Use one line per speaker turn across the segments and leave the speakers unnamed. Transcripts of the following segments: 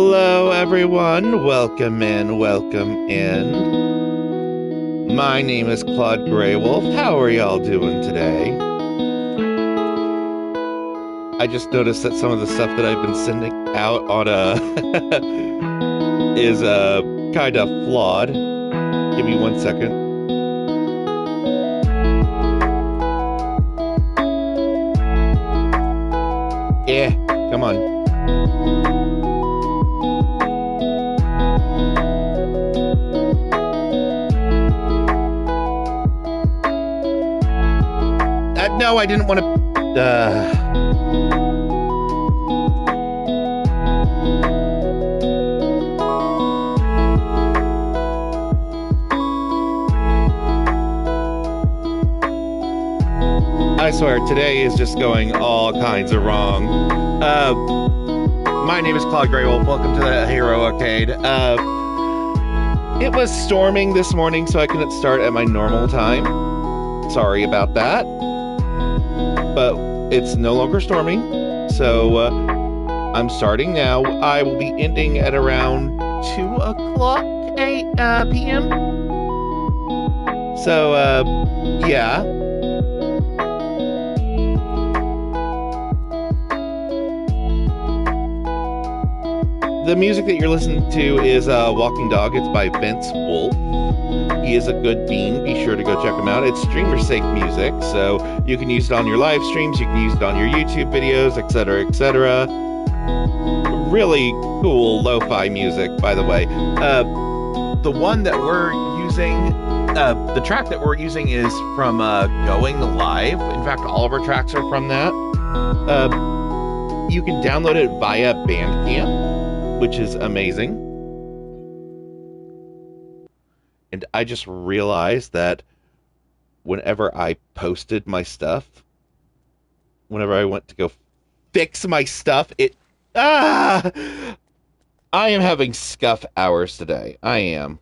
Hello, everyone. Welcome in, welcome in. My name is Claude Greywolf. How are y'all doing today? I just noticed that some of the stuff that I've been sending out on is kind of flawed. Give me 1 second. Yeah, come on. No, I didn't want to. I swear, today is just going all kinds of wrong. My name is Claude Greywolf. Welcome to the Hero Arcade. It was storming this morning, so I couldn't start at my normal time. Sorry about that. But it's no longer storming, so I'm starting now. I will be ending at around 2 o'clock p.m. So, yeah. The music that you're listening to is Walking Dog. It's by Vince Wolf. He is a good bean. Be sure to go check him out. It's streamer-safe music, so you can use it on your live streams, you can use it on your YouTube videos, etc., etc. Really cool lo-fi music, by the way. The one that we're using, the track that we're using is from Going Live. In fact, all of our tracks are from that. You can download it via Bandcamp, which is amazing. And I just realized that whenever I posted my stuff, whenever I went to go fix my stuff, I am having scuff hours today. I am.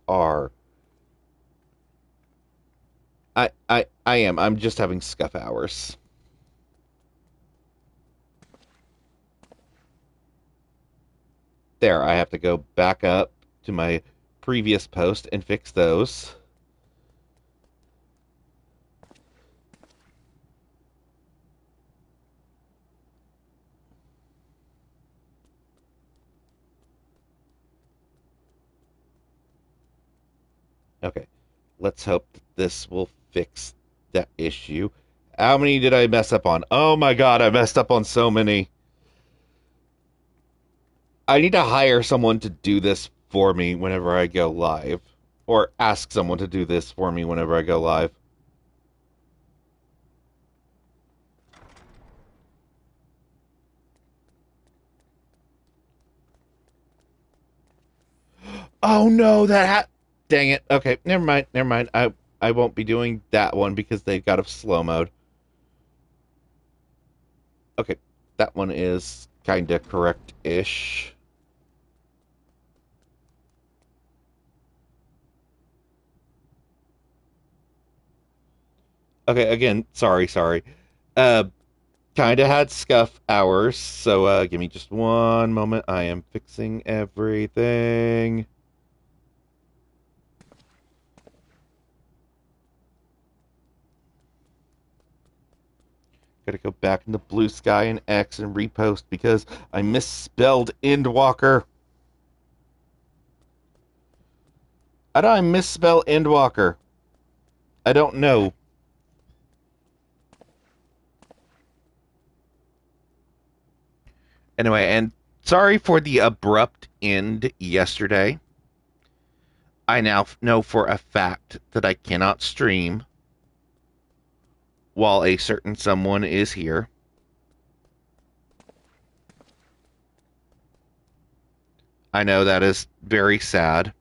Walker. I am. I'm just having scuff hours. There, I have to go back up to my previous post and fix those. Okay, let's hope that this will fix that issue. How many did I mess up on? Oh my god, I messed up on so many. I need to hire someone to do this for me whenever I go live. Or ask someone to do this for me whenever I go live. Oh no, dang it. Okay, never mind, never mind. I won't be doing that one because they've got a slow mode. Okay, that one is kinda correct-ish. Okay, again, sorry. Uh, kinda had scuff hours, so give me just one moment. I am fixing everything. Gotta go back into Blue Sky and X and repost because I misspelled Endwalker. How do I misspell Endwalker? I don't know. Anyway, and sorry for the abrupt end yesterday. I now know for a fact that I cannot stream while a certain someone is here. I know that is very sad.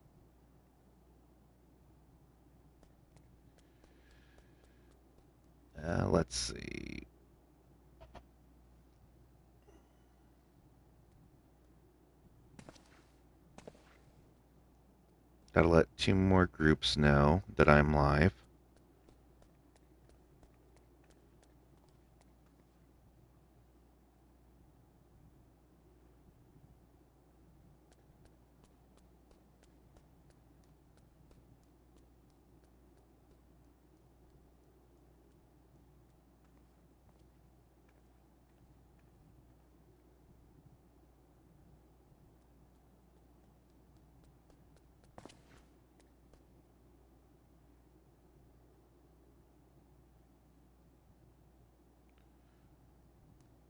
Let's see. Gotta let 2 more groups know that I'm live.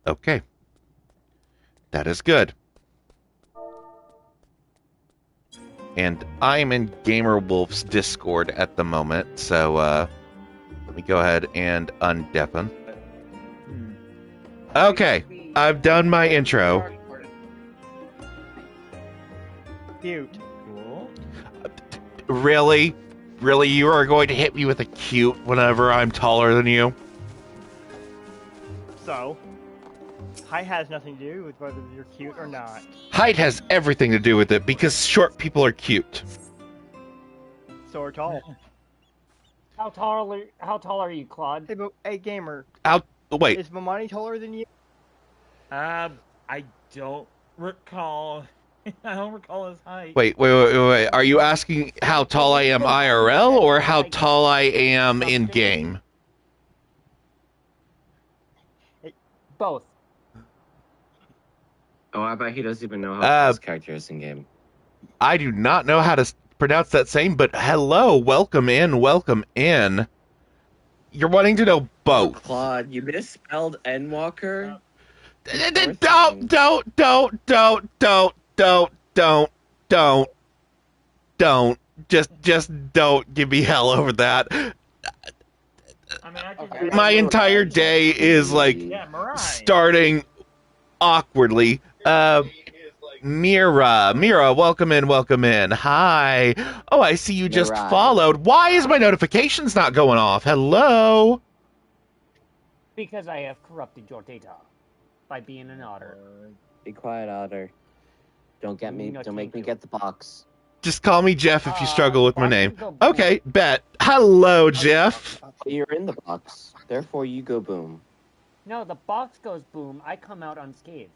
Okay. That is good. And I'm in Gamer Wolf's Discord at the moment, so let me go ahead and undeafen. Okay, I've done my intro.
Cute.
Cool.
Really? Really, you are going to hit me with a cute whenever I'm taller than you?
So, height has nothing to do with whether you're cute or not.
Height has everything to do with it because short people are cute.
So are tall.
How tall are you, Claude?
Hey, gamer.
Wait.
Is Mamani taller than you?
I don't recall. I don't recall his height.
Wait. Are you asking how tall I am IRL or how tall I am in game?
Both.
Oh, I bet he doesn't even know how to his character is in game.
I do not know how to pronounce that same, but hello, welcome in. You're wanting to know both.
Oh, Claude, you misspelled Endwalker?
Don't. Just don't give me hell over that.
I mean, I can
Okay.
My entire day is like starting awkwardly. Mira, welcome in. Hi. Oh, I see you just followed. Why is my notifications not going off? Hello?
Because I have corrupted your data by being an otter.
Be quiet, Otter. Don't make me get the box.
Just call me Jeff if you struggle with my name. Okay, bet. Hello, Jeff.
You're in the box. Therefore, you go boom.
No, the box goes boom. I come out unscathed.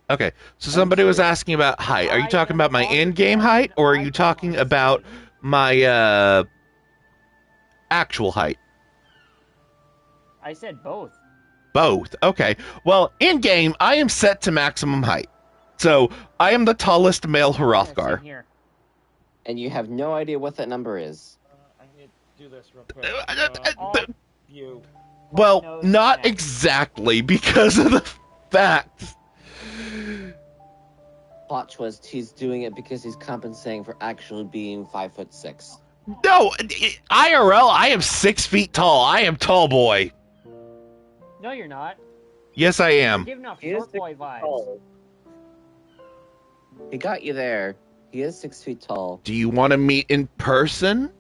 Okay, so somebody was asking about height. Are you talking about my in-game height, or are you talking about my actual height?
I said both.
Both. Okay. Well, in-game, I am set to maximum height. So, I am the tallest male Hrothgar.
Here.
And you have no idea what that number is.
I need to do this real quick. You.
Well, not exactly, because of the fact...
Plot twist, he's doing it because he's compensating for actually being 5'6".
No, IRL, I am 6 feet tall. I am tall boy.
No, you're not.
Yes, I am.
You're giving off short boy vibes.
He got you there. He is 6 feet tall.
Do you want to meet in person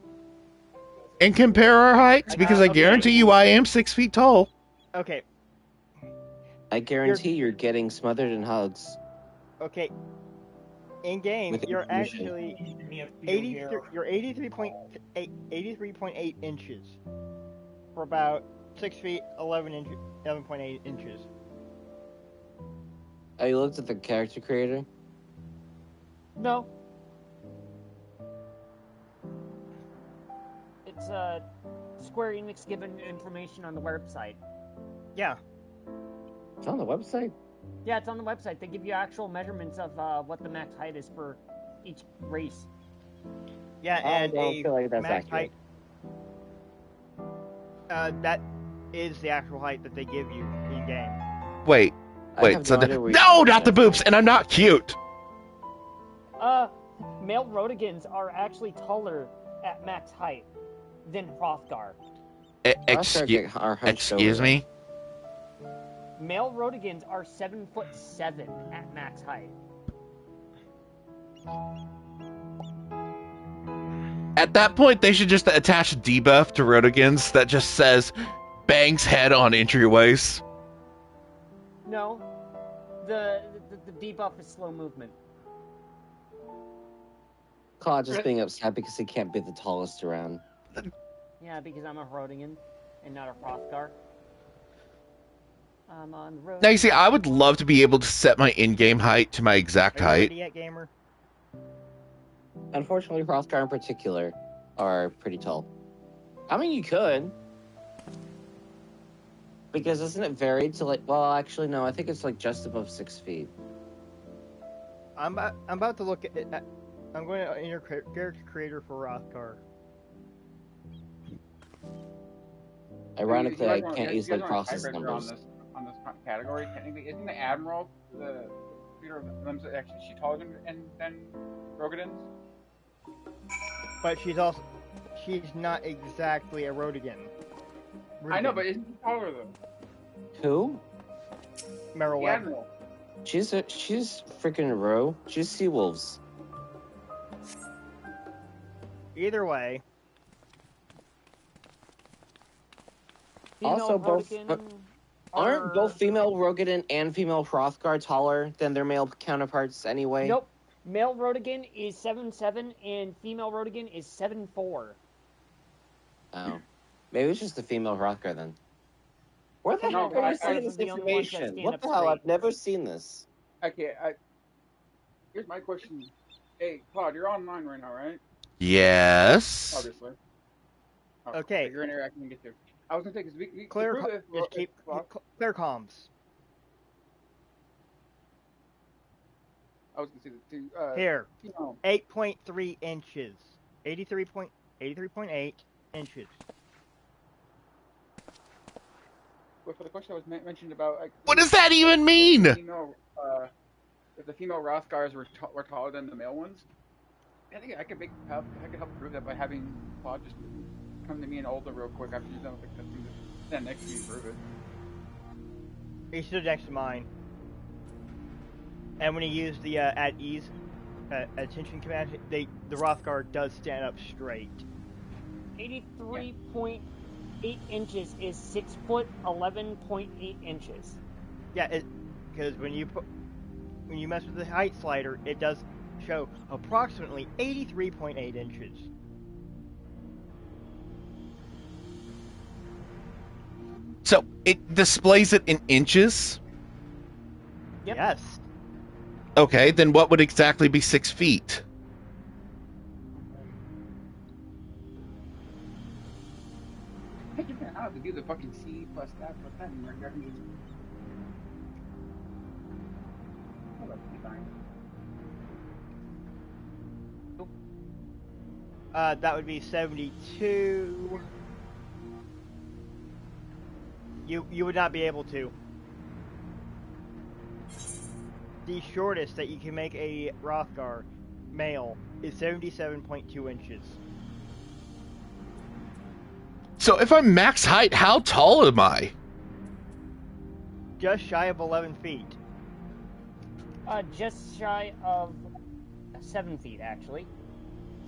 and compare our heights? Because I guarantee you I am 6 feet tall.
Okay.
I guarantee you're getting smothered in hugs.
Okay. In game, you're actually 83.8 inches for about 6 feet 11.8 inches.
Oh, you looked at the character creator?
No. It's Square Enix given information on the website.
Yeah.
It's on the website?
Yeah, it's on the website. They give you actual measurements of what the max height is for each race.
Yeah,
I
and
don't feel like that's
max
accurate.
height. That is the actual height that they give you in game.
Wait. So no, not the boobs, and I'm not cute.
Male Rodigans are actually taller at max height than Hrothgar.
Excuse me?
Male Rodigans are 7'7" at max height.
At that point, they should just attach a debuff to Rodigans that just says, bangs head on entryways.
No. The debuff is slow movement.
Claude just being upset because he can't be the tallest around.
Yeah, because I'm a Rodigan and not a Hrothgar. I'm on the road.
Now, you see, I would love to be able to set my in-game height to my exact
Are you
height.
ready yet, gamer?
Unfortunately, Hrothgar in particular are pretty tall. I mean, you could. Because isn't it varied to like, well, actually, no, I think it's like just above 6 feet.
I'm about to look at I'm going to enter character creator for Hrothgar.
Ironically, I
You
can't
guys
easily
want a
process
tiebreaker
numbers.
on this category. Technically, isn't the admiral the leader of them? Actually, is she taller than Rogadins?
But she's not exactly a Rodigan.
I know, but isn't she taller though?
Who?
Meryl
The
Webb.
admiral.
She's freaking a row. She's sea wolves.
Either way,
Female
Also, both
Rodigan
aren't both female Rogadin and female Hrothgar taller than their male counterparts anyway?
Nope. Male Rodigan is 7'7", and female Rodigan is 7'4".
Oh, maybe it's just the female Hrothgar then. Where the
No,
heck
but
are
I-
you seeing
I-
this
the only ones that
information?
stand
What
up
the hell? I've
straight.
never seen this.
Okay, here's my question. Hey, Claude, you're online right now, right?
Yes.
Obviously.
Okay.
You're interacting and get there. I was gonna say because we
clear
prove this.
just keep clear comms.
I was gonna say
Here,
you know,
8.3 inches, 83.8 inches.
but for the question that was mentioned about like,
What does that even mean?
If the female Rothgars were taller than the male ones, I think I could help prove that by having Claude just come to me and Olda real quick after you're done with the cutscene. Stand next to me and prove it.
He stood next to mine. And when he used the at ease attention command, the Hrothgar does stand up straight.
83.8 inches is 6 foot 11.8 inches.
Yeah, because when you mess with the height slider, it does show approximately 83.8 inches.
So it displays it in inches?
Yep.
Yes.
Okay, then what would exactly be 6 feet?
I think I have to do the fucking C plus that plus that, and I can just. Oh, that's pretty fine.
That would be 72. You would not be able to. The shortest that you can make a Hrothgar male is 77.2 inches.
So if I'm max height, how tall am I?
Just shy of 11 feet.
Just shy of 7 feet, actually.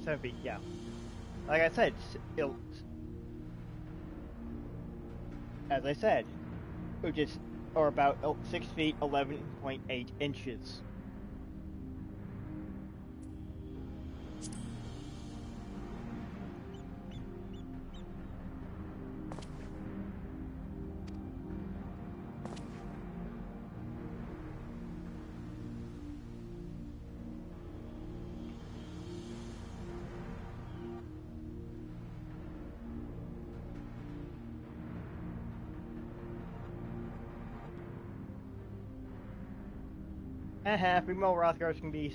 7 feet, yeah. Like I said, as I said, which is, or about 6 feet, 11.8 inches. Female Hrothgars can be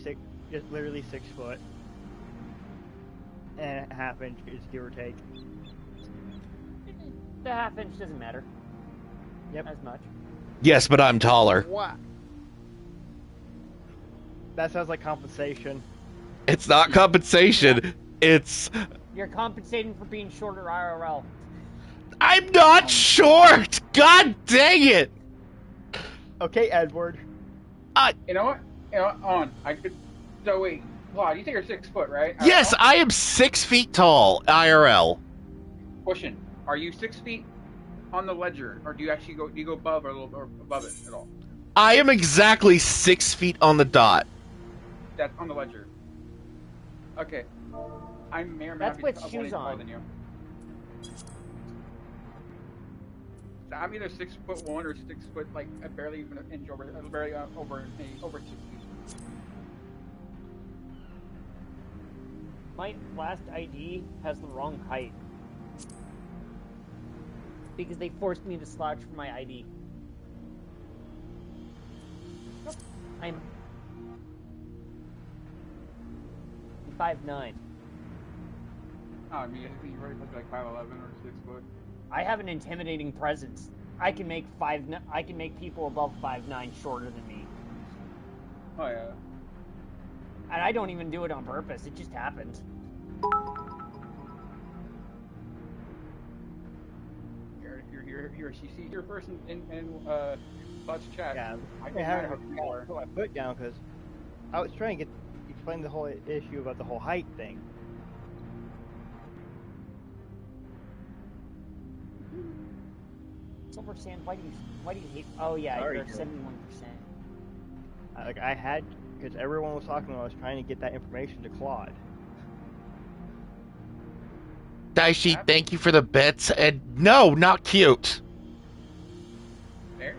just literally 6 foot. And a half inch is give or take.
The half inch doesn't matter.
Yep.
As much.
Yes, but I'm taller.
What? That sounds like compensation.
It's not compensation. It's...
You're compensating for being shorter IRL.
I'm not short! God dang it!
Okay, Edward.
You know what? I could. So wait, Claude, you think you're 6 foot, right?
Yes, I am 6 feet tall, IRL.
Question: are you 6 feet on the ledger, or do you actually go? Do you go above or a little or above it at all?
I am exactly 6 feet on the dot.
That's on the ledger. Okay. I'm may or may
That's
not be
with
one
shoes
inch taller
on.
than you. So I'm either 6'1" or 6 foot, like barely even an inch over, barely over 2 feet.
My last ID has the wrong height. Because they forced me to slouch for my ID. I'm 5'9".
Oh, I mean, I think you're already supposed to be like 5'11" or 6 foot.
I have an intimidating presence. I can make people above 5'9" shorter than me.
Oh yeah.
And I don't even do it on purpose. It just happens.
Here, she see here first in Bud's chat.
Yeah,
I
I
did
haven't
not before.
put my foot down because I was trying to explain the whole issue about the whole height thing.
Silver Sand, why do you hate? Oh yeah,
Sorry,
you're
Joe.
71%.
Like I had, because everyone was talking when I was trying to get that information to Claude.
Daishi, thank you for the bits. And no, not cute.
There.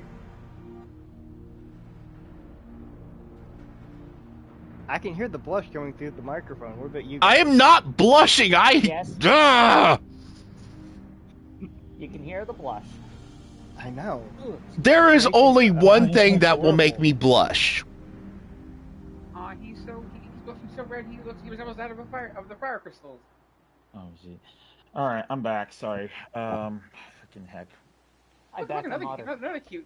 I can hear the blush coming through the microphone. What about you?
I am not blushing.
Yes.
Ugh!
You can hear the blush.
I know.
There is only one thing that will make me blush.
Aw, he's looking so red. He was almost out of the fire crystals.
Oh, gee. All right, I'm back. Sorry. Freaking heck.
I
Look,
back
another
him
cute,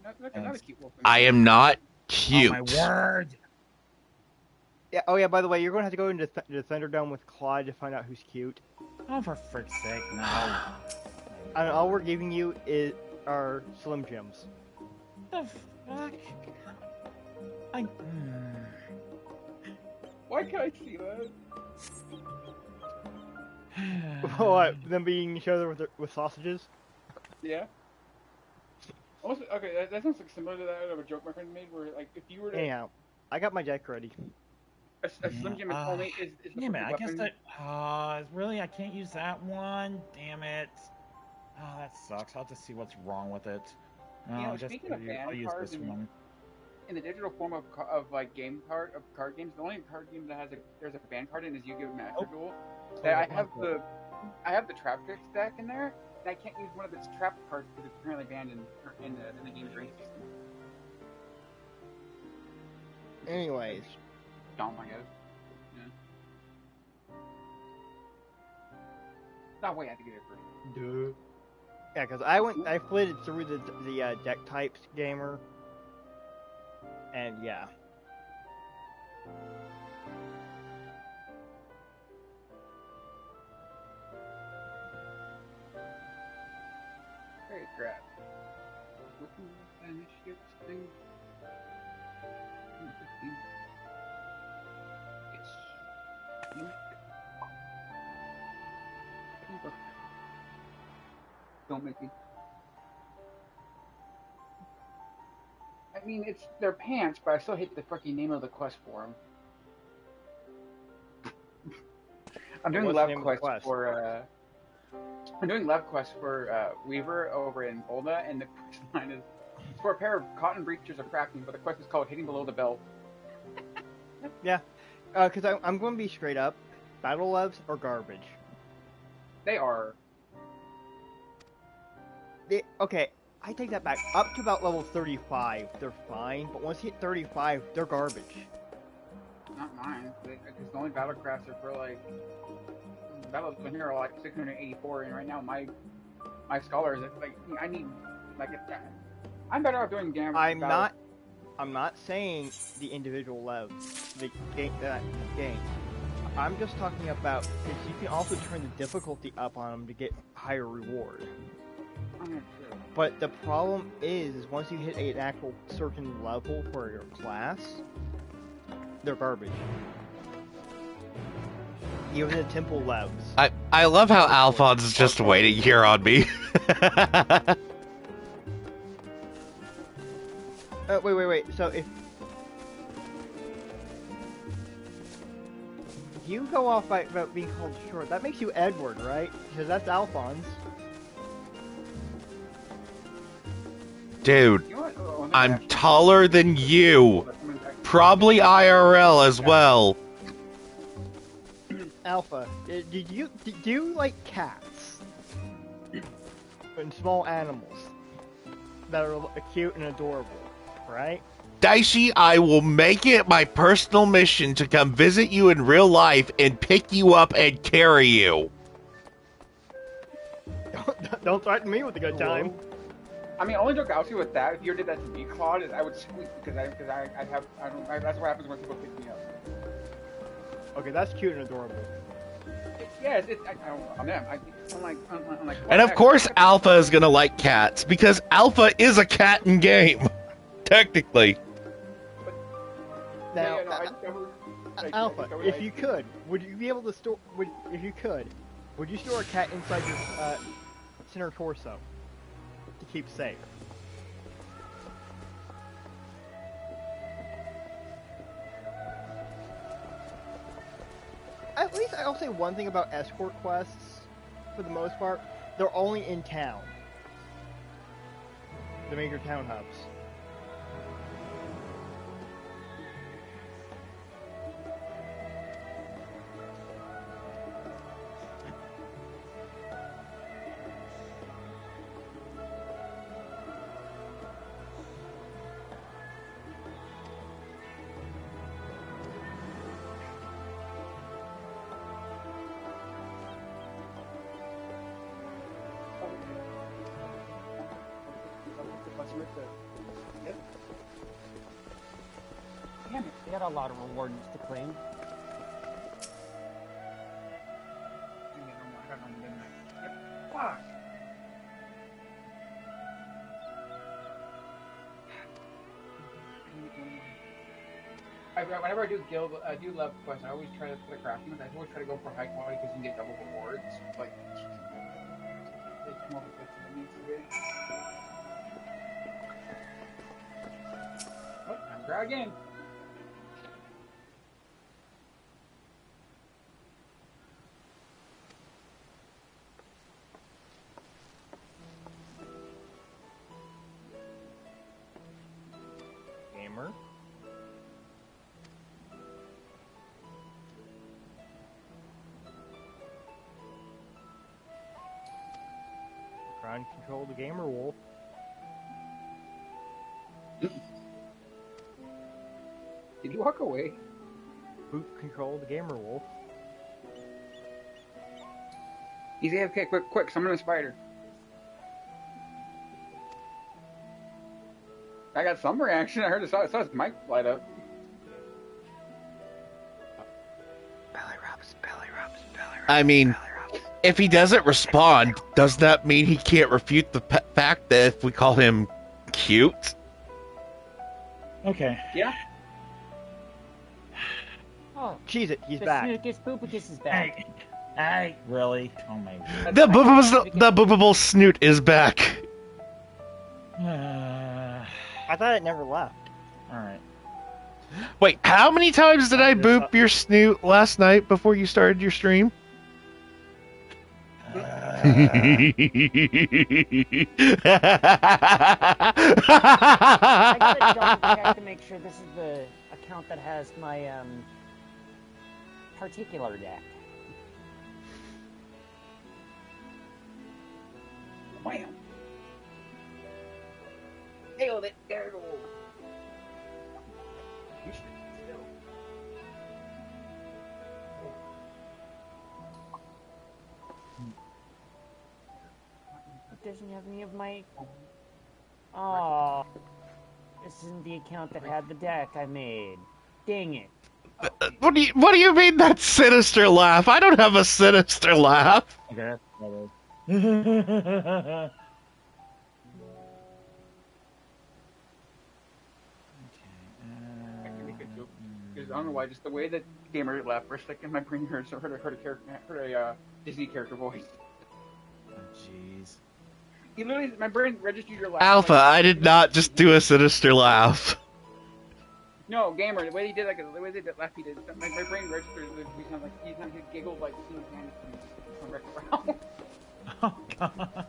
harder.
another cute wolf.
I am not
Oh,
cute.
my word.
Yeah. Oh yeah. By the way, you're going to have to go into the Thunderdome with Claude to find out who's cute.
Oh, for frick's sake, no.
And all we're giving you are Slim Jims.
The fuck?
Why can't I see that?
What? Them beating each other with sausages?
Yeah. Also, okay, that sounds like similar to that of a joke my friend made, where like if you were to
Anyhow, I got my deck ready.
a Slim Jim is only is the
Damn it, I
perfect
guess
weapon.
that... really? I can't use that one? Damn it. Oh, that sucks. I'll have to see what's wrong with it. No,
You know,
I'll just
speaking of
I'll
band
use
cards
this
and-
one.
In the digital form of card games, the only card game that has there's a band card in is Yu-Gi-Oh! Master Duel. That I have the Trap Tricks deck in there, and I can't use one of its trap cards because it's currently banned in the game's range system.
Anyways,
Dumb, I guess. Yeah. No, wait, I had to get it first.
duh. Yeah, because I flitted through the deck types gamer, and yeah.
Hey, crap. Looking at initiatives thing. Yes. Don't make me. I mean, it's their pants, but I still hate the fucking name of the quest for them. I'm doing
What's the
lab
name of the
quest
quest?
for I'm doing lab quest for Weaver over in Olda, and the quest line is for a pair of cotton breeches of crafting, but the quest is called hitting below the belt.
Yeah, because I'm going to be straight up. Battle loves are garbage.
They are.
Okay, I take that back. Up to about level 35, they're fine, but once you hit 35, they're garbage.
Not mine, because the only battle crafts are for like battles in here are like 684, and right now my scholars like I need like I'm better off doing damage.
I'm not saying the individual levels, the game that game. I'm just talking about because you can also turn the difficulty up on them to get higher reward. But the problem is once you hit an actual certain level for your class, they're garbage. Even the temple levels.
I love how Alphonse is just waiting here on me.
Wait. So if you go off by about being called short. That makes you Edward, right? Because that's Alphonse.
Dude,
You know what? Oh,
I'm
actually-
taller than you. Probably IRL as well.
Alpha, do you like cats and small animals that are cute and adorable, right?
Dicey, I will make it my personal mission to come visit you in real life and pick you up and carry you.
Don't threaten me with a good time.
I mean, only joke I'll see with that, if you did that to me, Claude, is I would squeak because that's what happens when people pick me up.
Okay, that's cute and adorable.
I don't know. I'm like.
And of course, Alpha is gonna like cats because Alpha is a cat in game, technically.
Now,
I
Alpha,
discovered,
if you could, would you be able to store? If you could, would you store a cat inside your center torso to keep safe? At least I'll say one thing about escort quests, for the most part, they're only in town. The major town hubs.
Damn it.
We got a lot of rewards to claim.
I got no midnight. Yep. Fuck. Whenever I do guild, do love quests, I always try to put a crafting with. I always try to go for high quality because you can get double rewards. Like, it's more of a good thing to do. Oh, time to try again.
Gamer. Try and control the gamer wolf.
Did you walk away?
Boot control the gamer wolf.
He's AFK. Quick! Summon a spider. I got some reaction. I heard saw his mic light up. Belly rubs.
I mean, if he doesn't respond, does that mean he can't refute the fact that if we call him cute?
Okay.
Yeah.
Oh,
Cheese it, he's
the
back.
Snookus Poopicus is back.
Hey, really? Oh my god.
The boobable snoot is back.
I thought it never left.
Alright.
Wait, how many times did I boop your snoot last night before you started your stream?
I gotta double check to make sure this is the account that has my particular deck.
Wham. Nailed it. There it goes.
It doesn't have any of my... Oh, this isn't the account that had the deck I made. Dang it.
What do you mean that sinister laugh? I don't have a sinister laugh.
Okay.
I can make a joke. Because I don't know why, just the way that gamer laughed for a second, my brain heard a Disney character voice.
Oh, jeez.
You literally, my brain registered your laugh.
Alpha, I did not just do a sinister laugh.
No, gamer. The way he did, like the way they did left, he did. My brain registered. He sounded like he giggled like seeing hands from Wreck-It Ralph.
Oh god.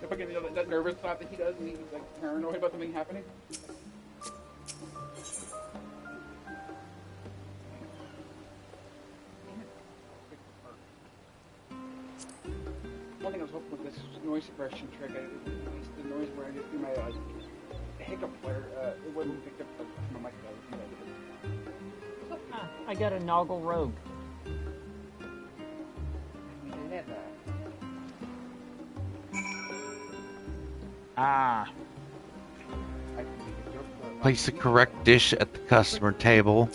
The fucking that nervous laugh that he does, and he's like paranoid about something happening. One thing I was hoping with this noise suppression trick, the noise where I just do my hiccup flare, it wouldn't pick up my mic.
I got a Noggle Rogue.
Ah.
Place the correct dish at the customer table.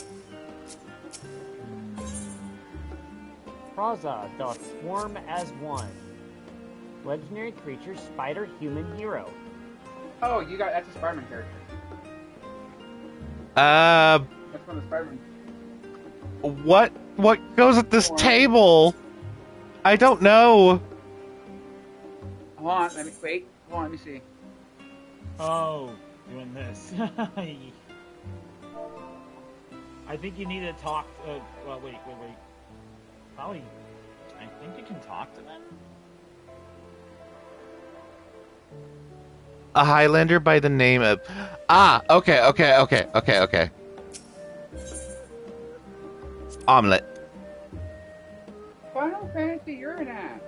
Praza doth swarm as one. Legendary creature, spider, human, hero.
Oh, that's a Spider-Man character.
Uh,
That's one of the Spider-Man.
what goes at this table? I don't know.
Hold on, let me see.
Oh, doing this. I think you need to talk. Well, wait. Probably. I think you can talk to them.
A Highlander by the name of... Okay. Omelet.
Final Fantasy, you're an ass.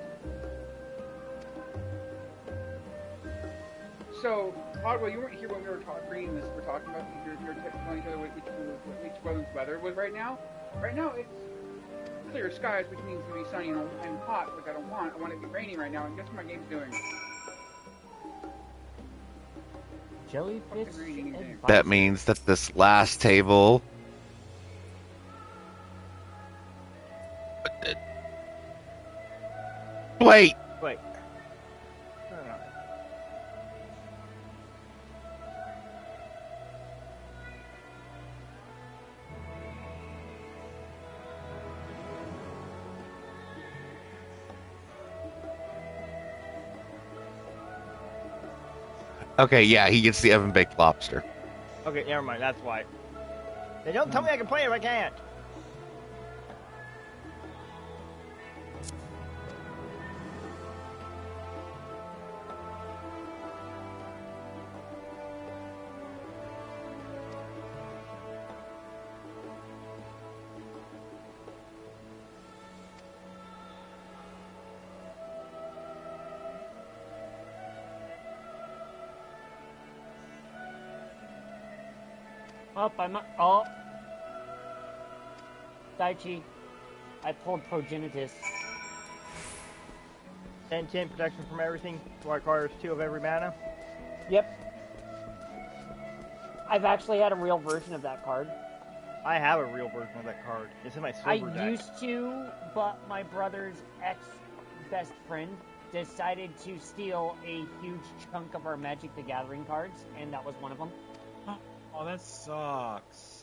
So, Hardwell, you weren't here when we were reading this. We're talking about you're telling each other what each brother's weather was right now. Right now, it's clear skies, which means it's going to be sunny and hot, which I don't want. I want it to be rainy right now, and guess what my game's doing?
Jellyfish.
That means that this last table... Wait! Okay, yeah, he gets the oven baked lobster.
Okay, never mind. That's why. They don't tell me I can play if I can't.
Oh. Daichi. I pulled Progenitus.
10 protection from everything. Requires 2 of every mana.
Yep. I've actually had a real version of that card.
I have a real version of that card. It's in my silver deck.
I used to, but my brother's ex-best friend decided to steal a huge chunk of our Magic the Gathering cards, and that was one of them.
Oh, that sucks.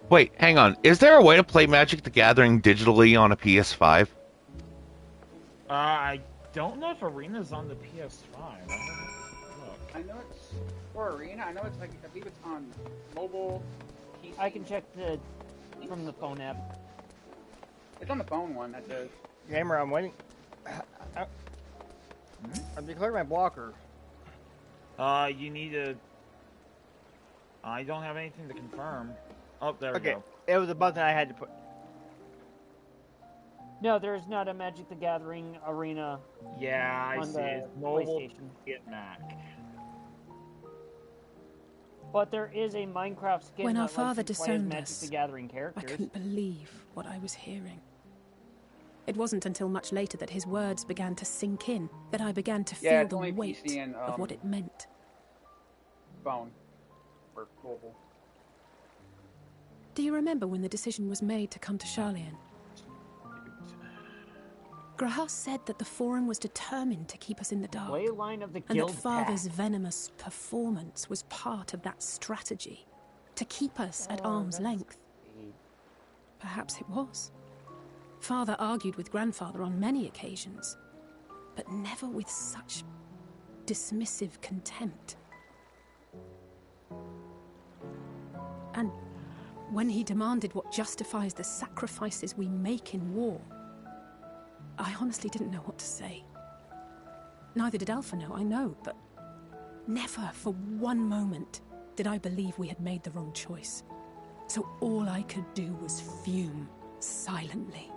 Wait, hang on. Is there a way to play Magic the Gathering digitally on a PS5?
I don't know if Arena's on the PS5.
I know it's for Arena. I know it's like, I believe it's on mobile, PC.
I can check from the phone app.
It's on the phone one, that does.
Gamer, I'm waiting. I've declared my blocker.
You need to... I don't have anything to confirm. Oh, there we go.
It was a button I had to put.
No, there's not a Magic the Gathering Arena.
Yeah, I
on
see.
the
It's mobile,
PlayStation.
get Mac.
But there is a Minecraft skin
When our
that
father
lets you play as
disowned
Magic
us,
the Gathering
I
characters.
couldn't believe what I was hearing. It wasn't until much later that his words began to sink in, that I began to feel
it's
the
only
weight
PC and,
of what it meant.
Phone. Or mobile.
Do you remember when the decision was made to come to Charlian? Grahas said that the Forum was determined to keep us in the dark,
Leyline of the
and
Guild
that Father's
Pact.
venomous performance was part of that strategy, to keep us at arm's length. Perhaps it was. Father argued with Grandfather on many occasions, but never with such dismissive contempt. And when he demanded what justifies the sacrifices we make in war, I honestly didn't know what to say. Neither did Alpha know, I know, but never for one moment did I believe we had made the wrong choice. So all I could do was fume silently.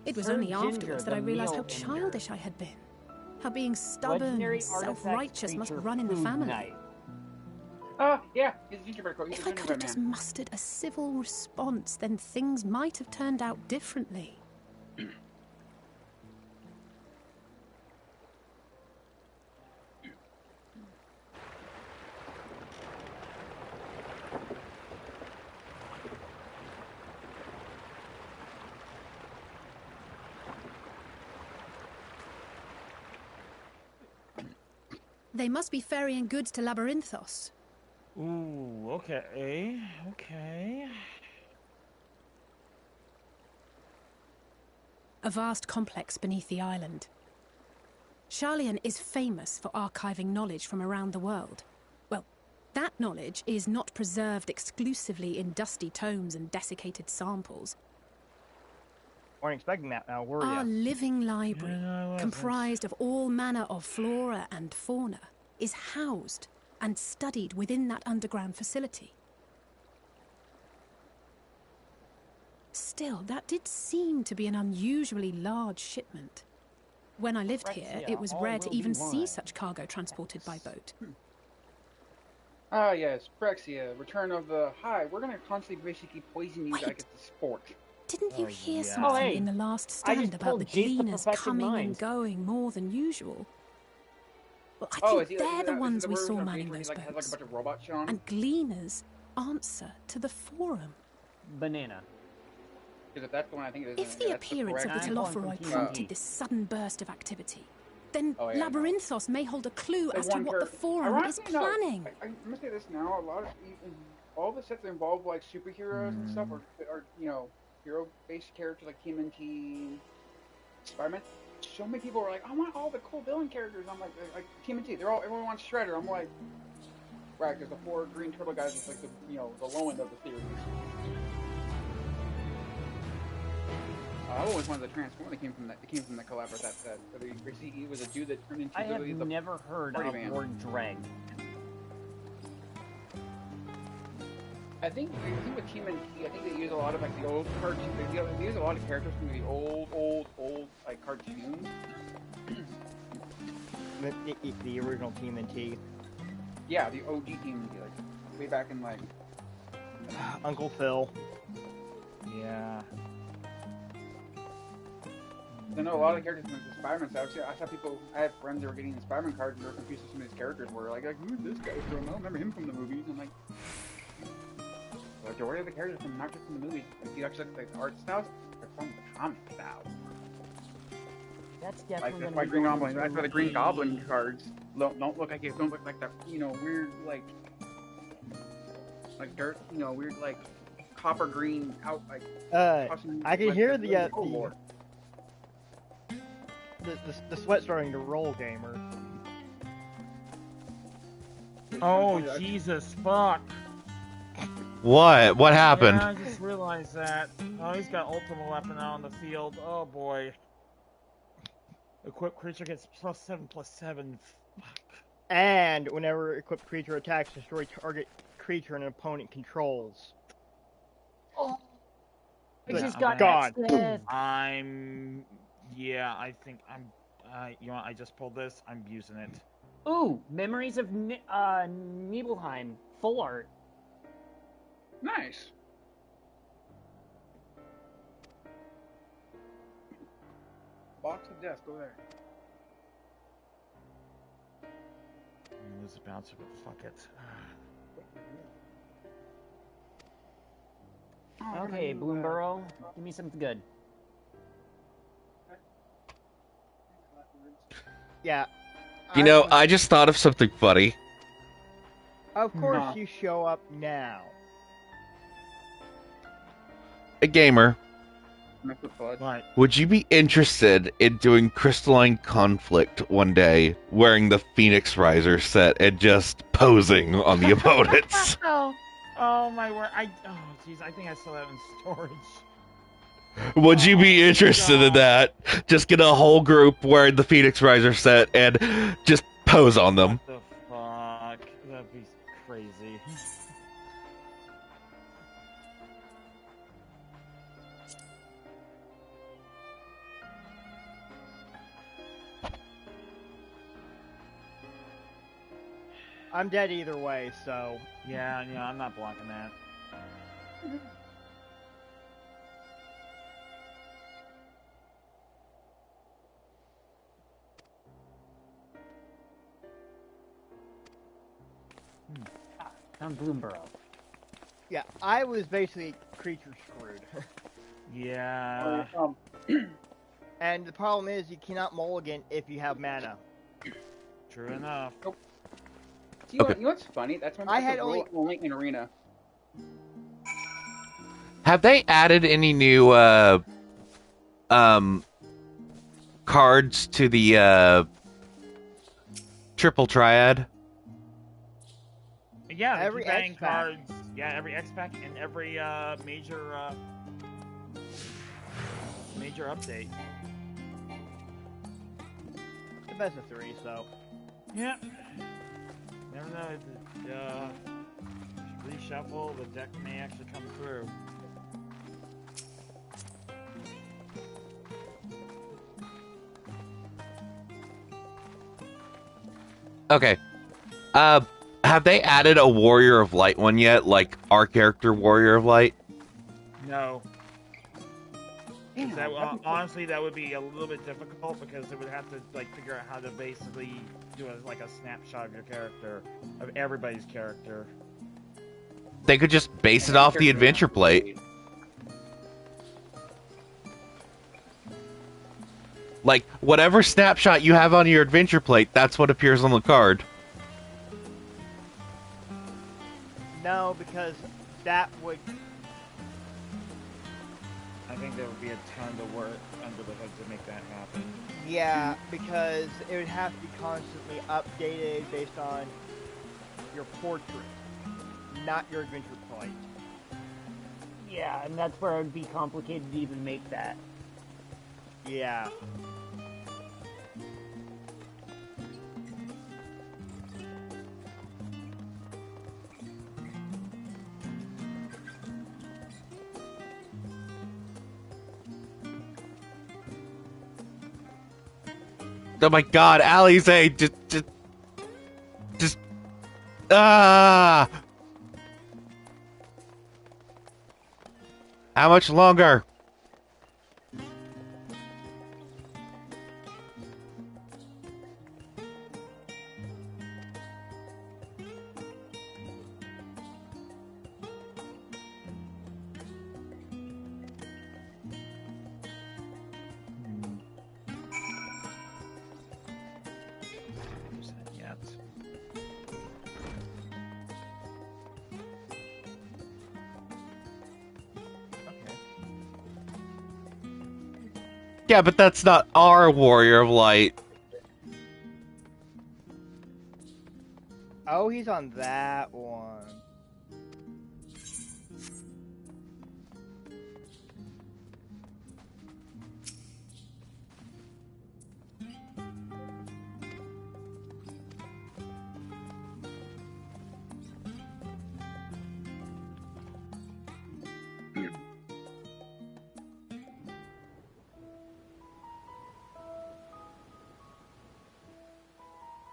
It was
Sir
only
Ginger,
afterwards that
the
I realized how
meal ender.
childish I had been. How being stubborn
Legendary
and
artifact
self-righteous must
creature
run in the
food
family.
knife.
Yeah, he's a gingerbread cookie. He's
If
a
I could have
gingerbread
just
man.
mustered a civil response, then things might have turned out differently. They must be ferrying goods to Labyrinthos.
Ooh, okay.
A vast complex beneath the island. Sharlayan is famous for archiving knowledge from around the world. Well, that knowledge is not preserved exclusively in dusty tomes and desiccated samples.
Weren't expecting that now, were
Our
you?
living library,
Yeah, no, I wasn't.
comprised of all manner of flora and fauna, is housed and studied within that underground facility. Still, that did seem to be an unusually large shipment. When I lived here, it was
all
rare to
will be
even see
wine.
such cargo transported by boat.
Ah, yes, Brexia, Return of the... Hi, we're gonna constantly basically poison you
Wait.
to get the sport.
Didn't you hear
yeah.
something
Oh, hey,
in the last
I
stand
just
about
pulled
the
Jace the
gleaners
Perfected
coming and
Mind.
going more than usual? Well, I
Oh,
think they're the ones we saw manning those
Has like a
boats.
bunch of robot shit on?
And gleaners answer to the forum.
Banana.
Because if that's the one I think it is,
If
yeah,
the
that's
appearance of the
correct-
I'm calling
Telophoroi
from TNT.
prompted this sudden burst of activity, then
Oh, yeah, I know.
Labyrinthos may hold a clue
The
as to
one
what the
character-
forum is
Ironically, no,
planning.
I'm gonna say this now. A lot of all the sets that involve like superheroes and stuff are hero-based characters like TMNT, Spider-Man. So many people are like, I want all the cool villain characters. I'm like TMNT. Everyone wants Shredder. I'm like, right, because the 4 Green Turtle guys is like the low end of the series. I always wanted the Transformer that came from the collab with that set. So he was a dude that turned into
I have
literally the
never heard
party
of
van.
Lord Dreg.
I think with TMNT, I think they use a lot of like the old cartoons. They use a lot of characters from the old like cartoons.
The original TMNT.
Yeah, the OG TMNT, like way back in like.
Uncle Phil.
Yeah.
I know a lot of characters from the Spider-Man side. I saw people. I had friends that were getting the Spider-Man cards and they were confused with some of these characters. Were like who's this guy from? I don't remember him from the movies. I'm like, where are the characters from? Not just from the movies. Like, you actually like the art styles. They're from the comic style.
That's
Like
definitely
that's
gonna
why
be
Green
going
Goblin.
to
That's why the
a-
Green Goblin cards don't look like that. Weird like dirt. Weird like copper green out like.
I can hear the
Lord.
the sweat starting to roll, gamer.
Oh, Jesus, fuck.
What? What happened?
Yeah, I just realized that. Oh, he's got ultimate weapon out on the field. Oh, boy. Equipped creature gets +7/+7. Fuck.
And whenever equipped creature attacks, destroy target creature an opponent controls.
Oh, I
Good
just got
God.
access.
Yeah, I think I'm, you know what, I just pulled this. I'm using it.
Ooh, Memories of Nibelheim. Full art.
Nice. Box of death. Go there.
Lose a bouncer, but fuck it.
Okay, Bloomburrow, give me something good.
Yeah.
I just thought of something funny.
Of course
Nah.
you show up now.
A gamer.
Mess with blood.
But
Would you be interested in doing Crystalline Conflict one day, wearing the Phoenix Riser set and just posing on the opponents?
oh my word! Jeez, I think I still have it in storage.
Would you be interested in that? Just get a whole group wearing the Phoenix Riser set and just pose on them.
What the fuck? That'd be crazy.
I'm dead either way, so
Yeah, I'm not blocking that.
On Bloomborough.
yeah, I was basically creature screwed.
Yeah.
And the problem is you cannot mulligan if you have mana.
True enough.
You know what's funny? That's when
I had
only in arena.
Have they added any new cards to the triple triad?
Yeah, they
Every
keep adding
X-Pack.
cards. Yeah, every X-Pack and every major update.
The best of 3, so.
Yeah. Never know. Reshuffle, the deck may actually come through.
Okay. Have they added a Warrior of Light one yet? Like our character, Warrior of Light?
No. Honestly, that would be a little bit difficult because it would have to figure out how to basically do a snapshot of your character, of everybody's character.
They could just base it off the adventure plate. Like, whatever snapshot you have on your adventure plate, that's what appears on the card.
No, because that would.
I think there would be a ton of work under the hood to make that happen.
Yeah, because it would have to be constantly updated based on your portrait, not your adventure plate.
Yeah, and that's where it would be complicated to even make that.
Yeah.
Oh my god, Alize, just, ah! How much longer? Yeah, but that's not our Warrior of Light.
Oh, he's on that one.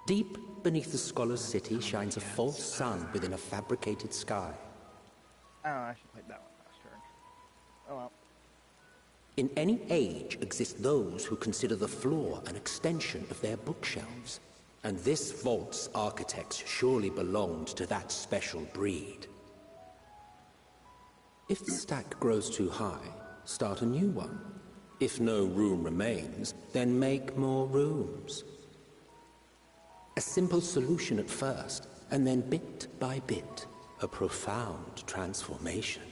Deep beneath the scholar's city shines a false sun within a fabricated sky.
Oh, I should play that one last turn. Oh well.
In any age exist those who consider the floor an extension of their bookshelves. And this vault's architects surely belonged to that special breed. If the stack grows too high, start a new one. If no room remains, then make more rooms. A simple solution at first, and then bit by bit, a profound transformation.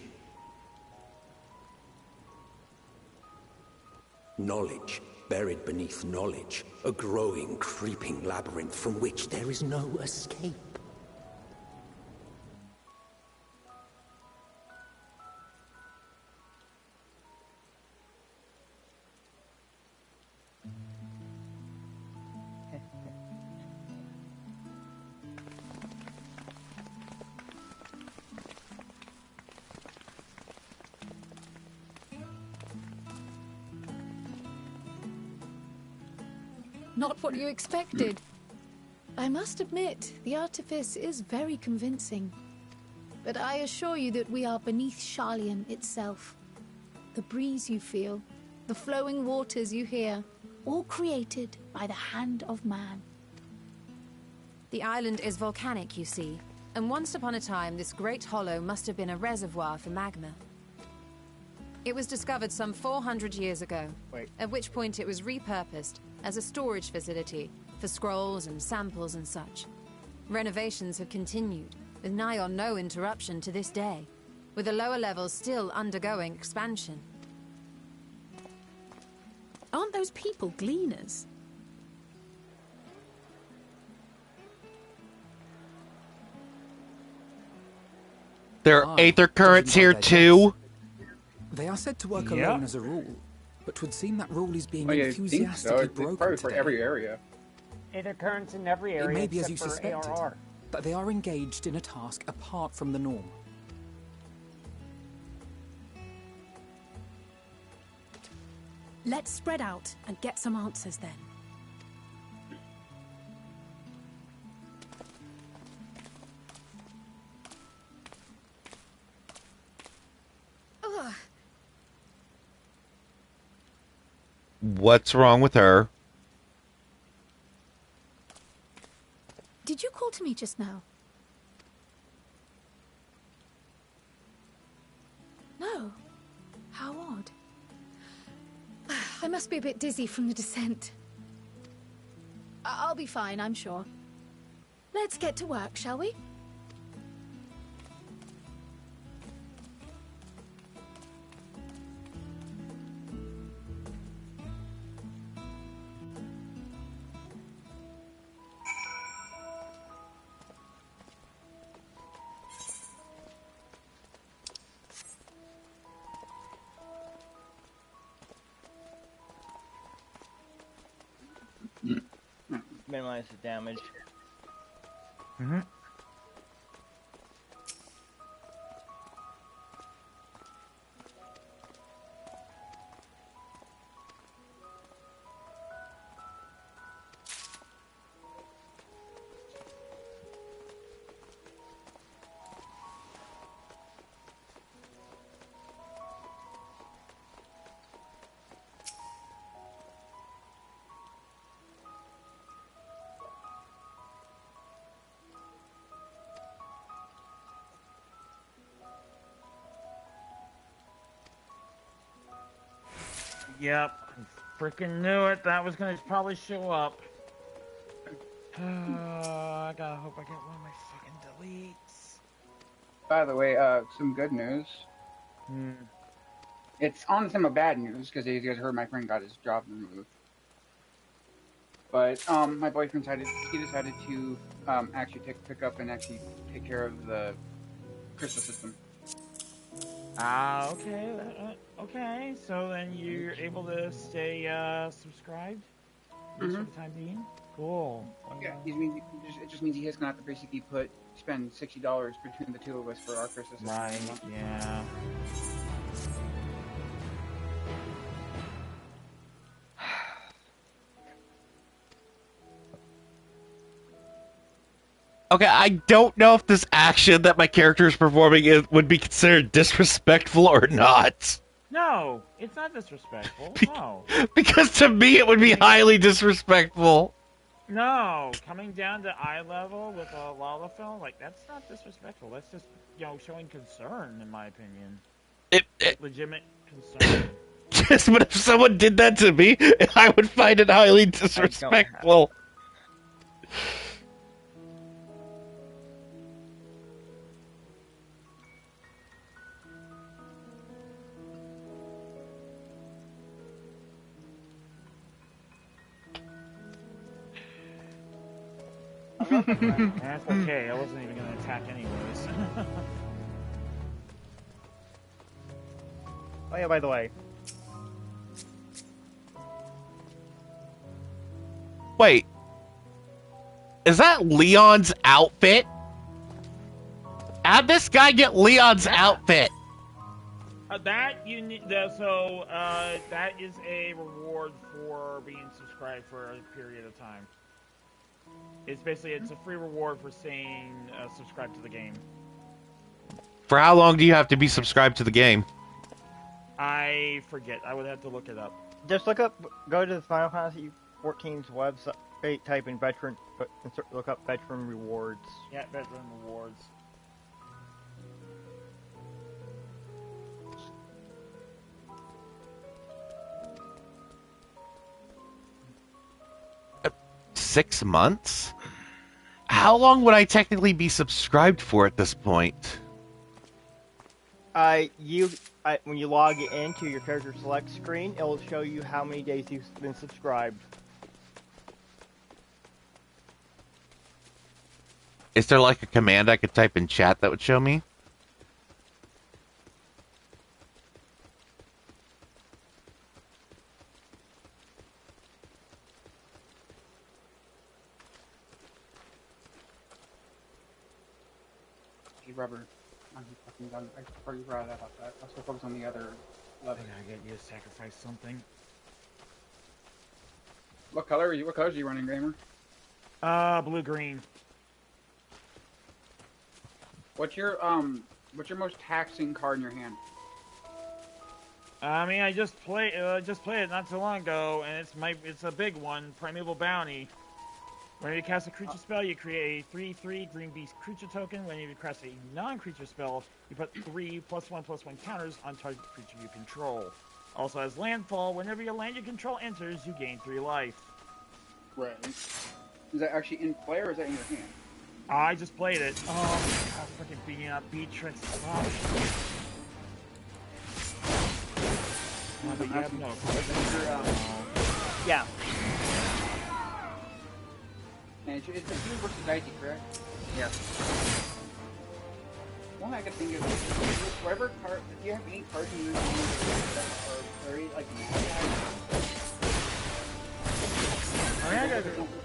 Knowledge, buried beneath knowledge, a growing, creeping labyrinth from which there is no escape.
Not what you expected. I must admit, the artifice is very convincing. But I assure you that we are beneath Sharlayan itself. The breeze you feel, the flowing waters you hear, all created by the hand of man.
The island is volcanic, you see, and once upon a time this great hollow must have been a reservoir for magma. It was discovered some 400 years ago, at which point it was repurposed as a storage facility for scrolls and samples and such. Renovations have continued, with nigh on no interruption to this day, with the lower levels still undergoing expansion.
Aren't those people gleaners?
There are aether currents here too.
They are said to work alone as a rule, but 'twould seem that rule is being
I think
enthusiastically
so.
broken
Probably
today.
for every area.
Aether currents in every area
It may be as you
except for
suspected,
ARR.
but they are engaged in a task apart from the norm.
Let's spread out and get some answers then. Ugh.
What's wrong with her?
Did you call to me just now? No. How odd. I must be a bit dizzy from the descent. I'll be fine, I'm sure. Let's get to work, shall we?
Minimize the damage.
Mm-hmm. Yep, I freaking knew it. That was gonna probably show up. I gotta hope I get one of my fucking deletes.
By the way, some good news. It's on some bad news because you guys heard my friend got his job removed. But my boyfriend decided to actually pick up and actually take care of the crystal system.
Okay. Okay. So then you're able to stay subscribed for the time being. Cool.
Yeah, it just means he's gonna have to basically spend $60 between the two of us for our crystal system.
Right. Yeah.
Okay, I don't know if this action that my character is performing would be considered disrespectful or not.
No, it's not disrespectful. No.
Because to me it would be highly disrespectful.
No, coming down to eye level with a Lalafell, like, that's not disrespectful. That's just, showing concern, in my opinion. Legitimate concern.
Yes, but if someone did that to me, I would find it highly disrespectful.
That's okay. I wasn't even going to attack anyways.
Oh yeah, by the way.
Wait. Is that Leon's outfit? How'd this guy get Leon's outfit?
That you need. That is a reward for being subscribed for a period of time. It's a free reward for staying subscribed to the game.
For how long do you have to be subscribed to the game?
I forget. I would have to look it up.
Just go to the Final Fantasy XIV's website, type in veteran, look up veteran rewards.
Yeah, veteran rewards.
$6 months? How long would I technically be subscribed for at this point?
When you log into your character select screen, it'll show you how many days you've been subscribed.
Is there like a command I could type in chat that would show me?
Rubber. I'm fucking done. I already forgot about that. I was focus on the other level.
I gotta get you to sacrifice something.
What colors are you running, Gamer?
Blue green.
What's your most taxing card in your hand?
I mean, I just played it not too long ago, and it's a big one, Primeval Bounty. Whenever you cast a creature spell, you create a 3/3 green beast creature token. Whenever you cast a non-creature spell, you put 3 +1/+1 counters on target creature you control. Also has landfall. Whenever your land you control enters, you gain 3 life.
Right. Is that actually in play or is that in your hand?
I just played it. Oh, God, freaking beating up Beatrix. Oh, but you have no.
Yeah.
And it's a you versus Daisy, correct?
Yeah.
One I can think of is whatever card. Do you have any cards you use that are very like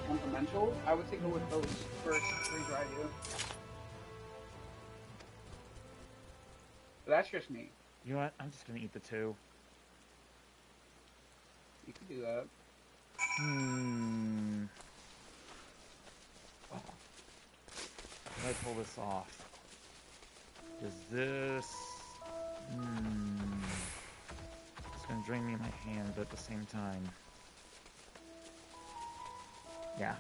fundamental? I would say go with those first three drive you. But that's just me.
You know what? I'm just gonna eat the 2.
You can do that.
How do I pull this off? Is this... It's gonna drain me my hand, but at the same time... Yeah.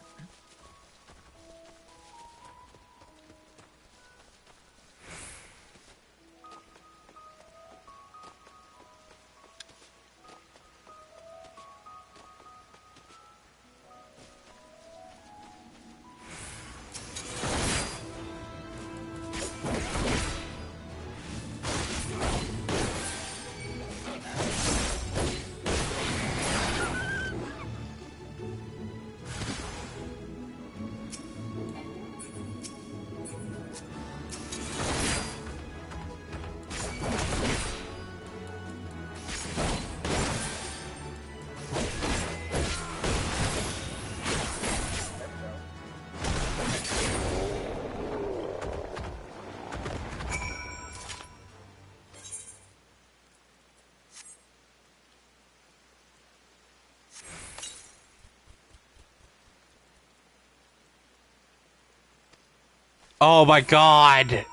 Oh my god!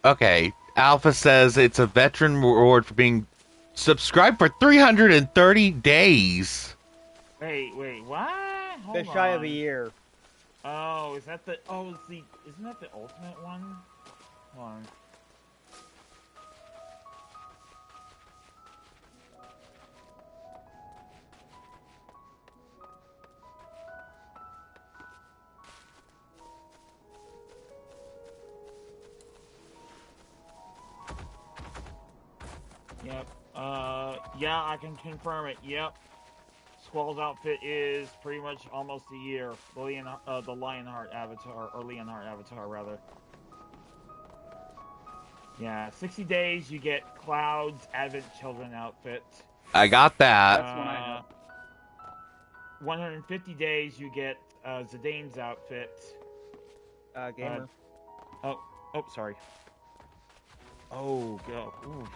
Okay, Alpha says it's a veteran reward for being subscribed for 330 days.
Wait, what? Hold
Just shy
on.
of a year.
Oh, is that the... Oh, isn't that the ultimate one? Hold on. Yep. Yeah, I can confirm it. Yep. Squall's outfit is pretty much almost a year. The Lionheart avatar, or Leonheart avatar, rather. Yeah, 60 days you get Cloud's Advent Children outfit.
I got that.
That's one I have.
150 days you get Zidane's outfit.
Gamer.
Oh, sorry. Oh, go. Oof.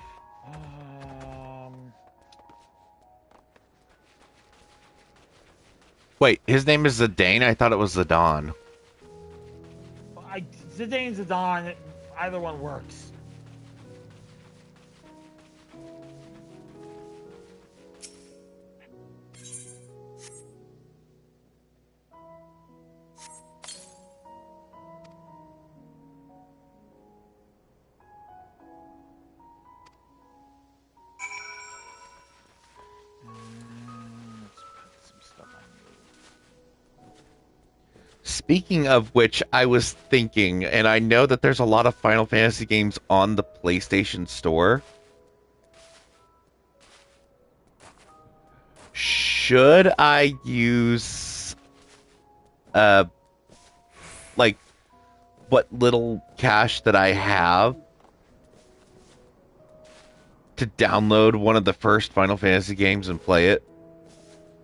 Wait, his name is Zidane? I thought it was Zidane.
Zidane, Zidane, either one works.
Speaking of which, I was thinking, and I know that there's a lot of Final Fantasy games on the PlayStation Store. Should I use, like, what little cash that I have to download one of the first Final Fantasy games and play it?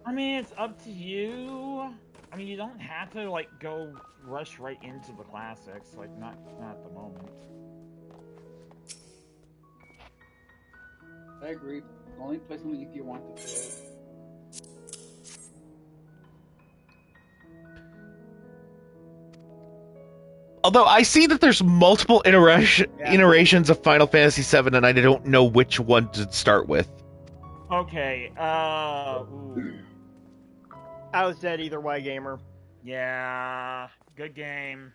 I mean, it's up to you. I mean, you don't have to, like, go rush right into the classics. Like, not at the moment.
I agree. Only play something if you want to play it.
Although I see that there's multiple iterations of Final Fantasy VII, and I don't know which one to start with.
Okay,
I was dead either way, gamer.
Yeah, good game.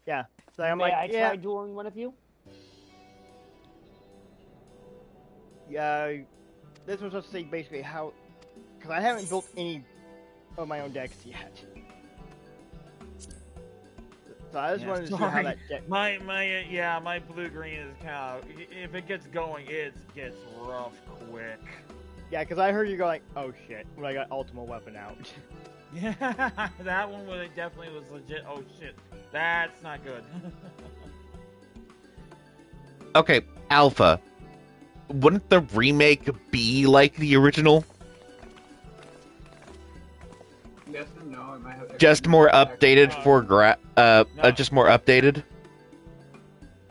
Yeah. So I'm
May
like,
I
yeah.
try dueling one of you?
Yeah. This was just to say basically how, because I haven't built any of my own decks yet. So I just wanted to see how that deck.
My blue-green is kind of, if it gets going, it gets rough quick.
Yeah, because I heard you go like, oh shit, when I got Ultimate Weapon out.
Yeah, that one definitely was legit. Oh shit, that's not good.
Okay, Alpha. Wouldn't the remake be like the original?
Yes and no. It might have
Just more updated just more updated?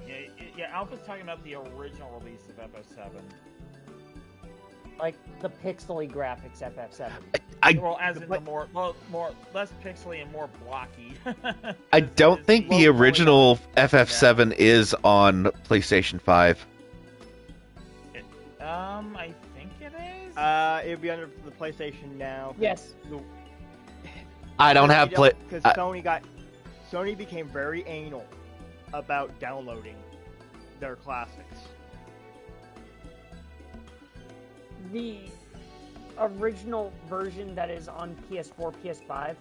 Yeah, Alpha's talking about the original release of FF7.
Like the pixely graphics FF7.
Well, as in the more less pixely and more blocky.
I don't think the original FF7 is on PlayStation 5.
I think it is.
It'd be under the PlayStation Now.
Yes.
I don't have play.
Because Sony became very anal about downloading their classics.
The original version that is on PS4, PS5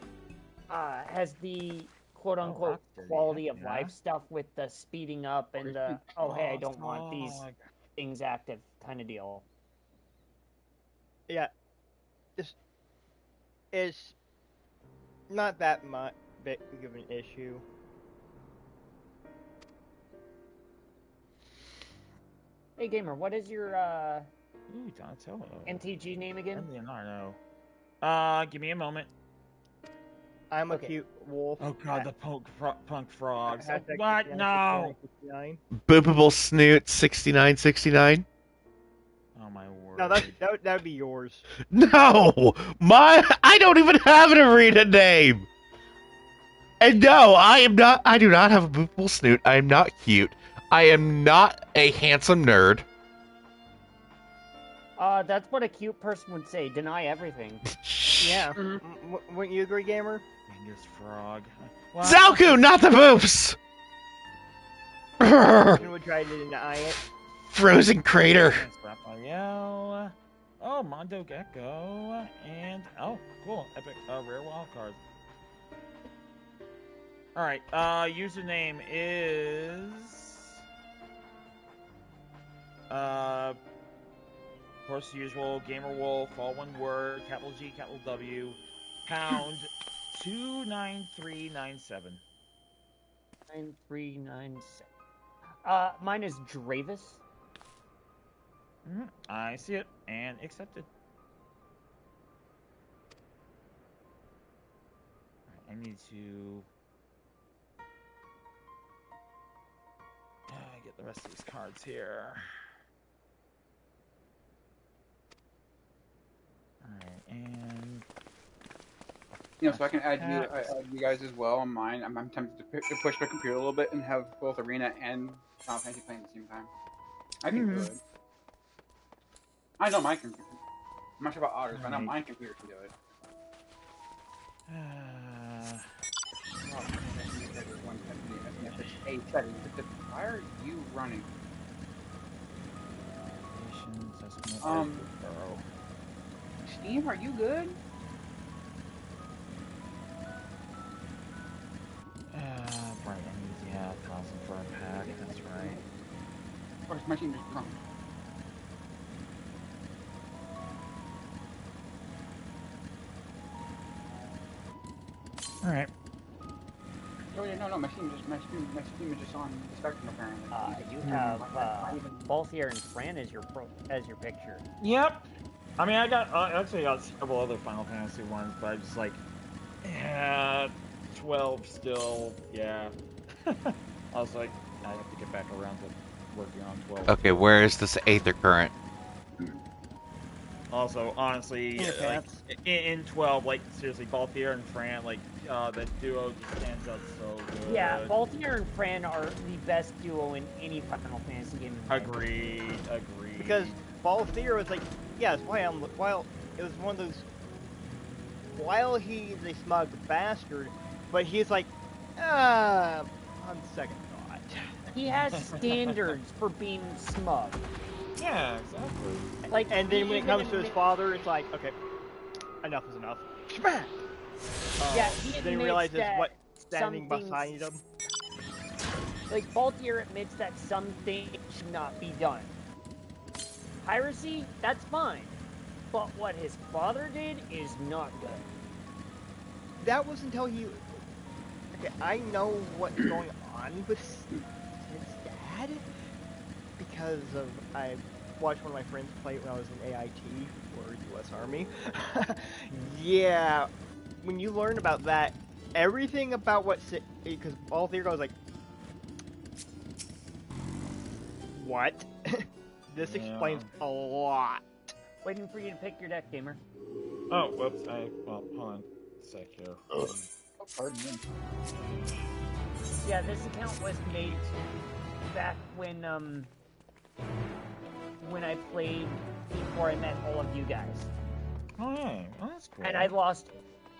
has the quote-unquote quality of life stuff with the speeding up and the, oh, hey, I don't want these things active kind of deal.
Yeah. It's not that much big of an issue.
Hey, gamer, what is your
Ooh, Donatello.
NTG name again?
Leonardo. Give me a moment.
I'm a cute wolf.
Oh god, the punk frogs.
Hashtag
What? No!
69.
Boopable Snoot 6969.
Oh my word.
No, that would be yours.
No! I don't even have an arena name! And no, I do not have a boopable snoot. I am not cute. I am not a handsome nerd.
That's what a cute person would say. Deny everything.
Yeah. Wouldn't you agree, gamer?
Angus Frog.
Zalku, not the boops!
Would try to deny it.
Frozen crater.
Raphael. Oh, Mondo Gecko. And, oh, cool. Epic rare wild card. Alright, username is... course, the usual Gamer Wolf, all one word, capital G, capital W, pound 29397.
9397. Mine is Dravis.
I see it and accepted. I need to get the rest of these cards here. Alright, and
so I can add you guys as well on mine. I'm tempted to push my computer a little bit and have both Arena and Final Fantasy playing at the same time. I can do it. I know my computer. I'm not sure about ours, but I know my computer can do it. Why are you running? Steam, are you good?
Right, I need to have 1,000 for a pack, that's right.
Or is my team just drunk?
Alright.
Oh yeah, no, my Steam is just on the Spectrum apparently.
You have Balthier and Fran as your picture.
Yep. I mean, I actually got several other Final Fantasy ones, but I just like, yeah, 12 still, yeah. I was like, I have to get back around to working on 12.
Okay, where is this Aether current?
Also, honestly, like, in 12, like, seriously, Balthier and Fran, like, that duo just stands out so good.
Yeah, Balthier and Fran are the best duo in any Final Fantasy game.
Agreed.
Because Balthier was like, yes, while it was one of those, while he's a smug bastard, but he's like, on second thought.
He has standards for being smug.
Yeah, exactly.
Like,
and then when it comes to his father, it's like, okay, enough is enough.
Yeah, he
then he realizes what's standing behind him.
Like, Balthier admits that some things should not be done. Piracy, that's fine. But what his father did is not good.
That was until he... Okay, I know what's going on with his dad, because of... I watched one of my friends play it when I was in AIT, or U.S. Army. Yeah, when you learn about that, everything about what's... Because all three goes like... What? This explains a lot.
Waiting for you to pick your deck, gamer.
Oh, whoops. Well, hold on a sec here.
Pardon me.
Yeah, this account was made back when I played before I met all of you guys.
Oh, yeah. Oh, that's cool.
And I lost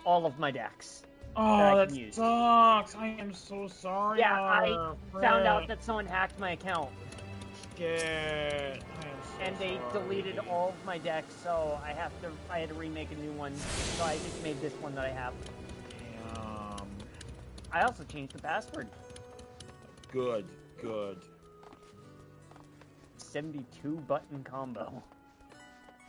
all of my decks.
Oh, that sucks. I am so sorry.
Yeah, I found out that someone hacked my account.
Scared.
And they deleted all of my decks, so I had to remake a new one. So I just made this one that I have.
Damn.
I also changed the password.
Good.
72 button combo.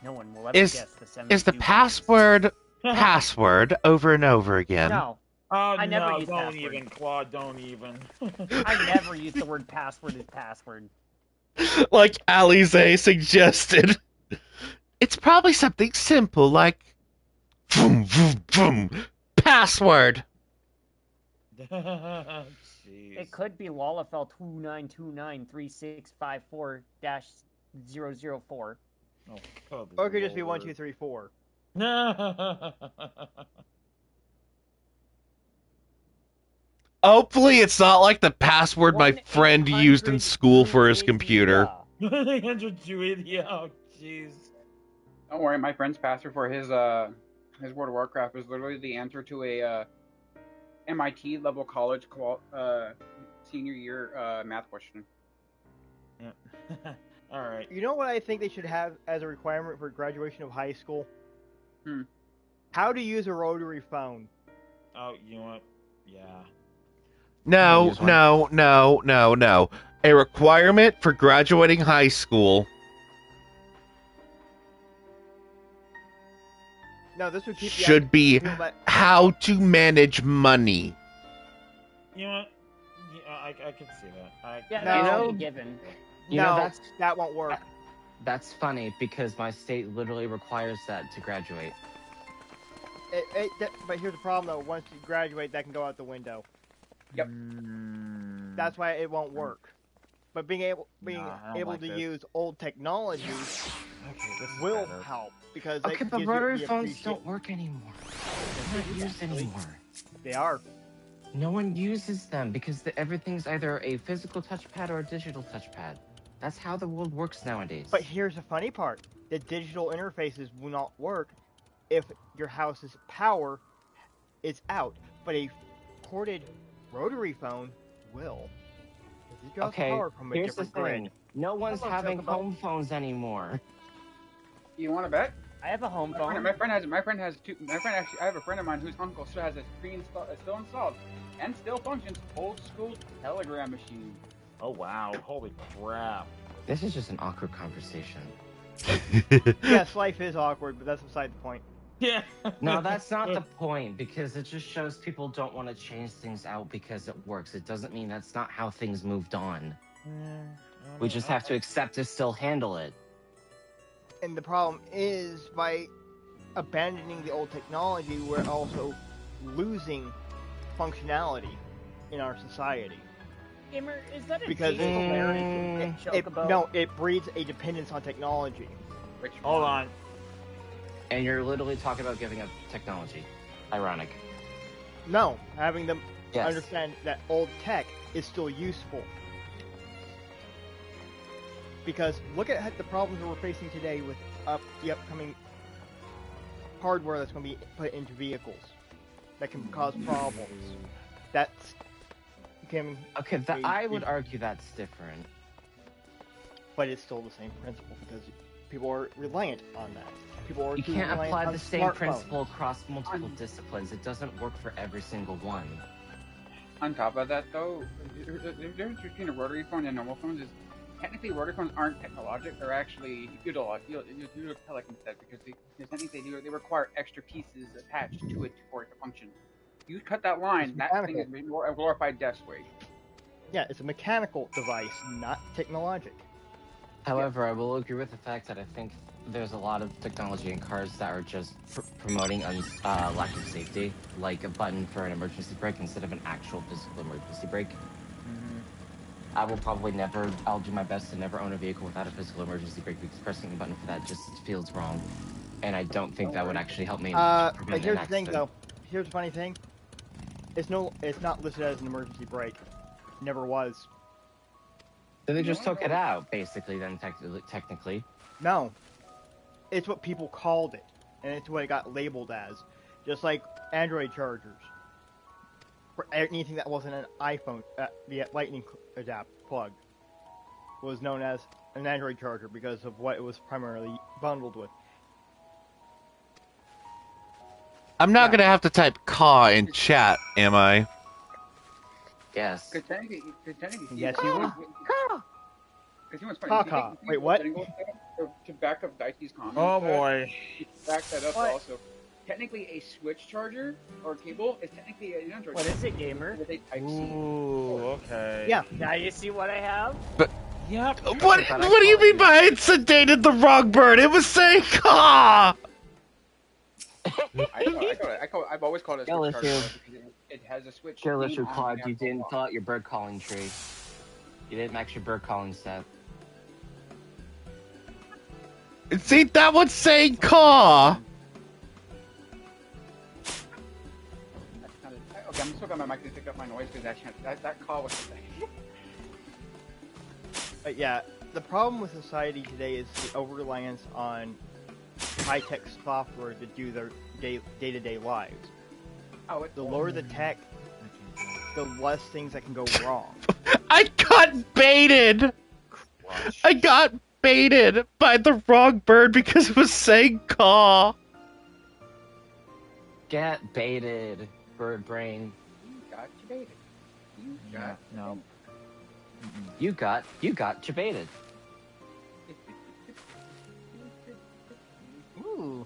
No one will ever guess the 72.
Is the password password over and over again?
No.
Oh,
I never use
don't
password.
even, Claude, don't even.
I never use the word password as password.
Like Alize suggested. It's probably something simple like vroom, vroom, vroom, password.
It could be Lalafell 29293654-004.
Or it could just be 1234.
Hopefully it's not like the password my friend used in school for his computer.
100 yeah, oh jeez.
Don't worry, my friend's password for his World of Warcraft was literally the answer to a MIT level college senior year math question.
Yeah. All right.
You know what I think they should have as a requirement for graduation of high school?
Hmm.
How to use a rotary phone.
Oh, you know what? Yeah.
No. A requirement for graduating high school
No, this would keep
should be how to manage money.
You know what? Yeah, I can see that.
Yeah,
No.
that's a given.
That won't work.
That's funny because my state literally requires that to graduate.
But here's the problem, though. Once you graduate, that can go out the window.
Yep.
That's why it won't work. But being able to use old technology will help because
okay, but rotary phones don't work anymore. They're not used anymore.
They are.
No one uses them because everything's either a physical touchpad or a digital touchpad. That's how the world works nowadays.
But here's the funny part. The digital interfaces will not work if your house's power is out. But a ported rotary phone will.
Okay, here's the thing. No one's having home phones anymore.
You want to bet?
I have a home phone.
My friend has two. I have a friend of mine whose uncle still has a screen still installed and still functions. Old school telegram machine.
Oh wow! Holy crap!
This is just an awkward conversation.
Yes, life is awkward, but that's beside the point.
Yeah.
No, that's not the point, because it just shows people don't want to change things out because it works. It doesn't mean that's not how things moved on. We just have to accept to still handle it.
And the problem is, by abandoning the old technology, we're also losing functionality in our society.
Gamer, is that a
Because it breeds a dependence on technology.
Hold on.
And you're literally talking about giving up technology. Ironic.
No, having them understand that old tech is still useful. Because look at the problems that we're facing today with the upcoming hardware that's going to be put into vehicles that can cause problems. That's
okay. I would argue that's different,
but it's still the same principle because people are reliant on that.
You can't apply the same principle across multiple disciplines. It doesn't work for every single one.
On top of that, though, the difference between a rotary phone and normal phones is technically rotary phones aren't technologic. They're actually utilize instead because they require extra pieces attached to it for it to function. You cut that line, that thing is more a glorified desk weight.
Yeah, it's a mechanical device, not technologic.
However, I will agree with the fact that I think there's a lot of technology in cars that are just promoting lack of safety, like a button for an emergency brake instead of an actual physical emergency brake. I will probably I'll do my best to never own a vehicle without a physical emergency brake because pressing a button for that just feels wrong. And I don't think that would actually help me
But
prevent
here's
an
the thing,
accident.
though. Here's the funny thing. It's not listed as an emergency brake. Never was.
So they just took it out, basically, then technically.
No. It's what people called it. And it's what it got labeled as. Just like Android chargers. For anything that wasn't an iPhone, the lightning plug was known as an Android charger because of what it was primarily bundled with.
I'm not gonna have to type "caw" in chat, am I?
Yes.
Yes, you will.
Because you know what's funny?
Caw. Wait, what?
To back up Dicey's comment.
Oh boy.
Back that up also. Technically, a switch charger or cable is technically an Android.
What is it, gamer?
With a Type-C.
Ooh, okay.
Yeah.
Now you see what I have?
But
yep.
What do you mean by it sedated the wrong bird? It was saying "caw."
I've always called it a switch charger because it has a switch.
Careless or Claude, you didn't fill out your bird calling tree. You didn't max your bird calling set.
See, that one's saying "caw."
Okay, I'm still got my mic to pick up my noise because that call was.
But yeah, the problem with society today is the over-reliance on high-tech software to do their day-to-day lives. The lower the tech, the less things that can go wrong.
I got baited! I got baited by the wrong bird because it was saying "caw."
Get baited, bird brain.
You got baited.
No.
You got baited.
Ooh.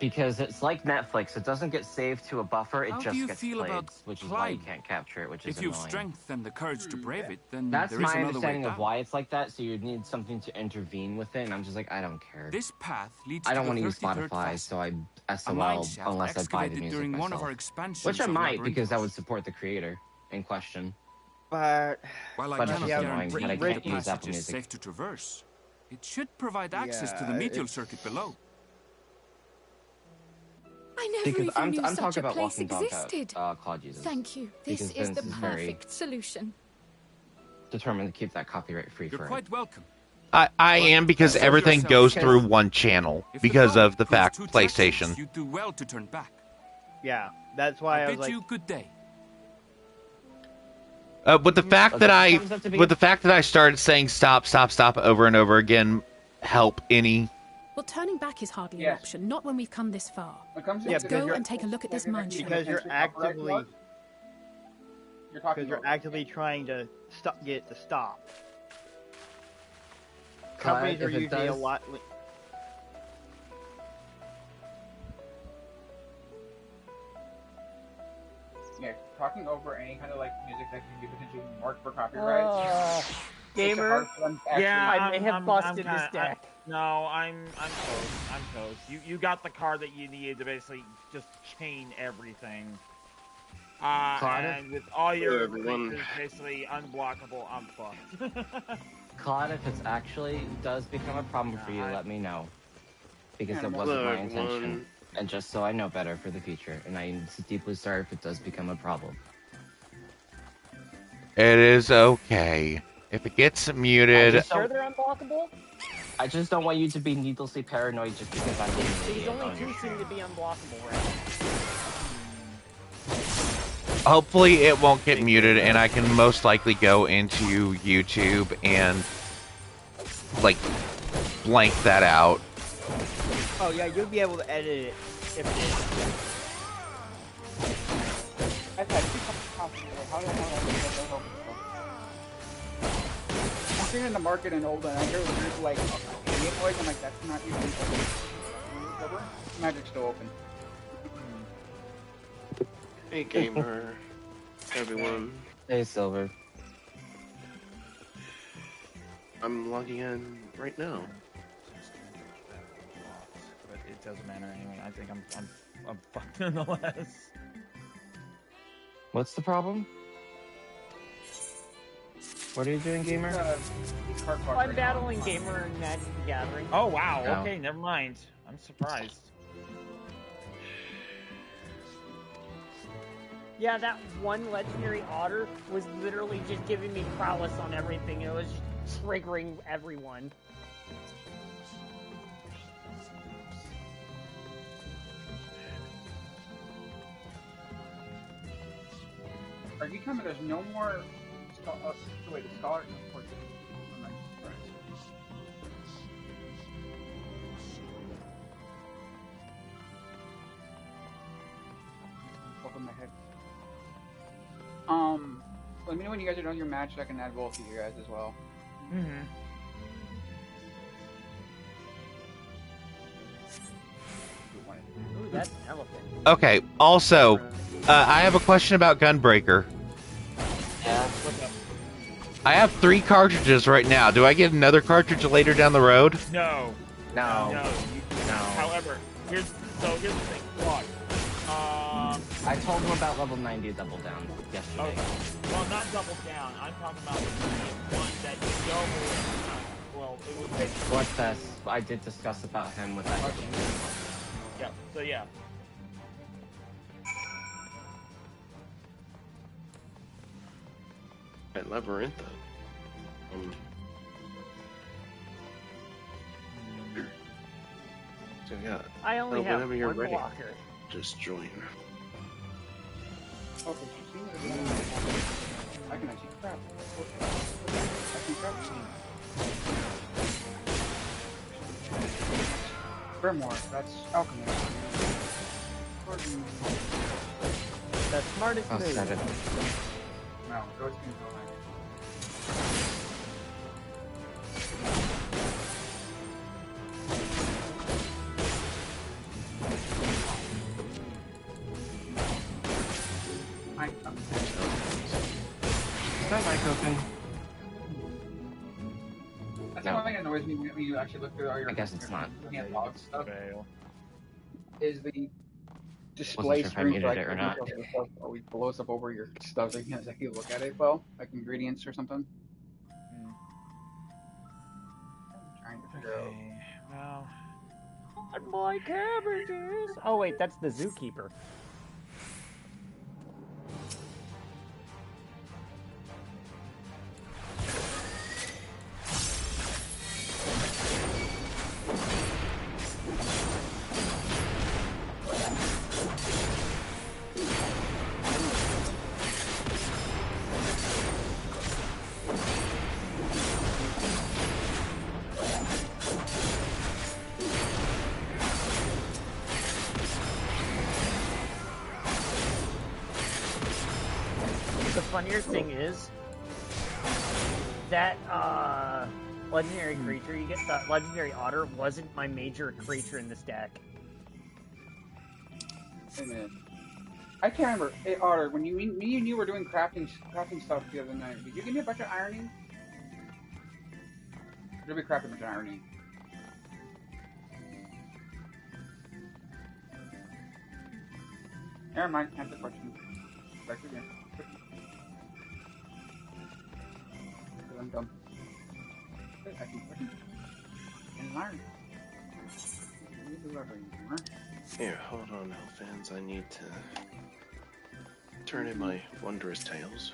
Because it's like Netflix. It doesn't get saved to a buffer. It
How do
just
you
gets
feel
played,
about
which is why you
climb?
can't capture it, which is
If you've
annoying.
strength and the courage to brave it, then
That's
there is
my
another way
understanding
down.
of why it's like that. So you need something to intervene with it, and I'm just like, I don't care.
This path leads
I don't
to
want
the
to use
33rd
Spotify,
facet.
so I
A mine
SOL
shaft
unless I buy the
excavated
music
during one of
myself.
our expansions
Which I
of
might, because that
Labyrinthos.
would support the creator in question.
But
While I
But it's
cannot
just annoying
guarantee
that I
that
can't
the
use Apple
passage is
Music.
safe to traverse, it should provide access to the
Yeah,
medial
it's-
circuit below.
I never
Because
even
I'm
knew
talking
such a
about
place
Walking Dog
existed.
Claude uses.
Thank you. This
Because
is the
Vince is very
perfect solution.
determined to keep that copyright free
You're
for
quite welcome.
I am because
Serve
everything
yourself.
goes
Because-
through one channel
If
because
the
of the
promise
fact
proves too treacherous,
PlayStation.
You do well to turn back.
yeah, that's why I was
bid
like,
you good day.
With the fact that I started saying stop over and over again, help any.
Well, turning back is hardly an
Yes.
option, not when we've come this far.
When it comes to
Let's
because
go
you're-
and take a look at this mine shaft.
because you're actively
You're talking
trying to get it to stop.
Clyde,
Companies are
if it
usually a
does-
lot.
Yeah, talking over any kind of like music that can be potentially marked for copyright. Makes it
Gamer,
hard for them to actually-
I may have busted this
kinda-
deck.
No, I'm close. I'm close. You got the card that you needed to basically just chain everything.
Claude?
And with all your
everyone.
creatures basically unblockable, I'm fucked.
Claude, if it's actually does become a problem for you, let me know. Because it wasn't
Hello,
my
everyone.
intention. And just so I know better for the future. And I'm deeply sorry if it does become a problem.
It is okay if it gets muted.
Sure they're unblockable?
I just don't want you to be needlessly paranoid just because I'm being an
These
idiot
only
on your
two seem to be unblockable right
Hopefully it won't get muted and I can most likely go into YouTube and like blank that out.
Oh yeah, you'll be able to edit it if it is.
I've had two cups of coffee. How the hell do I get those open still? I'm sitting in the market in Old and I hear weird like idiot noise. I'm like, that's not usually open. Magic's still open.
Hey, gamer, everyone.
Hey, Silver.
I'm logging in right now.
But it doesn't matter anyway. I think I'm fucked nonetheless.
What's the problem? What are you doing, Gamer?
now. I'm battling Gamer in Magic the Gathering.
Oh wow.
No.
Okay, never mind. I'm surprised.
Yeah, that one legendary otter was literally just giving me prowess on everything. It was just triggering everyone.
Are you telling me there's no more? Wait, the scholar. Of course. I'm not surprised. Over my head. Let me know when you guys are done your match so I can add both of you guys as well.
Mm-hmm.
Ooh, that's an elephant.
Okay, also, I have a question about Gunbreaker.
Yeah.
I have 3 cartridges right now. Do I get another cartridge later down the road?
No.
No.
No. However, here's the thing. What?
I told him about level 90 double down yesterday.
Okay. Well, not double down. I'm talking about the one that you know. Well, it was basically.
Bloodfest. I did discuss about him with that.
Yeah. So yeah.
At Labyrintha. So yeah.
I only
Oh,
have
whenever you're
one
ready,
blocker.
just join.
Okay, I can actually crap. I can crap. Grimoire, that's alchemist.
The smartest
Oh,
move.
7.
No, Ghost can go
that mic open?
That's the one thing that annoys me when you actually look through all your.
I guess it's not.
Log stuff. Is the
Wasn't
display
sure if I
screen for
muted
like
it or not.
stuff always blows up over your stuff, so you can't exactly look at it well, like ingredients or something. I'm trying to figure out.
Well,
my cabbages. Oh wait, that's the zookeeper. The funnier thing is that legendary creature you get, the legendary otter, wasn't my major creature in this deck.
Wait a minute. I can't remember. Hey, Otter, when me and you were doing crafting stuff the other night, did you give me a bunch of ironing? Did we craft a bunch of ironing? Never mind. Answer the question. Back again. I'm dumb. I can and learn.
Here, hold on, Hellfans. I need to turn in my wondrous tales.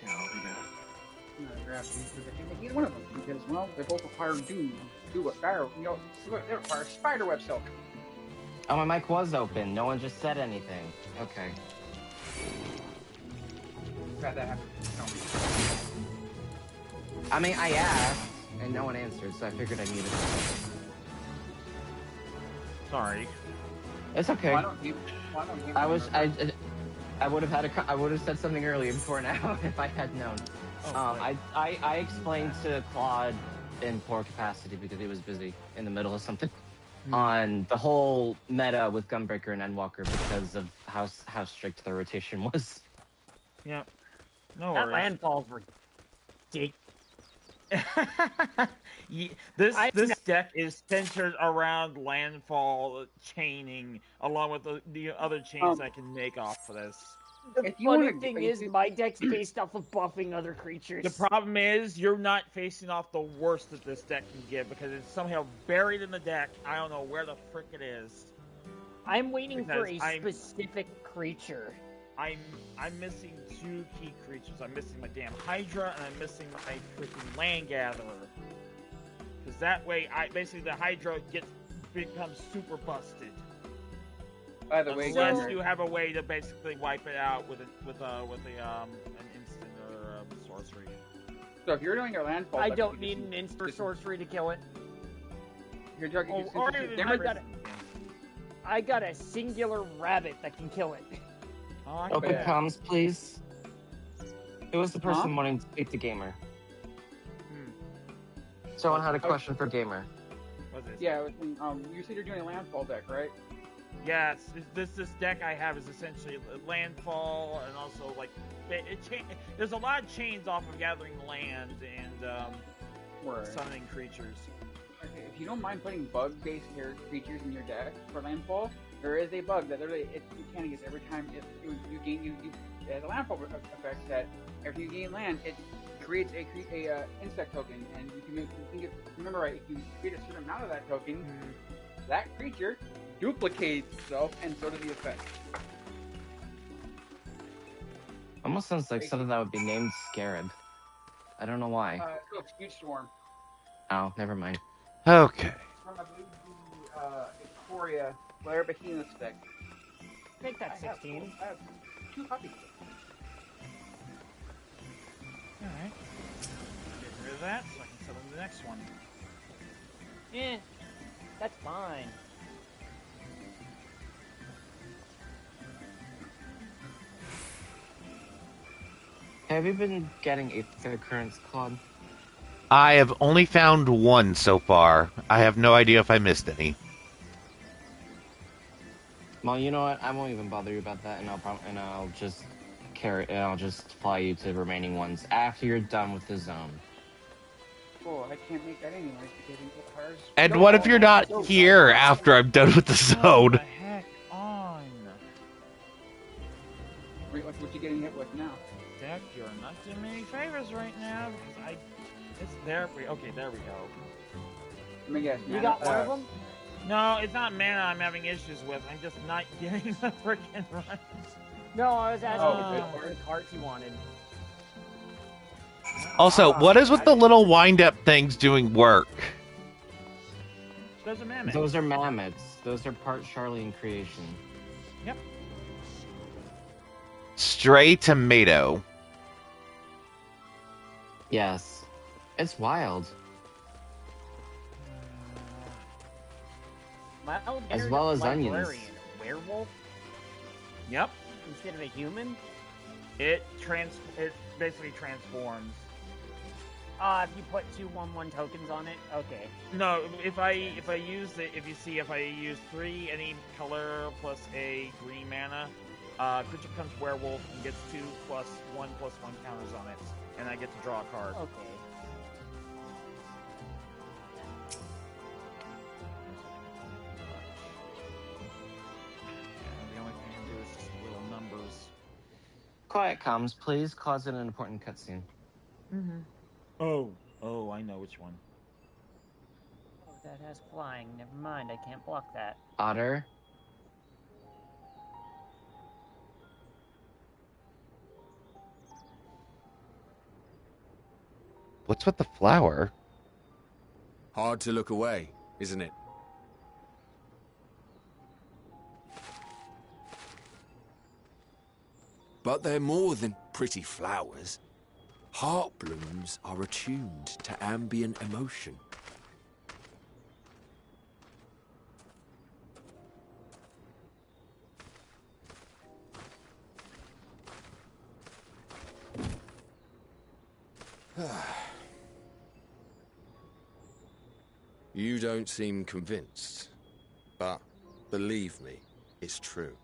Yeah, I'll be back.
I'm gonna grab these because I can make either one of them because, well, they both require do what fire, they require spiderweb silk.
Oh, my mic was open. No one just said anything. Okay.
Glad that happened. No.
I mean, I asked, and no one answered, so I figured I muted it.
sorry.
It's okay.
Why don't you
I would have said something earlier before now if I had known. I explained to Claude in poor capacity because he was busy in the middle of something. On the whole meta with Gunbreaker and Endwalker because of how strict the rotation was.
Yep. No
That
worries.
landfall's ridiculous.
This deck is centered around landfall chaining, along with the other chains I can make off of this.
The funny thing is, my deck's based off of buffing other creatures.
The problem is, you're not facing off the worst that this deck can give because it's somehow buried in the deck. I don't know where the frick it is.
I'm waiting for a specific creature.
I'm missing 2 key creatures. I'm missing my damn Hydra, and I'm missing my freaking Land Gatherer. Because that way, basically the Hydra becomes super busted.
By the way,
unless you have a way to basically wipe it out with an instant or sorcery.
So if you're doing your landfall,
I don't need an instant sorcery to kill it.
You're talking
I got a singular rabbit that can kill it.
Open comms, please. Who was the person wanting to speak to Gamer? Someone had a question for Gamer.
What's this?
Yeah, you said you're doing a landfall deck, right?
Yes, this deck I have is essentially landfall, and also like there's a lot of chains off of gathering land and summoning creatures.
Okay, if you don't mind putting bug-based creatures in your deck for landfall, there is a bug that literally you can't use every time you gain it has a landfall effect that if you gain land, it creates a insect token, and you can remember right, if you create a certain amount of that token, that creature duplicates itself, and so does the effect.
Almost sounds like something that would be named Scarab. I don't know why.
It's called Huge Storm.
Oh, never mind.
Okay.
From, I believe, the Ikoria Blair Behemoth deck.
Make that 16.
I have 2 copies.
Alright. Get rid of that so I can summon the next one.
That's fine.
Have you been getting 8th currents, Claude?
I have only found one so far. I have no idea if I missed any.
Well, you know what? I won't even bother you about that, and I'll just I'll just fly you to the remaining ones after you're done with the zone.
Oh, I can't make that anyway. Getting cars.
And what if you're not here after I'm done with the zone?
What the heck on?
Wait, what you getting hit with now?
Deck, you're not doing me any favors right now because it's there. Okay, there we go.
Let me guess.
You got one of them?
No, it's not mana I'm having issues with. I'm just not getting the freaking run.
No, I was asking the cards you wanted.
Also, what is with the little wind-up things doing work?
Those are mammoths.
Those are mammoths. Those are part Charlene creation.
Yep.
Stray tomato.
Yes. It's wild. As well as onions.
Werewolf?
Yep.
Instead of a human?
It basically transforms.
If you put 2/1/1 tokens on it, okay.
No, if I use if I use 3 any color plus a green mana, creature becomes werewolf and gets 2+1/+1 counters on it, and I get to draw a card.
Okay.
The only thing I can do is just little numbers.
Quiet comms, please. Cause an important cutscene.
Mm-hmm. Oh, I know which one.
Oh, that has flying. Never mind, I can't block that.
Otter.
What's with the flower?
Hard to look away, isn't it? But they're more than pretty flowers. Heart blooms are attuned to ambient emotion. You don't seem convinced, but believe me, it's true.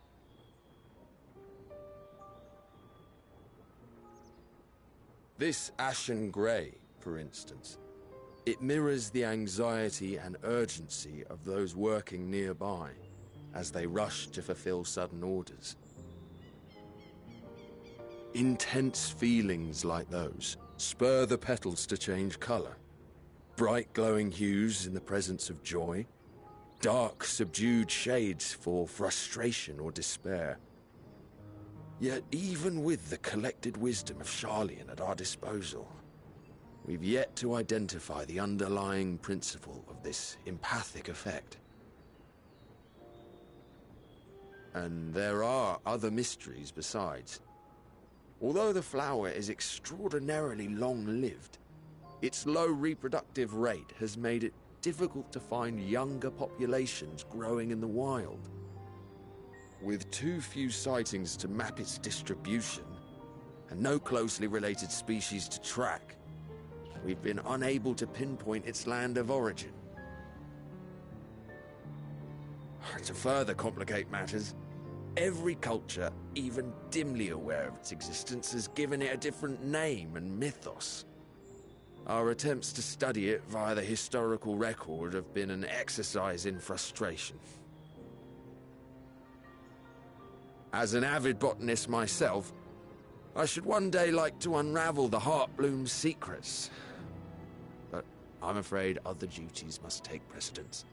This ashen grey, for instance, it mirrors the anxiety and urgency of those working nearby as they rush to fulfill sudden orders. Intense feelings like those spur the petals to change colour. Bright glowing hues in the presence of joy, dark subdued shades for frustration or despair. Yet even with the collected wisdom of Charlene at our disposal, we've yet to identify the underlying principle of this empathic effect. And there are other mysteries besides. Although the flower is extraordinarily long-lived, its low reproductive rate has made it difficult to find younger populations growing in the wild. With too few sightings to map its distribution, and no closely related species to track, we've been unable to pinpoint its land of origin. To further complicate matters, every culture, even dimly aware of its existence, has given it a different name and mythos. Our attempts to study it via the historical record have been an exercise in frustration. As an avid botanist myself, I should one day like to unravel the Heartbloom's secrets. But I'm afraid other duties must take precedence.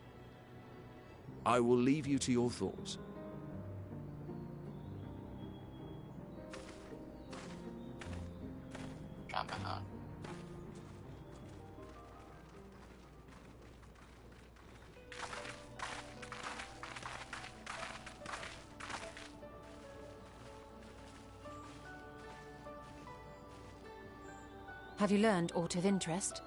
I will leave you to your thoughts.
Have you learned aught of interest?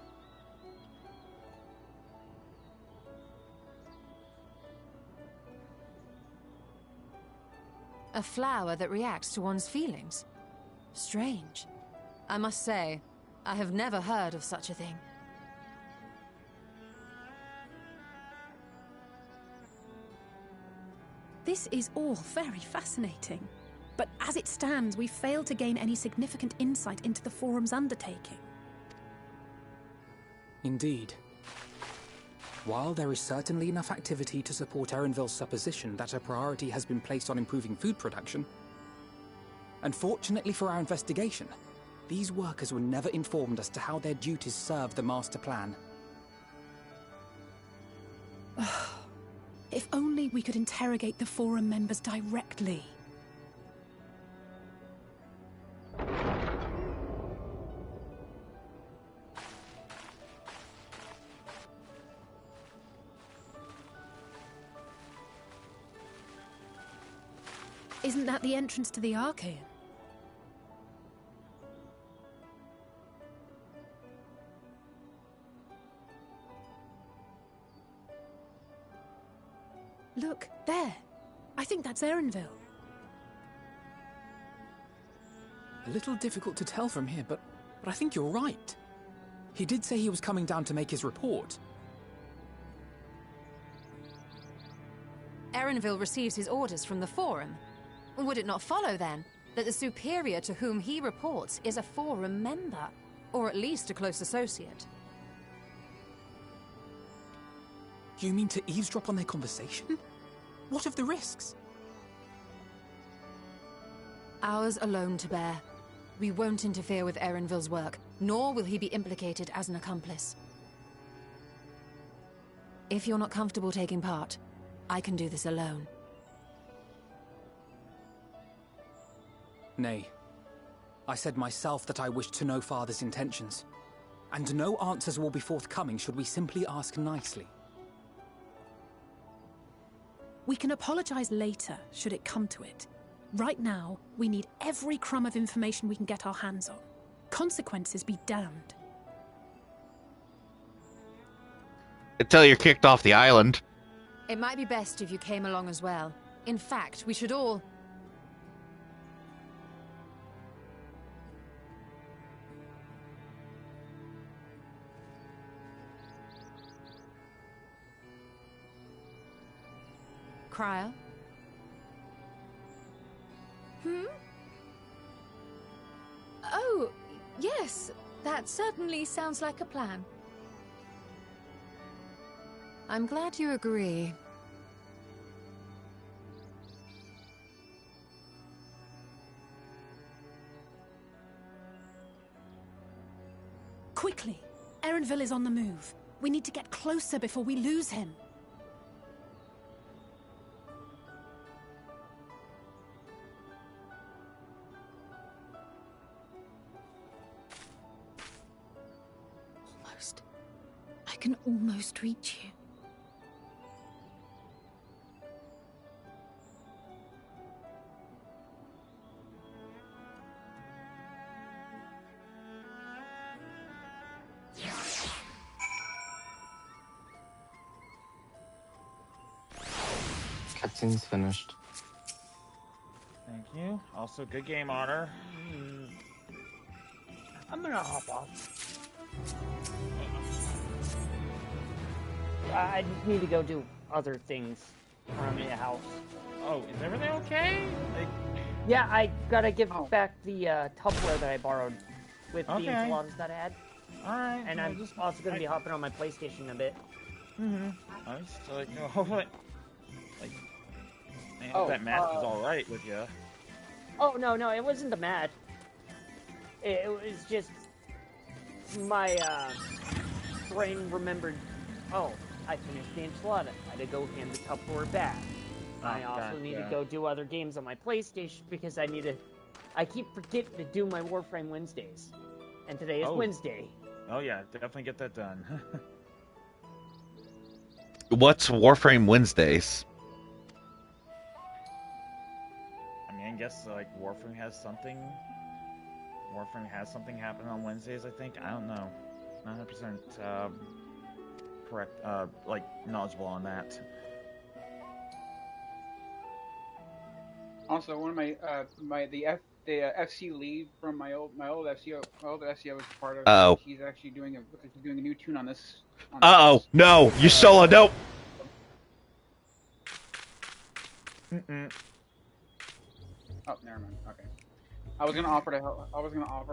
A flower that reacts to one's feelings? Strange. I must say, I have never heard of such a thing.
This is all very fascinating. But as it stands, we've failed to gain any significant insight into the Forum's undertaking.
Indeed. While there is certainly enough activity to support Erenville's supposition that a priority has been placed on improving food production, unfortunately for our investigation, these workers were never informed as to how their duties serve the master plan.
If only we could interrogate the Forum members directly. Isn't that the entrance to the Archaean? Look, there. I think that's Erenville.
A little difficult to tell from here, but I think you're right. He did say he was coming down to make his report.
Erenville receives his orders from the Forum. Would it not follow, then, that the superior to whom he reports is a Forum member, or at least a close associate?
You mean to eavesdrop on their conversation? What of the risks?
Ours alone to bear. We won't interfere with Erenville's work, nor will he be implicated as an accomplice. If you're not comfortable taking part, I can do this alone.
Nay. I said myself that I wished to know Father's intentions. And no answers will be forthcoming should we simply ask nicely.
We can apologize later, should it come to it. Right now, we need every crumb of information we can get our hands on. Consequences be damned.
Until you're kicked off the island.
It might be best if you came along as well. In fact, we should all... Cryo?
Oh, yes. That certainly sounds like a plan.
I'm glad you agree.
Quickly! Erenville is on the move. We need to get closer before we lose him.
Almost. I can almost reach you.
Cutscene's finished.
Thank you. Also, good game honor.
I'm gonna hop off. I just need to go do other things around the house.
Oh, is everything okay?
Yeah, I gotta give back the Tupperware that I borrowed with the
Okay.
enchiladas that I had.
Alright.
And I'm just also gonna be hopping on my PlayStation a bit.
Nice. So, hopefully, man, hope that match is alright with you.
Oh, no, it wasn't the match. It was just my brain remembered, oh, I finished the enchilada. I had to go hand the Tupperware back. I also need to go do other games on my PlayStation because I keep forgetting to do my Warframe Wednesdays. And today is Wednesday.
Oh yeah, definitely get that done.
What's Warframe Wednesdays?
I mean, I guess Warframe has something happen on Wednesdays, I think. I don't know. Not 100% correct, knowledgeable on that.
Also, one of the FC lead from my old FC I was part of.
Uh-oh.
She's actually doing a new tune on this.
Uh-oh. No, you solo. Nope.
Oh, never mind. Okay. I was gonna offer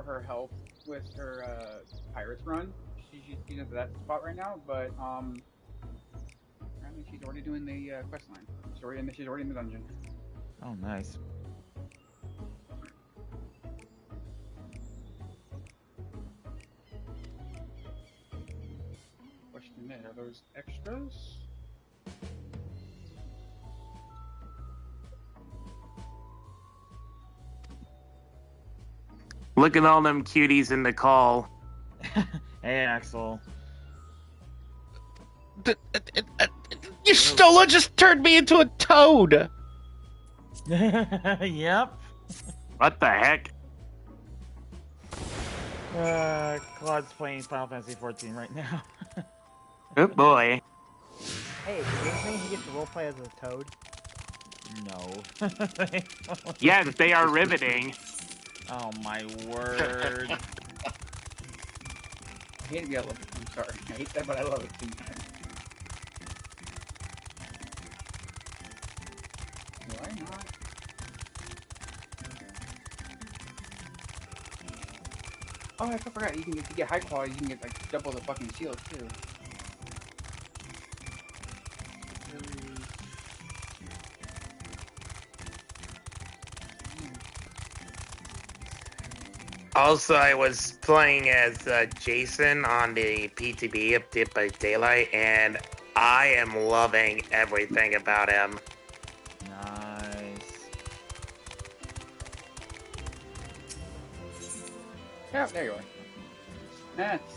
her help with her pirates run. She's at that spot right now, but apparently she's already doing the quest line. She's already in the dungeon.
Oh, nice.
Question is, are those extras?
Look at all them cuties in the call.
Hey, Axel.
Your Stola just turned me into a toad!
Yep.
What the heck?
Claude's playing Final Fantasy XIV right now.
Oh boy.
Hey, are you saying he gets to roleplay as a toad?
No.
Yes, they are riveting.
Oh my word.
I hate it, I love it. I'm sorry. I hate that, but I love it too. Why not? Oh, I forgot. You can get, to get high quality. You can get like double the fucking shield too.
Also, I was playing as Jason on the PTB of Dead by Daylight, and I am loving everything about him.
Nice.
Yeah, there you are. That's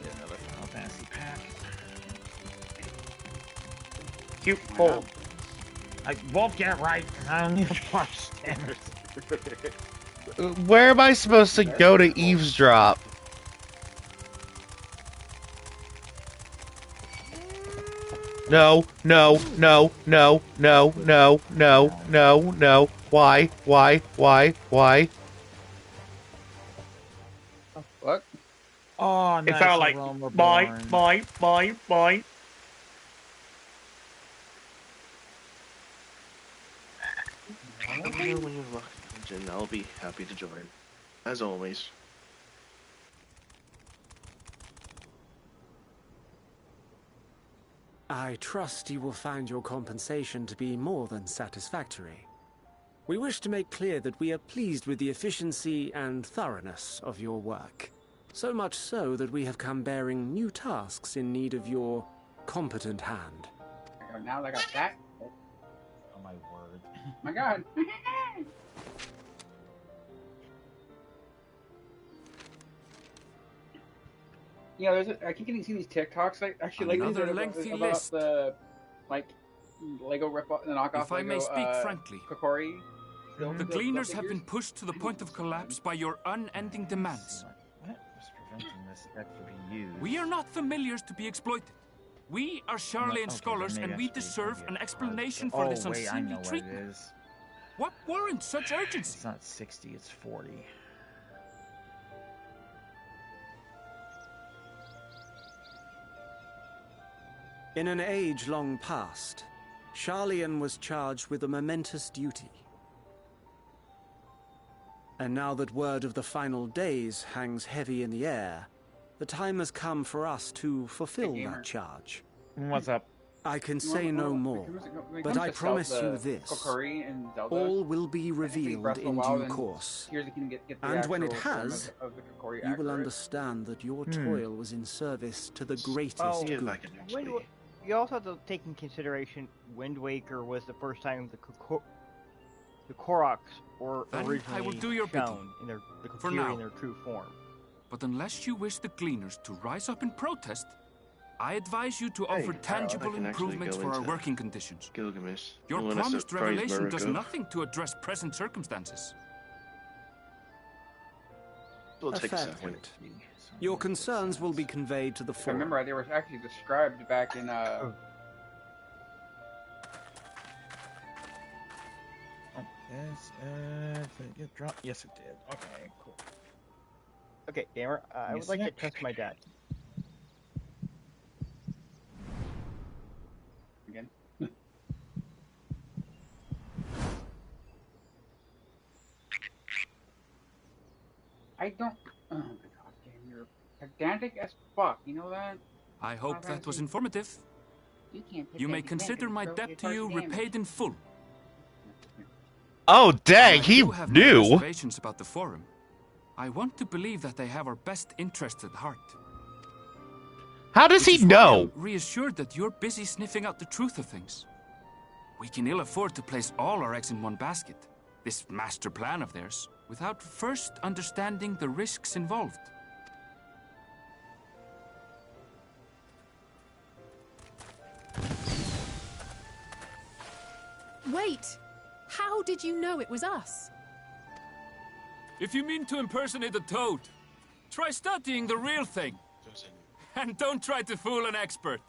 Another Final Fantasy pack.
Cute hole.
I won't get it right. I don't need to watch standards.
Where am I supposed to go to eavesdrop? No. Why?
what?
Oh, nice.
It felt like boy.
When you lock the dungeon, I'll be happy to join. As always.
I trust you will find your compensation to be more than satisfactory. We wish to make clear that we are pleased with the efficiency and thoroughness of your work. So much so that we have come bearing new tasks in need of your competent hand.
Now I got that.
Oh my word.
My God. You know, I keep getting seeing these TikToks. Lately about the Lego rip-off, the knockoff.
If I may speak frankly,
Kokori.
The Gleaners have been pushed to the point of collapse by your unending demands.
What was preventing this deck from being used?
We are not familiars to be exploited. We are Charlian scholars, and we deserve an explanation for this unseemly treatment. What warrants such urgency?
It's not 60, it's 40.
In an age long past, Charlian was charged with a momentous duty. And now that word of the final days hangs heavy in the air, the time has come for us to fulfill that charge.
What's up?
I can say no more, but I promise you this. All will be revealed in due course. And when it has, you will understand that your toil was in service to the greatest good.
You also have to take in consideration Wind Waker was the first time the Koroks were originally
I will do your
shown in their in their true form.
But unless you wish the Gleaners to rise up in protest, I advise you to offer tangible improvements for our working conditions.
Gilgamesh.
Your promised revelation does nothing to address present circumstances.
We'll take a
fair
second.
point. Your concerns will be conveyed to the
I
forum.
remember they were actually described back in
this. Did it get dropped? Yes, it did. Okay, cool.
Okay, Gamer, I would like to test my deck.
Again? I don't. Oh my god, damn, you're pedantic as fuck. You know that?
I hope that was informative.
You
may consider my debt to you repaid in full.
Oh, dang, he
do have my
knew.
reservations about the forum. I want to believe that they have our best interests at heart.
How does he know?
I'm reassured that you're busy sniffing out the truth of things. We can ill afford to place all our eggs in one basket, this master plan of theirs, without first understanding the risks involved.
Wait! How did you know it was us?
If you mean to impersonate a toad, try studying the real thing. And don't try to fool an expert.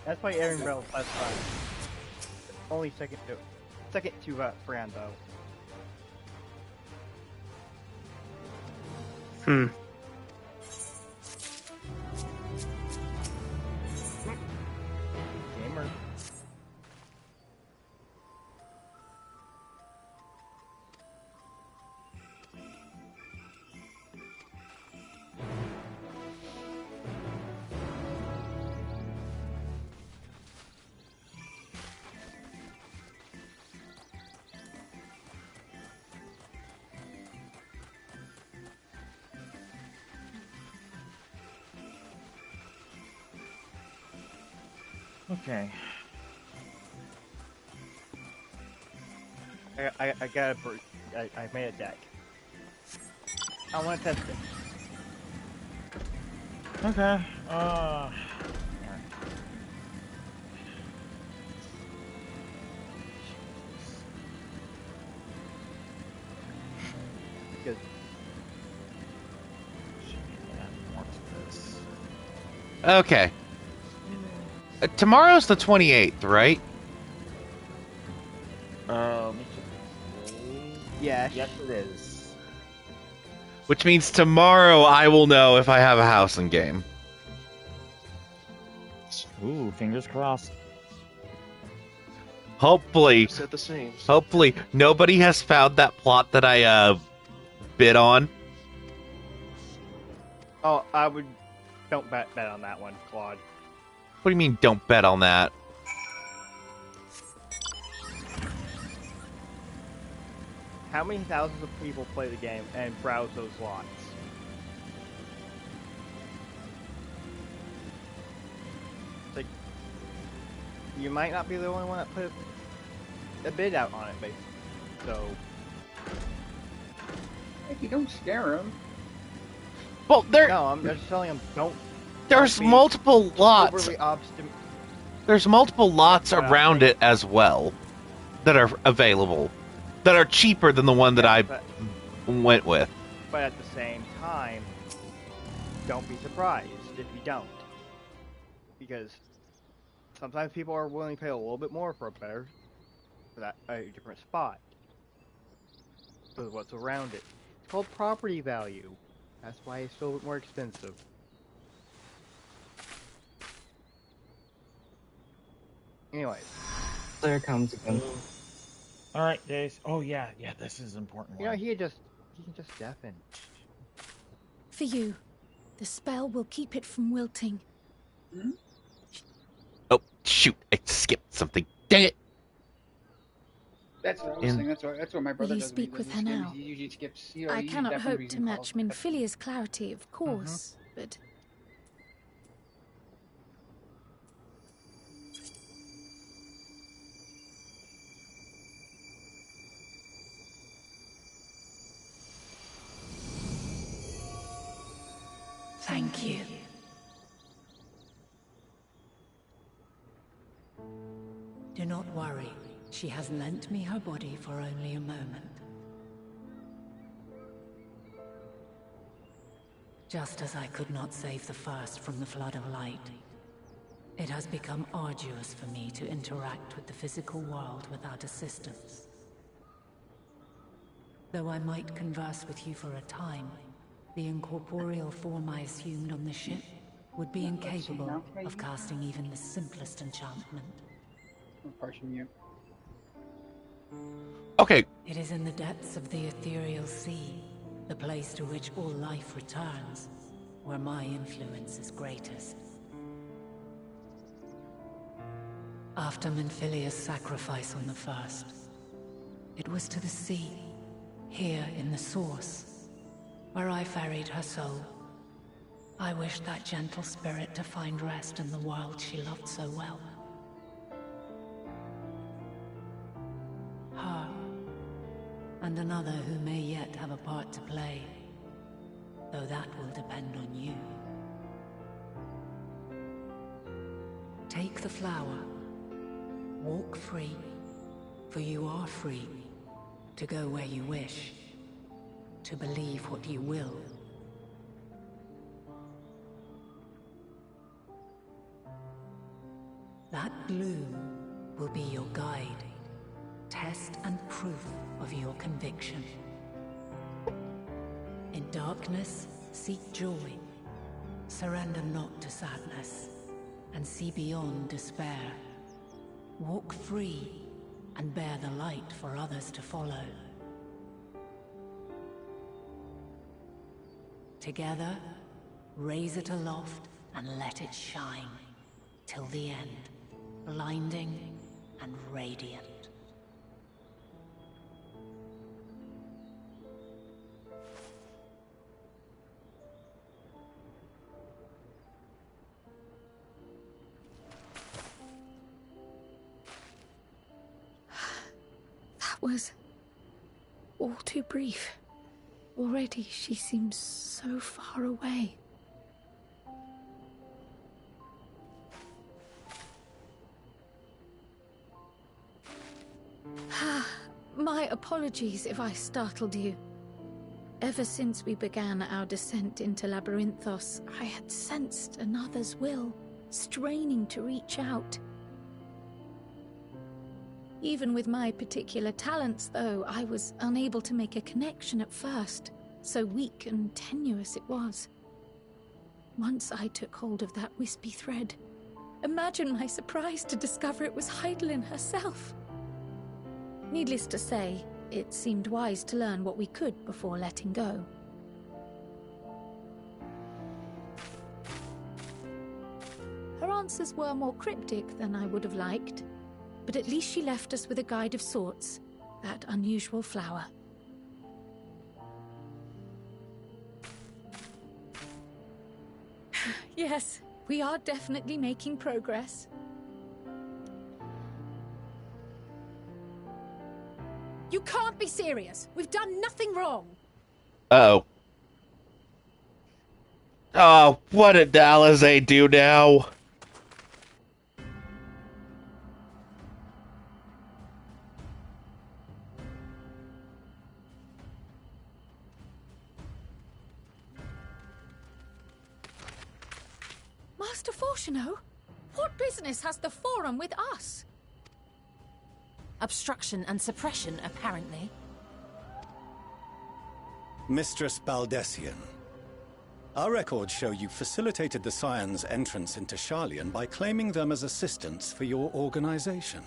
That's why Aaron Bell plus 5. Only second to Fran though. Gamer.
Okay.
I made a deck. I want to test it.
Okay.
Good.
Okay. Tomorrow's the 28th, right?
Yes.
Yes, it is.
Which means tomorrow I will know if I have a house in game.
Ooh, fingers crossed.
Hopefully.
Said the same.
Hopefully. Nobody has found that plot that I bid on.
Oh, don't bet on that one, Claude.
What do you mean don't bet on that?
How many thousands of people play the game and browse those lots? It's like, you might not be the only one that put a bid out on it, basically. So,
If you don't scare him.
Well,
no, I'm just telling him don't.
There's multiple lots.
Overly obstinate.
There's multiple lots around it as well that are available, that are cheaper than the one that I went with.
But at the same time, don't be surprised if you don't, because sometimes people are willing to pay a little bit more for a different spot. Because of what's around it. It's called property value. That's why it's still a bit more expensive. Anyways.
There comes again.
Alright, Dace. Oh, yeah, this is an important
You know, he can just deafen.
For you, the spell will keep it from wilting.
Hmm?
Oh, shoot. I skipped something. Dang it.
That's what I was saying. That's what my brother
Will you
does.
speak with her now?
He usually skips.
I cannot hope to match Minfilia's clarity, of course, but...
Thank you. Do not worry. She has lent me her body for only a moment. Just as I could not save the first from the flood of light, it has become arduous for me to interact with the physical world without assistance. Though I might converse with you for a time, the incorporeal form I assumed on the ship would be incapable of casting even the simplest enchantment.
Okay.
It is in the depths of the ethereal sea, the place to which all life returns, where my influence is greatest. After Menphilia's sacrifice on the first, it was to the sea, here in the source, where I ferried her soul. I wished that gentle spirit to find rest in the world she loved so well. Her, and another who may yet have a part to play, though that will depend on you. Take the flower, walk free, for you are free, to go where you wish, to believe what you will. That bloom will be your guide, test and proof of your conviction. In darkness, seek joy. Surrender not to sadness, and see beyond despair. Walk free, and bear the light for others to follow. Together, raise it aloft and let it shine, till the end, blinding and radiant.
That was all too brief. Already she seems so far away. My apologies if I startled you. Ever since we began our descent into Labyrinthos, I had sensed another's will, straining to reach out. Even with my particular talents, though, I was unable to make a connection at first, so weak and tenuous it was. Once I took hold of that wispy thread, imagine my surprise to discover it was Heidelin herself. Needless to say, it seemed wise to learn what we could before letting go. Her answers were more cryptic than I would have liked, but at least she left us with a guide of sorts, that unusual flower. Yes, we are definitely making progress.
You can't be serious. We've done nothing wrong.
Uh-oh. Oh, what did Alize do now?
Master Fortuno, what business has the Forum with us?
Obstruction and suppression, apparently.
Mistress Baldessian, our records show you facilitated the Scions' entrance into Sharlayan by claiming them as assistants for your organization.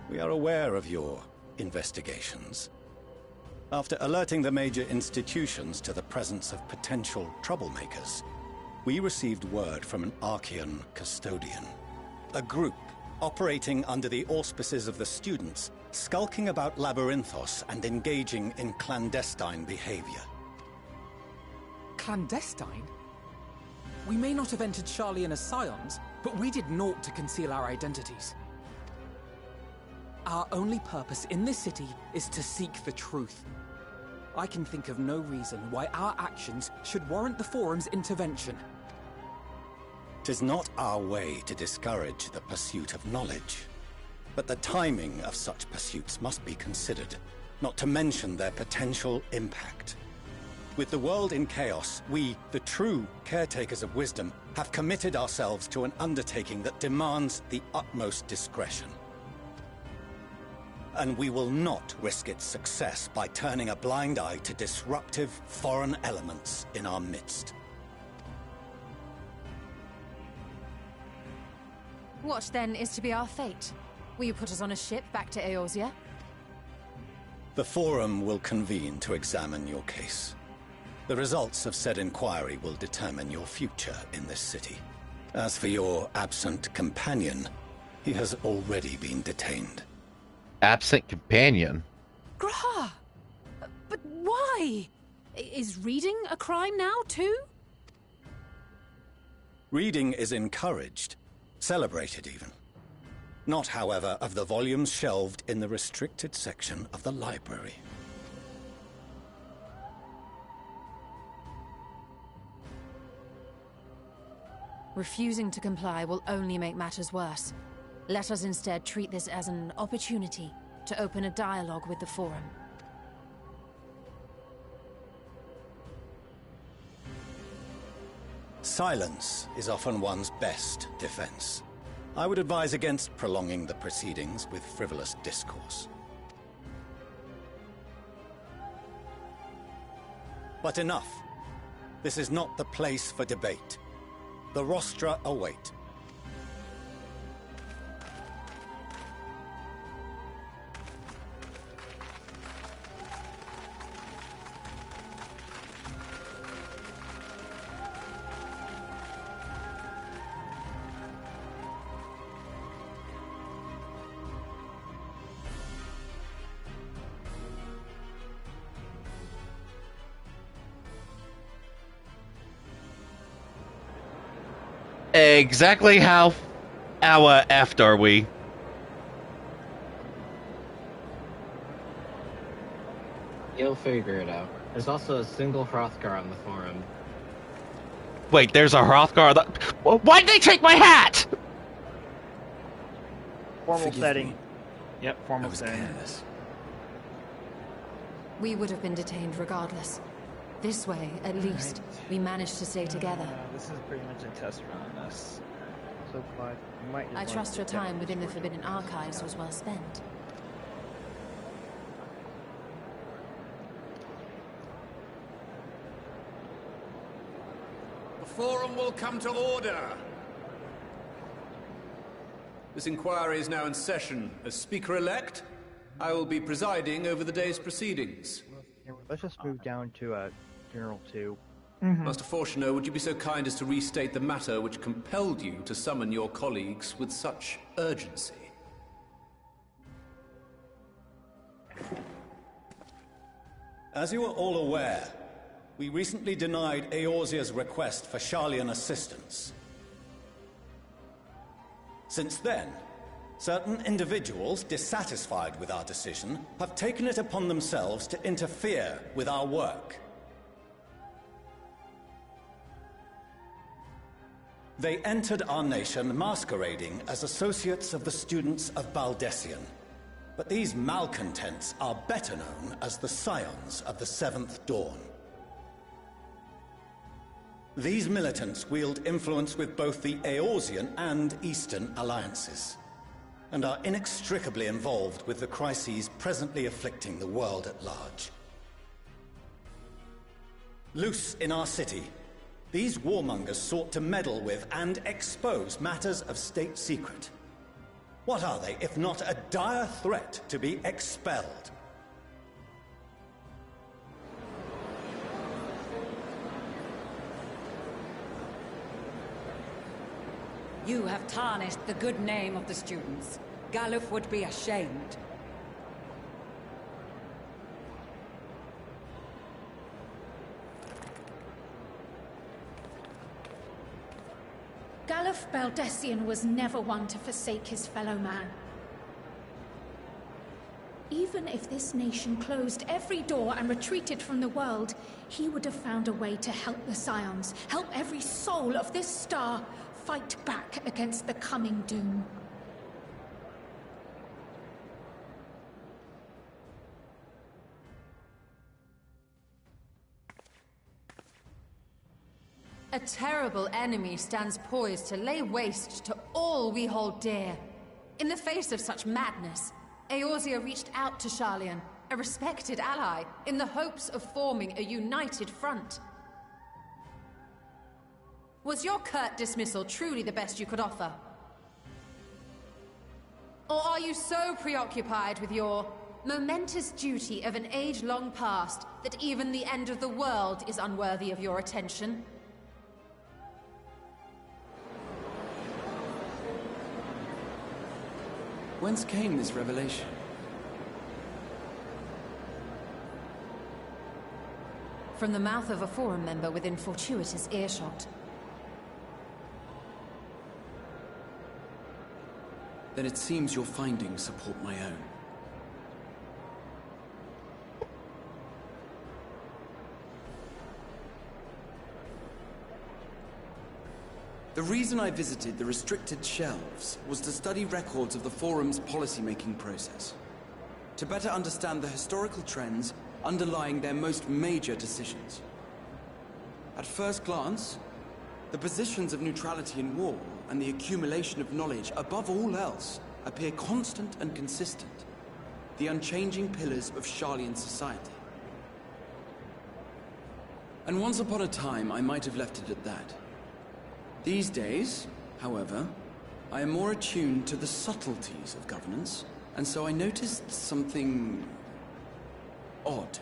We are aware of your investigations. After alerting the major institutions to the presence of potential troublemakers, we received word from an Archean custodian, a group operating under the auspices of the students, skulking about Labyrinthos and engaging in clandestine behavior.
Clandestine? We may not have entered Sharlayan as Scions, but we did naught to conceal our identities. Our only purpose in this city is to seek the truth. I can think of no reason why our actions should warrant the Forum's intervention.
'Tis not our way to discourage the pursuit of knowledge, but the timing of such pursuits must be considered, not to mention their potential impact. With the world in chaos, we, the true caretakers of wisdom, have committed ourselves to an undertaking that demands the utmost discretion. And we will not risk its success by turning a blind eye to disruptive foreign elements in our midst.
What, then, is to be our fate? Will you put us on a ship back to Eorzea?
The Forum will convene to examine your case. The results of said inquiry will determine your future in this city. As for your absent companion, he has already been detained.
Absent companion?
Grah! But why? Is reading a crime now, too?
Reading is encouraged, celebrated even. Not, however, of the volumes shelved in the restricted section of the library.
Refusing to comply will only make matters worse. Let us instead treat this as an opportunity to open a dialogue with the Forum.
Silence is often one's best defense. I would advise against prolonging the proceedings with frivolous discourse. But enough. This is not the place for debate. The rostra await.
Exactly how effed are we?
You'll figure it out. There's also a single Hrothgar on the Forum.
Wait, there's a Hrothgar? Why'd they take my hat?
Formal setting.
Yep, formal setting.
We would have been detained regardless. This way, at least, we managed to stay together.
This is pretty much a test run on this.
So, Clive, you might just
I
want
trust
to
your
sit down
time
and
within the
just
Forbidden Archives was well spent.
The Forum will come to order. This inquiry is now in session. As Speaker-elect, I will be presiding over the day's proceedings.
Let's just move down to General 2.
Master Fortuner, would you be so kind as to restate the matter which compelled you to summon your colleagues with such urgency?
As you are all aware, we recently denied Eorzea's request for Sharlayan assistance. Since then, certain individuals dissatisfied with our decision have taken it upon themselves to interfere with our work. They entered our nation masquerading as associates of the students of Baldessian. But these malcontents are better known as the Scions of the Seventh Dawn. These militants wield influence with both the Eorzean and Eastern alliances, and are inextricably involved with the crises presently afflicting the world at large. Loose in our city, these warmongers sought to meddle with and expose matters of state secret. What are they, if not a dire threat to be expelled?
You have tarnished the good name of the students. Galuf would be ashamed.
Galuf Baldessian was never one to forsake his fellow man. Even if this nation closed every door and retreated from the world, he would have found a way to help the Scions, help every soul of this star fight back against the coming doom.
A terrible enemy stands poised to lay waste to all we hold dear. In the face of such madness, Eorzea reached out to Sharlayan, a respected ally, in the hopes of forming a united front. Was your curt dismissal truly the best you could offer? Or are you so preoccupied with your momentous duty of an age long past that even the end of the world is unworthy of your attention?
Whence came this revelation?
From the mouth of a Forum member within fortuitous earshot.
Then it seems your findings support my own. The reason I visited the restricted shelves was to study records of the Forum's policymaking process, to better understand the historical trends underlying their most major decisions. At first glance, the positions of neutrality in war and the accumulation of knowledge above all else appear constant and consistent, the unchanging pillars of Sharlayan society. And once upon a time, I might have left it at that. These days, however, I am more attuned to the subtleties of governance, and so I noticed something odd.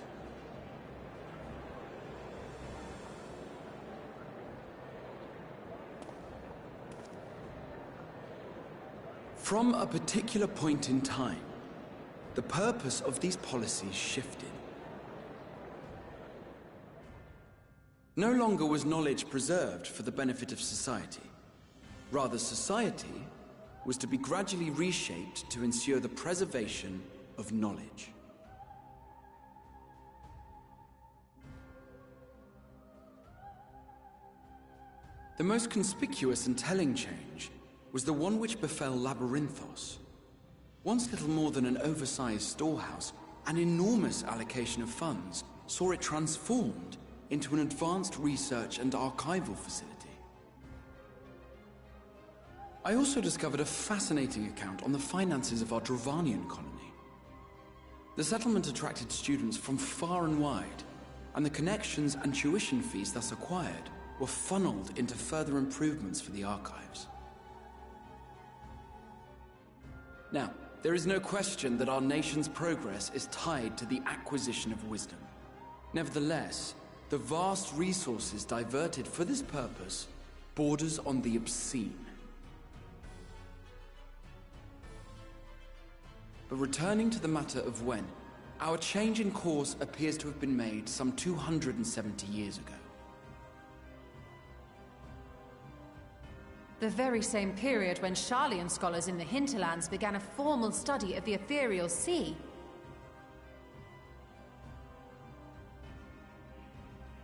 From a particular point in time, the purpose of these policies shifted. No longer was knowledge preserved for the benefit of society. Rather, society was to be gradually reshaped to ensure the preservation of knowledge. The most conspicuous and telling change was the one which befell Labyrinthos. Once little more than an oversized storehouse, an enormous allocation of funds saw it transformed into an advanced research and archival facility. I also discovered a fascinating account on the finances of our Dravanian colony. The settlement attracted students from far and wide, and the connections and tuition fees thus acquired were funneled into further improvements for the archives. Now, there is no question that our nation's progress is tied to the acquisition of wisdom. Nevertheless, the vast resources diverted for this purpose borders on the obscene. But returning to the matter of when, our change in course appears to have been made some 270 years ago.
The very same period when Sharlayan scholars in the hinterlands began a formal study of the ethereal sea.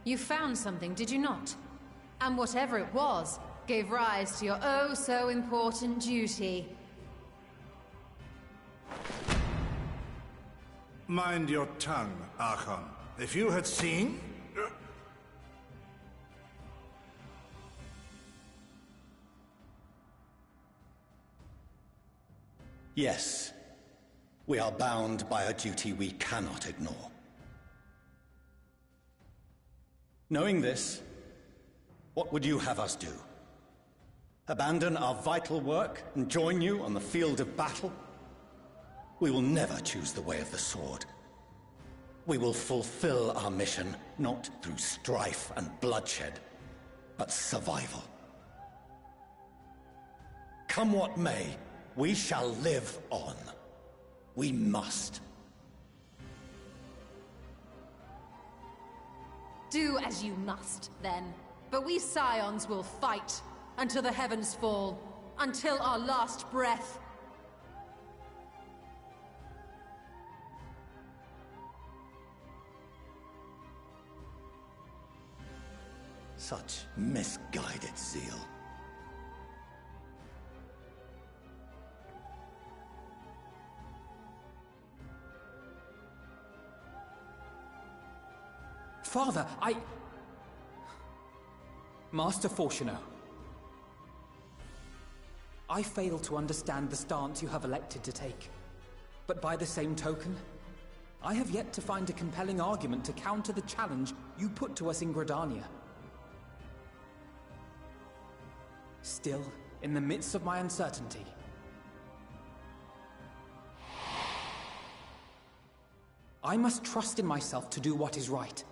You found something, did you not? And whatever it was, gave rise to your oh-so-important duty.
Mind your tongue, Archon. If you had seen...
Yes. We are bound by a duty we cannot ignore. Knowing this, what would you have us do? Abandon our vital work and join you on the field of battle? We will never choose the way of the sword. We will fulfill our mission, not through strife and bloodshed, but survival. Come what may, we shall live on. We must.
Do as you must, then. But we Scions will fight until the heavens fall, until our last breath.
Such misguided zeal.
Father, Master Fortuner, I fail to understand the stance you have elected to take. But by the same token, I have yet to find a compelling argument to counter the challenge you put to us in Gridania. Still, in the midst of my uncertainty, I must trust in myself to do what is right,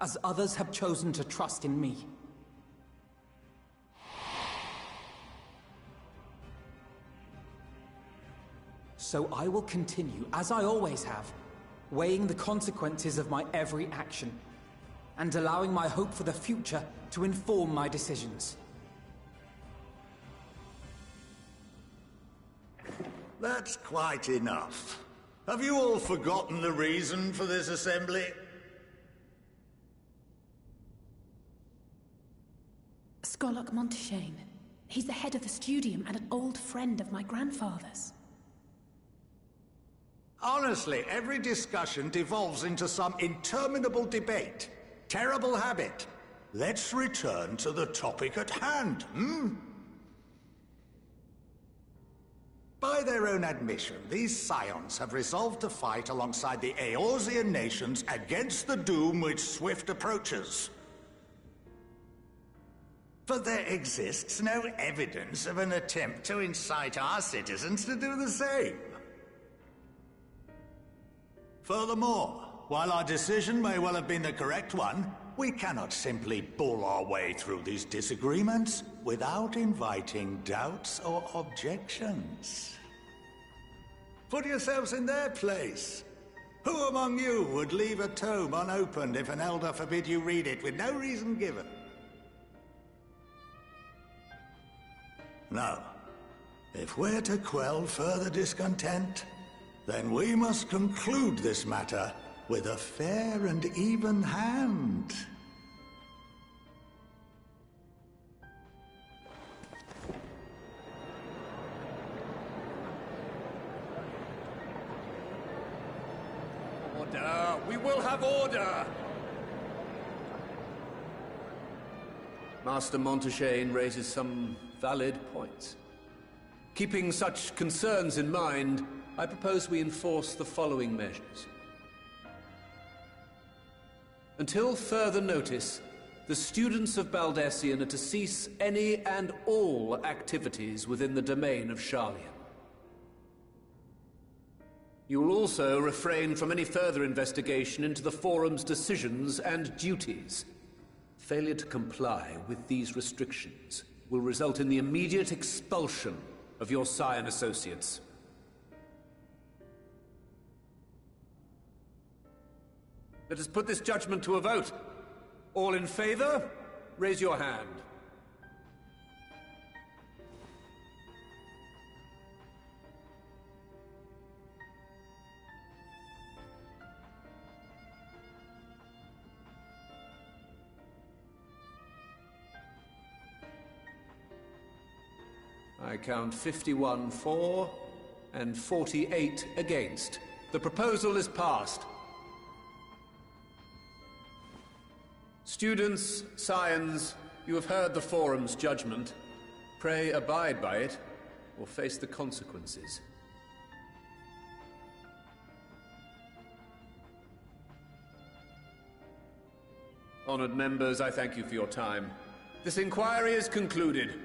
as others have chosen to trust in me. So I will continue, as I always have, weighing the consequences of my every action, and allowing my hope for the future to inform my decisions.
That's quite enough. Have you all forgotten the reason for this assembly?
Skolok Monteshane. He's the head of the studium and an old friend of my grandfather's.
Honestly, every discussion devolves into some interminable debate. Terrible habit. Let's return to the topic at hand, By their own admission, these scions have resolved to fight alongside the Eorzean nations against the doom which swift approaches. But there exists no evidence of an attempt to incite our citizens to do the same. Furthermore, while our decision may well have been the correct one, we cannot simply bull our way through these disagreements without inviting doubts or objections. Put yourselves in their place. Who among you would leave a tome unopened if an elder forbid you read it with no reason given? No. If we're to quell further discontent, then we must conclude this matter with a fair and even hand.
Order! We will have order! Master Monteshane raises some valid points. Keeping such concerns in mind, I propose we enforce the following measures. Until further notice, the students of Baldesion are to cease any and all activities within the domain of Sharlayan. You will also refrain from any further investigation into the Forum's decisions and duties. Failure to comply with these restrictions will result in the immediate expulsion of your Scion associates. Let us put this judgment to a vote. All in favor, raise your hand. I count 51 for and 48 against. The proposal is passed. Students, Scions, you have heard the Forum's judgment. Pray abide by it, or face the consequences. Honored members, I thank you for your time. This inquiry is concluded.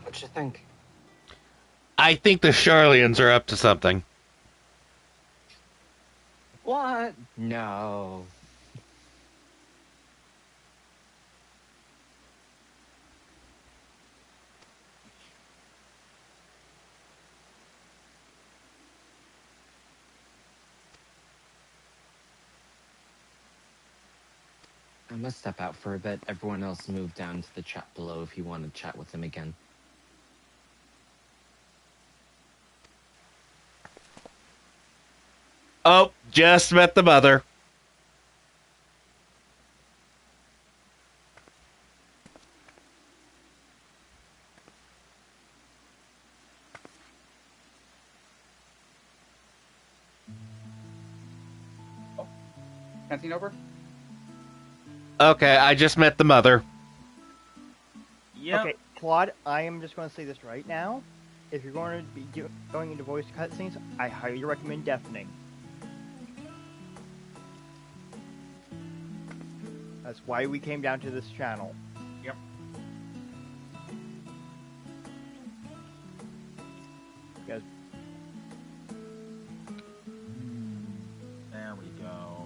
What you think?
I think the Sharlayans are up to something.
What? No. I'm gonna step out for a bit. Everyone else move down to the chat below if you want to chat with them again.
Oh, just met the mother.
Cutscene over?
Okay, I just met the mother.
Yep.
Okay, Claude, I am just going to say this right now. If you're going to be going into voice cutscenes, I highly recommend deafening. That's why we came down to this channel.
Yep.
Guys.
There we go.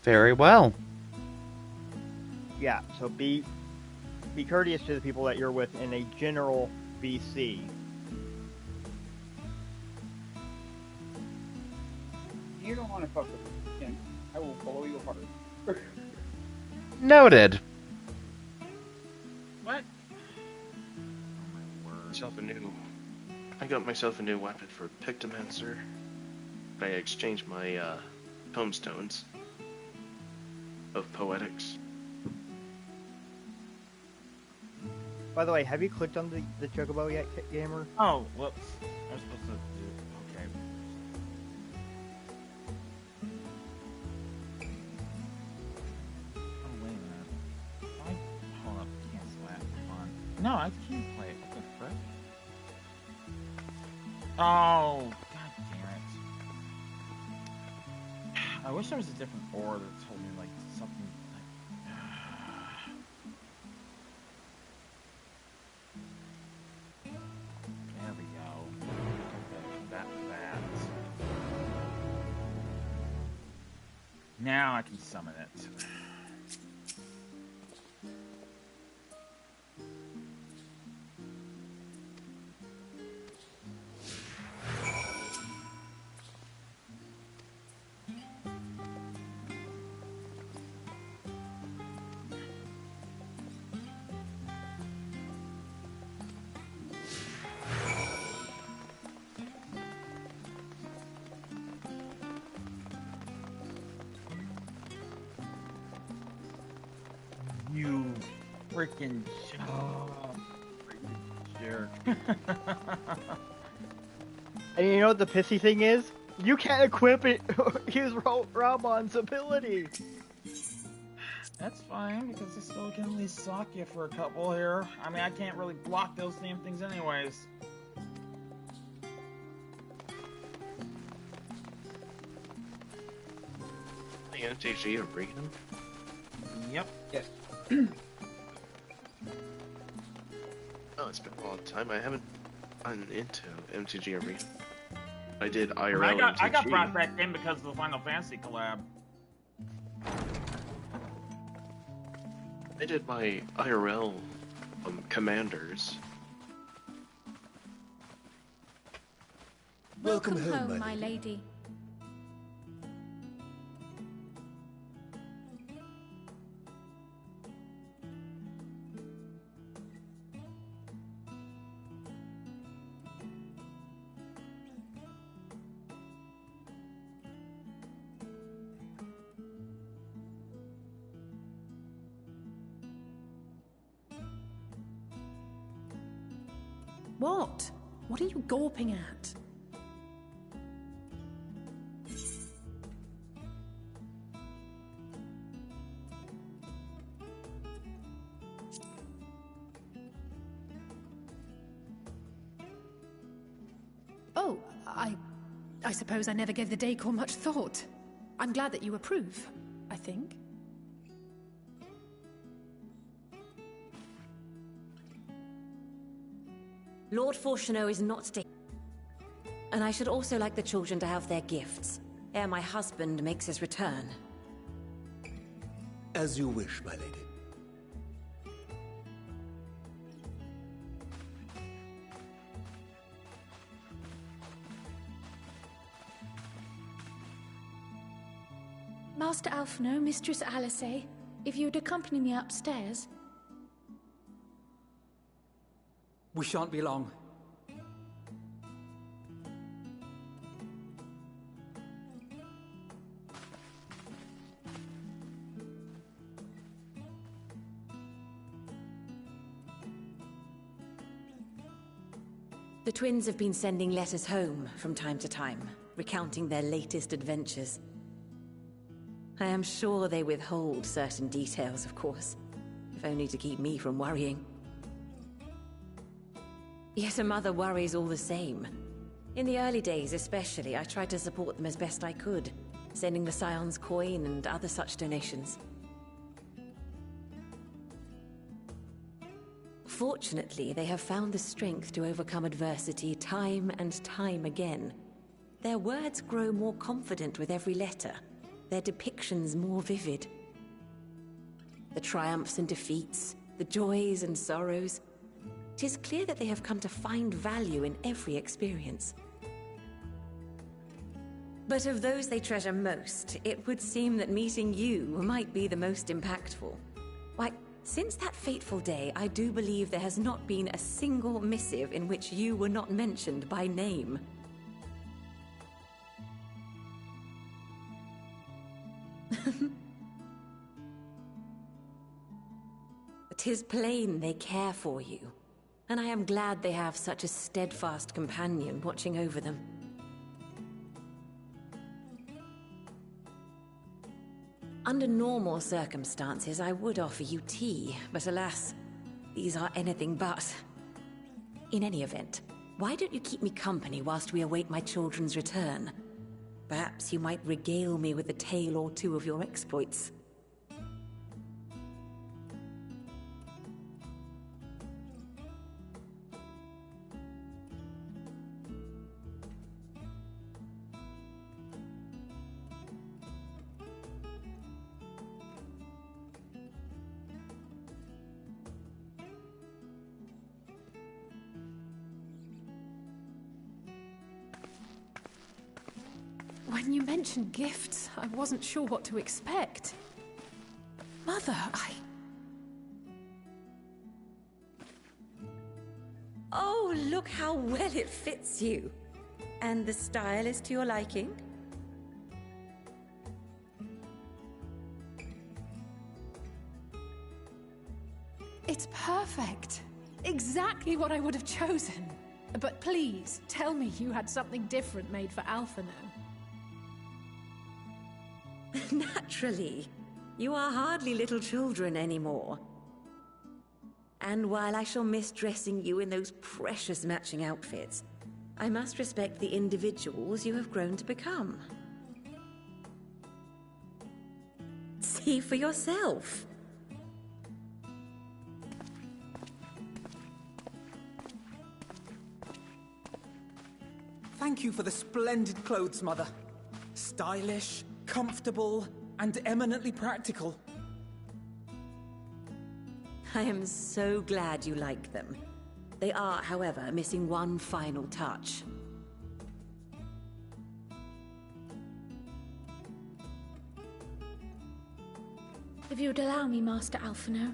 Very well.
Yeah, so be courteous to the people that you're with in a general VC.
You don't want to fuck with me, and I will blow you apart.
Noted.
What?
I got myself a new weapon for Pictomancer. I exchanged my tomestones of poetics.
By the way, have you clicked on the Chocobo yet, Gamer?
Oh, whoops. I was supposed to do... Okay. Oh, wait a minute. Hold up. Cancel that. Come on. No, I can't play it. What the frick? Oh, god damn it. I wish there was a different ore that told me, like, something... There we go. That. Now I can summon it. You freaking jerk.
And you know what the pissy thing is? You can't equip it. Use Ramon's ability.
That's fine, because I still can at least sock you for a couple here. I mean, I can't really block those damn things anyways.
The MTG Arena?
Yep.
Yes.
Oh, it's been a long time. I haven't gotten into MTG Arena. I did IRL MTG.
I got brought back in because of the Final Fantasy collab.
I did my IRL commanders.
Welcome home, my lady.
What? What are you gawping at? Oh, I suppose I never gave the decor much thought. I'm glad that you approve, I think.
Lord Fortuneau is not staying. And I should also like the children to have their gifts, ere my husband makes his return.
As you wish, my lady.
Master Alphino, Mistress Alice, if you'd accompany me upstairs.
We shan't be long.
The twins have been sending letters home from time to time, recounting their latest adventures. I am sure they withhold certain details, of course, if only to keep me from worrying. Yet a mother worries all the same. In the early days especially, I tried to support them as best I could, sending the Scion's coin and other such donations. Fortunately, they have found the strength to overcome adversity time and time again. Their words grow more confident with every letter, their depictions more vivid. The triumphs and defeats, the joys and sorrows. It is clear that they have come to find value in every experience. But of those they treasure most, it would seem that meeting you might be the most impactful. Why, since that fateful day, I do believe there has not been a single missive in which you were not mentioned by name. "'Tis plain they care for you, and I am glad they have such a steadfast companion watching over them. Under normal circumstances, I would offer you tea, but alas, these are anything but. In any event, why don't you keep me company whilst we await my children's return? Perhaps you might regale me with a tale or two of your exploits."
When you mentioned gifts, I wasn't sure what to expect. Mother,
Oh, look how well it fits you. And the style is to your liking?
It's perfect. Exactly what I would have chosen. But please, tell me you had something different made for Alphino.
Naturally. You are hardly little children anymore. And while I shall miss dressing you in those precious matching outfits, I must respect the individuals you have grown to become. See for yourself.
Thank you for the splendid clothes, Mother. Stylish, comfortable, and eminently practical.
I am so glad you like them. They are, however, missing one final touch.
If you'd allow me, Master Alphino.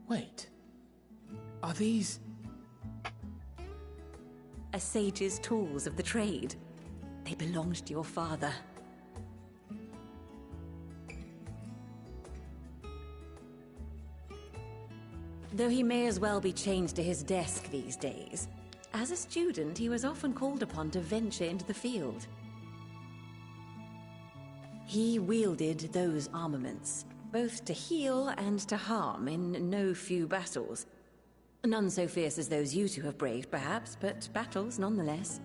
Wait. Are these...
A sage's tools of the trade. They belonged to your father. Though he may as well be chained to his desk these days, as a student he was often called upon to venture into the field. He wielded those armaments, both to heal and to harm in no few battles. None so fierce as those you two have braved, perhaps, but battles nonetheless.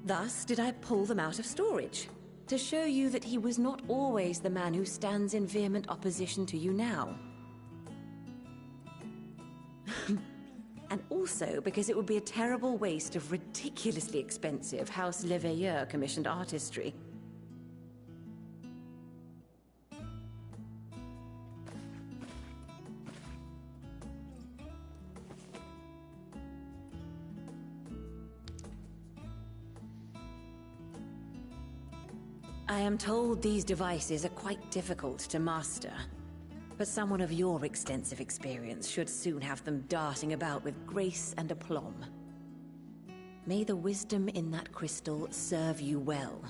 Thus did I pull them out of storage, to show you that he was not always the man who stands in vehement opposition to you now. And also because it would be a terrible waste of ridiculously expensive House Leveilleur commissioned artistry. I am told these devices are quite difficult to master, but someone of your extensive experience should soon have them darting about with grace and aplomb. May the wisdom in that crystal serve you well.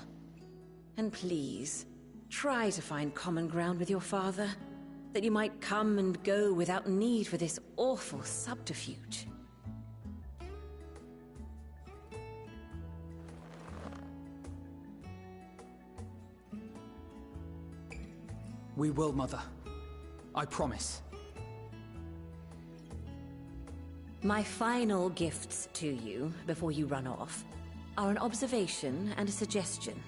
And please, try to find common ground with your father, that you might come and go without need for this awful subterfuge.
We will, Mother. I promise.
My final gifts to you, before you run off, are an observation and a suggestion.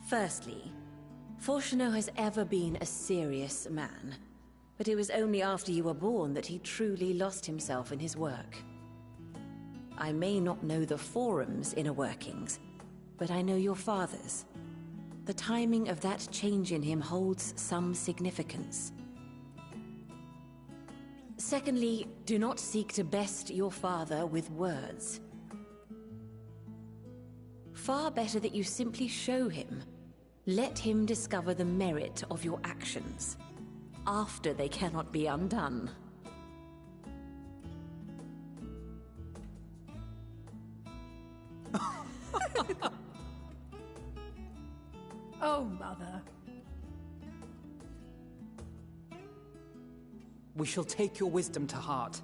Firstly, Fortunato has ever been a serious man, but it was only after you were born that he truly lost himself in his work. I may not know the Forum's inner workings, but I know your father's. The timing of that change in him holds some significance. Secondly, do not seek to best your father with words. Far better that you simply show him. Let him discover the merit of your actions, after they cannot be undone.
Oh, Mother.
We shall take your wisdom to heart.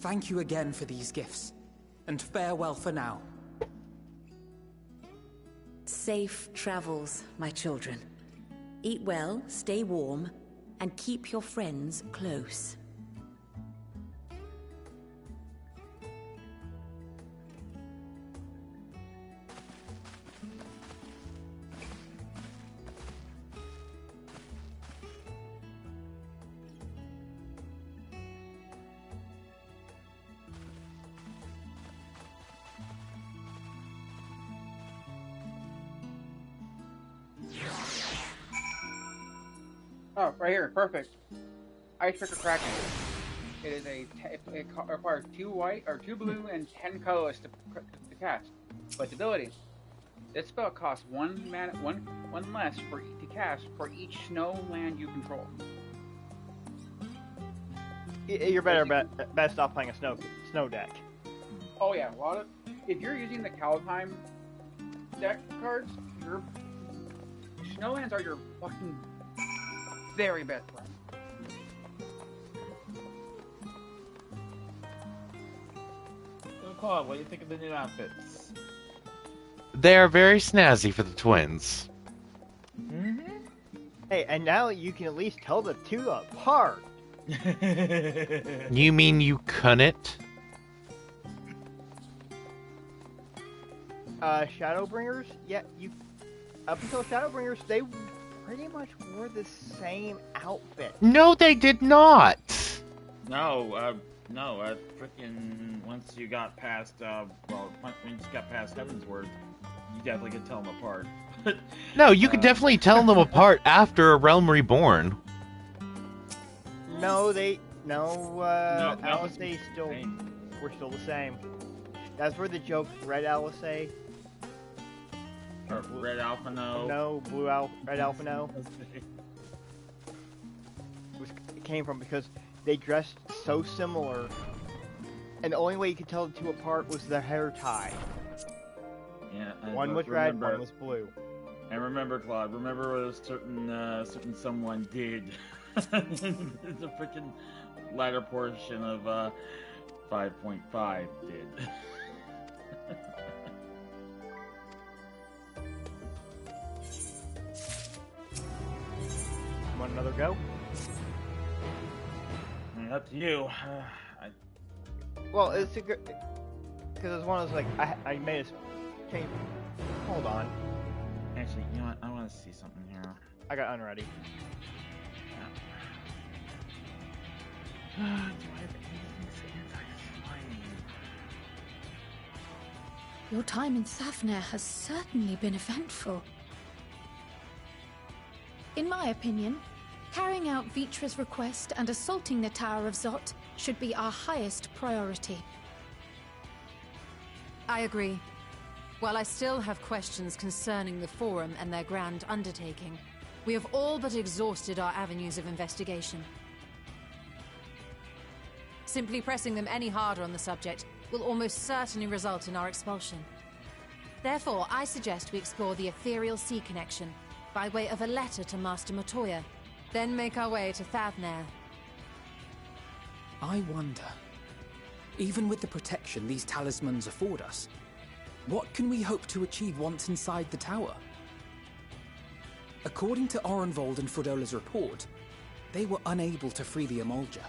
Thank you again for these gifts, and farewell for now.
Safe travels, my children. Eat well, stay warm, and keep your friends close.
Oh, right here, perfect. Icebreaker Kraken. It is it requires 2 white or 2 blue and 10 colors to cast. But the ability, this spell costs 1 mana, one less to cast for each snow land you control.
You're best off playing a snow deck.
Oh yeah, if you're using the Kaldheim deck cards, your snowlands are your fucking very best friend.
So, Claude, what do you think of the new outfits?
They are very snazzy for the twins.
Mm-hmm. Hey, and now you can at least tell the two apart.
You mean you couldn't?
Shadowbringers? Yeah, up until Shadowbringers, they pretty much wore the same outfit.
No, they did not.
No, freaking once you got past, when you got past Heavensward, you definitely could tell them apart.
No, you could definitely tell them apart after A Realm Reborn.
No, Alice we're still the same. That's where the joke Red Alice
or Red Alpha No.
No, Red Alpha No. It came from because they dressed so similar, and the only way you could tell the two apart was their hair tie.
Yeah,
one was red, one was blue.
And remember, Claude, remember what a certain someone did. The freaking latter portion of 5.5 did.
Want another go?
Up to you.
Well, it's a good because it's one of those like I made a change. Hold on.
Actually, you know what? I want to see something here.
I got unready.
Do I have anything anti-flying?
Your time in Safnir has certainly been eventful. In my opinion, carrying out Vitra's request and assaulting the Tower of Zot should be our highest priority.
I agree. While I still have questions concerning the Forum and their grand undertaking, we have all but exhausted our avenues of investigation. Simply pressing them any harder on the subject will almost certainly result in our expulsion. Therefore, I suggest we explore the ethereal sea connection by way of a letter to Master Matoya, then make our way to Thavnair.
I wonder, even with the protection these talismans afford us, what can we hope to achieve once inside the tower? According to Orenvold and Frodola's report, they were unable to free the Emolja.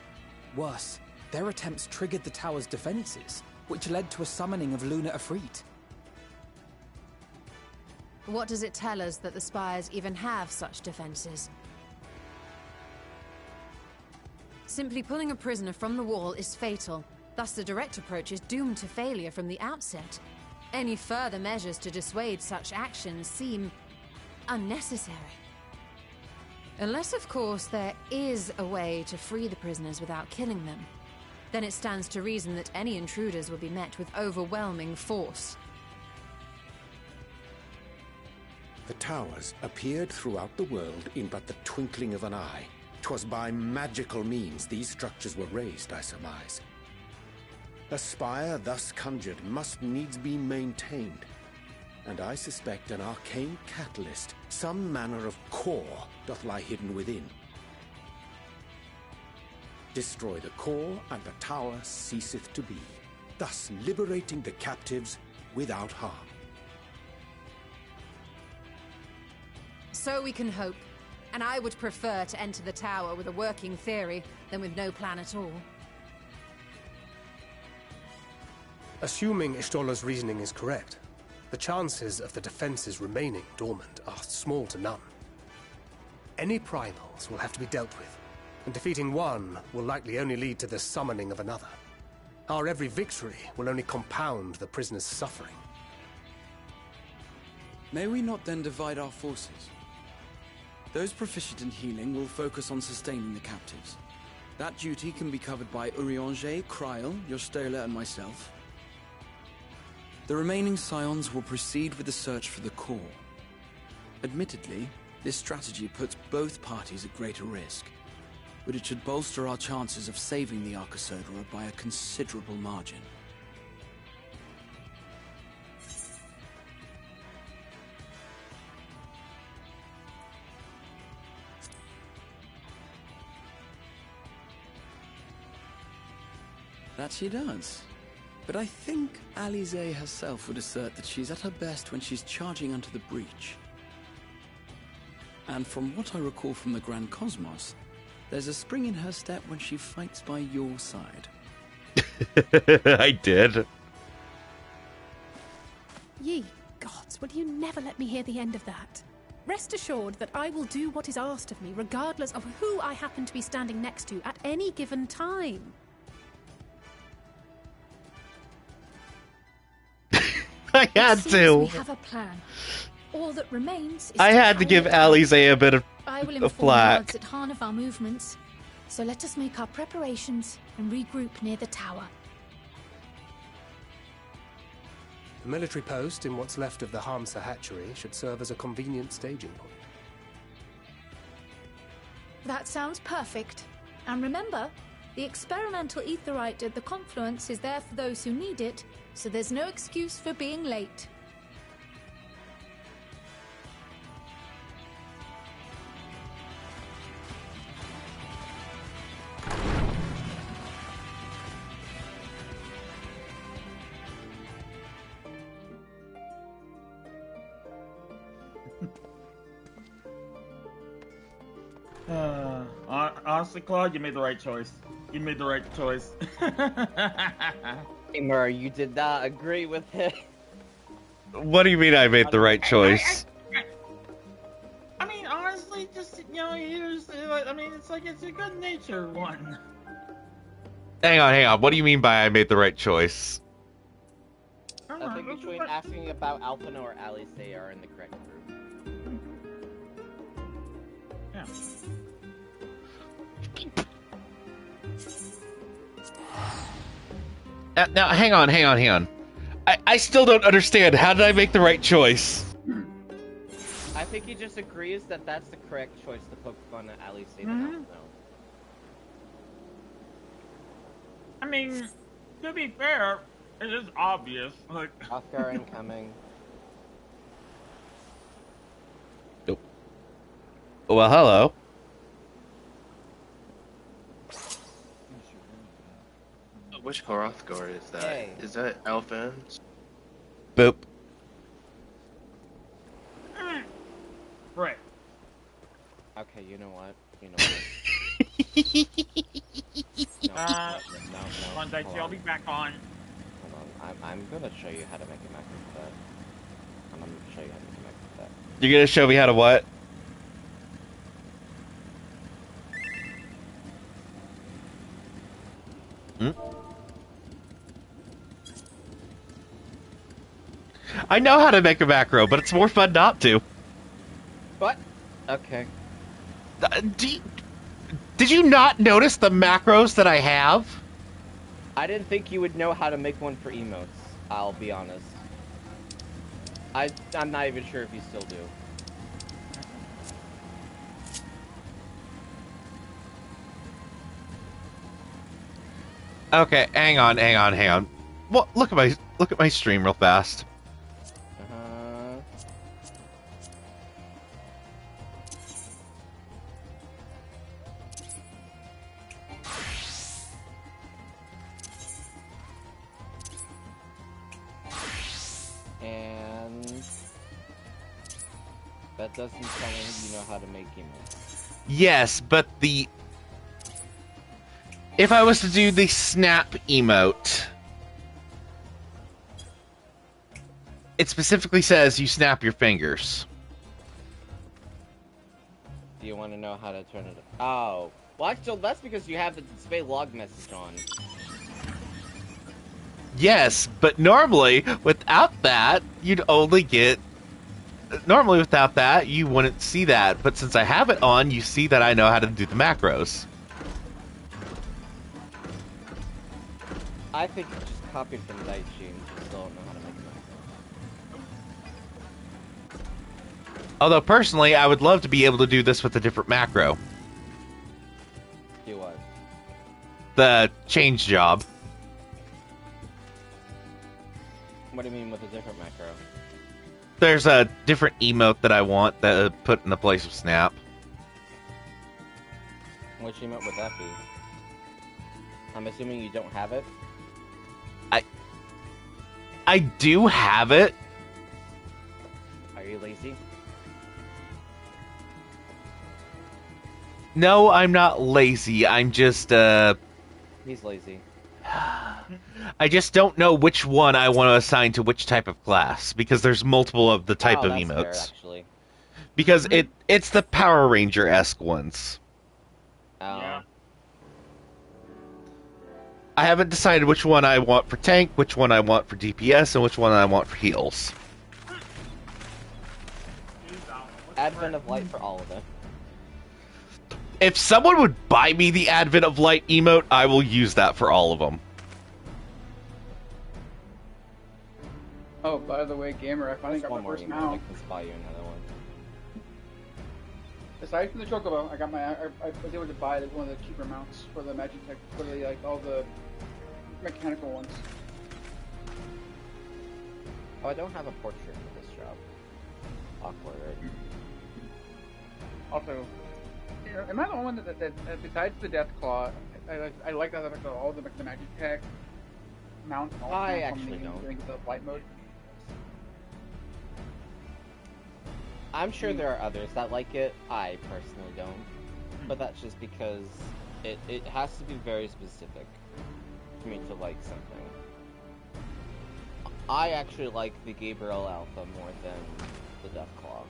Worse, their attempts triggered the tower's defenses, which led to a summoning of Luna Ifrit.
What does it tell us that the Spires even have such defenses? Simply pulling a prisoner from the wall is fatal, thus the direct approach is doomed to failure from the outset. Any further measures to dissuade such actions seem unnecessary. Unless, of course, there is a way to free the prisoners without killing them. Then it stands to reason that any intruders will be met with overwhelming force.
The towers appeared throughout the world in but the twinkling of an eye. 'Twas by magical means these structures were raised, I surmise. A spire thus conjured must needs be maintained, and I suspect an arcane catalyst, some manner of core, doth lie hidden within. Destroy the core, and the tower ceaseth to be, thus liberating the captives without harm.
So we can hope, and I would prefer to enter the tower with a working theory than with no plan at all.
Assuming Ishtola's reasoning is correct, the chances of the defenses remaining dormant are small to none. Any primals will have to be dealt with, and defeating one will likely only lead to the summoning of another. Our every victory will only compound the prisoner's suffering.
May we not then divide our forces? Those proficient in healing will focus on sustaining the captives. That duty can be covered by Urianger, Kryl, Yostola, and myself. The remaining Scions will proceed with the search for the core. Admittedly, this strategy puts both parties at greater risk, but it should bolster our chances of saving the Arcosodra by a considerable margin. That she does. But I think Alize herself would assert that she's at her best when she's charging onto the breach. And from what I recall from the Grand Cosmos, there's a spring in her step when she fights by your side.
I did.
Ye gods, will you never let me hear the end of that? Rest assured that I will do what is asked of me, regardless of who I happen to be standing next to at any given time.
I had to.
We have a plan. All that remains is
I had to give Alize a bit of
I will
a
inform
flack.
Lords at Han of our movements. So let us make our preparations and regroup near the tower.
The military post in what's left of the Hamsa hatchery should serve as a convenient staging point.
That sounds perfect. And remember, the experimental aetherite at the confluence is there for those who need it, so there's no excuse for being late.
Honestly, Claude, you made the right choice. You made the right choice.
Gamer, you did not agree with it.
What do you mean I made the right choice?
I mean, honestly, just, you know, it's like it's a good nature one.
Hang on. What do you mean by I made the right choice?
I think between asking about Alphina or Alice, they are in the correct group.
Yeah.
Now, hang on. I still don't understand. How did I make the right choice?
I think he just agrees that that's the correct choice to Pokemon that Alice say no.
I mean, to be fair, it is obvious. Like,
Oscar incoming.
Nope. Well, hello.
Which Hrothgar is that?
Hey.
Is that Alphonse?
Boop.
right.
Okay, you know what?
Come on, Dicey, I'll be back on.
Hold on, I'm gonna show you how to make a macro for that. I'm gonna show you how to make a macro for that.
You're gonna show me how to what? I know how to make a macro, but it's more fun not to.
What? Okay.
Did you not notice the macros that I have?
I didn't think you would know how to make one for emotes, I'll be honest. I'm not even sure if you still do.
Okay, hang on. Well, look at my stream real fast.
And that doesn't tell me you know how to make emotes.
Yes, but if I was to do the snap emote, it specifically says you snap your fingers.
Do you want to know how to turn it? Oh, well, actually, that's because you have the display log message on.
Yes, but normally, without that, you'd only get... Normally, without that, you wouldn't see that. But since I have it on, you see that I know how to do the macros.
I think you just copied from Daichi and just don't know how to make a macro.
Although, personally, I would love to be able to do this with a different macro.
Do what?
The change job.
What do you mean with a different macro?
There's a different emote that I want that put in the place of snap.
Which emote would that be? I'm assuming you don't have it?
I do have it.
Are you lazy?
No, I'm not lazy. I'm just,
He's lazy.
I just don't know which one I want to assign to which type of class, because there's multiple of the type of
that's
emotes.
fair, actually.
Because it's the Power Ranger-esque ones.
Yeah.
I haven't decided which one I want for tank, which one I want for DPS, and which one I want for heals.
Advent of Light for all of it.
If someone would buy me the Advent of Light emote, I will use that for all of them.
Oh, by the way, gamer, I finally got my first mount.
I can buy you another one.
Aside from the Chocobo, I got I was able to buy one of the cheaper mounts for the Magitech, for the, like, all the mechanical ones.
Oh, I don't have a portrait for this job. Awkward.
Also, am I the only one that besides the Deathclaw, I like that all the Magitech mounts?
I actually don't.
During the flight mode.
I'm sure there are others that like it. I personally don't. But that's just because it has to be very specific for me to like something. I actually like the Gabriel Alpha more than the Deathclaw.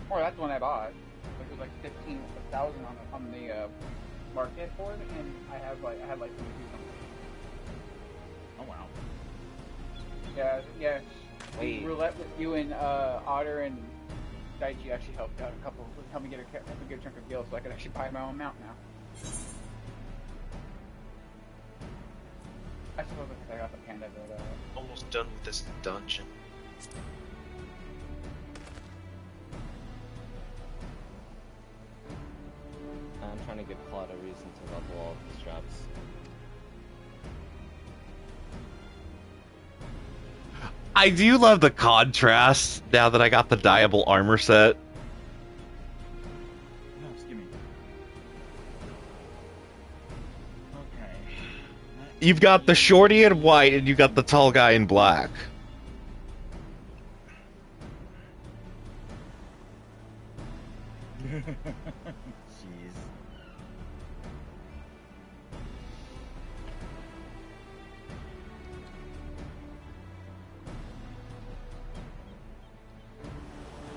Or that's the one I bought. It was like 15,000 on the market for it, and I had like 22 something.
Oh wow.
Yeah.
Wait.
Roulette with you and Otter and Daichi actually helped out helped me get a good chunk of gil, so I could actually buy my own mount now. I suppose because I got the panda, but
Almost done with this dungeon.
I'm trying to give Claude a reason to level all of his jobs.
I do love the contrast now that I got the dyeable armor set.
No, excuse me. Okay.
You've got the shorty in white and you've got the tall guy in black.
Jeez.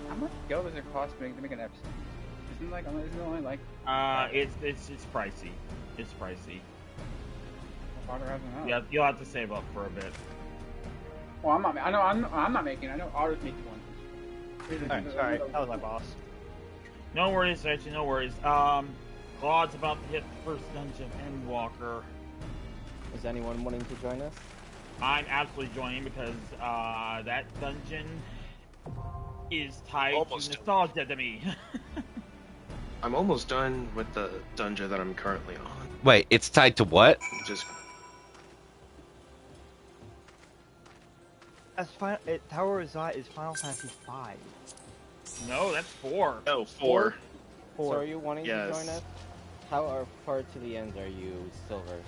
how much go does it cost to make an episode? Isn't it only like
It's pricey. It's pricey.
Otter hasn't out?
Yeah, you'll have to save up for a bit.
Well, I'm not making. I know Otter's making one.
Alright, sorry, that was my boss.
No worries, actually, no worries. Claude's about to hit the first dungeon, Endwalker.
Is anyone wanting to join us?
I'm absolutely joining because that dungeon is tied to nostalgia to me.
I'm almost done with the dungeon that I'm currently on.
Wait, it's tied to what?
Just
Tower of Zot is Final Fantasy V.
No, that's 4.
No, 4.
So are you wanting
Yes.
to
join us? How far to the end are you, Silver?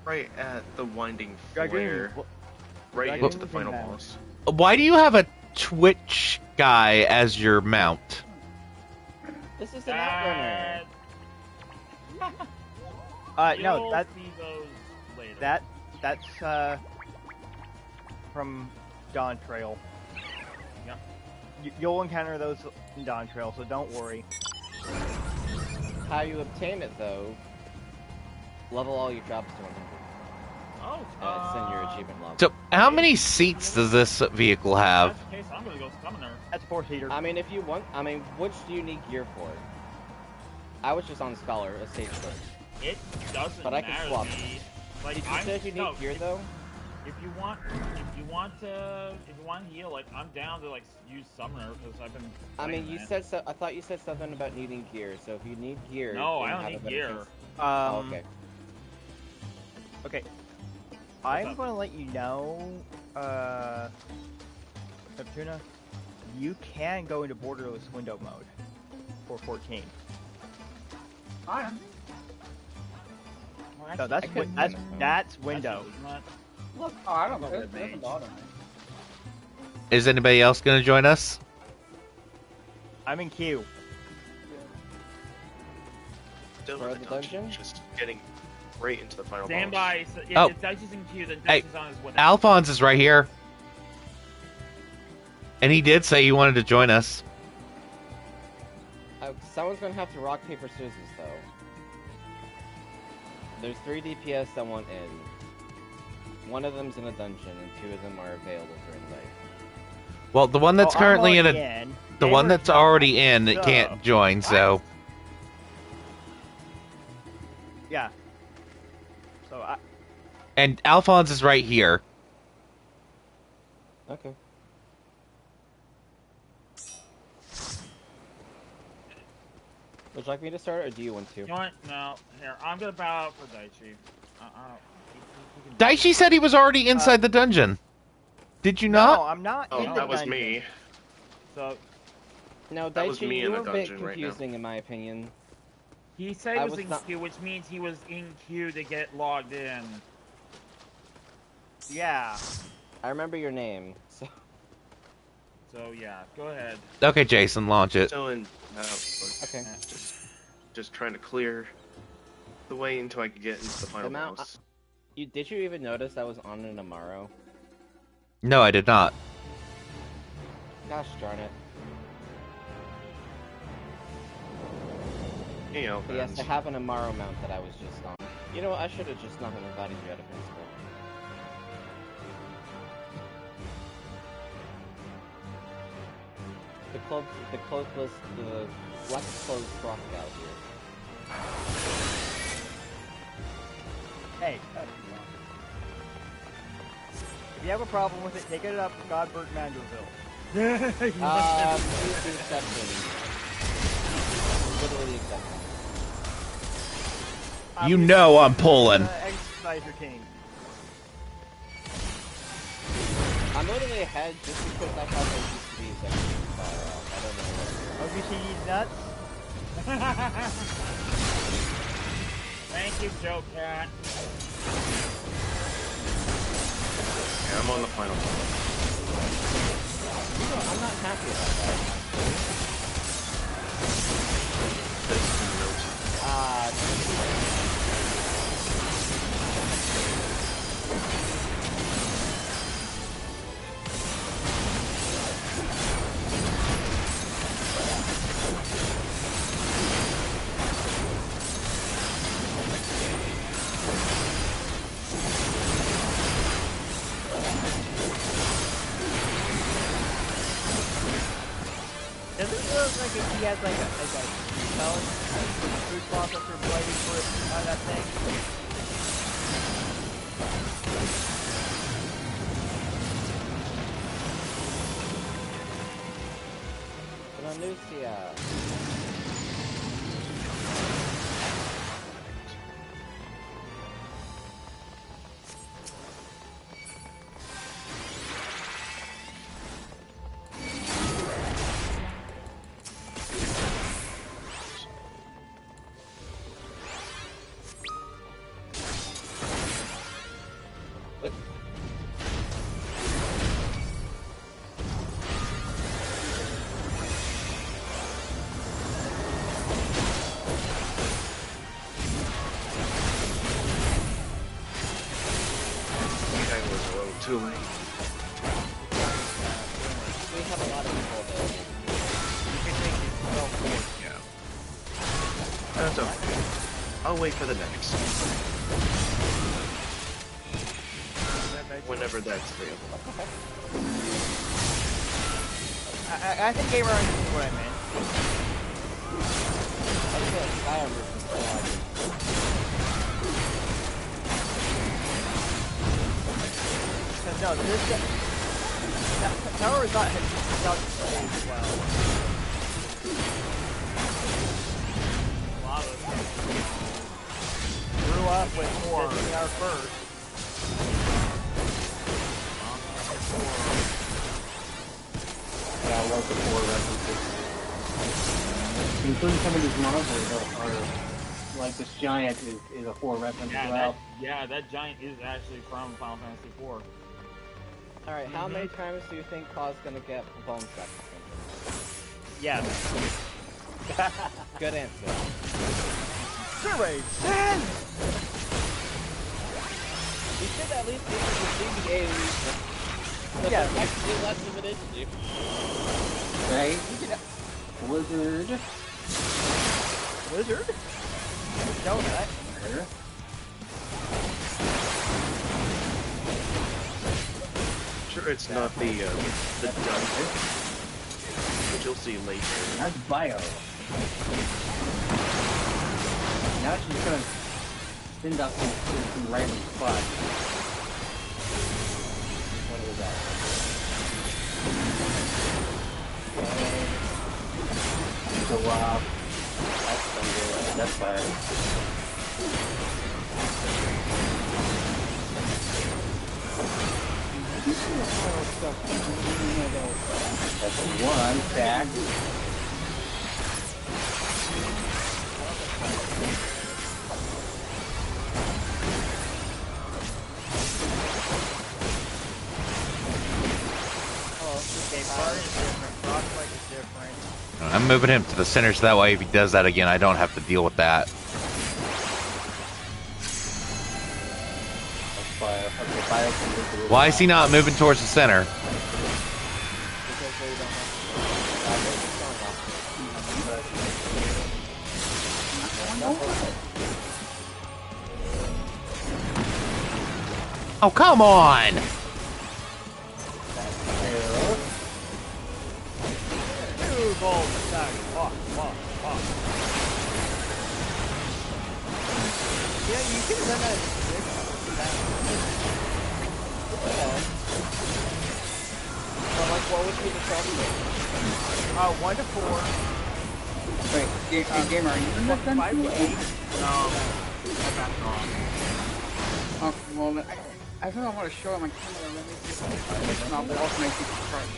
Right at the winding
Dragon-
flare. Right
Dragon
into the
was
final
in that.
boss.
Why do you have a Twitch guy as your mount?
This is an outrunner.
No,
You'll
that
see those later.
that's from Dawn Trail.
Yep.
You'll encounter those in Dawn Trail, so don't worry.
How you obtain it, though, level all your jobs to 100.
Oh,
It's in your achievement log.
So, how many seats does this vehicle have?
That's the case, I'm gonna go Summoner.
That's a 4-seater.
I mean, if you want, which do you need gear for? I was just on Scholar, a stage first.
It doesn't
But I can
matter
swap.
to me. Like,
Did you say if you need gear, though?
If you want to heal, like, I'm down to, like, use Summoner, because I've been
I mean,
playing
you
that.
said so. I thought you said something about needing gear. So if you need gear,
No,
then
I don't
have a
need
better
gear.
chance. Oh, okay.
Okay. I'm gonna let you know, Neptuna, you can go into borderless window mode for 14.
I am.
No, that's that's window.
Look, I don't know. It doesn't bother me.
Is anybody else going to join us?
I'm in queue.
Done with the dungeon. Just getting right into the final
Stand
boss.
by. So, if
Oh.
Dice is in queue, then
Hey,
Dice is on his way.
Alphonse is right here. And he did say he wanted to join us.
Someone's gonna have to rock, paper, scissors, though. There's 3 DPS that want in. One of them's in a dungeon, and 2 of them are available for invite.
Well, the one that's
I'm
currently in
already
a...
in.
The one
Amber's
that's
not.
already in
So-
can't join, so...
Yeah. So I.
And Alphonse is right here.
Okay. Would you like me to start, or do you want to?
You know what? No. Here, I'm gonna bow out for Daichi.
Daichi said he was already inside the dungeon. Did you not?
No, I'm not
Oh,
in the
that was
dungeon.
me.
So
No,
That was
Daichi,
me
you
in
were
the
a bit
dungeon right now.
confusing, in my opinion.
he said
I
he was
was
in
not-
queue, which means he was in queue to get logged in.
Yeah.
I remember your name, so...
So yeah, go ahead.
Okay, Jason, launch it.
Still in.
Okay.
Just trying to clear the way until I could get into the final
Amount-
boss.
Did you even notice I was on an Amaro?
No, I did not.
Gosh darn it.
You know,
But yes, I have an Amaro mount that I was just on. You know what, I should have just not invited you out of principle. The cloakless, the black clothes crocodile here.
Hey, if you have a problem with it, take it up Godbert Manderville.
Please do accept me. Literally accept me.
You know I'm pulling.
Exercise your king.
I'm literally ahead just because I thought there used to be a second far off. I don't know what.
OBCD's nuts?
Thank you, Joe Cat.
Yeah, I'm on the final one.
You know, I'm not happy about that.
Doesn't it look like he has like a food processor blade for it on that thing?
Renuncia.
Too late.
We have a lot of people available.
You can take it well forward.
Yeah. That's okay. I'll wait for the next. Whenever that's available.
I think Gamer understood what I meant.
I feel like Skyrim is so hard.
No, this tower is not aged well. A lot of grew up with visiting our first.
Yeah, I love the 4 references. Including some of these monsters are like this giant is a 4 reference as well.
That giant is actually from Final Fantasy IV.
Alright, how many times do you think Paul's gonna get bone sacrifice?
Yes.
Good answer.
Survey 10!
You should at least give the CBA reason. So
yeah,
actually less of an issue.
Right? Wizard?
Donut?
Sure, it's not the dungeon, which you'll see later.
That's bio. Now she's gonna send up some random spot.
What was that?
So, that's fine. That's one stack.
I'm moving him to the center so that way if he does that again, I don't have to deal with that. Why is he not moving towards the center? Oh, come on!
Yeah, you could have done that.
Well, like, what would be the problem?
1 to 4.
Wait, Gamer, are you in this then?
5 to 8.
No, I got it wrong.
Oh, well, I thought I want to show it on my camera. Let me see if it's not also make it correct.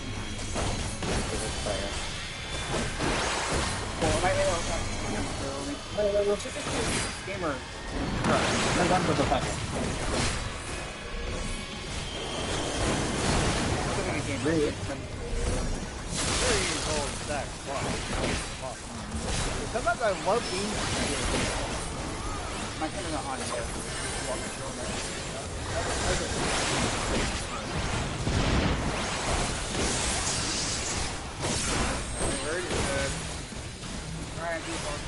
Well, let's just do Gamer.
Let's run for the second.
Sometimes I love being
my camera's not on yet. Very good. Alright, default.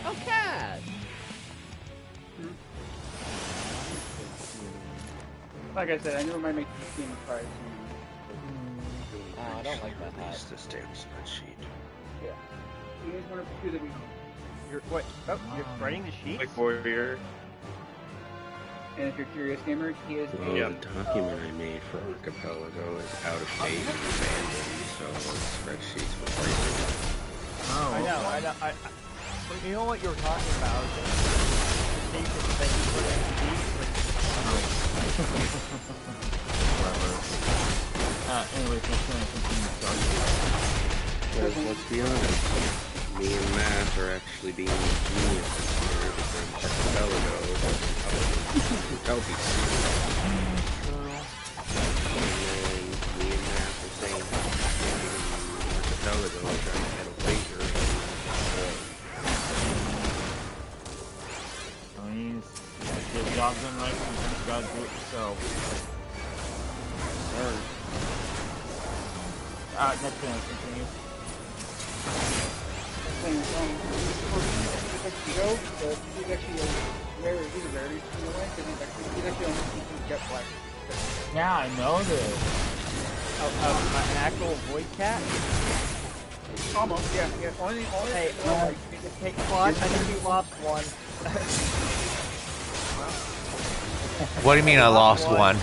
Oh, cat!
Like I said, I knew it might make you seem price.
Oh, I don't like that hat.
It's the stamp spreadsheet.
Yeah. You guys want to do that we...
You're what? Oh, you're writing the sheet?
Like Warrior.
And if you're curious, Gamer, he is
Well, the document I made for Archipelago is out of date and abandoned, so spreadsheets will break it.
Oh, I know. You know what you were talking about?
Anyways, let's continue.
Because let's be honest, me and Matt are actually being geniuses here because Archipelago doesn't help each other. And then me and Matt were saying Archipelago trying to get a laser.
I mean, get the job done right, sometimes you gotta do it yourself. Next thing, continue.
He's actually very, he's a rarity in a way, because he's actually only speaking jet black.
Yeah, I know this.
An actual void cat?
Almost, yeah. Only
hey, Claude, I think you lost one.
What do you mean I lost one?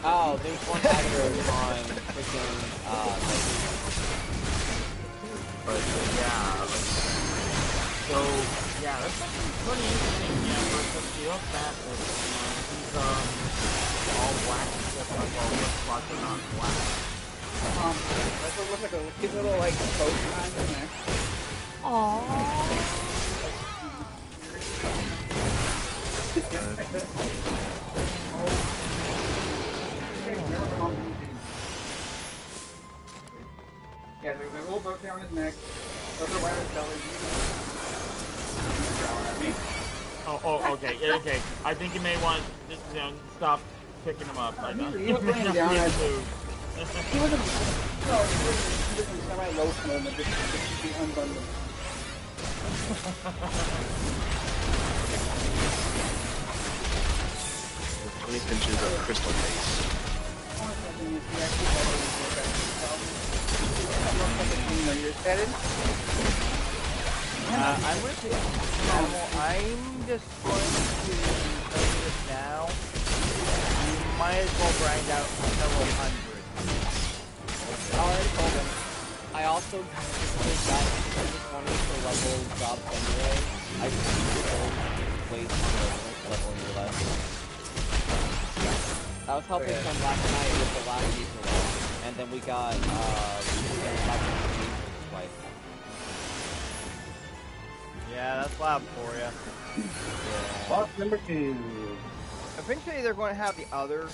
Oh, there's one actor on freaking,
So, yeah, that's pretty interesting, yeah, for the field that is, he's, all black, except like all the spots are not black.
That's what looks like a cute little, like, coat behind his neck. Yeah, the little boat down his neck. Those are why
Okay, I think you may want to, stop picking him up. I know.
He was laying down as he wasn't semi-low moment, just be unbundled.
20 pinches of crystal base.
I'm going to take animal. I'm just going to tell you this now. You might as well grind out several hundred.
I already told him. I also did that because I just wanted to level jobs anyway. I just wait on leveling your left. That was helping from last night with the last season one. And then we got twice.
Yeah, that's loud for you.
Yeah.
Boss number 2.
Eventually, they're going to have the other.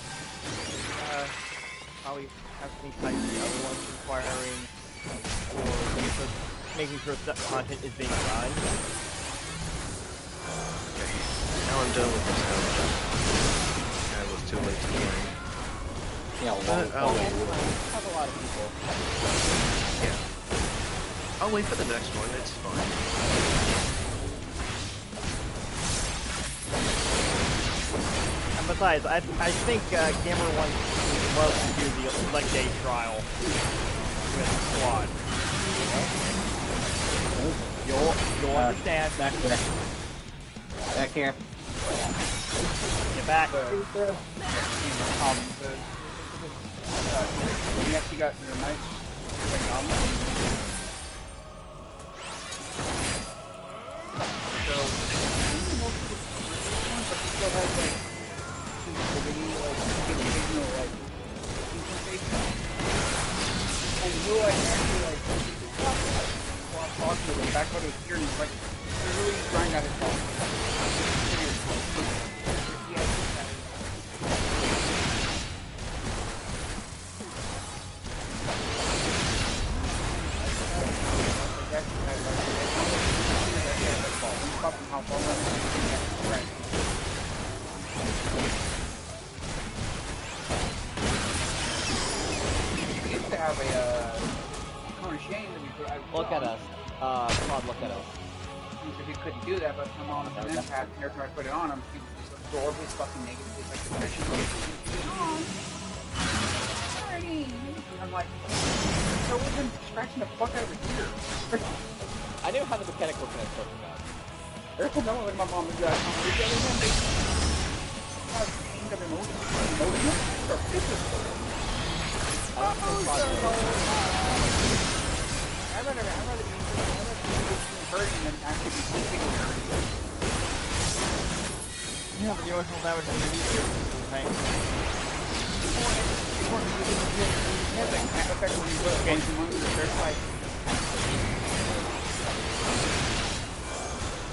Probably have any type of the other ones requiring or making sure that content is being done.
Okay. Now I'm done with this now. I was too late to join.
Yeah,
have a lot of people.
Yeah. I'll wait for the next one, it's fine.
And besides, I think Gamer wants to love to do the Elect Day trial with Squad. You'll understand.
Back there. Back here.
Get back.
You actually got your knife. So, still has like and you like actually like talk to him back out of his ear and he's like really grind out his phone.
Look at us. Claude, look at us.
He couldn't do that, but I'm on the impact, and every time I put it on him, he just absorb his fucking negative like depression. Alrighty. And I'm like, so we've been scratching the fuck out of his ear.
I knew how the mechanic was going to talk about.
There's no one like my mom and dad. The other one, they have pain of emotion or physical. I'd rather be hurting than actually be sleeping hurting.
Yeah, but the emotional damage is easier than pain.
Effect when you put games among the third fight.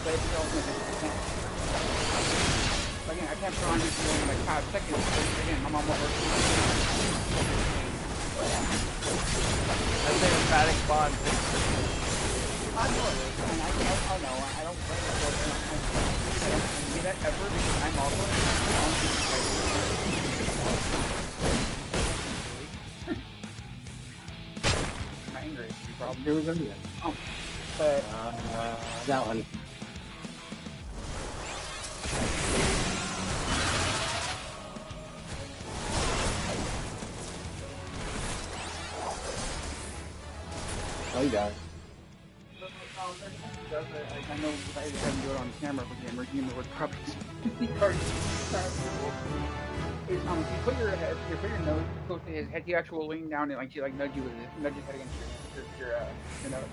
But if you don't, you can't. Again, I can't put on this in like 5 seconds. Again, my mom won't work.
That's an emphatic bond.
I know it is. I know. I don't play it. I don't do that ever because I'm also I'm angry. Problem.
Here we go again.
Oh. But
that one. Oh, you got it.
I know I didn't do it on camera, but the emerging the word puppets. You put your nose close to his head. He actually will lean down and like nudge you with it, nudge his head against your nose.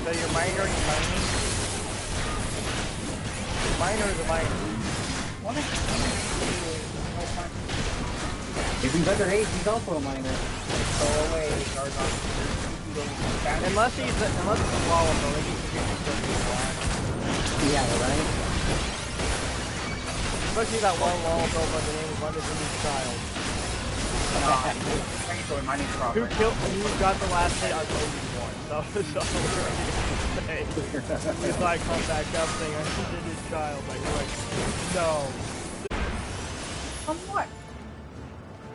So your minor and mining? Minor is a minor.
If he's underage, he's also a minor.
Go away, Gargon.
Unless it's a wall, though, then he can get himself.
Yeah, right?
Especially that one wall built by the name of Underground Child. Who got the last hit on Obi-Wan? So he's like, come back up saying, I did his child. Like, no.
On what?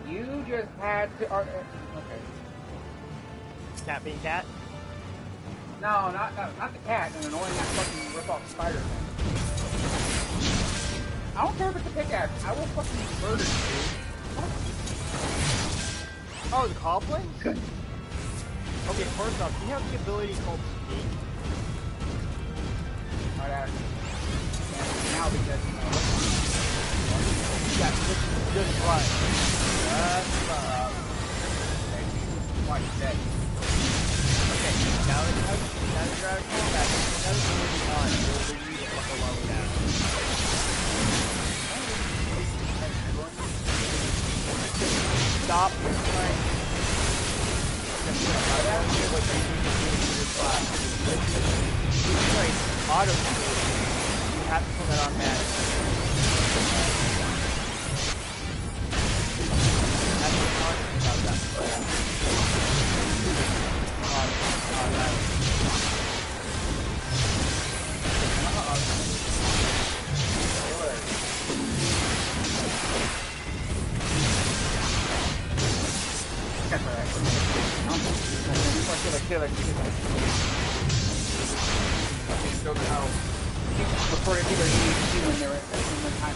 You just had to. Okay.
Cat being cat?
No, not the cat, and annoying that fucking rip-off spider thing. I don't care if it's a pickaxe. I will fucking murder you.
Oh, the Cobbling? Okay, first off, do you have the ability called Speak?
I'd ask. Now because,
yeah, just right. That's
watch that.
Okay, now that you're out of combat, another ability on, you'll leave you the fuck alone now. Stop trying. Auto. You have to put that on magic. That's what's conscious about that. On that.
Before it either ADHD when they're in the time.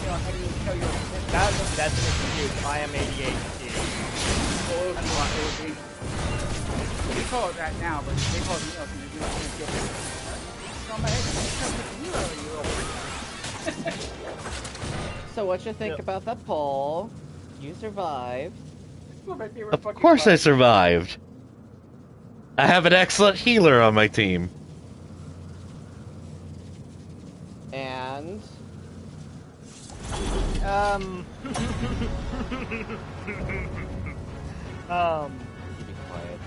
How do you know you're
That's an excuse. I am ADHD.
Well, it would be. We call it that now, but they call it something else. And they do it on my head.
So what you think about the poll? You survived.
Of course I survived. I have an excellent healer on my team.
And
Be quiet.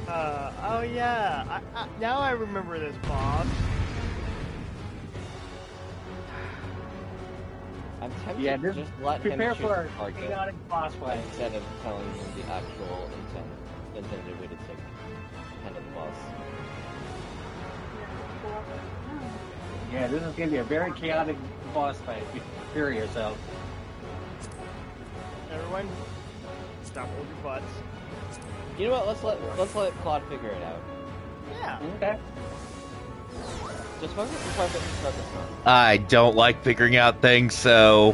Oh yeah. Now I remember this boss.
I'm tempted
Yeah,
to just let him
prepare
choose
for
the
a
target
chaotic boss fight.
instead of telling him the actual intended way to take hand of the boss.
Yeah, this is going to be a very chaotic boss fight. Prepare yourself.
Everyone, stop holding your butts.
You know what? Let's let Claude figure it out.
Yeah.
Okay.
Just focus on.
I don't like figuring out things, so...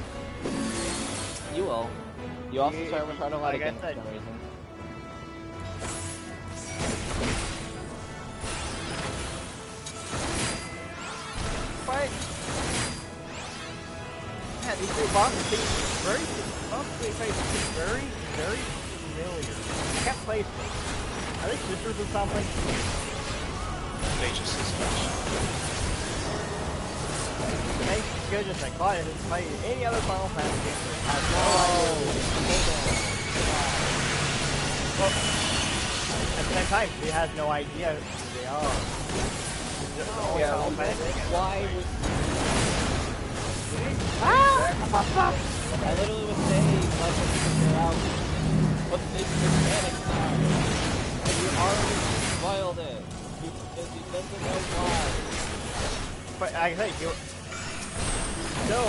You will. You also start with Hard
like
again
I
for
said.
some reason.
Fight. Yeah, these three bosses seem very familiar. I can't place them. Are they sisters or something?
Major sisters.
Thanks to goodness that Claude hasn't played any other Final Fantasy game that has no idea. Well, at the same time, he has no idea who they are.
Yeah, why would... I literally was saying, let him figure out what this mechanics are. And you already spoiled it. He doesn't know why.
But I think you... No.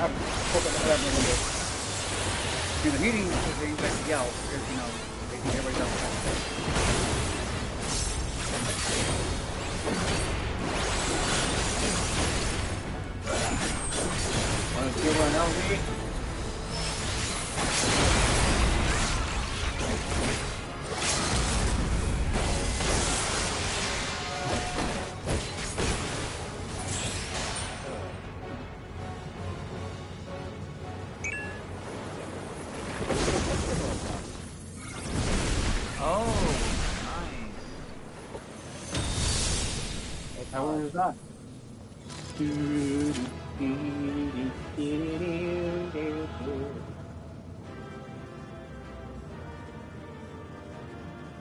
I've spoken to them a little bit. In the meeting, they like to yell because, you know, they think everybody's outside. Want to see everyone else eat? How was that?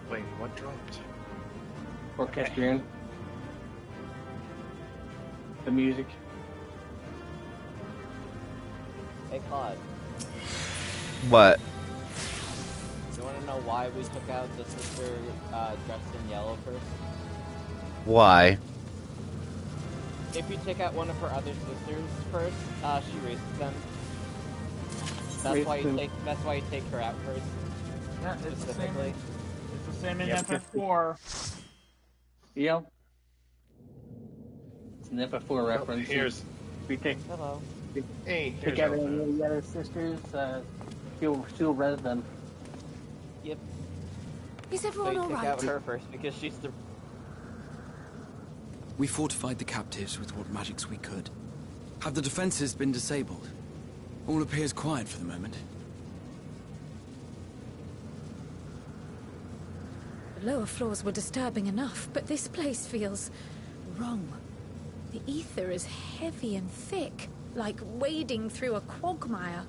Wait, what dropped?
Orchestrion. The music.
Hey, Claude.
What?
You want to know why we took out the sister dressed in yellow first?
Why?
If you take out one of her other sisters first, she raises them. That's why you take. That's why you take her out first.
Yeah, it's
specifically.
It's the same in FF4.
Yep. It's an FF4 reference.
Here's.
We take.
Hello.
Hey,
Take
here's
out any of the other sisters. She'll res them.
Yep.
Is
So
everyone
you
all
take
right?
out her first because she's the.
We fortified the captives with what magics we could. Have the defenses been disabled? All appears quiet for the moment.
The lower floors were disturbing enough, but this place feels wrong. The ether is heavy and thick, like wading through a quagmire.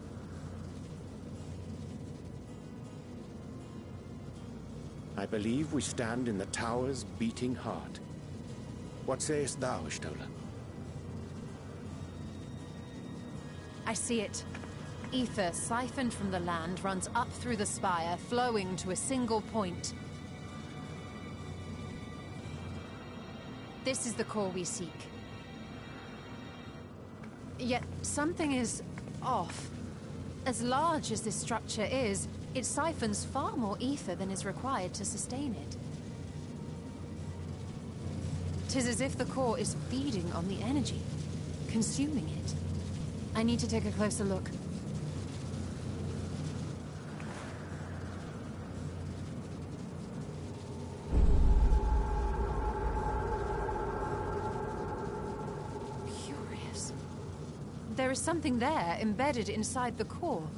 I believe we stand in the tower's beating heart. What sayest thou, Ishtola?
I see it. Ether siphoned from the land runs up through the spire, flowing to a single point. This is the core we seek. Yet something is off. As large as this structure is, it siphons far more ether than is required to sustain it. 'Tis as if the core is feeding on the energy, consuming it. I need to take a closer look. Curious. There is something there embedded inside the core.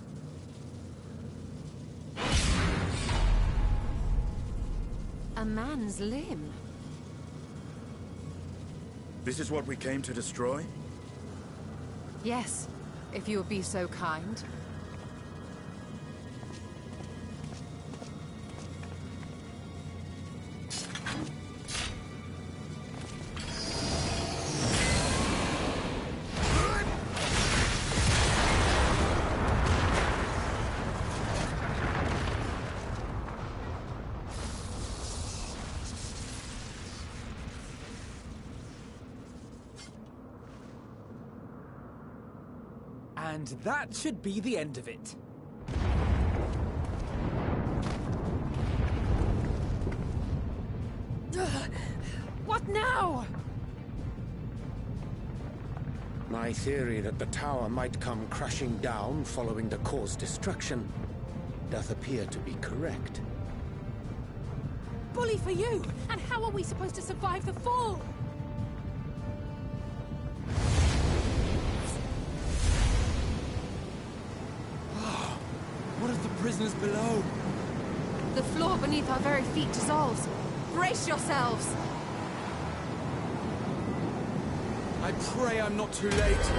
A man's limb.
This is what we came to destroy?
Yes, if you would be so kind.
And that should be the end of it.
What now?
My theory that the tower might come crashing down following the core's destruction doth appear to be correct.
Bully for you! And how are we supposed to survive the fall?
What of the prisoners below?
The floor beneath our very feet dissolves. Brace yourselves!
I pray I'm not too late.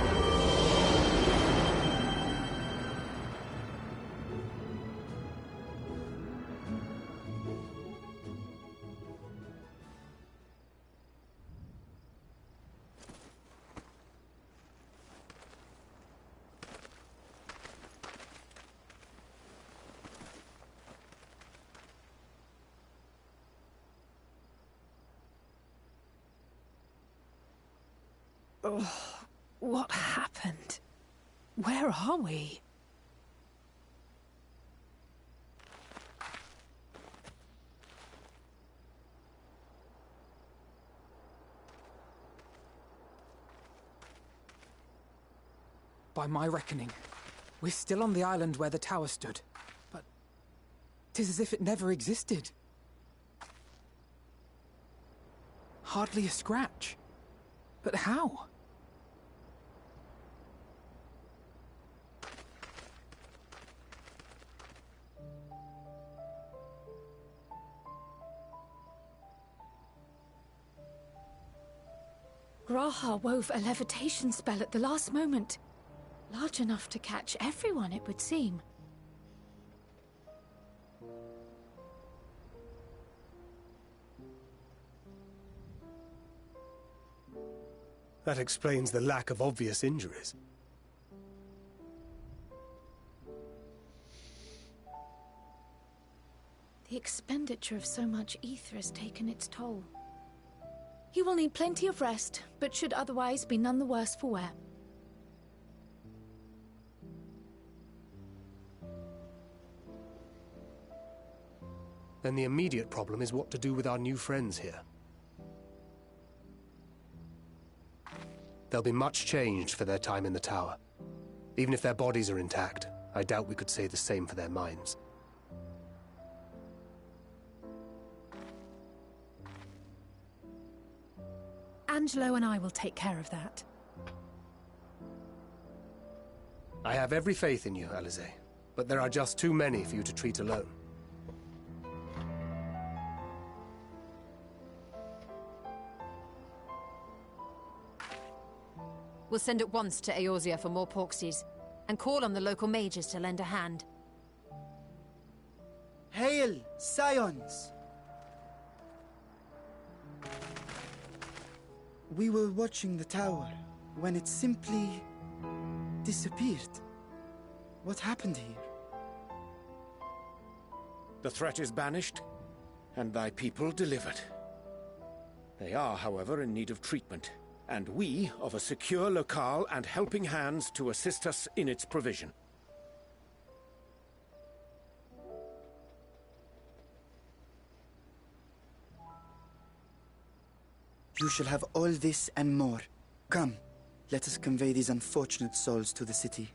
Oh, what happened? Where are we?
By my reckoning, we're still on the island where the tower stood. But 'tis as if it never existed. Hardly a scratch. But how?
Graha wove a levitation spell at the last moment. Large enough to catch everyone, it would seem.
That explains the lack of obvious injuries.
The expenditure of so much ether has taken its toll. He will need plenty of rest, but should otherwise be none the worse for wear.
Then the immediate problem is what to do with our new friends here. They'll be much changed for their time in the tower. Even if their bodies are intact, I doubt we could say the same for their minds.
Angelo and I will take care of that.
I have every faith in you, Alize, but there are just too many for you to treat alone.
We'll send at once to Eorzea for more Porksies, and call on the local mages to lend a hand.
Hail, Scions! We were watching the tower when it simply disappeared. What happened here?
The threat is banished, and thy people delivered. They are, however, in need of treatment, and we of a secure locale and helping hands to assist us in its provision.
You shall have all this and more. Come, let us convey these unfortunate souls to the city.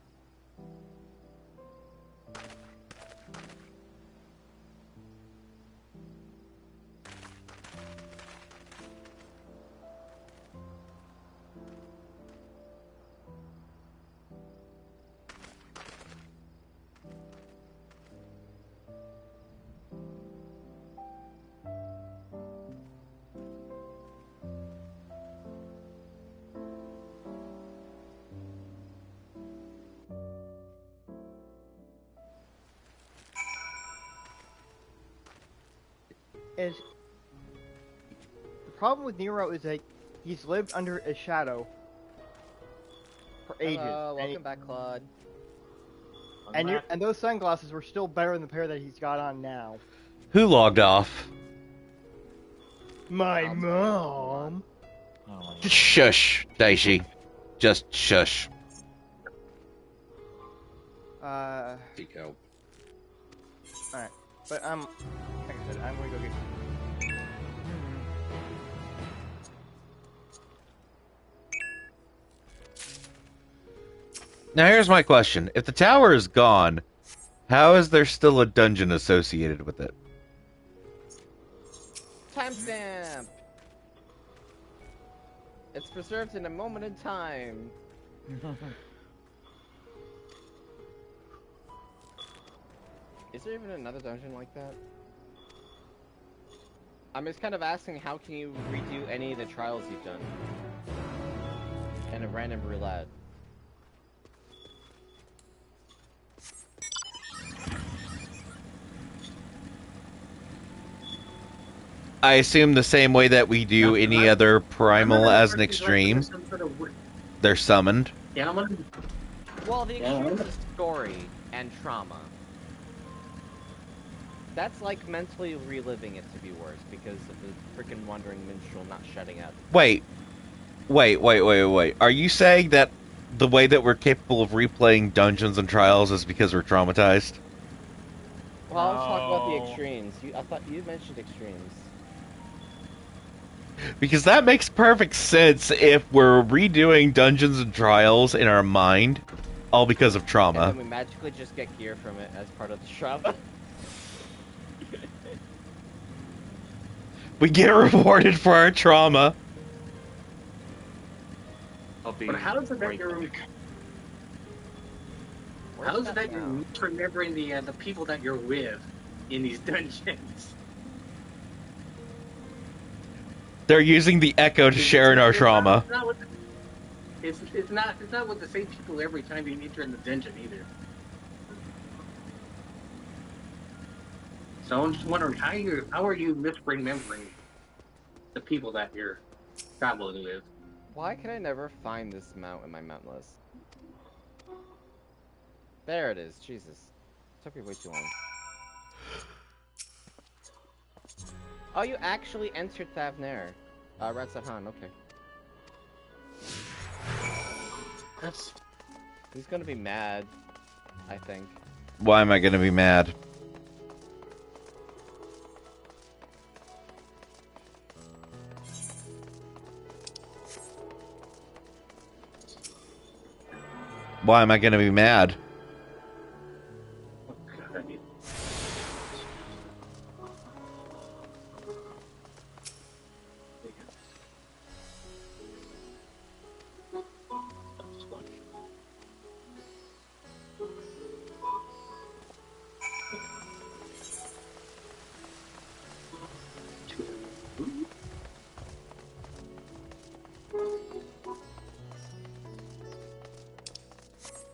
Is the problem with Nero is that he's lived under a shadow for ages.
Welcome back, Claude.
And those sunglasses were still better than the pair that he's got on now.
Who logged off?
My mom.
Just shush, Daishi. Just shush.
Seek help.
Alright. But like I said, I'm gonna go get.
Now here's my question. If the tower is gone, how is there still a dungeon associated with it?
Timestamp! It's preserved in a moment in time. Is there even another dungeon like that? I'm just kind of asking, how can you redo any of the trials you've done? And a random roulette.
I assume the same way that we do any other primal as an extreme. They're summoned.
Well, the extreme is story and trauma. That's like mentally reliving it to be worse because of the freaking wandering minstrel not shutting up.
Wait. Are you saying that the way that we're capable of replaying dungeons and trials is because we're traumatized?
Well, let's talk about the
No.
extremes. I thought you mentioned extremes.
Because that makes perfect sense if we're redoing dungeons and trials in our mind, all because of
And
trauma.
then we magically just get gear from it as part of the trauma.
We get rewarded for our trauma.
But how is it that you're... How is it that you're misremembering the people that you're with in these dungeons?
They're using the echo to share in our trauma.
It's not with the same people every time you enter in the dungeon either. So I'm just wondering how are you misremembering the people that you're traveling with?
Why can I never find this mount in my mount list? There it is. Jesus. Took me way too long. Oh, you actually entered Thavnair. Ratsahan, okay. He's gonna be mad, I think.
Why am I gonna be mad? Why am I gonna be mad?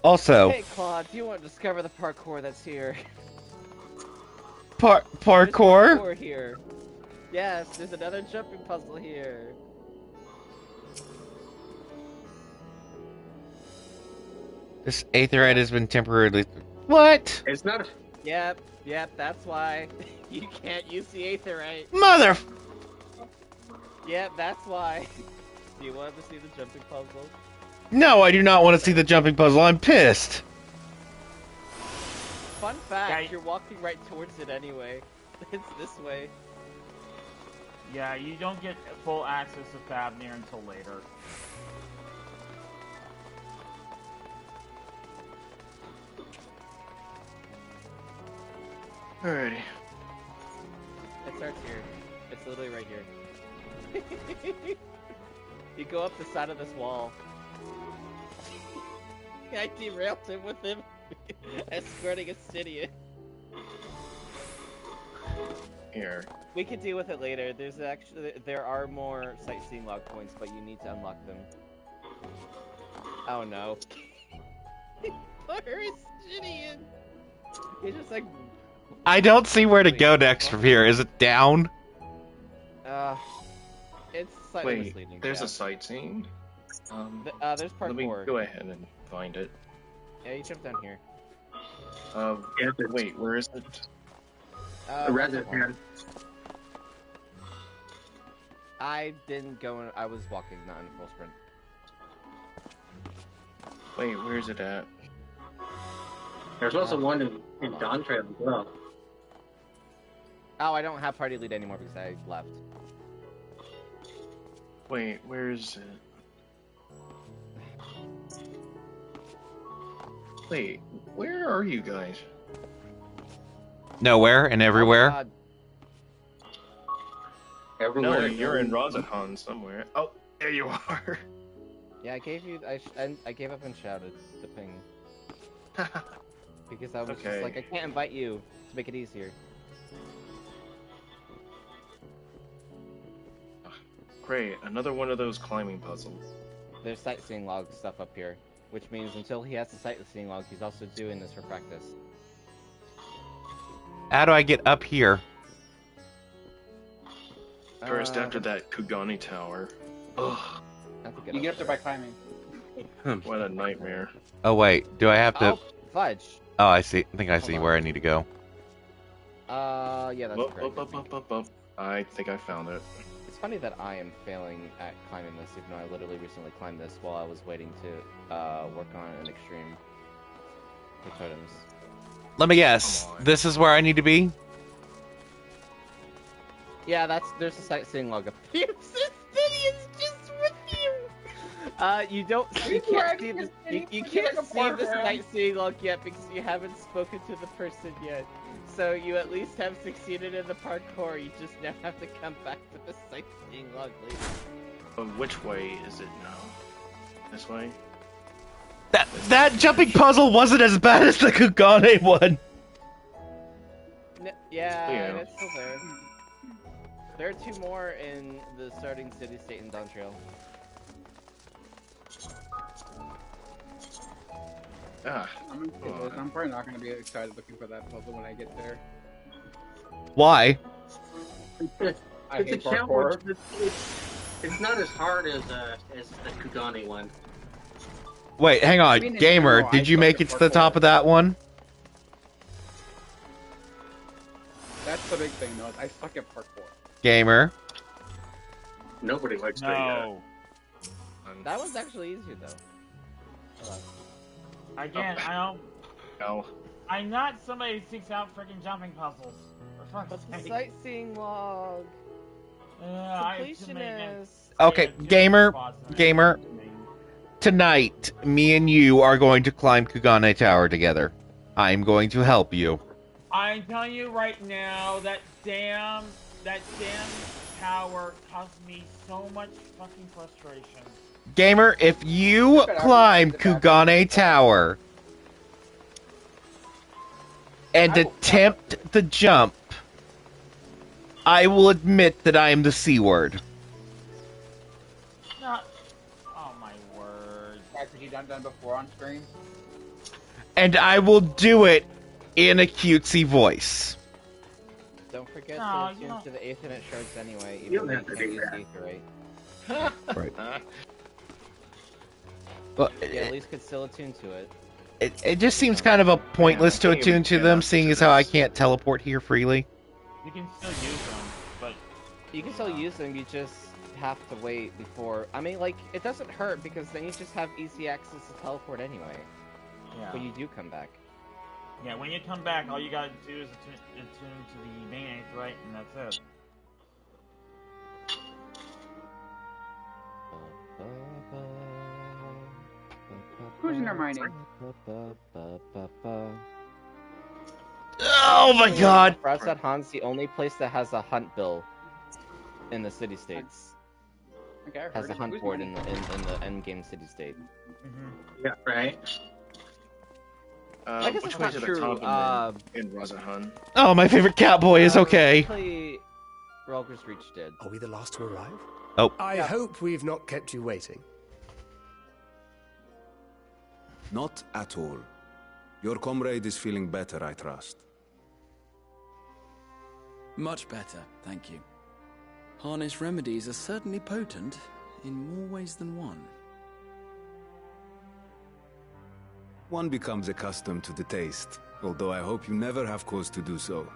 Also,
Hey Claude, do you want to discover the parkour that's here?
parkour?
There's parkour here. Yes, there's another jumping puzzle here.
This aetherite has been temporarily... What?
It's not...
Yep, that's why. You can't use the aetherite.
Mother...
Yep, that's why. Do you want to see the jumping puzzle?
No, I do not want to see the jumping puzzle. I'm pissed.
Fun fact, you're walking right towards it anyway. It's this way.
Yeah, you don't get full access to Thavnair until later.
Alrighty.
It starts here. It's literally right here. You go up the side of this wall. I derailed him with him escorting a Stydian.
Here.
We can deal with it later. There are more sightseeing log points, but you need to unlock them. Oh no. Poor Stydian. He's just like...
I don't see where to go next from here. Is it down?
It's slightly
Wait,
misleading.
there's a sightseeing?
There's parkour.
Let me go ahead and find it.
Yeah, you jump down here.
Wait, where is it?
I didn't go I was walking, not in full sprint.
Wait, where's it at?
There's also one in Dawntrail as well.
Oh, I don't have party lead anymore because I left.
Wait, where is it? Wait, where are you guys?
Nowhere and everywhere.
Everywhere.
No, you're in Razahan somewhere. Oh, there you are.
Yeah, I gave you. I gave up and shouted the ping. Because I was just like, I can't invite you to make it easier.
Great, another one of those climbing puzzles.
There's sightseeing log stuff up here, which means until he has the sightseeing log, he's also doing this for practice.
How do I get up here?
First, after that Kugani Tower. Ugh.
You get up there by climbing.
What a nightmare.
Oh wait, do I have to...
Oh, fudge.
Oh, I see. I think I see where I need to go.
Yeah, that's correct.
I think I found it.
It's funny that I am failing at climbing this, even though I literally recently climbed this while I was waiting to work on an extreme for totems.
Let me guess. This is where I need to be?
Yeah, there's a sightseeing log up here. City is just with you. You can't see this. You can't see the sightseeing log yet because you haven't spoken to the person yet. So you at least have succeeded in the parkour. You just now have to come back to the sightseeing log later.
Which way is it now? This way?
That jumping puzzle wasn't as bad as the Kugane one.
Yeah, it's still there. There are 2 more in the starting city-state in Dontrail.
I'm probably not going to be excited looking for that puzzle when I get there.
Why?
I hate parkour.
It's not as hard as the Kugane one.
Wait, hang on. Gamer, did you make it to the top of that one?
That's the big thing, though. I suck at parkour.
Gamer.
Nobody likes
That one's actually easier, though.
Again, I don't...
No.
I'm not somebody who seeks out freaking jumping puzzles.
But the sightseeing log. Completionist.
Okay, gamer. Tonight, me and you are going to climb Kugane Tower together. I'm going to help you.
I'm telling you right now, that damn tower caused me so much fucking frustration.
Gamer, if you climb Kugane Tower and attempt the jump, I will admit that I am the C word.
Oh my word.
Have you done before on stream?
And I will do it in a cutesy voice.
Don't forget to tune to the Aethernet shards anyway, even though you can't use Aetherite.
Right. Well,
you at least could still attune to it.
It just seems kind of a pointless to attune to them, seeing as how I can't teleport here freely.
You can still use them, but...
You can still use them, you just have to wait before... I mean, like, it doesn't hurt, because then you just have easy access to teleport anyway.
Yeah.
When you do come back.
Yeah, when you come back, all you gotta do is attune to the main Aetherite, and that's it.
Who's in there mining?
Oh my god!
Prasad Han's the only place that has a hunt bill in the city-states.
Okay,
has a hunt board in the endgame city-state.
Yeah, right.
I guess
which
it's
way
not
to the
true.
top in Razahan?
Oh, my favorite Catboy is okay.
Ralger's Reach did.
Are we the last to arrive?
Oh.
I hope we've not kept you waiting.
Not at all. Your comrade is feeling better, I trust.
Much better, thank you. Harness remedies are certainly potent, in more ways than one.
One becomes accustomed to the taste, although I hope you never have cause to do so.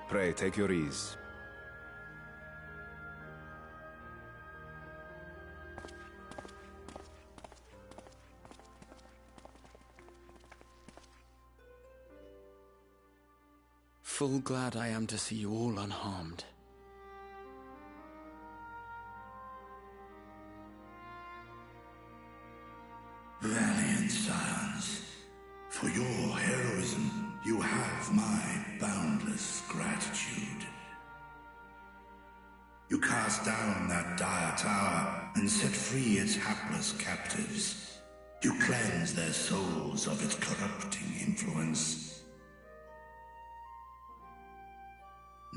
Pray, take your ease.
Full glad I am to see you all unharmed.
Valiant scions, for your heroism, you have my boundless gratitude. You cast down that dire tower and set free its hapless captives. You cleanse their souls of its corrupting influence.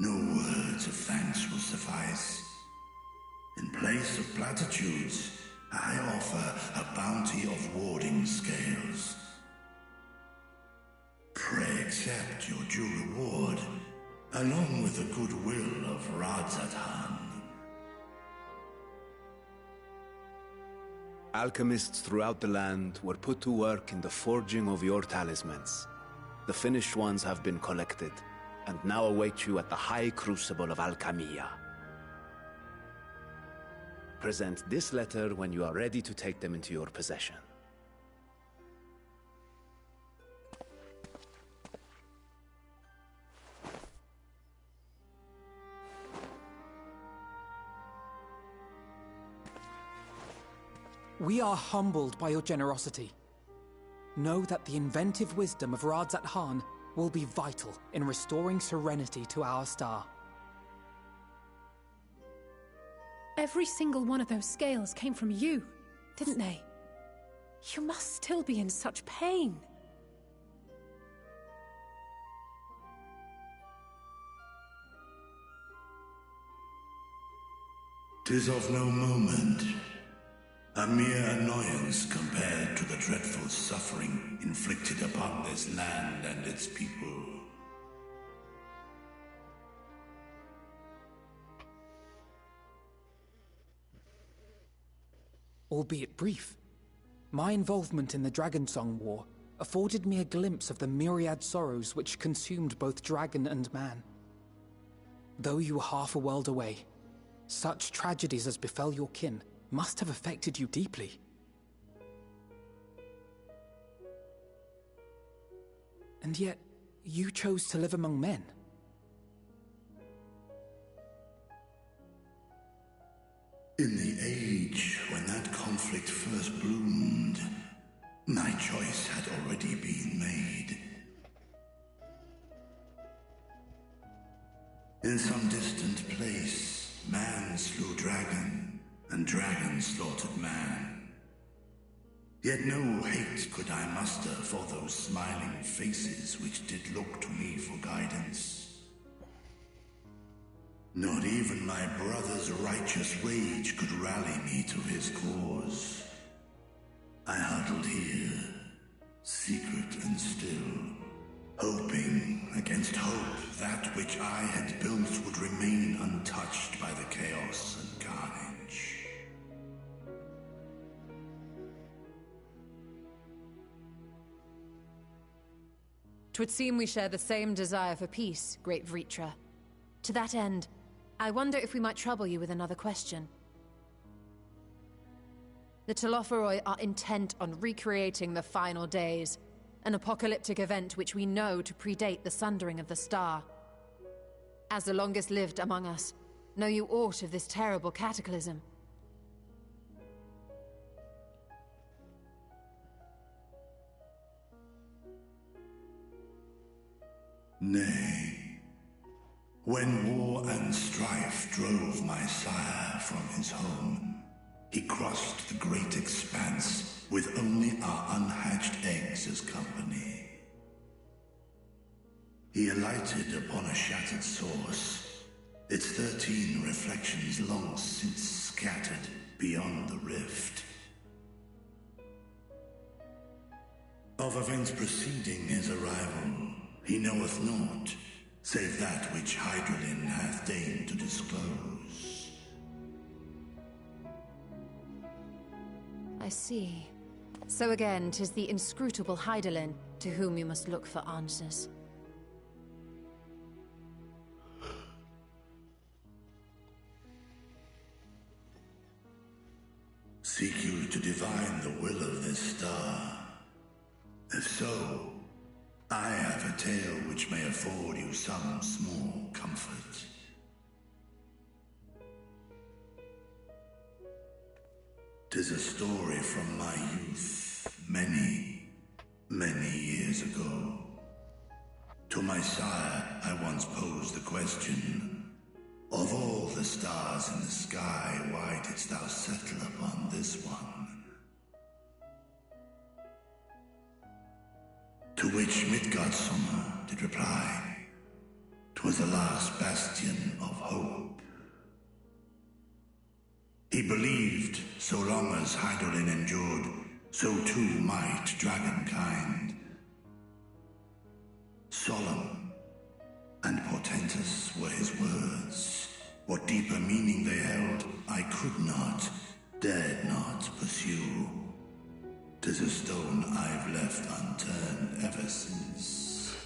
No words of thanks will suffice. In place of platitudes, I offer a bounty of warding scales. Pray accept your due reward, along with the goodwill of Radzatan.
Alchemists throughout the land were put to work in the forging of your talismans. The finished ones have been collected, and now await you at the High Crucible of Alchemia. Present this letter when you are ready to take them into your possession.
We are humbled by your generosity. Know that the inventive wisdom of Radzat Khan will be vital in restoring serenity to our star.
Every single one of those scales came from you, didn't they? You must still be in such pain.
"'Tis of no moment. A mere annoyance compared to the dreadful suffering inflicted upon this land and its people.
Albeit brief, my involvement in the Dragonsong War afforded me a glimpse of the myriad sorrows which consumed both dragon and man. Though you were half a world away, such tragedies as befell your kin must have affected you deeply. And yet, you chose to live among men.
In the age when that conflict first bloomed, my choice had already been made. In some distant place, man slew dragon, and dragon slaughtered man. Yet no hate could I muster for those smiling faces which did look to me for guidance. Not even my brother's righteous rage could rally me to his cause. I huddled here, secret and still, hoping against hope that which I had built would remain untouched by the chaos and carnage.
Twould seem we share the same desire for peace, great Vritra. To that end, I wonder if we might trouble you with another question. The Telophoroi are intent on recreating the final days, an apocalyptic event which we know to predate the sundering of the star. As the longest lived among us, know you aught of this terrible cataclysm?
Nay. When war and strife drove my sire from his home, he crossed the great expanse with only our unhatched eggs as company. He alighted upon a shattered source, its 13 reflections long since scattered beyond the rift. Of events preceding his arrival, he knoweth naught, save that which Hydralin hath deigned to disclose.
I see. So again, 'tis the inscrutable Hydralin to whom you must look for answers.
Seek you to divine the will of this star? If so, I have a tale which may afford you some small comfort. 'Tis a story from my youth, many, many years ago. To my sire, I once posed the question, of all the stars in the sky, why didst thou settle upon this one? To which Midgardsormr did reply, 'twas the last bastion of hope. He believed so long as Hydralin endured, so too might dragonkind. Solemn and portentous were his words. What deeper meaning they held, I could not, dared not pursue. 'Tis a stone I've left unturned ever since.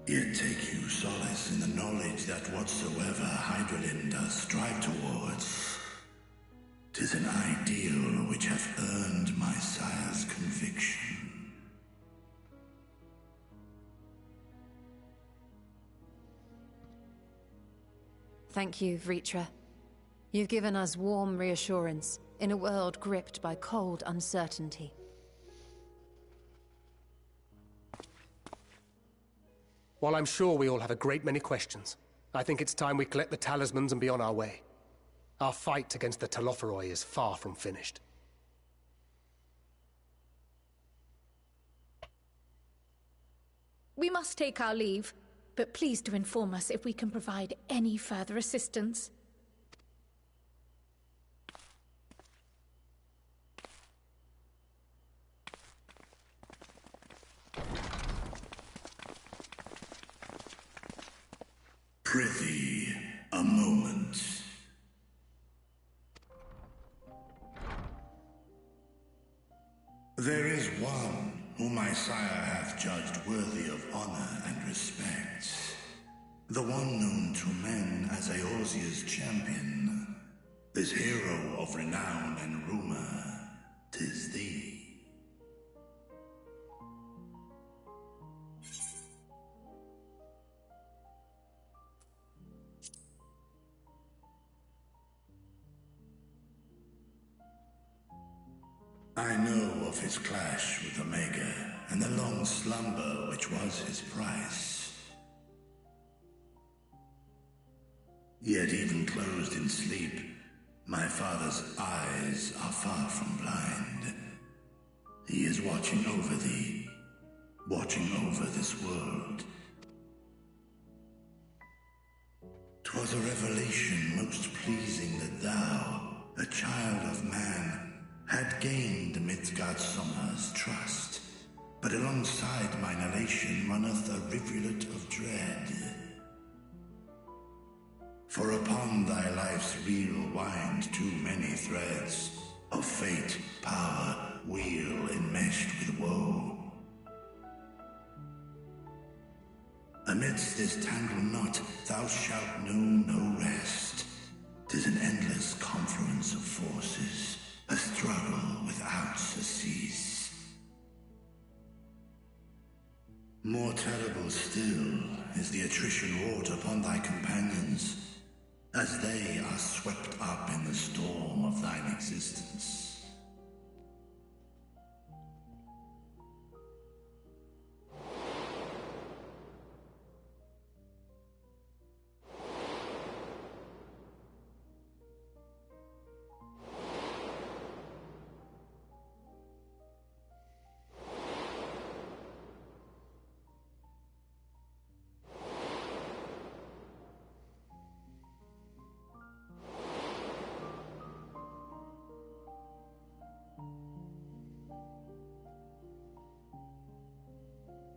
Yet take you solace in the knowledge that whatsoever Hydralin does strive towards, 'tis an ideal which hath earned my sire's conviction.
Thank you, Vritra. You've given us warm reassurance in a world gripped by cold uncertainty.
While I'm sure we all have a great many questions, I think it's time we collect the talismans and be on our way. Our fight against the Telophoroi is far from finished.
We must take our leave, but please do inform us if we can provide any further assistance.
Prithee, a moment. There is one whom my sire hath judged worthy of honor and respect. The one known to men as Eorzea's champion. This hero of renown and rumor, 'tis thee. I know of his clash with Omega, and the long slumber which was his price. Yet even closed in sleep, my father's eyes are far from blind. He is watching over thee, watching over this world. 'Twas a revelation most pleasing that thou, a child of man, had gained Midgardsormr's trust, but alongside mine elation runneth a rivulet of dread. For upon thy life's reel wind too many threads of fate, power, wheel enmeshed with woe. Amidst this tangled knot thou shalt know no rest. 'Tis an endless confluence of forces, a struggle without surcease. More terrible still is the attrition wrought upon thy companions, as they are swept up in the storm of thine existence.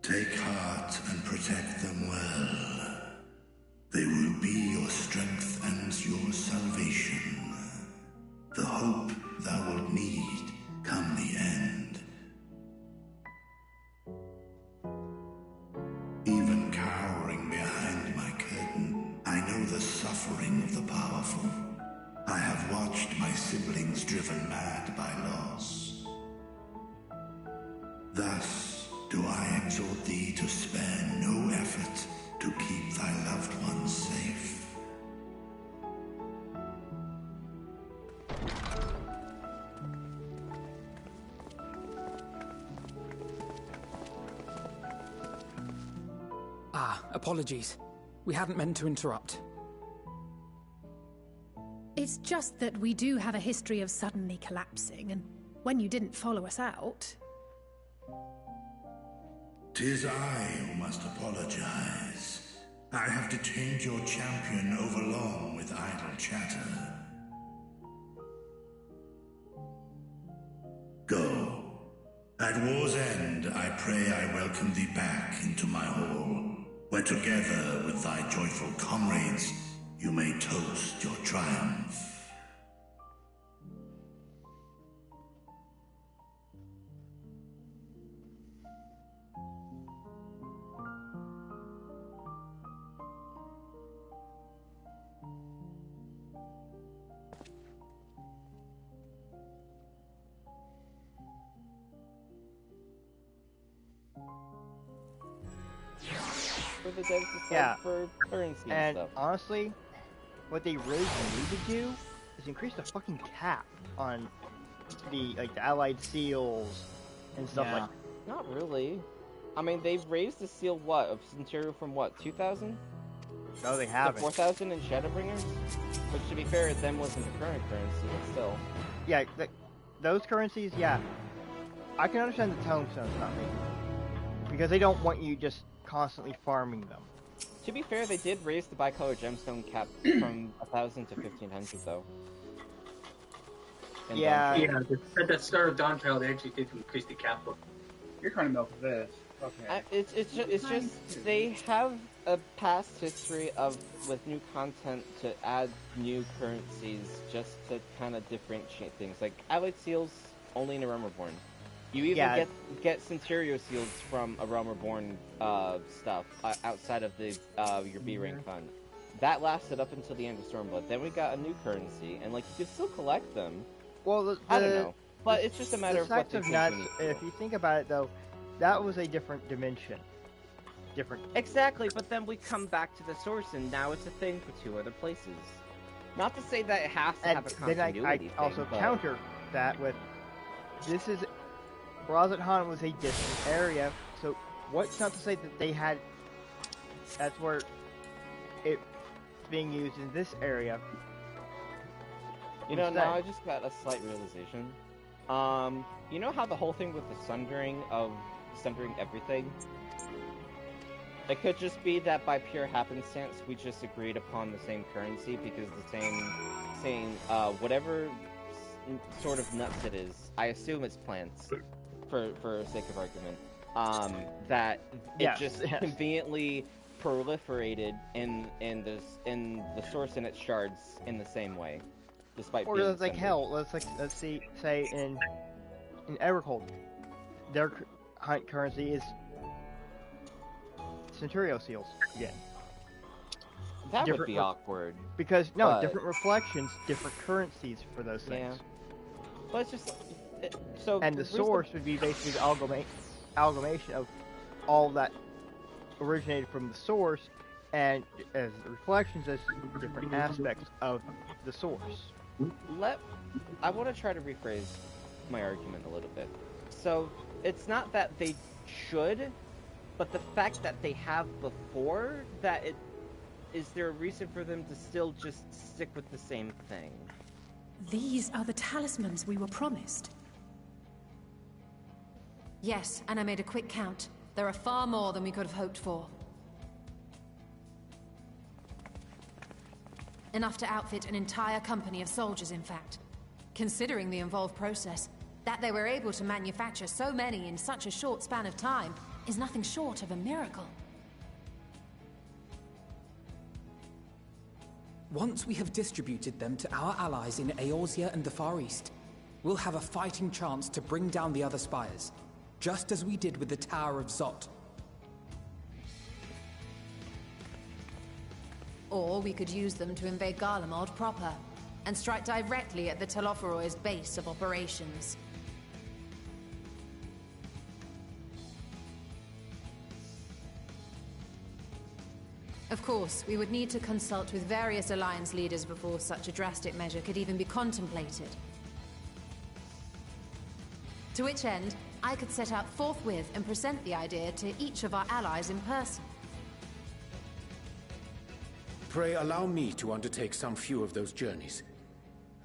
Take heart and protect them well. They will be your strength and your salvation. The hope thou wilt need come the end. Even cowering behind my curtain, I know the suffering of the powerful. I have watched my siblings driven mad by loss. Thus, do I exhort thee to spare no effort to keep thy loved ones safe.
Apologies. We hadn't meant to interrupt.
It's just that we do have a history of suddenly collapsing, and when you didn't follow us out...
'Tis I who must apologize. I have detained your champion overlong with idle chatter. Go. At war's end, I pray I welcome thee back into my hall, where together with thy joyful comrades, you may toast your triumph.
for the devs to
Yeah.
sub for currency and
And
stuff.
honestly, what they really need to do is increase the fucking cap on the allied seals and stuff like that.
Not really. I mean, they've raised the seal, what, of Centurio from what, 2,000?
No, they
To
haven't.
4,000 in Shadowbringers? Which, to be fair, then wasn't the current currency, but still.
Yeah, those currencies, yeah. I can understand the Tonestones not making them. Because they don't want you just constantly farming them.
To be fair, they did raise the bicolor gemstone cap from 1,000 to 1,500, though. In
Yeah.
Dawntrail.
Yeah, at the start of Dawntrail, they actually did increase the cap.
You're trying to milk this. Okay.
It's just they have a past history of with new content to add new currencies just to kind of differentiate things. Like allied seals only in A Realm Reborn. You even get Centurio seals from A Realm Reborn stuff outside of the your B rank fund. That lasted up until the end of Stormblood. Then we got a new currency, and like you could still collect them.
Well,
I don't know, but it's just a matter of what they think
nuts,
we need to do.
if you think about it, though, that was a different dimension. Different.
Exactly, but then we come back to the source, and now it's a thing for two other places. Not to say that it has to have a continuity
then I
thing,
also
but...
counter that with, this is, Razat Han was a distant area, so what's not to say that they had, that's where it's being used in this area.
You know, now I just got a slight realization. You know how the whole thing with the sundering everything? It could just be that by pure happenstance we just agreed upon the same currency because the same whatever sort of nuts it is. I assume it's plants, for sake of argument. That it just conveniently proliferated in the source and its shards in the same way. Despite
or
being
let's like
sundered.
hell, let's say in Evercold, their hunt currency is Centurio seals again.
That would be awkward.
Because no,
but-
different reflections, different currencies for those things.
Yeah. But it's just so.
And the source would be basically the amalgamation of all that originated from the source, and as reflections as different aspects of the source.
I want to try to rephrase my argument a little bit. So it's not that they should, but the fact that they have before, that it is there a reason for them to still just stick with the same thing?
These are the talismans we were promised.
Yes, and I made a quick count. There are far more than we could have hoped for. Enough to outfit an entire company of soldiers, in fact. Considering the involved process, that they were able to manufacture so many in such a short span of time is nothing short of a miracle.
Once we have distributed them to our allies in Eorzea and the Far East, we'll have a fighting chance to bring down the other spires, just as we did with the Tower of Zot.
Or we could use them to invade Garlemald proper, and strike directly at the Telophoroid's base of operations. Of course, we would need to consult with various Alliance leaders before such a drastic measure could even be contemplated. To which end, I could set out forthwith and present the idea to each of our allies in person.
Pray allow me to undertake some few of those journeys.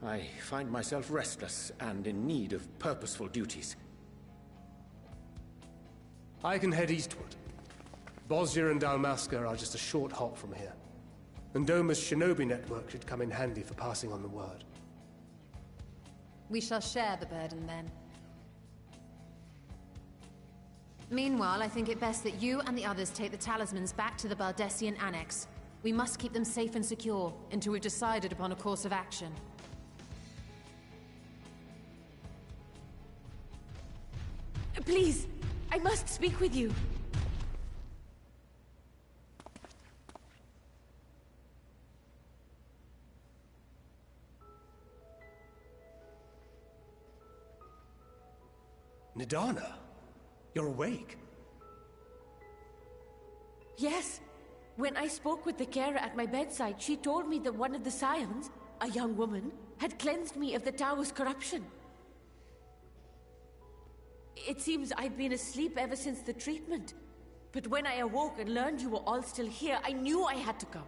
I find myself restless and in need of purposeful duties.
I can head eastward. Bosnia and Dalmasca are just a short hop from here. And Doma's shinobi network should come in handy for passing on the word.
We shall share the burden then. Meanwhile, I think it best that you and the others take the talismans back to the Baldessian Annex. We must keep them safe and secure until we've decided upon a course of action.
Please, I must speak with you.
Nidana, you're awake.
Yes,
When I spoke with the carer at my bedside, she told me that one of the scions, a young woman, had cleansed me of the tower's corruption. It seems I've been asleep ever since the treatment. But when I awoke and learned you were all still here, I knew I had to come.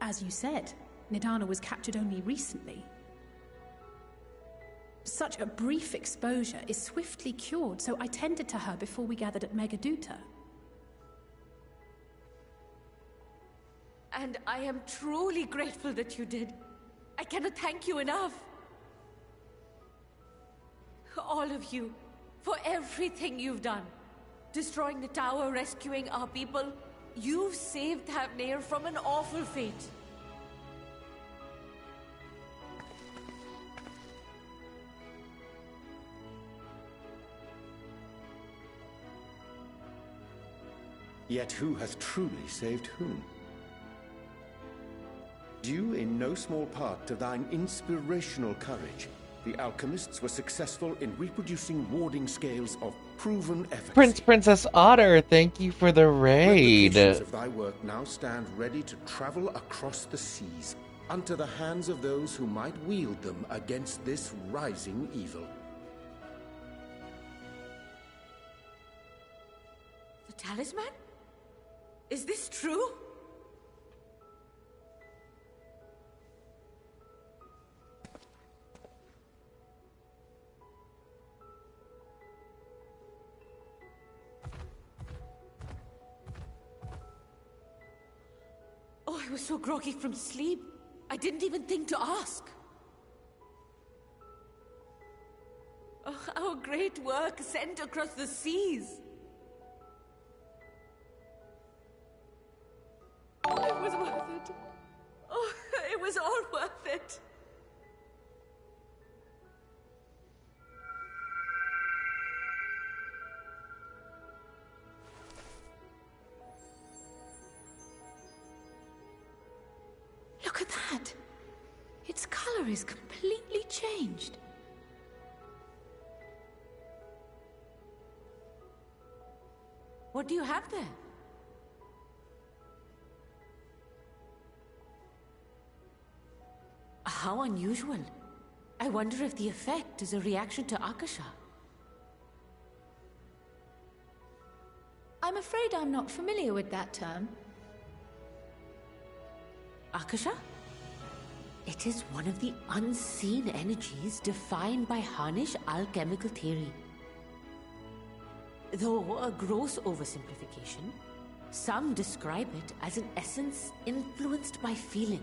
As you said, Nidana was captured only recently. Such a brief exposure is swiftly cured, so I tended to her before we gathered at Megaduta.
And I am truly grateful that you did. I cannot thank you enough. All of you, for everything you've done. Destroying the tower, rescuing our people. You've saved Thavnair from an awful fate.
Yet who hath truly saved whom? Due in no small part to thine inspirational courage, the alchemists were successful in reproducing warding scales of proven efficacy.
Princess Otter, thank you for the raid.
Replications of thy work now stand ready to travel across the seas, unto the hands of those who might wield them against this rising evil.
The talisman? Is this true? Oh, I was so groggy from sleep. I didn't even think to ask. Oh, our great work sent across the seas. It was worth it. Oh, it was all worth it.
Look at that. Its color is completely changed.
What do you have there? How unusual. I wonder if the effect is a reaction to Akasha.
I'm afraid I'm not familiar with that term.
Akasha? It is one of the unseen energies defined by Harnish alchemical theory. Though a gross oversimplification, some describe it as an essence influenced by feelings.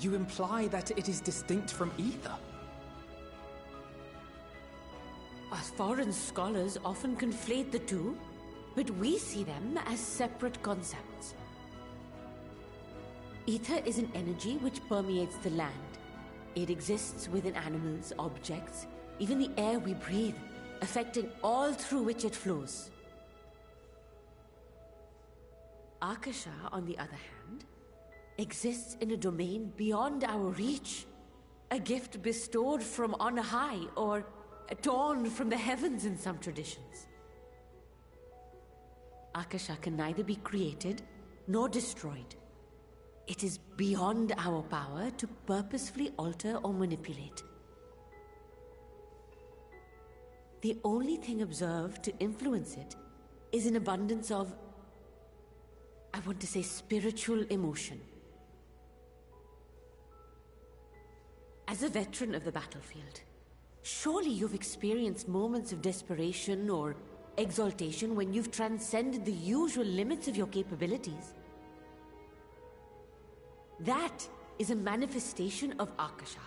You imply that it is distinct from ether?
Us foreign scholars often conflate the two, but we see them as separate concepts. Ether is an energy which permeates the land. It exists within animals, objects, even the air we breathe, affecting all through which it flows. Akasha, on the other hand, exists in a domain beyond our reach. A gift bestowed from on high, or torn from the heavens in some traditions. Akasha can neither be created nor destroyed. It is beyond our power to purposefully alter or manipulate. The only thing observed to influence it is an abundance of, I want to say, spiritual emotion. As a veteran of the battlefield, surely you've experienced moments of desperation or exaltation when you've transcended the usual limits of your capabilities. That is a manifestation of Akasha,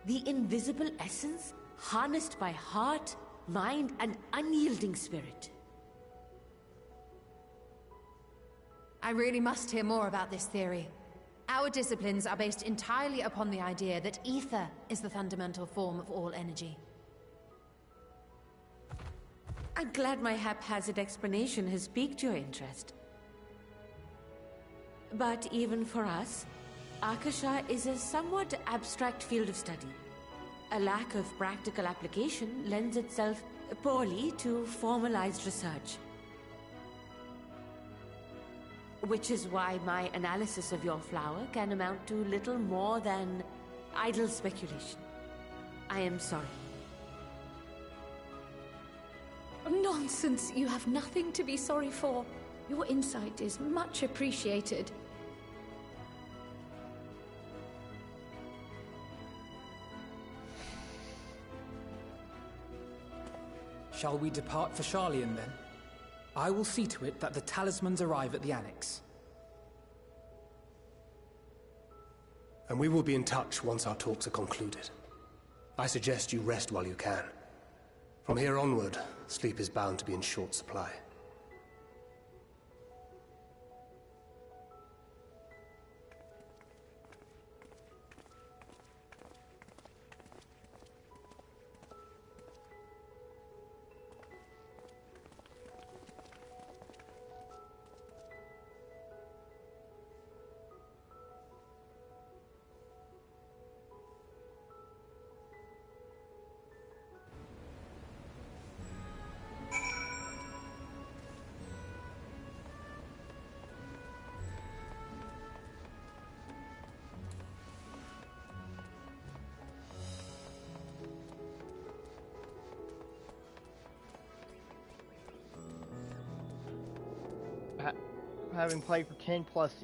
the invisible essence harnessed by heart, mind, and unyielding spirit.
I really must hear more about this theory. Our disciplines are based entirely upon the idea that ether is the fundamental form of all energy.
I'm glad my haphazard explanation has piqued your interest. But even for us, Akasha is a somewhat abstract field of study. a lack of practical application lends itself poorly to formalized research. Which is why my analysis of your flower can amount to little more than idle speculation. I am sorry.
Nonsense! You have nothing to be sorry for. Your insight is much appreciated.
Shall we depart for Charlian, then? I will see to it that the talismans arrive at the Annex.
And we will be in touch once our talks are concluded. I suggest you rest while you can. From here onward, sleep is bound to be in short supply.
Having played for 10 plus.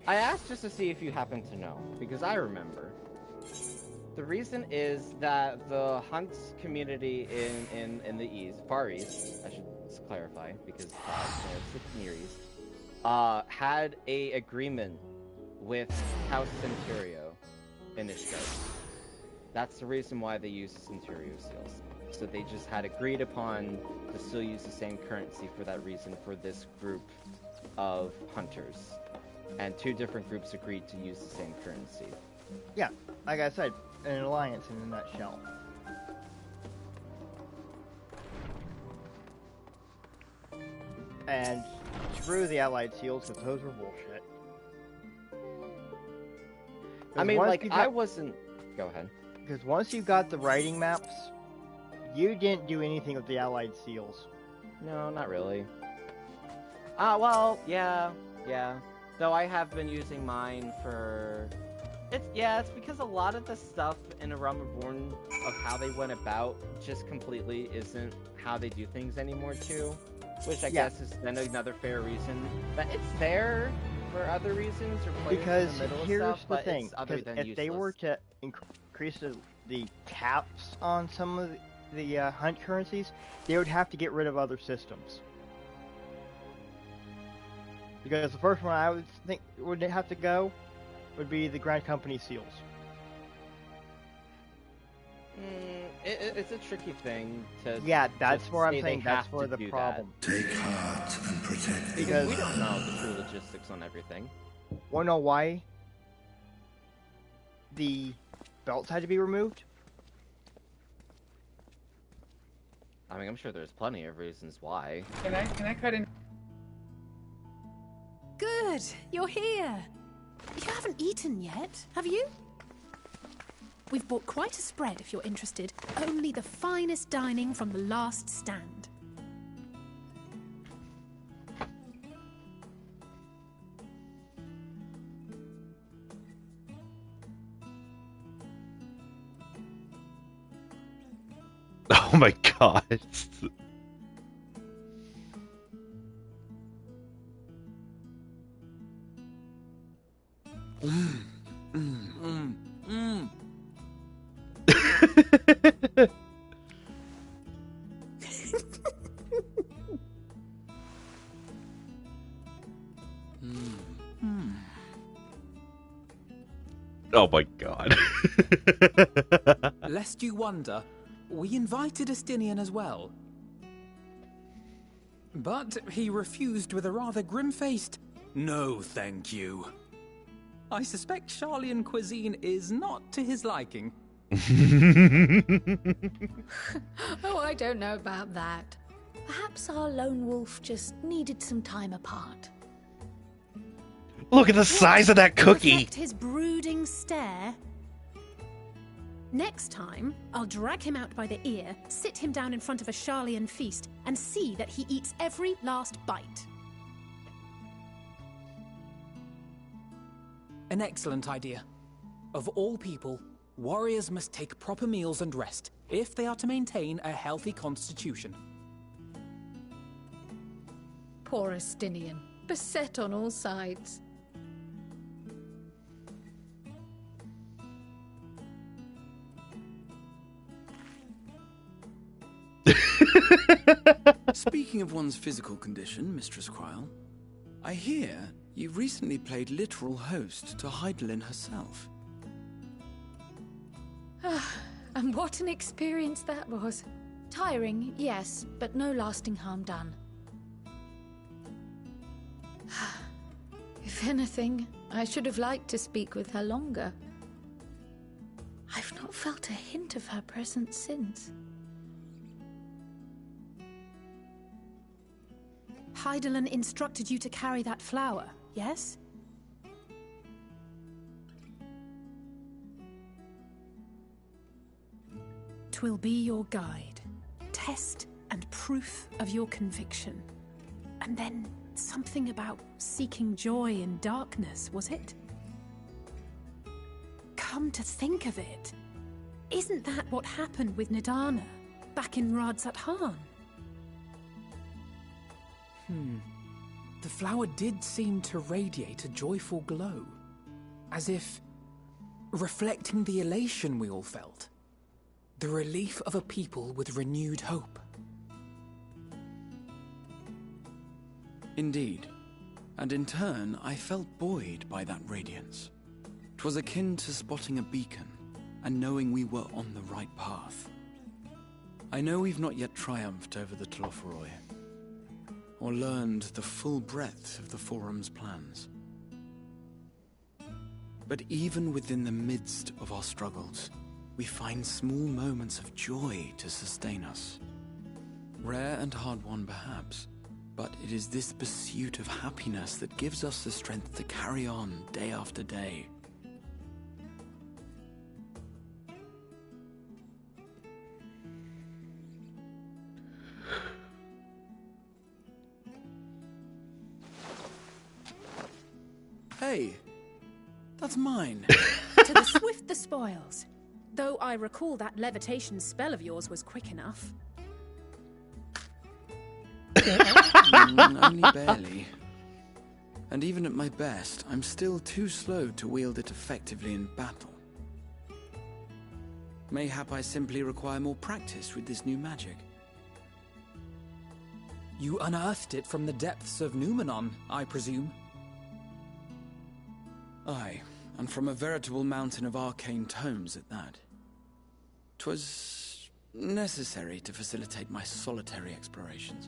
I asked just to see if you happen to know, because I remember. The reason is that the hunts community in the East, Far East, I should clarify, because it's Near East, had a agreement with House Centurio in Ishgard. That's the reason why they use the Centurio seals. So they just had agreed upon to still use the same currency for that reason for this group of hunters. And two different groups agreed to use the same currency.
Yeah, like I said, an alliance in a nutshell. And screw the allied seals, because those were bullshit.
I mean, like, I wasn't... Go ahead.
Because once you got the writing maps, you didn't do anything with the allied seals.
No, not really. Well, yeah. Though I have been using mine for... It's because a lot of the stuff in A Realm Reborn of how they went about just completely isn't how they do things anymore, too. Which I guess is then another fair reason that it's there for other reasons or players
because
in the middle
here's
of stuff,
the
but
thing,
it's other than
if
useless.
they were to increase the caps on some of the hunt currencies, they would have to get rid of other systems. Because the first one I would think would have to go would be the Grand Company seals.
It's a tricky thing to.
Yeah, that's
just
where I'm
say
saying
they
that's
have
where
to
the
do
problem.
Take heart and protect the
Because we don't know the true logistics on everything.
Wanna know why the belts had to be removed?
I mean, I'm sure there's plenty of reasons why.
Can I cut in?
Good, you're here. You haven't eaten yet, have you? We've bought quite a spread if you're interested. Only the finest dining from the last stand.
Oh my god. Oh my god.
Lest you wonder, we invited Estinian as well. But he refused with a rather grim-faced, "No, thank you." I suspect Charlian cuisine is not to his liking.
Oh, I don't know about that. Perhaps our lone wolf just needed some time apart.
Look at the size of that cookie.
Reflect his brooding stare. Next time, I'll drag him out by the ear, sit him down in front of a Sharlayan feast, and see that he eats every last bite.
An excellent idea. Of all people, warriors must take proper meals and rest if they are to maintain a healthy constitution.
Poor Estinian, beset on all sides.
Speaking of one's physical condition, Mistress Quile, I hear you recently played literal host to Heidelin herself.
And what an experience that was. Tiring, yes, but no lasting harm done. If anything, I should have liked to speak with her longer. I've not felt a hint of her presence since.
Heidelin instructed you to carry that flower, yes? Twill be your guide, test and proof of your conviction. And then something about seeking joy in darkness, was it? Come to think of it, isn't that what happened with Nidana back in Radzat Han?
The flower did seem to radiate a joyful glow, as if reflecting the elation we all felt, the relief of a people with renewed hope.
Indeed, and in turn I felt buoyed by that radiance. 'Twas akin to spotting a beacon and knowing we were on the right path. I know we've not yet triumphed over the Tlofuroi, or learned the full breadth of the Forum's plans. But even within the midst of our struggles, we find small moments of joy to sustain us. Rare and hard-won perhaps, but it is this pursuit of happiness that gives us the strength to carry on day after day. Hey, that's mine.
To the swift the spoils. Though I recall that levitation spell of yours was quick enough.
Only barely. And even at my best, I'm still too slow to wield it effectively in battle. Mayhap I simply require more practice with this new magic.
You unearthed it from the depths of Numenon, I presume?
Aye, and from a veritable mountain of arcane tomes at that. 'Twas necessary to facilitate my solitary explorations.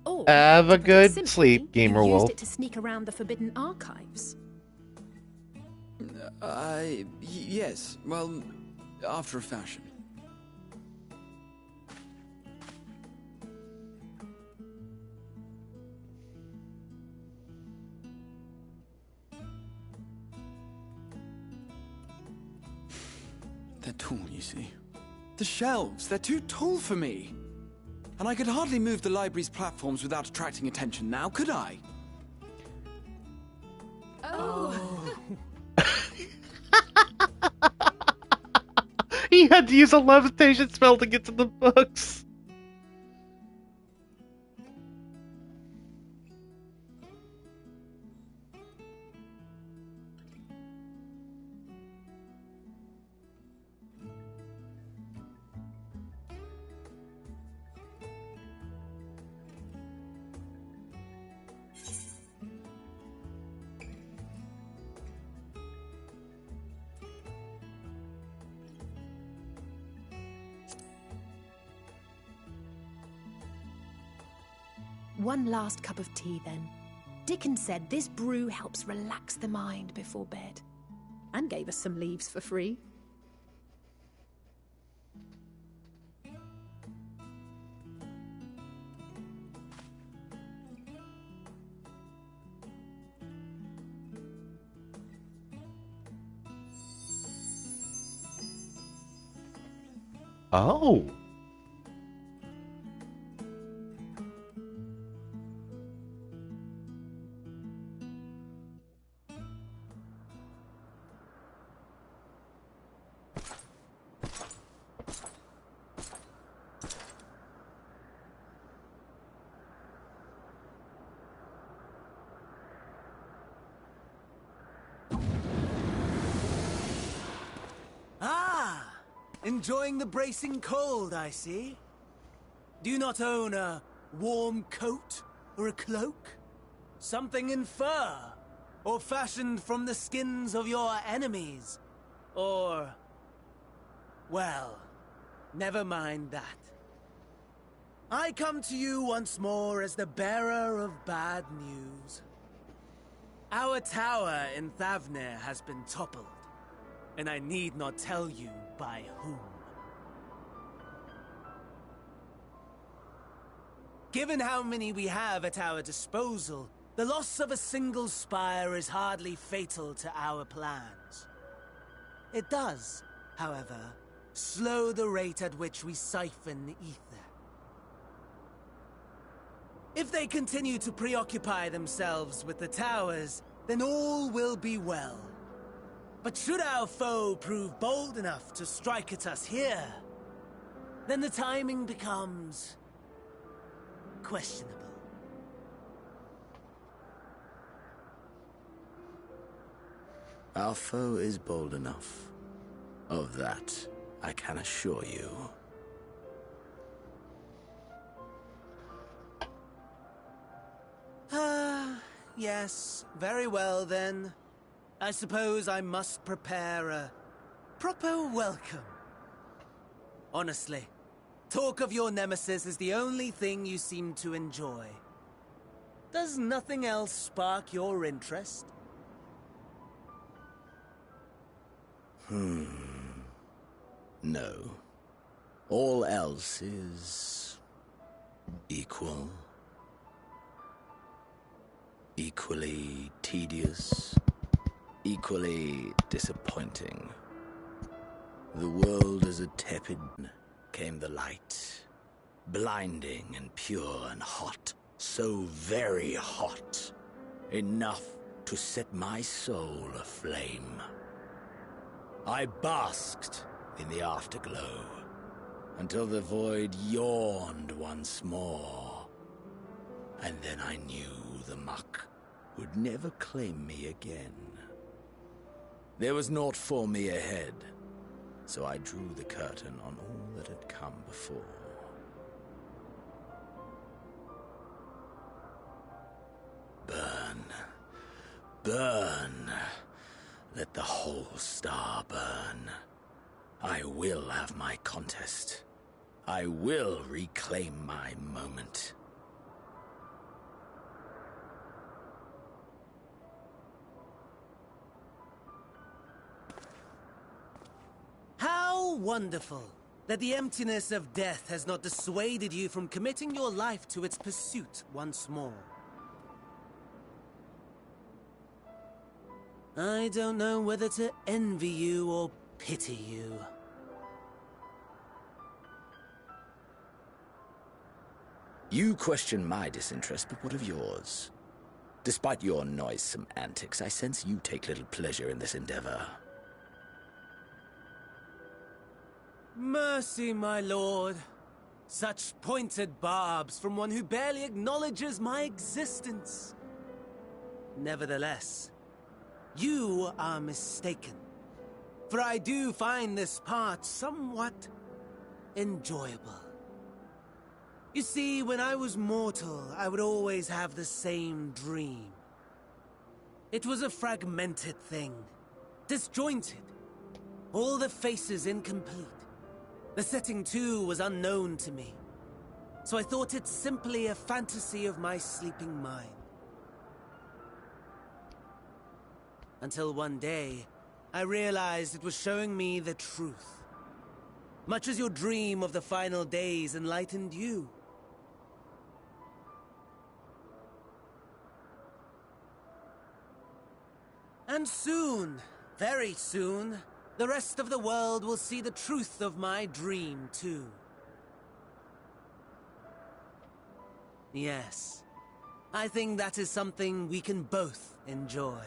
Or,
Have a
to put it
good
simply,
sleep, Gamer
you
Wolf.
used it to sneak around the forbidden archives.
Yes, well, after a fashion. They're tall, you see. The shelves, they're too tall for me. And I could hardly move the library's platforms without attracting attention now, could I?
Oh.
He had to use a levitation spell to get to the books.
One last cup of tea, then. Dickon said this brew helps relax the mind before bed. And gave us some leaves for free.
Oh.
Ah! Enjoying the bracing cold, I see. Do you not own a warm coat or a cloak? Something in fur? Or fashioned from the skins of your enemies? Or... well, never mind that. I come to you once more as the bearer of bad news. Our tower in Thavnir has been toppled, and I need not tell you by whom. Given how many we have at our disposal, the loss of a single spire is hardly fatal to our plans. It does, however, slow the rate at which we siphon ether. If they continue to preoccupy themselves with the towers, then all will be well. But should our foe prove bold enough to strike at us here, then the timing becomes questionable.
Our foe is bold enough. Of that, I can assure you.
Yes, very well then. I suppose I must prepare a proper welcome. Honestly, talk of your nemesis is the only thing you seem to enjoy. Does nothing else spark your interest?
No. All else is... equal. Equally tedious. Equally disappointing. The world is a tepid... came the light. Blinding and pure and hot. So very hot. Enough to set my soul aflame. I basked in the afterglow, until the void yawned once more. And then I knew the muck would never claim me again. There was naught for me ahead, so I drew the curtain on all that had come before. Burn. Burn. Let the whole star burn. I will have my contest. I will reclaim my moment.
How wonderful that the emptiness of death has not dissuaded you from committing your life to its pursuit once more. I don't know whether to envy you or pity you.
You question my disinterest, but what of yours? Despite your noisome antics, I sense you take little pleasure in this endeavor.
Mercy, my lord. Such pointed barbs from one who barely acknowledges my existence. Nevertheless, you are mistaken. For I do find this part somewhat enjoyable. You see, when I was mortal, I would always have the same dream. It was a fragmented thing, disjointed, all the faces incomplete. The setting, too, was unknown to me, so I thought it simply a fantasy of my sleeping mind. Until one day, I realized it was showing me the truth. Much as your dream of the final days enlightened you. And soon, very soon, the rest of the world will see the truth of my dream, too. Yes, I think that is something we can both enjoy.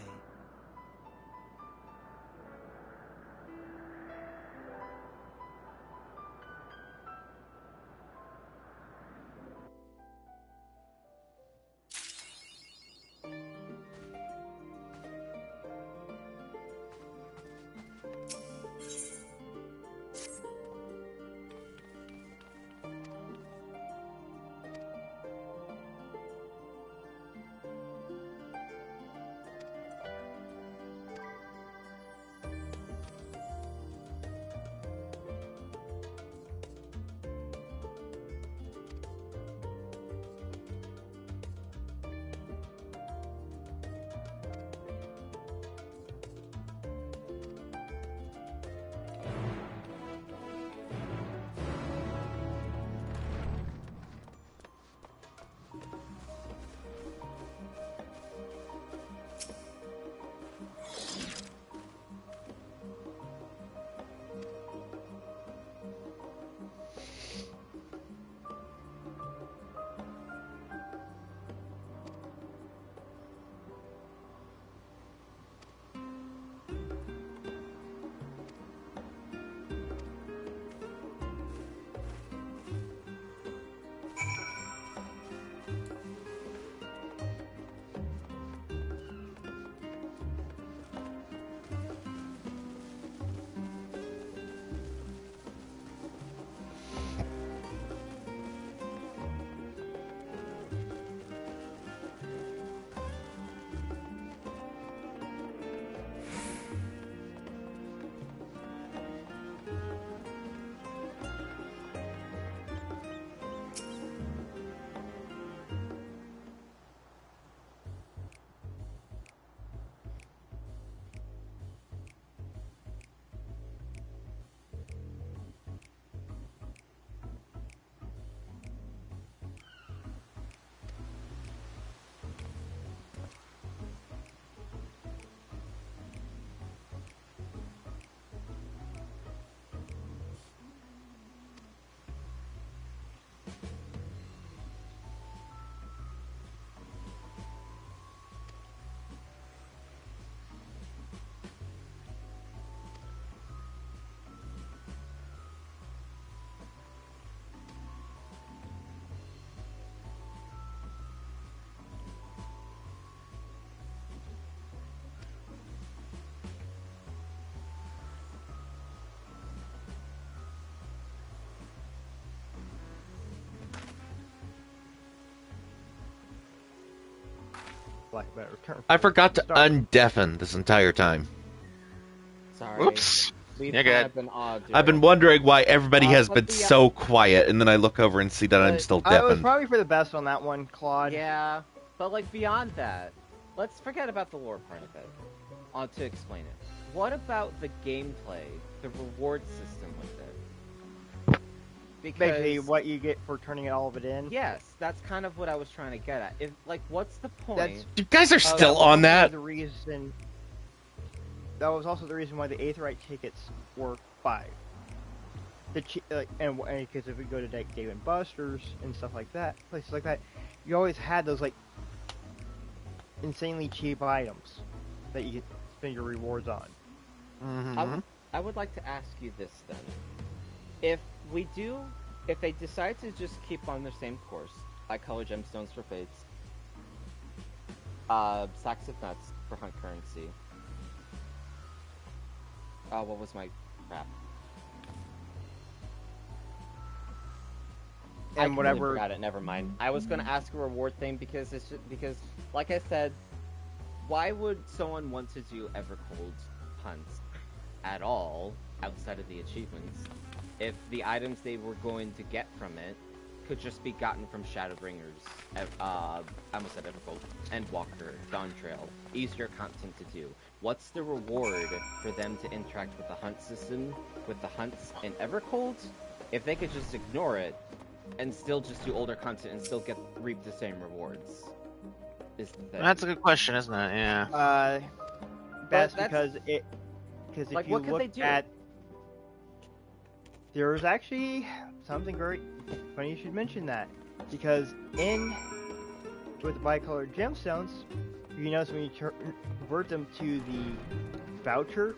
Lack of a better term.
I forgot to undeafen this entire time.
Sorry.
Oops.
We've
Yeah,
kind
good.
of been odd.
I've been wondering why everybody has
but
been
the,
so quiet, and then I look over and see that I'm still
It was
deafened.
probably for the best on that one, Claude.
Yeah, but like beyond that, let's forget about the lore part of it. To explain it. What about the gameplay, the reward system with it? Because
basically what you get for turning all of it in.
Yes, that's kind of what I was trying to get at. If like, what's the point?
You guys are still on that.
The reason. That was also the reason why the Aetheryte tickets were 5. And because if we go to Dave and Buster's and stuff like that, places like that, you always had those like insanely cheap items that you could spend your rewards on.
Mm-hmm.
I would like to ask you this then: if they decide to just keep on their same course, like color gemstones for fates, sacks of nuts for hunt currency. What was my crap?
And whatever.
Really forgot it. Never mind. I was gonna ask a reward thing because like I said, why would someone want to do Evercold hunts at all outside of the achievements if the items they were going to get from it could just be gotten from Shadowbringers? I almost said Evercold, Endwalker, Dawn Trail, easier content to do. What's the reward for them to interact with the hunt system, with the hunts in Evercold, if they could just ignore it and still just do older content and still reap the same rewards?
That's a good question, isn't it? Yeah.
That's because it Because if
Like,
you
what could
look
they do?
at, there's actually something very funny you should mention that, because with the bicolored gemstones, you notice when you convert them to the voucher,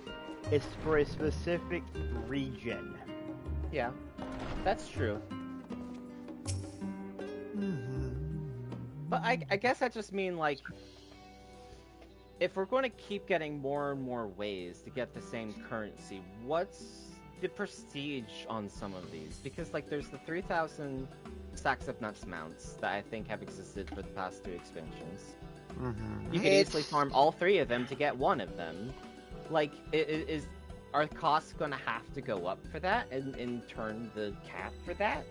it's for a specific region.
Yeah, that's true. But I guess I just mean, like, if we're going to keep getting more and more ways to get the same currency, what's the prestige on some of these? Because, like, there's the 3,000 stacks of nuts mounts that I think have existed for the past 3 expansions. You could easily farm all 3 of them to get 1 of them. Like, are costs going to have to go up for that, and in turn the cap for that?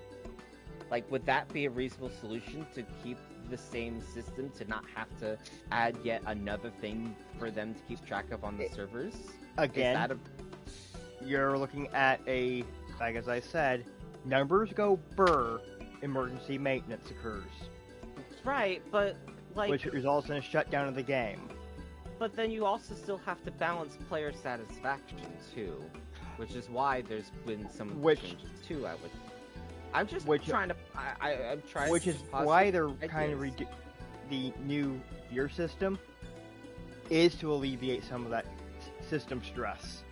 Like, would that be a reasonable solution to keep the same system, to not have to add yet another thing for them to keep track of on the servers?
Again, you're looking at like as I said, numbers go burr, emergency maintenance occurs.
Right, but like...
which results in a shutdown of the game.
But then you also still have to balance player satisfaction too, which is why there's been some changes too. I'm just trying to. I'm trying.
Which is why they're kind of the new gear system is to alleviate some of that system stress.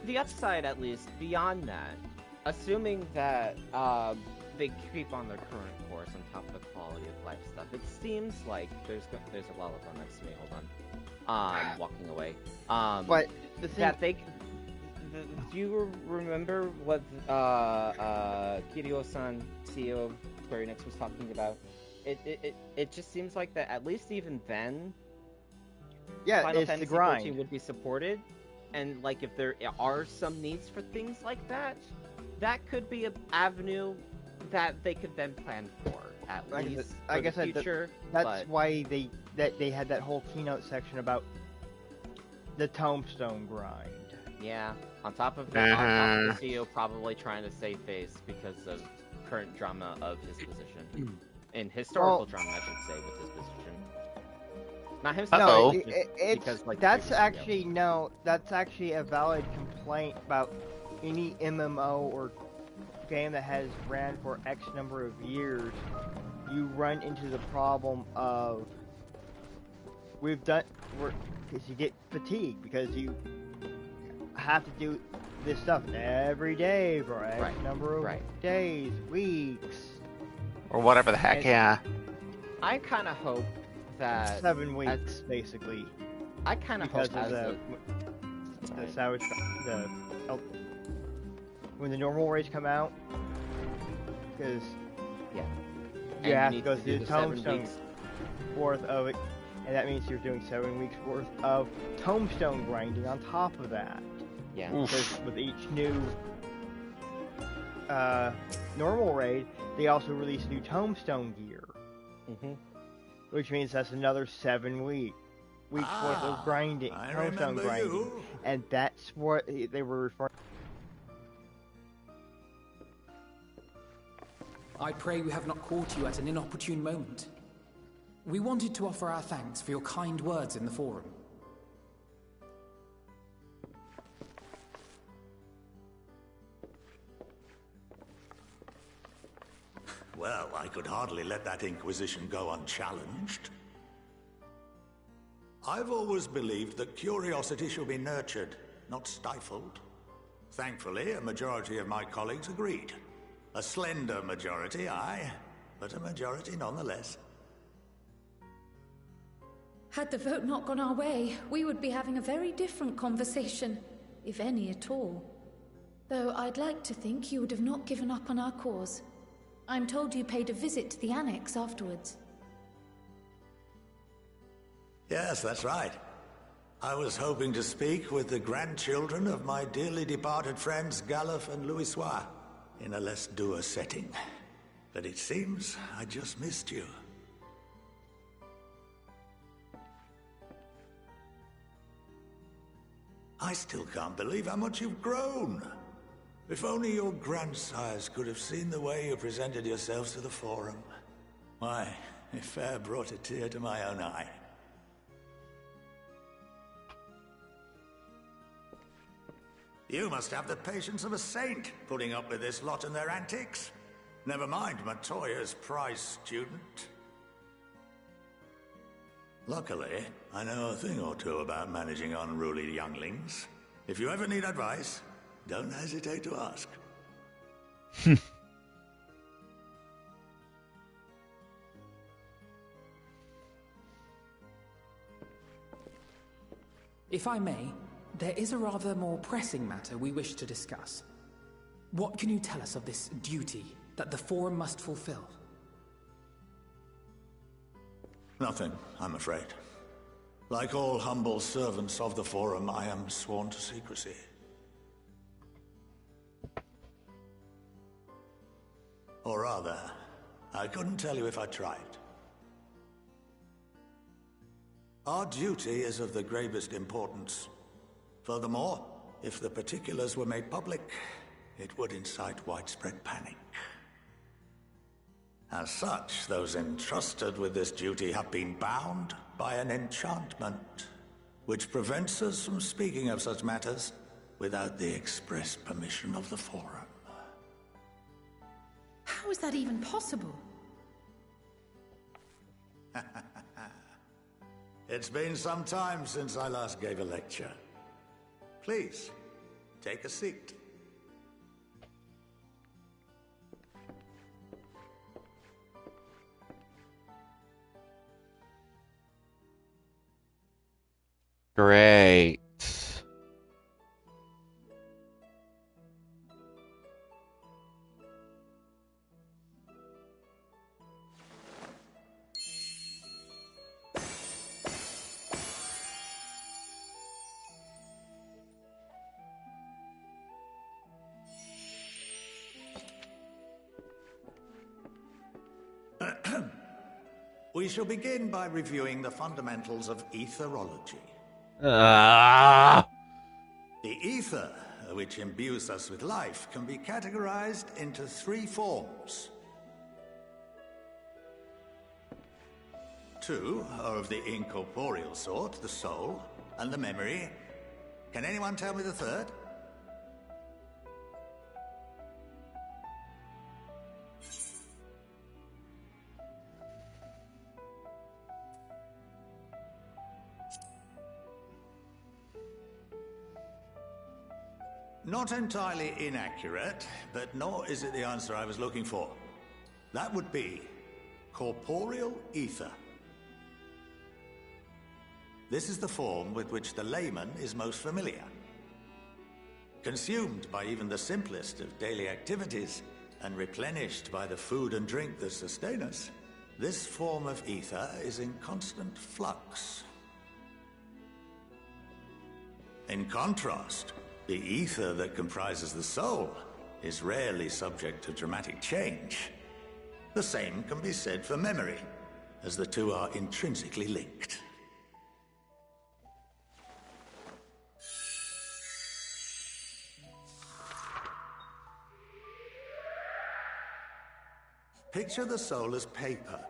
The upside, at least, beyond that, assuming that they keep on their current course on top of the quality of life stuff, it seems like there's a lullaby next to me. Hold on. Walking away.
But the thing
that do you remember what Kiryu-san, CEO of Square Enix, was talking about? It just seems like that at least even then, Final
it's
Fantasy
the grind.
14 would be supported, and like if there are some needs for things like that, that could be an avenue that they could then plan for at least for the future.
That's why they had that whole keynote section about the tombstone grind.
Yeah, on top of that, on top of the CEO probably trying to save face because of current drama of his position. In historical drama, I should say, with his position. Not himself.
That's actually a valid complaint about any MMO or game that has ran for X number of years. You run into the problem of because you get fatigued because you have to do this stuff every day for X number of days, weeks,
or whatever the heck.
I kind of hope that
7 weeks, basically.
I kind of hope
when the normal raids come out, because you
and
have
you
to go
need
through
do
the
7
tombstone
weeks.
worth of it, and that means you're doing 7 weeks worth of tombstone grinding on top of that.
Yeah.
Because with each new normal raid, they also release new tombstone gear. Which means that's another 7 weeks worth of grinding, tombstone grinding. And that's what they were referring.
I pray we have not caught you at an inopportune moment. We wanted to offer our thanks for your kind words in the forum.
Well, I could hardly let that Inquisition go unchallenged. I've always believed that curiosity should be nurtured, not stifled. Thankfully, a majority of my colleagues agreed. A slender majority, aye, but a majority nonetheless.
Had the vote not gone our way, we would be having a very different conversation, if any at all. Though I'd like to think you would have not given up on our cause. I'm told you paid a visit to the Annex afterwards.
Yes, that's right. I was hoping to speak with the grandchildren of my dearly departed friends Galuf and Louisoix in a less dour setting. But it seems I just missed you. I still can't believe how much you've grown. If only your grandsires could have seen the way you presented yourselves to the Forum. Why, it fair brought a tear to my own eye. You must have the patience of a saint, putting up with this lot and their antics. Never mind Matoya's prize student. Luckily, I know a thing or two about managing unruly younglings. If you ever need advice, don't hesitate to ask.
If I may, there is a rather more pressing matter we wish to discuss. What can you tell us of this duty that the Forum must fulfill?
Nothing, I'm afraid. Like all humble servants of the Forum, I am sworn to secrecy. Or rather, I couldn't tell you if I tried. Our duty is of the gravest importance. Furthermore, if the particulars were made public, it would incite widespread panic. As such, those entrusted with this duty have been bound by an enchantment, which prevents us from speaking of such matters without the express permission of the Forum.
How is that even possible?
It's been some time since I last gave a lecture. Please, take a seat.
Great.
We shall begin by reviewing the fundamentals of etherology.
Ah!
The ether, which imbues us with life, can be categorized into three forms. Two are of the incorporeal sort, the soul and the memory. Can anyone tell me the third? Not entirely inaccurate, but nor is it the answer I was looking for. That would be corporeal ether. This is the form with which the layman is most familiar. Consumed by even the simplest of daily activities, and replenished by the food and drink that sustain us, this form of ether is in constant flux. In contrast, the ether that comprises the soul is rarely subject to dramatic change. The same can be said for memory, as the two are intrinsically linked. Picture the soul as paper,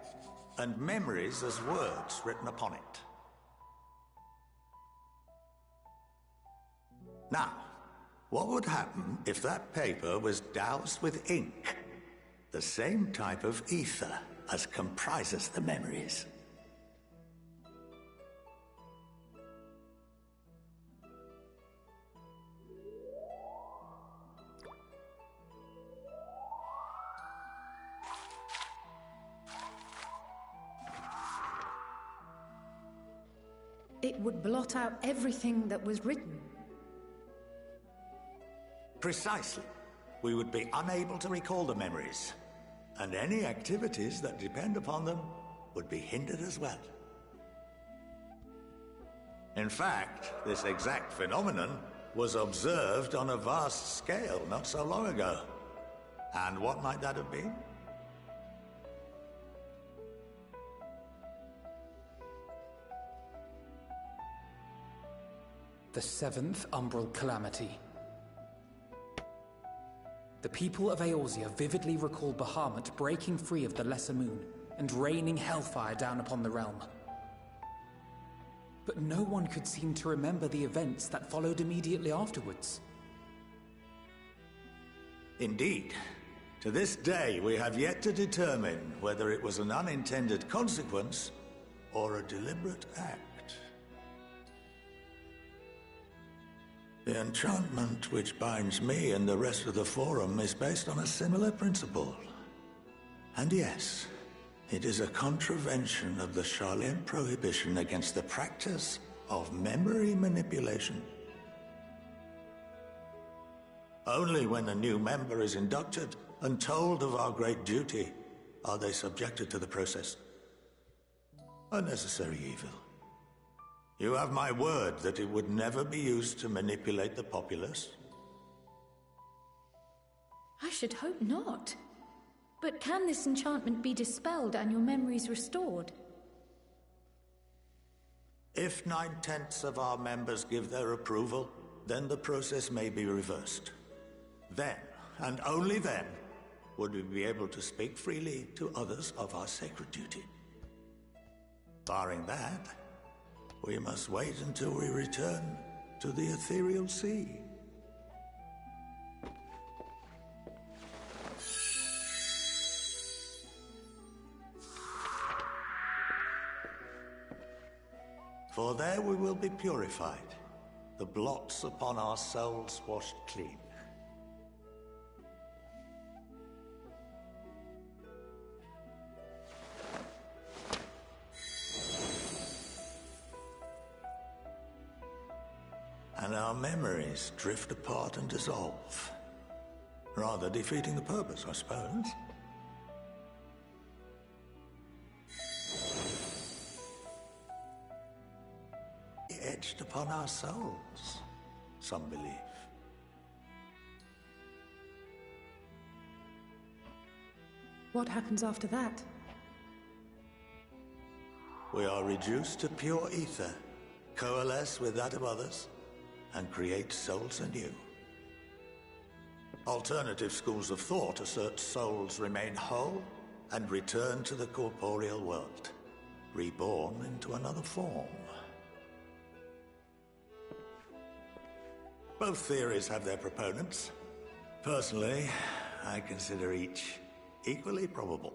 and memories as words written upon it. Now, what would happen if that paper was doused with ink? The same type of ether as comprises the memories.
It would blot out everything that was written.
Precisely. We would be unable to recall the memories, and any activities that depend upon them would be hindered as well. In fact, this exact phenomenon was observed on a vast scale not so long ago. And what might that have been?
The seventh Umbral Calamity. The people of Eorzea vividly recall Bahamut breaking free of the Lesser Moon and raining hellfire down upon the realm. But no one could seem to remember the events that followed immediately afterwards.
Indeed. To this day, we have yet to determine whether it was an unintended consequence or a deliberate act. The enchantment which binds me and the rest of the Forum is based on a similar principle. And yes, it is a contravention of the Sharlayan prohibition against the practice of memory manipulation. Only when a new member is inducted and told of our great duty are they subjected to the process. A necessary evil. You have my word that it would never be used to manipulate the populace?
I should hope not. But can this enchantment be dispelled and your memories restored?
If 9/10 of our members give their approval, then the process may be reversed. Then, and only then, would we be able to speak freely to others of our sacred duty. Barring that, we must wait until we return to the ethereal sea. For there we will be purified, the blots upon our souls washed clean. And our memories drift apart and dissolve. Rather defeating the purpose, I suppose. Etched upon our souls, some believe.
What happens after that?
We are reduced to pure ether, coalesce with that of others, and create souls anew. Alternative schools of thought assert souls remain whole and return to the corporeal world, reborn into another form. Both theories have their proponents. Personally, I consider each equally probable.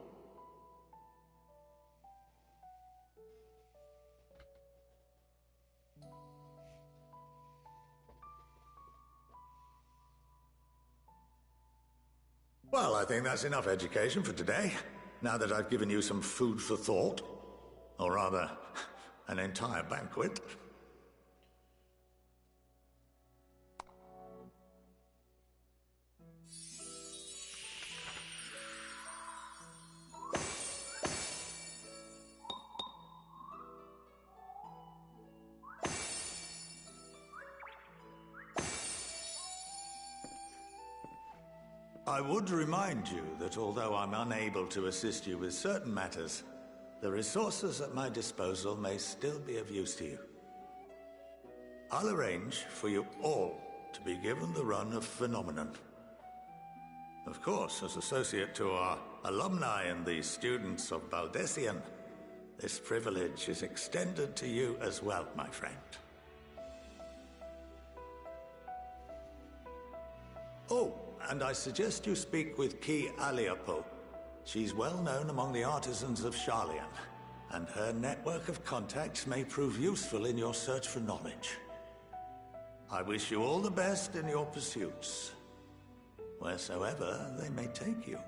Well, I think that's enough education for today, now that I've given you some food for thought. Or rather, an entire banquet. I would remind you that although I'm unable to assist you with certain matters, the resources at my disposal may still be of use to you. I'll arrange for you all to be given the run of Phenomenon. Of course, as associate to our alumni and the students of Baldessian, this privilege is extended to you as well, my friend. Oh, and I suggest you speak with Ki Aliapo. She's well known among the artisans of Sharlayan, and her network of contacts may prove useful in your search for knowledge. I wish you all the best in your pursuits, wheresoever they may take you.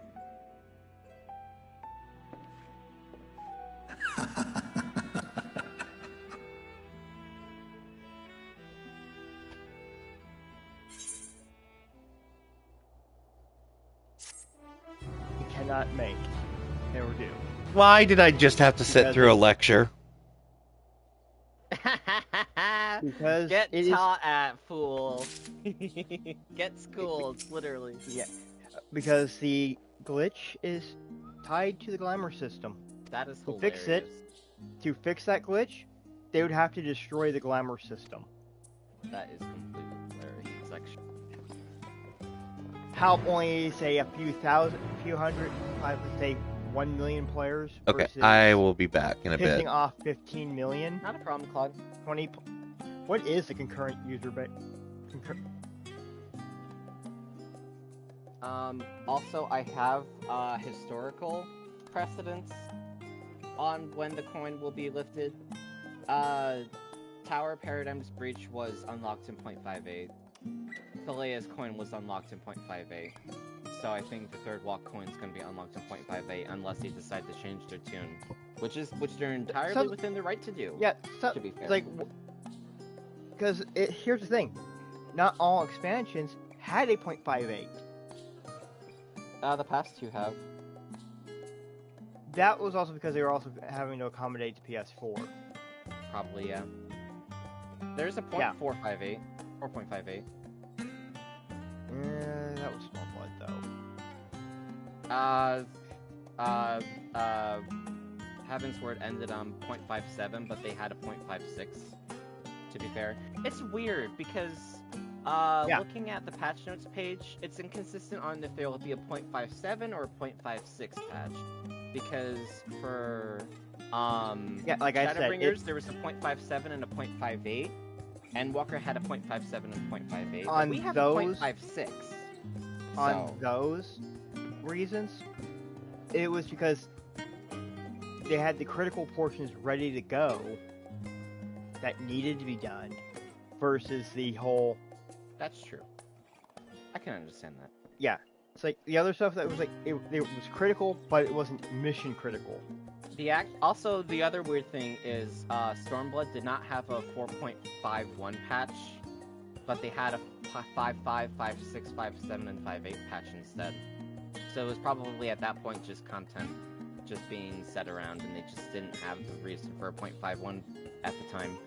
Cannot make. Never do.
Why did I just have to sit through a lecture?
Because
Get
it
taught at, fool. Get schooled, literally.
Yeah. Because the glitch is tied to the glamour system.
That is
To
hilarious.
fix it, to fix that glitch, they would have to destroy the glamour system.
That is completely hilarious. It's like,
How only say a few hundred, let's say 1 million players.
Okay,
versus
I will be back in a bit.
pissing off 15 million.
Not a problem, Claude.
20. What is the concurrent user base?
Also, I have historical precedents on when the coin will be lifted. Tower Paradigm's Breach was unlocked in 0.58. Thalea's coin was unlocked in 0.58. So I think the third walk coin is going to be unlocked in 0.58 unless they decide to change their tune, which they're entirely within their right to do.
Yeah,
to be fair.
like, because here's the thing, not all expansions had a 0.58.
The past two have.
That was also because they were also having to accommodate the PS4.
Probably, yeah. There's a 0.458. 4.58.
That was Stormblood, though.
Heaven's Word ended on 0.57, but they had a 0.56, to be fair. It's weird, because, looking at the patch notes page, it's inconsistent on if there will be a 0.57 or a 0.56 patch. Because for,
like I said,
Shadowbringers, there was a 0.57 and a 0.58. Endwalker had a 0.57 and 0.58.
On
we have
those,
a 0.56.
On those reasons, it was because they had the critical portions ready to go that needed to be done, versus the whole...
That's true. I can understand that.
Yeah. It's like the other stuff that was like, it was critical, but it wasn't mission critical.
Also, the other weird thing is Stormblood did not have a 4.51 patch, but they had a 5.5, 5.6, 5.7, and 5.8 patch instead. So it was probably at that point just content just being set around, and they just didn't have the reason for a 0.51 at the time.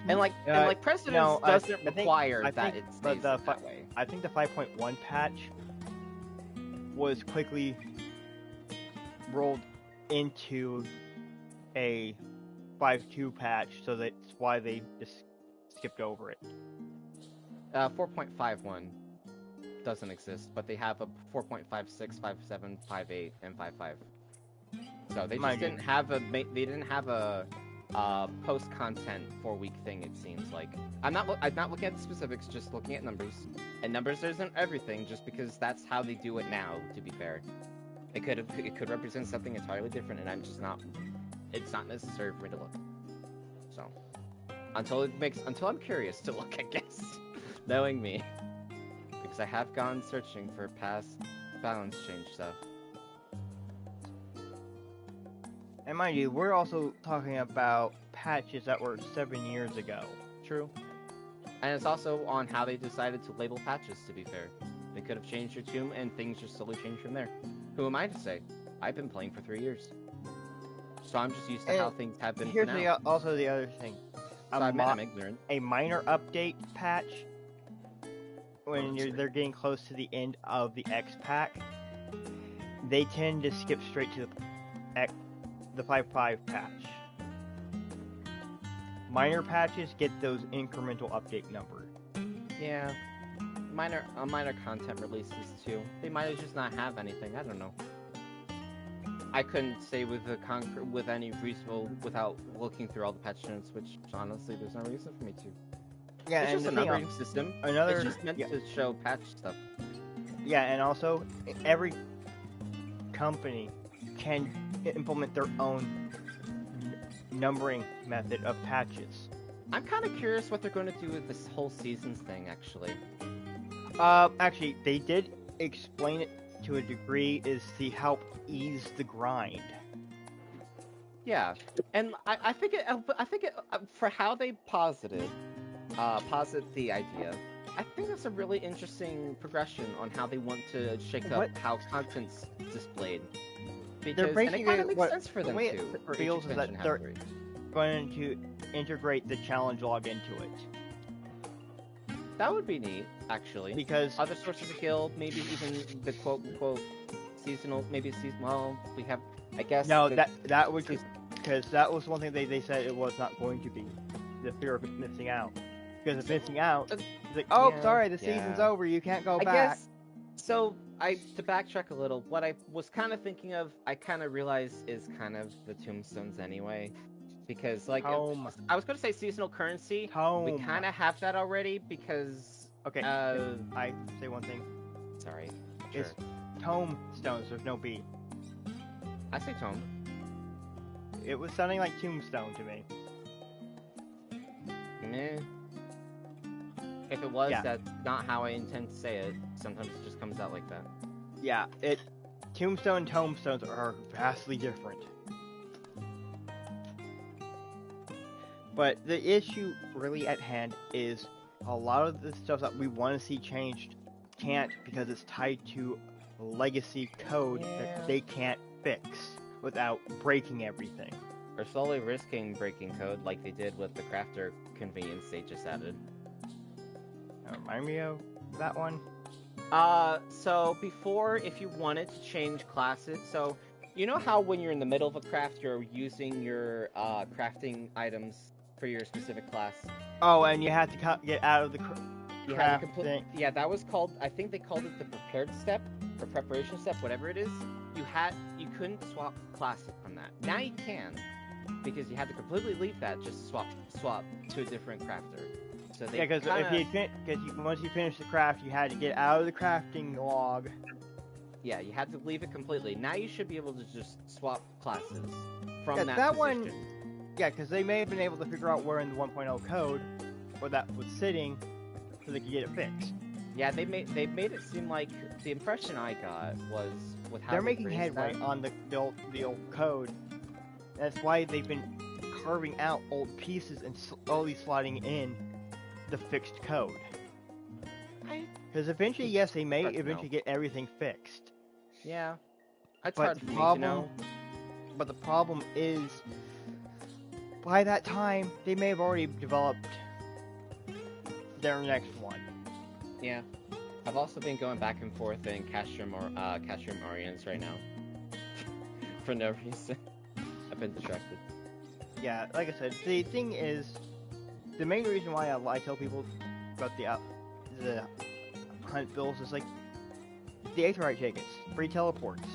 And precedence doesn't require that it stays that way.
I think the 5.1 patch was quickly rolled into a 5.2 patch, so that's why they just skipped over it.
4.51 doesn't exist, but they have a 4.56, 5.7, 5.8, and 5.5. So they just didn't have a post content 4-week thing. It seems like I'm not looking at the specifics, just looking at numbers. And numbers isn't everything, just because that's how they do it now. To be fair, it could represent something entirely different, and it's not necessary for me to look. So until I'm curious to look, I guess, knowing me, because I have gone searching for past balance change stuff.
And mind you, we're also talking about patches that were 7 years ago.
True. And it's also on how they decided to label patches, to be fair. They could have changed your tomb, and things just slowly changed from there. Who am I to say? I've been playing for 3 years. So I'm just used to how things have been
Here's
for now.
also the other thing.
I'm ignorant.
A minor update patch, when they're getting close to the end of the X pack, they tend to skip straight to the 5.5 patch. Minor patches get those incremental update numbers.
Yeah, minor content releases too. They might just not have anything. I don't know. I couldn't say with any reasonable without looking through all the patch notes, which honestly, there's no reason for me to.
Yeah,
it's
and
just an operating system. It's just meant to show patch stuff.
Yeah, and also every company can implement their own numbering method of patches.
I'm kind of curious what they're going to do with this whole seasons thing, actually.
Actually, they did explain it to a degree, is to help ease the grind.
Yeah, and I think it for how they posit the idea. I think that's a really interesting progression on how they want to shake up how content's displayed. Because and it kind of makes sense for them too.
It feels is that they're going to integrate the challenge log into it.
That would be neat, actually.
Because
other sources of guild, maybe even the quote-unquote seasonal, well, we have, I guess...
No, that would, because that was one thing they said it was not going to be, the fear of missing out. Because of missing out, it's like, oh, sorry, the season's over, you can't go back.
So, to backtrack a little, what I was kind of thinking of, I kind of realized is kind of the tombstones anyway. Because, like, I was going to say seasonal currency. We kind of have that already because...
Okay, I say one thing.
Sorry.
It's tomestones. There's no B.
I say tome.
It was sounding like tombstone to me.
Meh. If it was,
Yeah.
that's not how I intend to say it. Sometimes it just comes out like that.
Yeah, tombstone and tomestones are vastly different. But the issue really at hand is a lot of the stuff that we want to see changed can't because it's tied to legacy code that they can't fix without breaking everything.
Or slowly risking breaking code like they did with the crafter convenience they just added.
Remind me of that one?
So before, if you wanted to change classes, so you know how when you're in the middle of a craft, you're using your crafting items for your specific class?
Oh, and you had to get out of the craft thing.
Yeah, that was called, I think they called it the prepared step, or preparation step, whatever it is. You couldn't swap classes from that. Now you can, because you had to completely leave that, just swap to a different crafter. So they
because once you finish the craft, you had to get out of the crafting log.
Yeah, you had to leave it completely. Now you should be able to just swap classes from that position.
One. Yeah, because they may have been able to figure out where in the 1.0 code where that was sitting, so they could get it fixed.
Yeah, they made it seem like the impression I got was with how
they're making headway on the old code. That's why they've been carving out old pieces and slowly sliding in the fixed code. Because eventually, yes, they may eventually get everything fixed.
Yeah, it's hard for me to know.
But the problem is, by that time, they may have already developed their next one.
Yeah, I've also been going back and forth in Castrum Orients right now. For no reason. I've been distracted.
Yeah, like I said, the thing is, the main reason why I tell people about the hunt bills is like the Aetheryte tickets, free teleports.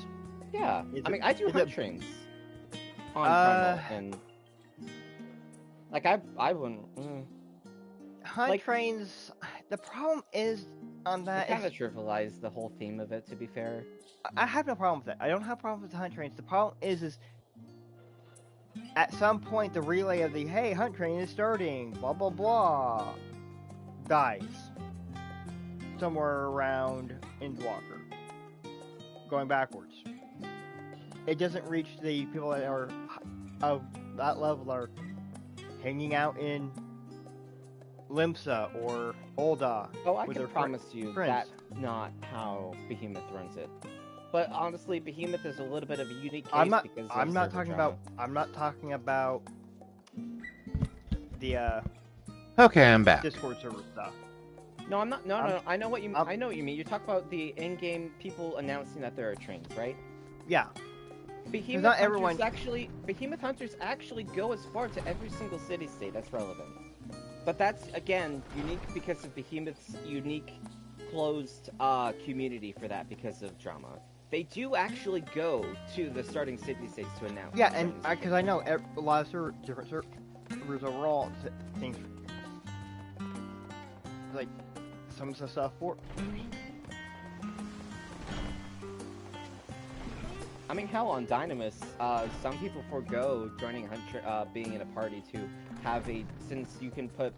Yeah, I do hunt trains on Primal, and like I wouldn't.
Hunt trains. The problem is on that.
It kind of trivialized the whole theme of it. To be fair,
I have no problem with that. I don't have a problem with the hunt trains. The problem is at some point the relay of the hey hunt train is starting, blah blah blah, dies somewhere around Endwalker, going backwards. It doesn't reach the people that are of that level are hanging out in Limsa or Ul'dah.
Oh, I
with
can
their
promise you
friends.
that's not how Behemoth runs it. But honestly, Behemoth is a little bit of a unique case
I'm not
talking
about the
Okay, I'm back.
Discord server stuff.
No, I'm not. No. I know what you. I know what you mean. You talk about the in-game people announcing that there are trains, right?
Yeah.
Behemoth Hunters actually go as far to every single city-state that's relevant. But that's, again, unique because of Behemoth's unique, closed community for that because of drama. They do actually go to the starting city-states to announce.
Yeah, and because I know a lot of different servers overall things like some of the stuff for.
I mean, hell, on Dynamis, some people forego joining being in a party to have since you can put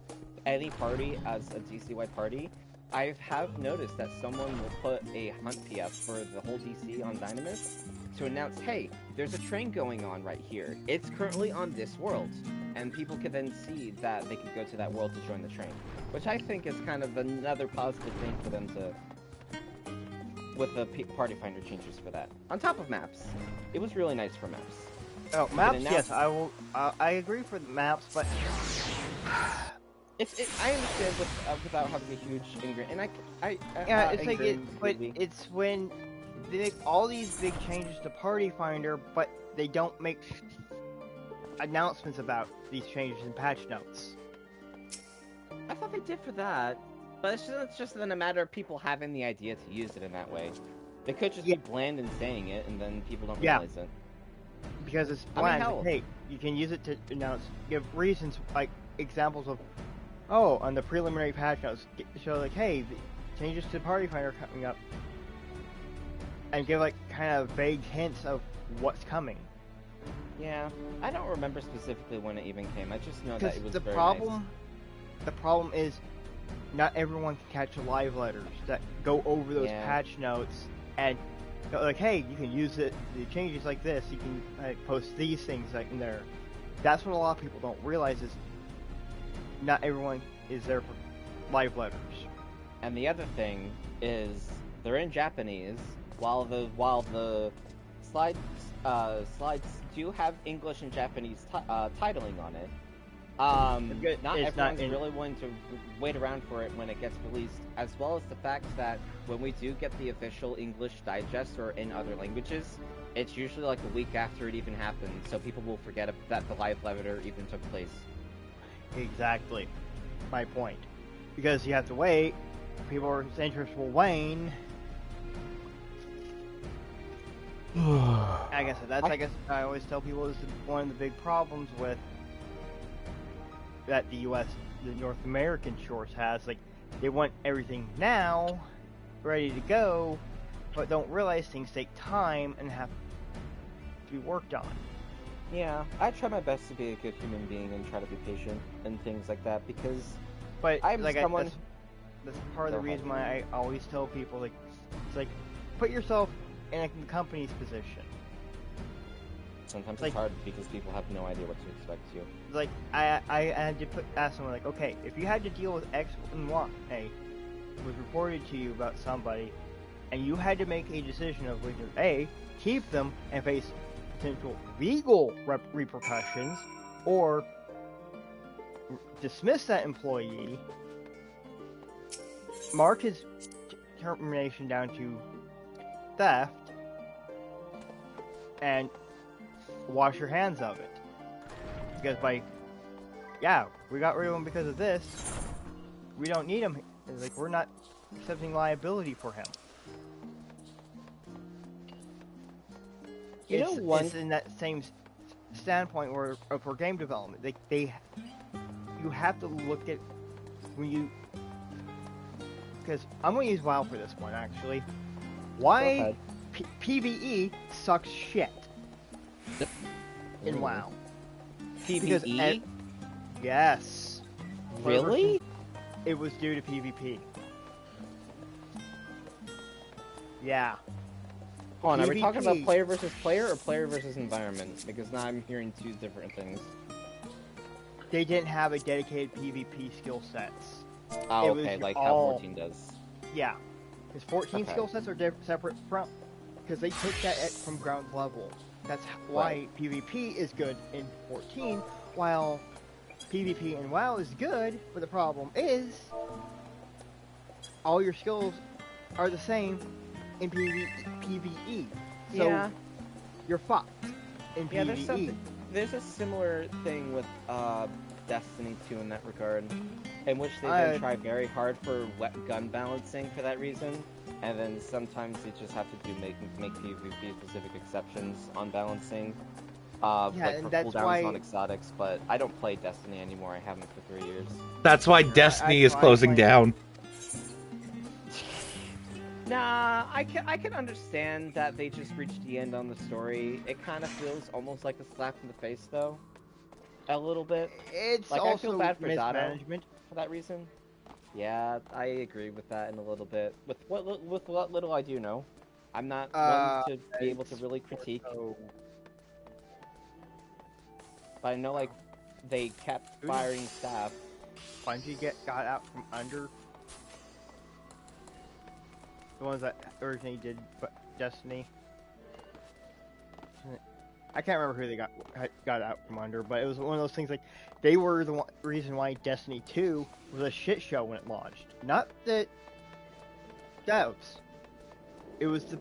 any party as a DC-wide party, I have noticed that someone will put a hunt PF for the whole DC on Dynamis to announce, hey, there's a train going on right here. It's currently on this world. And people can then see that they could go to that world to join the train. Which I think is kind of another positive thing for them to... with the party finder changes for that. On top of maps. It was really nice for maps.
Oh, maps, yes, I will. I agree for the maps, but...
I understand without having a huge ingredient, and
it's when they make all these big changes to Party Finder, but they don't make announcements about these changes in patch notes.
I thought they did for that, but it's just then a matter of people having the idea to use it in that way. They could just be bland in saying it, and then people don't realize it.
Because it's bland. Hey, you can use it to announce, give reasons, like examples of, on the preliminary patch notes, show like, hey, the changes to Party Finder are coming up. and give like kind of vague hints of what's coming.
Yeah, I don't remember specifically when it even came. I just know that it was
the
very
problem,
nice.
The problem is, not everyone can catch live letters that go over those
Yeah.
patch notes and like, hey, you can use it. The changes like this. You can post these things like in there. That's what a lot of people don't realize is not everyone is there for live letters.
And the other thing is they're in Japanese, while the slides do have English and Japanese titling on it. Not everyone's really willing to wait around for it when it gets released, as well as the fact that when we do get the official English digest or in other languages, it's usually like a week after it even happened, so people will forget that the live letter even took place.
Exactly. My point. Because you have to wait, people's interest will wane. I guess I always tell people this is one of the big problems with that the North American shores has. Like, they want everything now, ready to go, but don't realize things take time and have to be worked on.
Yeah, I try my best to be a good human being and try to be patient and things like that, because
that's part of the
Go ahead.
reason why I always tell people, like, it's like, put yourself in a company's position.
Sometimes
Like-
it's hard because people have no idea what to expect you.
Like, I had to ask someone, like, okay, if you had to deal with X and Y, was reported to you about somebody, and you had to make a decision of whether A, keep them and face potential legal repercussions, or dismiss that employee, mark his termination down to theft, and wash your hands of it. Because we got rid of him because of this, we don't need him. It's like, we're not accepting liability for him. It's in that same standpoint where for game development, you have to look at when you, because I'm going to use WoW for this one actually. Why PvE sucks shit in WoW?
PvE?
Yes.
Really?
It was due to PvP. Yeah.
Hold on, are we talking about
PvP.
player versus player or player versus environment? Because now I'm hearing two different things.
They didn't have a dedicated PvP skill sets.
Oh,
It
okay,
was
like how
all-
14 does.
Yeah, because 14
Okay.
skill sets are separate from, because they took that from ground level. That's why PvP is good in 14, while PvP in WoW is good, but the problem is all your skills are the same in PvE. So
Yeah.
you're fucked in
Yeah,
PvE.
there's a similar thing with Destiny 2 in that regard, in which they
I-
do try very hard for gun balancing for that reason, and then sometimes they just have to make PvP specific exceptions on balancing, like
and
for
that's
cooldowns
why-
on exotics. But I don't play Destiny anymore. I haven't for 3 years.
That's why Destiny is closing down.
Nah, I can understand that they just reached the end on the story. It kind of feels almost like a slap in the face, though. A little bit.
It's
like, I feel
also
bad for Dotto
mismanagement.
for that reason. Yeah, I agree with that in a little bit. With what little I do know, I'm not one to be able to really critique. But I know, like, they kept firing staff.
Bungie got out from under the ones that originally did Destiny. I can't remember who they got out from under, but it was one of those things like they were the reason why Destiny 2 was a shit show when it launched. Not the devs. It was the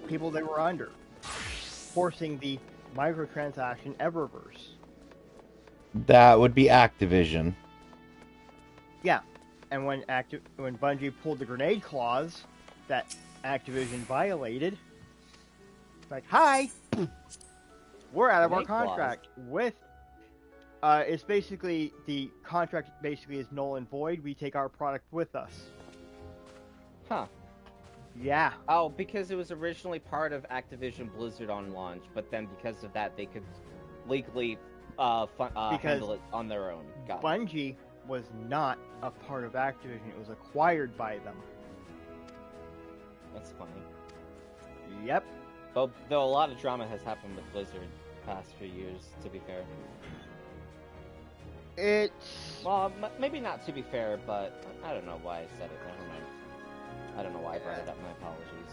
people they were under, forcing the microtransaction Eververse.
That would be Activision.
Yeah, and when Bungie pulled the grenade clause that Activision violated, like, hi, we're out of our
Grenade clause?
contract with. It's basically the contract basically is null and void. We take our product with us.
Huh.
Yeah.
Oh, because it was originally part of Activision Blizzard on launch, but then because of that, they could legally handle it on their own. Got it.
Bungie was not a part of Activision. It was acquired by them.
That's funny.
Yep.
Though a lot of drama has happened with Blizzard the past few years, to be fair. Well, maybe not to be fair, but I don't know why I said it. Never mind. I don't know why I brought it up. My apologies.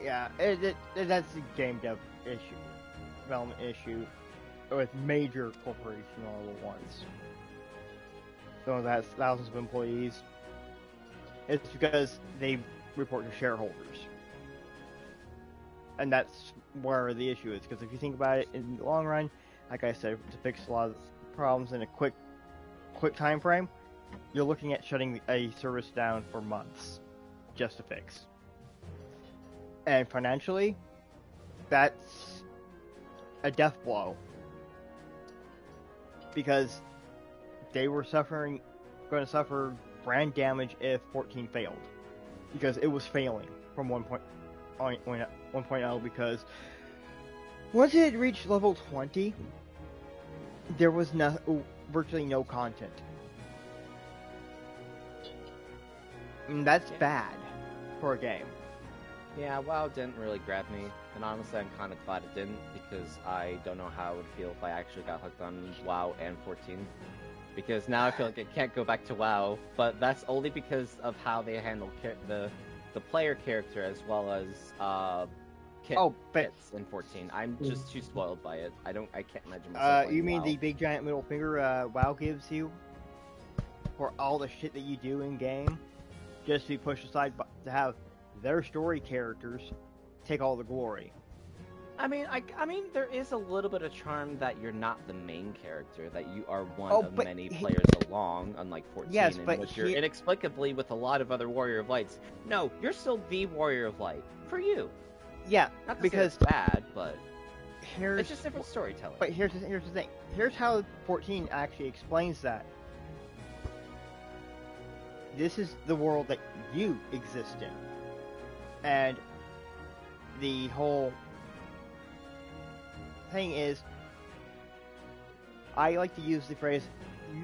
Yeah, that's a game dev issue, development issue, with major corporations all at once. So that's thousands of employees. It's because they report to shareholders. And that's where the issue is, because if you think about it in the long run, like I said, to fix a lot of problems in a quick time frame, you're looking at shutting a service down for months just to fix. And financially, that's a death blow, because they were going to suffer brand damage if 14 failed, because it was failing from 1.0, because once it reached level 20, there was virtually no content. And that's bad for a game.
Yeah, WoW didn't really grab me, and honestly I'm kind of glad it didn't, because I don't know how it would feel if I actually got hooked on WoW and 14. Because now I feel like I can't go back to WoW, but that's only because of how they handle the player character as well as kits in 14. I'm just too spoiled by it. I can't imagine myself
you mean
WoW.
the big giant middle finger WoW gives you for all the shit that you do in game, just to be pushed aside to have their story characters take all the glory.
I mean, there is a little bit of charm that you're not the main character, that you are one of many players along, unlike 14,
yes,
in
but
which you're inexplicably with a lot of other Warrior of Lights. No, you're still the Warrior of Light. For you.
Yeah,
not to
because
say it's bad, but it's just different storytelling.
But here's the thing. Here's how 14 actually explains that. This is the world that you exist in. And the whole thing is, I like to use the phrase,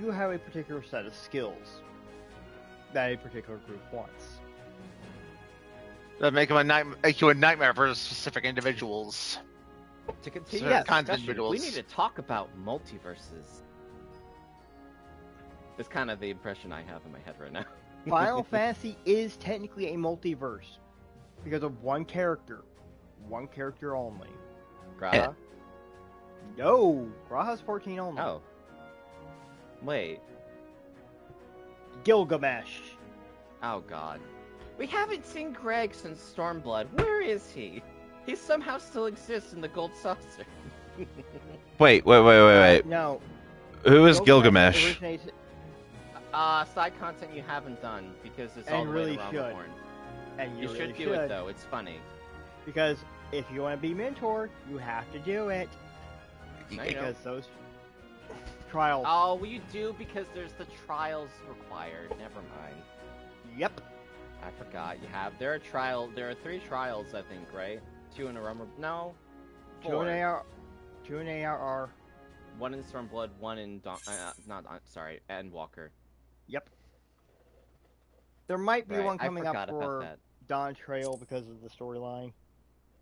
you have a particular set of skills that a particular group wants.
That make you a nightmare for specific individuals.
To continue
Certain
the
kinds of
discussion, we need to talk about multiverses. That's kind of the impression I have in my head right now.
Final Fantasy is technically a multiverse because of one character only.
Graha?
No, Graha's 14 only.
Oh. Wait.
Gilgamesh.
Oh god. We haven't seen Greg since Stormblood. Where is he? He somehow still exists in the Gold Saucer.
Wait.
No.
Who is Gilgamesh?
Side content you haven't done, because it's all the
really
way around
should.
the horn.
And
you
really
should do it, though. It's funny.
Because if you want to be mentored, you have to do it. Because those trials...
Oh, well, you do because there's the trials required. Never mind.
Yep.
I forgot. There are 3 trials, I think, right? 2 in a row. No. 4.
2 in ARR.
1 in Stormblood, 1 in Endwalker.
Yep. There might be
Right,
one coming
I
up
forgot about
for
that.
Dawn Trail because of the storyline.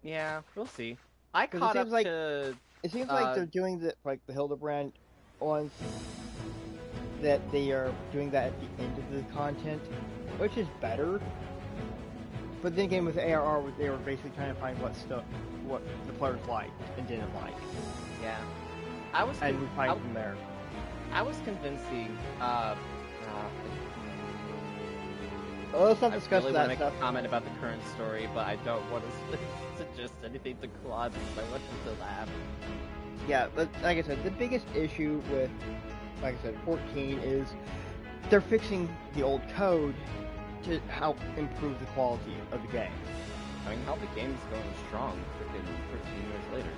Yeah, we'll see. I caught up to...
It seems like they're doing the Hildebrand ones, that they are doing that at the end of the content, which is better. But then again, with ARR, they were basically trying to find what the players liked and didn't like.
Yeah.
And we find from there.
I was convincing,
let's not discuss
I really
that
want to make
stuff.
a comment about the current story, but I don't want to suggest anything to Claude because I want him to laugh.
Yeah, but like I said, the biggest issue with, 14 is they're fixing the old code to help improve the quality of the game.
I mean, how the game's going strong, freaking 13 years later.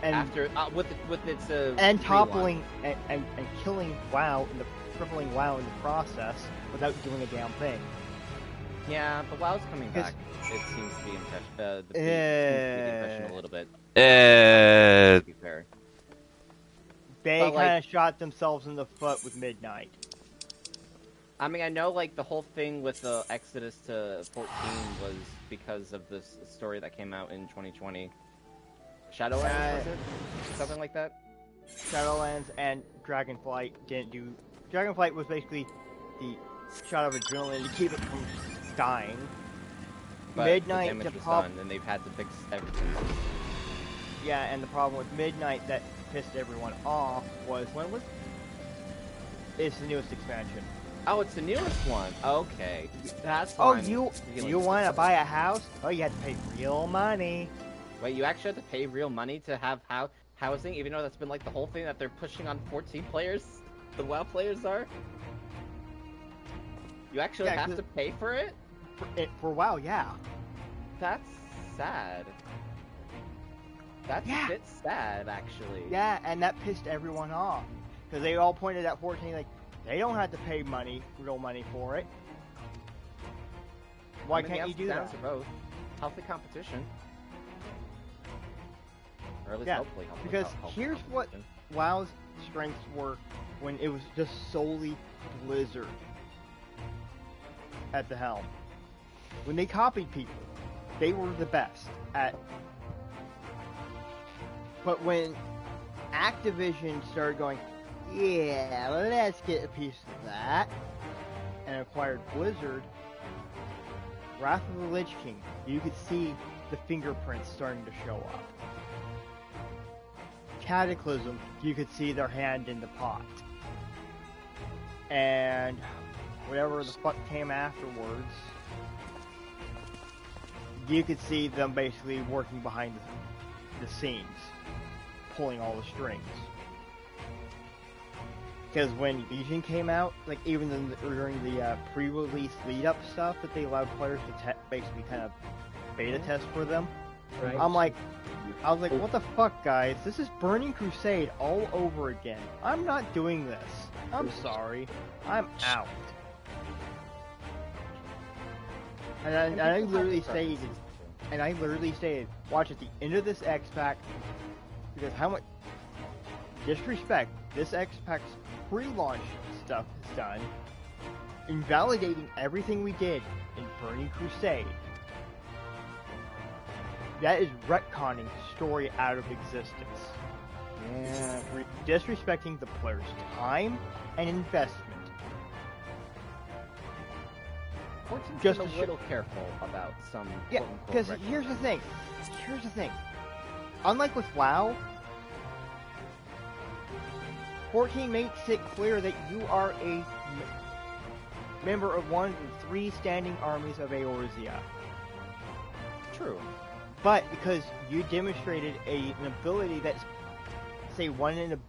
And
after with its
and toppling and killing WoW crippling WoW in the process without doing a damn thing.
Yeah, but WoW's coming back. It seems to be the impression a little bit. To be fair.
They
But, like,
kind of shot themselves in the foot with Midnight.
I mean, I know, like, the whole thing with the Exodus to 14 was because of this story that came out in 2020. Shadowlands, was it? Something like that?
Shadowlands and Dragonflight didn't do... Dragonflight was basically the shot of adrenaline to keep it from dying.
But
Midnight,
the damage was done, and they've had to fix everything.
Yeah, and the problem with Midnight that pissed everyone off was...
When was...
It's the newest expansion.
Oh, it's the newest one. Okay. That's
Oh,
fine.
you want to buy a house? Oh, you have to pay real money.
Wait, you actually have to pay real money to have housing, even though that's been like the whole thing that they're pushing on 14 players? The WoW players are? You actually have to pay for it?
For WoW, yeah.
That's sad. That's a bit sad, actually.
Yeah, and that pissed everyone off. Because they all pointed at 14 like, they don't have to pay real money for it. Why can't you do that?
For both. Healthy competition. Or at least hopefully healthy
because here's what WoW's strengths were when it was just solely Blizzard at the helm. When they copied people, they were the best at... But when Activision started going, yeah, let's get a piece of that, and acquired Blizzard, Wrath of the Lich King, you could see the fingerprints starting to show up. Cataclysm, you could see their hand in the pot. And whatever the fuck came afterwards, you could see them basically working behind the scenes, pulling all the strings. Because when Legion came out, like even during the pre-release lead-up stuff that they allowed players to basically kind of beta test for them,
right.
I was like, what the fuck, guys? This is Burning Crusade all over again. I'm not doing this. I'm sorry. I'm out. And I literally stated, watch at the end of this X-Pack, because how much disrespect this X-Pack's pre-launch stuff has done, invalidating everything we did in Burning Crusade. That is retconning story out of existence.
Yeah.
Disrespecting the player's time and investment.
Just a little careful about some.
Yeah, because here's the thing. Unlike with WoW, 14 makes it clear that you are a member of one of the 3 standing armies of Eorzea.
True.
But because you demonstrated an ability that, say, 1 in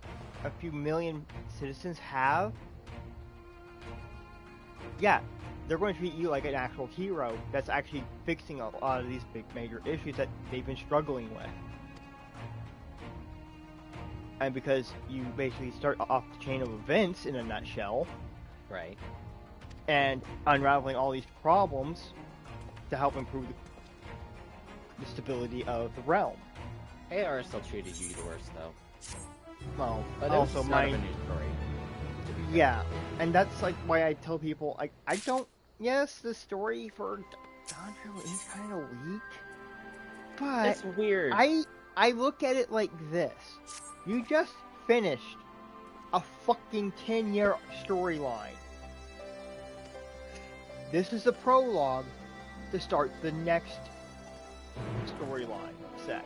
a few million citizens have, yeah, they're going to treat you like an actual hero that's actually fixing a lot of these big major issues that they've been struggling with. And because you basically start off the chain of events in a nutshell,
right,
and unraveling all these problems to help improve the stability of the realm.
AR still treated you the worst, though.
Well,
but
also
it's
my
not a new story.
Yeah, and that's like why I tell people I don't. Yes, the story for Dontrell is kind of weak, but
it's weird.
I look at it like this: you just finished a fucking 10-year storyline. This is the prologue to start the next storyline set.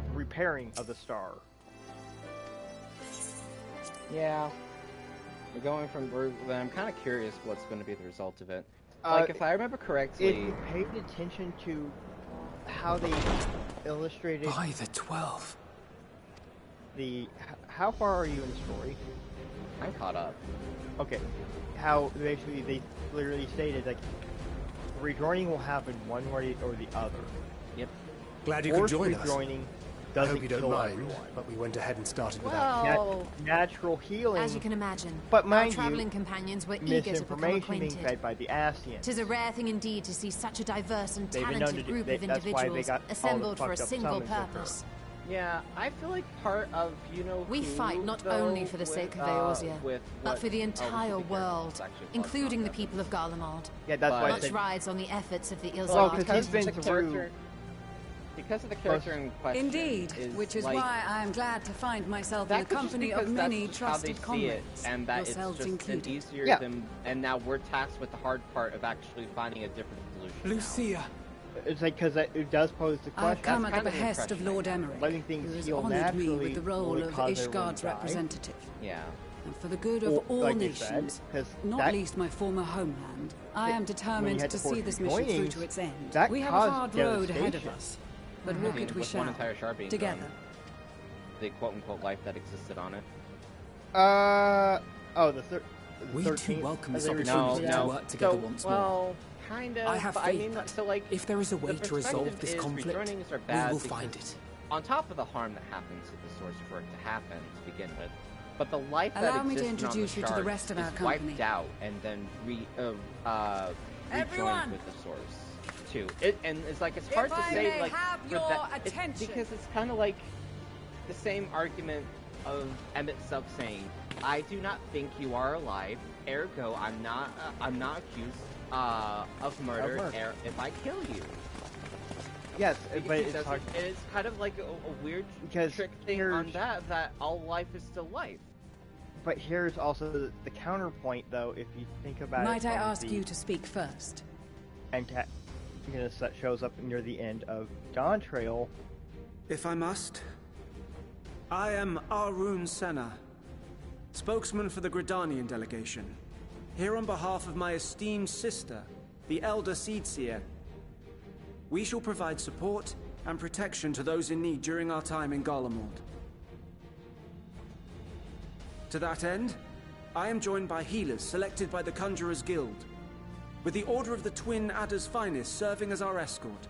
The repairing of the star.
Yeah. We're going from. I'm kind of curious what's going to be the result of it. Like, if I remember correctly,
if you paid attention to how they illustrated
by the 12.
How far are you in the story?
I'm caught up.
Okay. How basically they literally stated like rejoining will happen one way or the other.
Yep.
Glad you could join us.
Rejoining
I
doesn't
hope you don't
kill
mind,
everyone.
but we went ahead and started without
Well,
Natural healing.
as you can imagine,
But
our
mind
traveling
you,
companions were eager to become
misinformation being
acquainted.
fed by the Ascians.
Tis a rare thing indeed to see such a diverse and
They've been known
talented
to do-
group
they-
of
that's why they
individuals
got all the
assembled for a
fucked up
single
summons that occur.
purpose.
Yeah, I feel like part of,
We
who,
fight not
though,
only for the sake of
with,
Eorzea,
with
but
what-
for the
oh,
entire
we should be careful.
world,
It's actually a
including the people of Garlemald.
Yeah, that's why I
Much
said-
rides on the efforts of the
Well,
Ilzard
because the
contingent.
character, because of the character in question.
Indeed, which is
like,
why I am glad to find myself in
that
the
could just
company
because
of many
that's just how they
trusted
see it,
comrades,
and that it's
yourselves
just
included.
an easier
Yeah.
than, and now we're tasked with the hard part of actually finding a different solution.
Lucia.
It's like because it does pose the question.
I've come at
That's
the
kind of the
behest of
impression
Lord
I
Emmerich,
Letting
who
things
has
heal
honoured me
naturally
with the role
will
of
cause everyone
Ishgard's
to die.
representative.
Yeah.
And for the good of
Well,
all
like I
nations,
said, 'cause
not
that-
least my former homeland, I
when
am
you
determined
had
to
the force
see this mission through
joinings,
to its end.
that
We have a
caused
hard road ahead of
devastation.
us, but
I
walk
mean,
it we
with
shall,
one entire shard being
together.
gone, the quote-unquote life that existed on it.
We
13th,
too welcome
as
this
they refer
opportunity
to
to
that.
work together
So,
once
well,
more.
kind of.
I have
but
faith
I mean,
that
so like,
if there is a way
the
to resolve
perspective
this
is
conflict,
rejoinings are
we
bad
will
because
find it.
On top of the harm that happens to the source for it to happen to begin with, but the life
Allow
that
me to
existed on
introduce
the
you to the
shards
rest of
is
our company.
wiped out and then rejoined
Everyone!
with the source too. And it's like it's hard
If
to
I
say
may
like
have
for
your
that
attention.
because it's kind of like the same argument of Emmett Sub saying, "I do not think you are alive, ergo I'm not accused of murder if I kill you."
Yes,
Because
but
he
it's
doesn't-
hard.
and it's kind of like a weird
Because
trick thing on that all life is still life.
But here's also the counterpoint, though. If you think about
Might
it,
I
from
ask
the
you to speak first?
antagonist that shows up near the end of Dawn Trail.
If I must, I am Arun Senna, spokesman for the Gridanian delegation, here on behalf of my esteemed sister, the Elder Seedseer. We shall provide support and protection to those in need during our time in Garlemald. To that end, I am joined by healers selected by the Conjurers Guild, with the Order of the Twin Adder's Finest serving as our escort.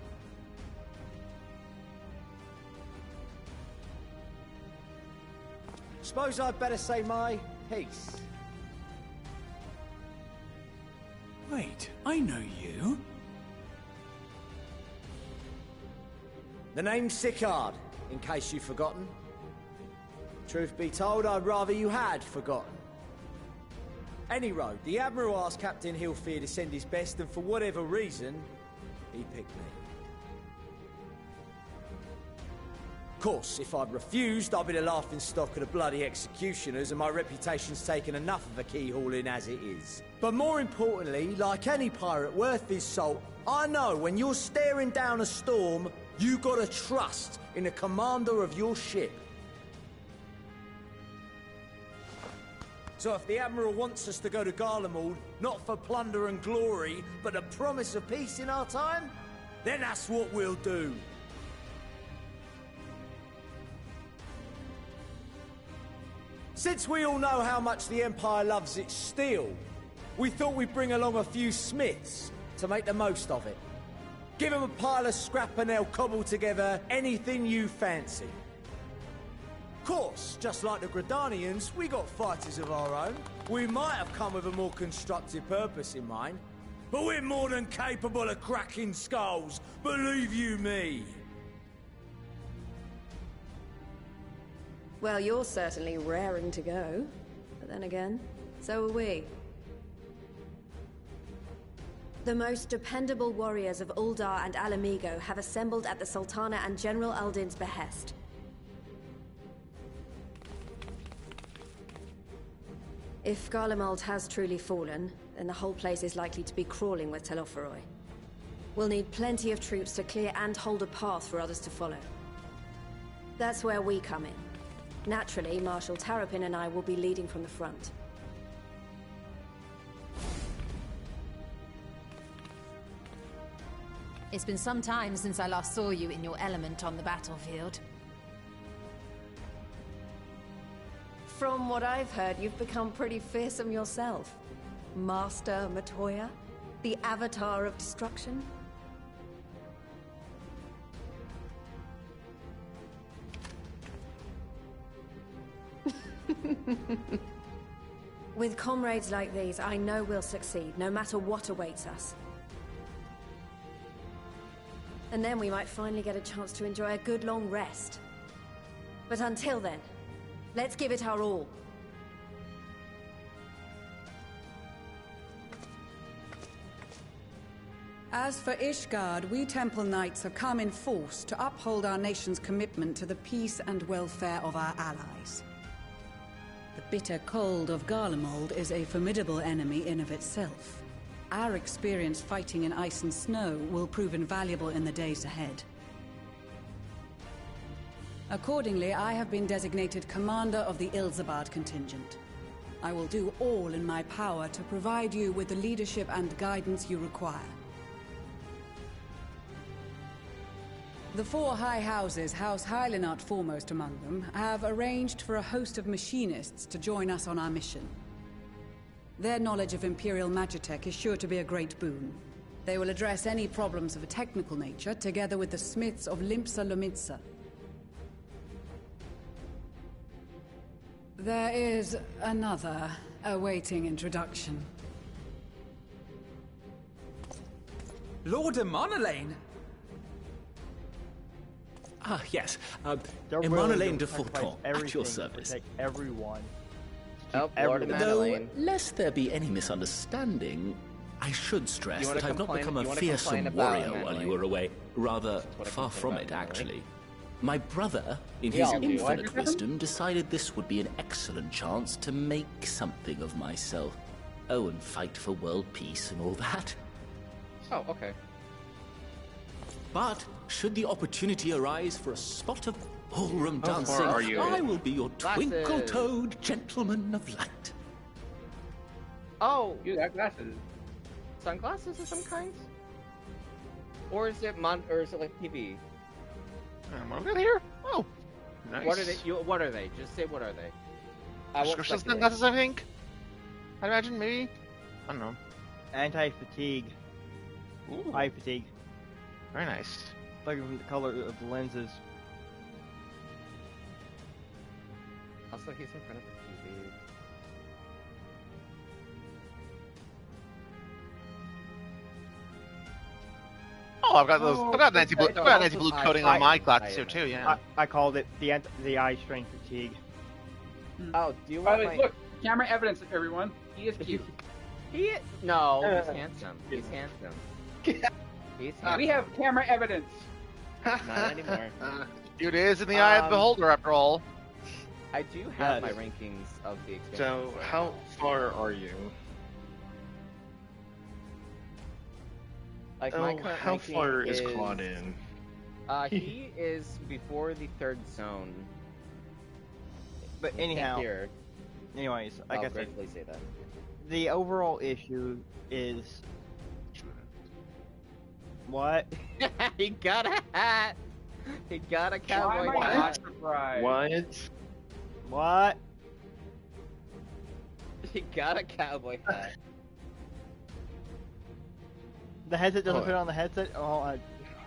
Suppose I'd better say my piece.
Wait, I know you.
The name's Sicard, in case you've forgotten. Truth be told, I'd rather you had forgotten. Any road, the Admiral asked Captain Hillfear to send his best, and for whatever reason, he picked me. Of course, if I'd refused, I'd be the laughing stock of the bloody executioners, and my reputation's taken enough of a keyhauling as it is. But more importantly, like any pirate worth his salt, I know when you're staring down a storm, you gotta trust in the commander of your ship. So if the Admiral wants us to go to Garlemald, not for plunder and glory, but the promise of peace in our time, then that's what we'll do. Since we all know how much the Empire loves its steel, we thought we'd bring along a few smiths to make the most of it. Give them a pile of scrap and they'll cobble together anything you fancy. Of course, just like the Gridanians, we got fighters of our own. We might have come with a more constructive purpose in mind, but we're more than capable of cracking skulls, believe you me.
Well, you're certainly raring to go. But then again, so are we. The most dependable warriors of Uldar and Alamigo have assembled at the Sultana and General Aldin's behest. If Garlemald has truly fallen, then the whole place is likely to be crawling with Telophoroi. We'll need plenty of troops to clear and hold a path for others to follow. That's where we come in. Naturally, Marshal Tarapin and I will be leading from the front.
It's been some time since I last saw you in your element on the battlefield.
From what I've heard, you've become pretty fearsome yourself. Master Matoya? The Avatar of Destruction? With comrades like these, I know we'll succeed, no matter what awaits us. And then we might finally get a chance to enjoy a good long rest. But until then, let's give it our all.
As for Ishgard, we Temple Knights have come in force to uphold our nation's commitment to the peace and welfare of our allies. The bitter cold of Garlemald is a formidable enemy in of itself. Our experience fighting in ice and snow will prove invaluable in the days ahead. Accordingly, I have been designated commander of the Ilzabard contingent. I will do all in my power to provide you with the leadership and guidance you require. The four high houses, House Hylinart foremost among them, have arranged for a host of machinists to join us on our mission. Their knowledge of Imperial Magitech is sure to be a great boon. They will address any problems of a technical nature, together with the smiths of Limpsa Lomitsa. There is another awaiting introduction.
Lord Amonelane!
Ah, yes.
Emmanuel
de Forton, at your service.
Protect everyone.
Oh, Lord
Though, lest there be any misunderstanding, I should stress that I've not become a fearsome warrior while you were away. Rather, far from it, actually. My brother, in his infinite wisdom, decided this would be an excellent chance to make something of myself. Oh, and fight for world peace and all that.
Oh, okay.
But should the opportunity arise for a spot of ballroom dancing, I will be your twinkle-toed gentleman of light.
Oh,
you got glasses.
Sunglasses of some kind? Or is it like TV?
I'm here. Oh, nice.
What are they? What are they? Just say what are they?
Prescription sunglasses, I think. I imagine, maybe. I don't know.
Anti-fatigue. Eye fatigue.
Very nice.
Like from the color of the lenses.
Also, he's in front of the TV.
Oh, I've got those. I've got an anti-blue coating on my glasses here too. Yeah.
I called it the eye strain fatigue.
Oh, do you want my...
Look, camera evidence, everyone. He is cute.
No, he's handsome. He's handsome. He's handsome.
We have camera evidence.
Not anymore.
It is in the eye of the beholder, after all.
I do have my rankings of the expansion.
So, how far are you?
Like my current
how
ranking
far is Claude in?
He is before the 3rd zone.
But anyhow, anyways, like I said,
gratefully say that.
The overall issue is what?
He got a hat. He got a cowboy hat.
What?
He got a cowboy hat.
The headset doesn't fit on the headset? Oh, I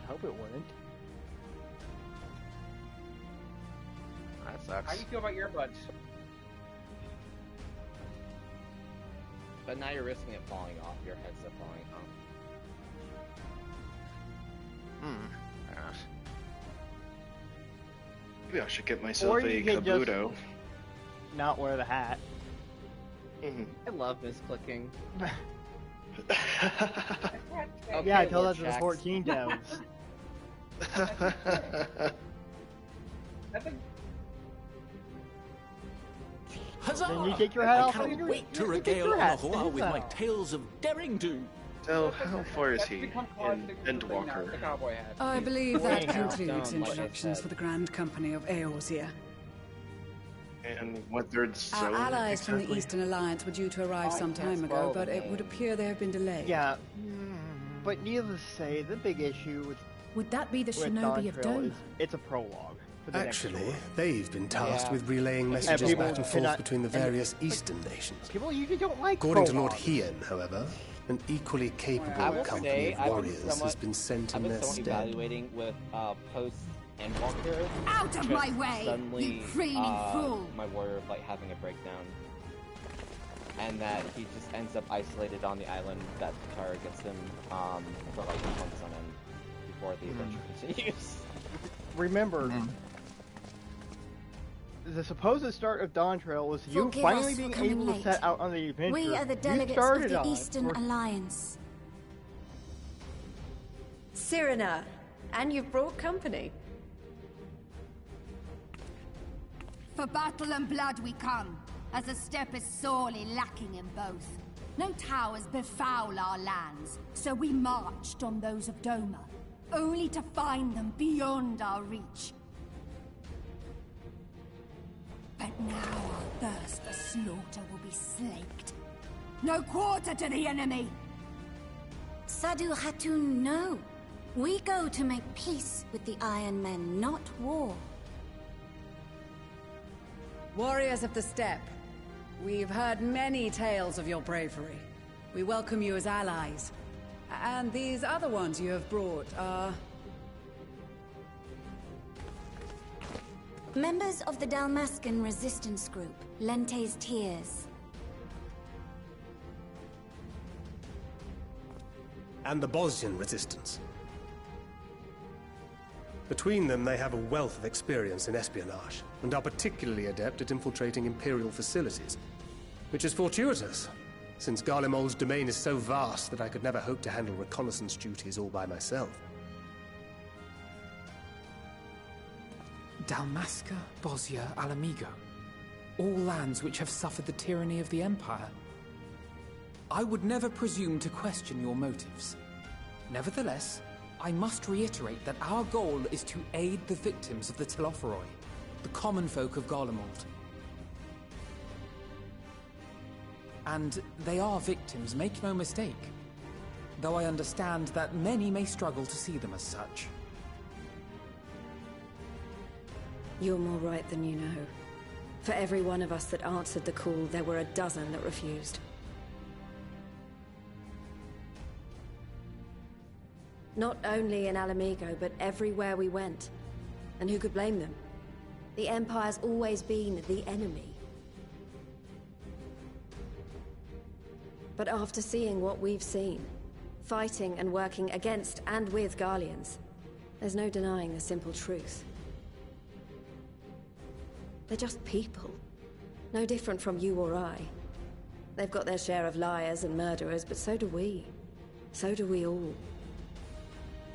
hope it wouldn't.
That sucks.
How do you feel about earbuds?
But now you're risking it falling off, your headset falling off.
Gosh.
Maybe I should get myself a Kabuto.
Not wear the hat.
I love misclicking.
Okay, yeah, I told that to the 14 devs.
Huzzah!
Then you take your hat off.
I cannot wait to regale Onahoa with my tales of daring do.
So, how far is he in Endwalker?
I believe that concludes introductions for the Grand Company of Eorzea.
And what 3rd zone?
Our allies from
exactly?
the Eastern Alliance were due to arrive some time ago, but it would appear they have been delayed.
Yeah, but needless to say, the big issue
would that be the
with
Shinobi of
Dawntrail
Doma?
is it's a prologue. For the next
Actually,
story.
they've been tasked with relaying messages back and forth between the various Eastern nations.
People usually don't like
According to Lord
prologues.
Hien, however, an equally capable company of warriors has been sent in their stead.
evaluating with post Endwalker.
Out of my way,
Suddenly,
you preening fool!
my warrior like having a breakdown, and that he just ends up isolated on the island that Tara gets him for like months on end before the adventure continues.
Remember, the supposed start of Dawn Trail was you
Forgive
finally
us
being
for coming
able to
late.
set out on the adventure.
We are the
you
delegates of
started
the
on
Eastern
for-
Alliance.
Cyrena, and you've brought company.
For battle and blood we come, as the steppe is sorely lacking in both. No towers befoul our lands, so we marched on those of Doma, only to find them beyond our reach. But now our thirst for slaughter will be slaked. No quarter to the enemy!
Sadu Hatun, no. We go to make peace with the Iron Men, not war.
Warriors of the Steppe, we've heard many tales of your bravery. We welcome you as allies. And these other ones you have brought are...
Members of the Dalmascan resistance group, Lente's Tears.
And the Bosnian resistance. Between them, they have a wealth of experience in espionage, and are particularly adept at infiltrating Imperial facilities. Which is fortuitous, since Garlemald's domain is so vast that I could never hope to handle reconnaissance duties all by myself.
Dalmasca, Bosnia, Alamigo. All lands which have suffered the tyranny of the Empire. I would never presume to question your motives. Nevertheless, I must reiterate that our goal is to aid the victims of the Telophoroi, the common folk of Garlemald. And they are victims, make no mistake. Though I understand that many may struggle to see them as such.
You're more right than you know. For every one of us that answered the call, there were a dozen that refused. Not only in Alamigo, but everywhere we went. And who could blame them? The Empire's always been the enemy. But after seeing what we've seen, fighting and working against and with Garleans, there's no denying the simple truth. They're just people. No different from you or I. They've got their share of liars and murderers, but so do we. So do we all.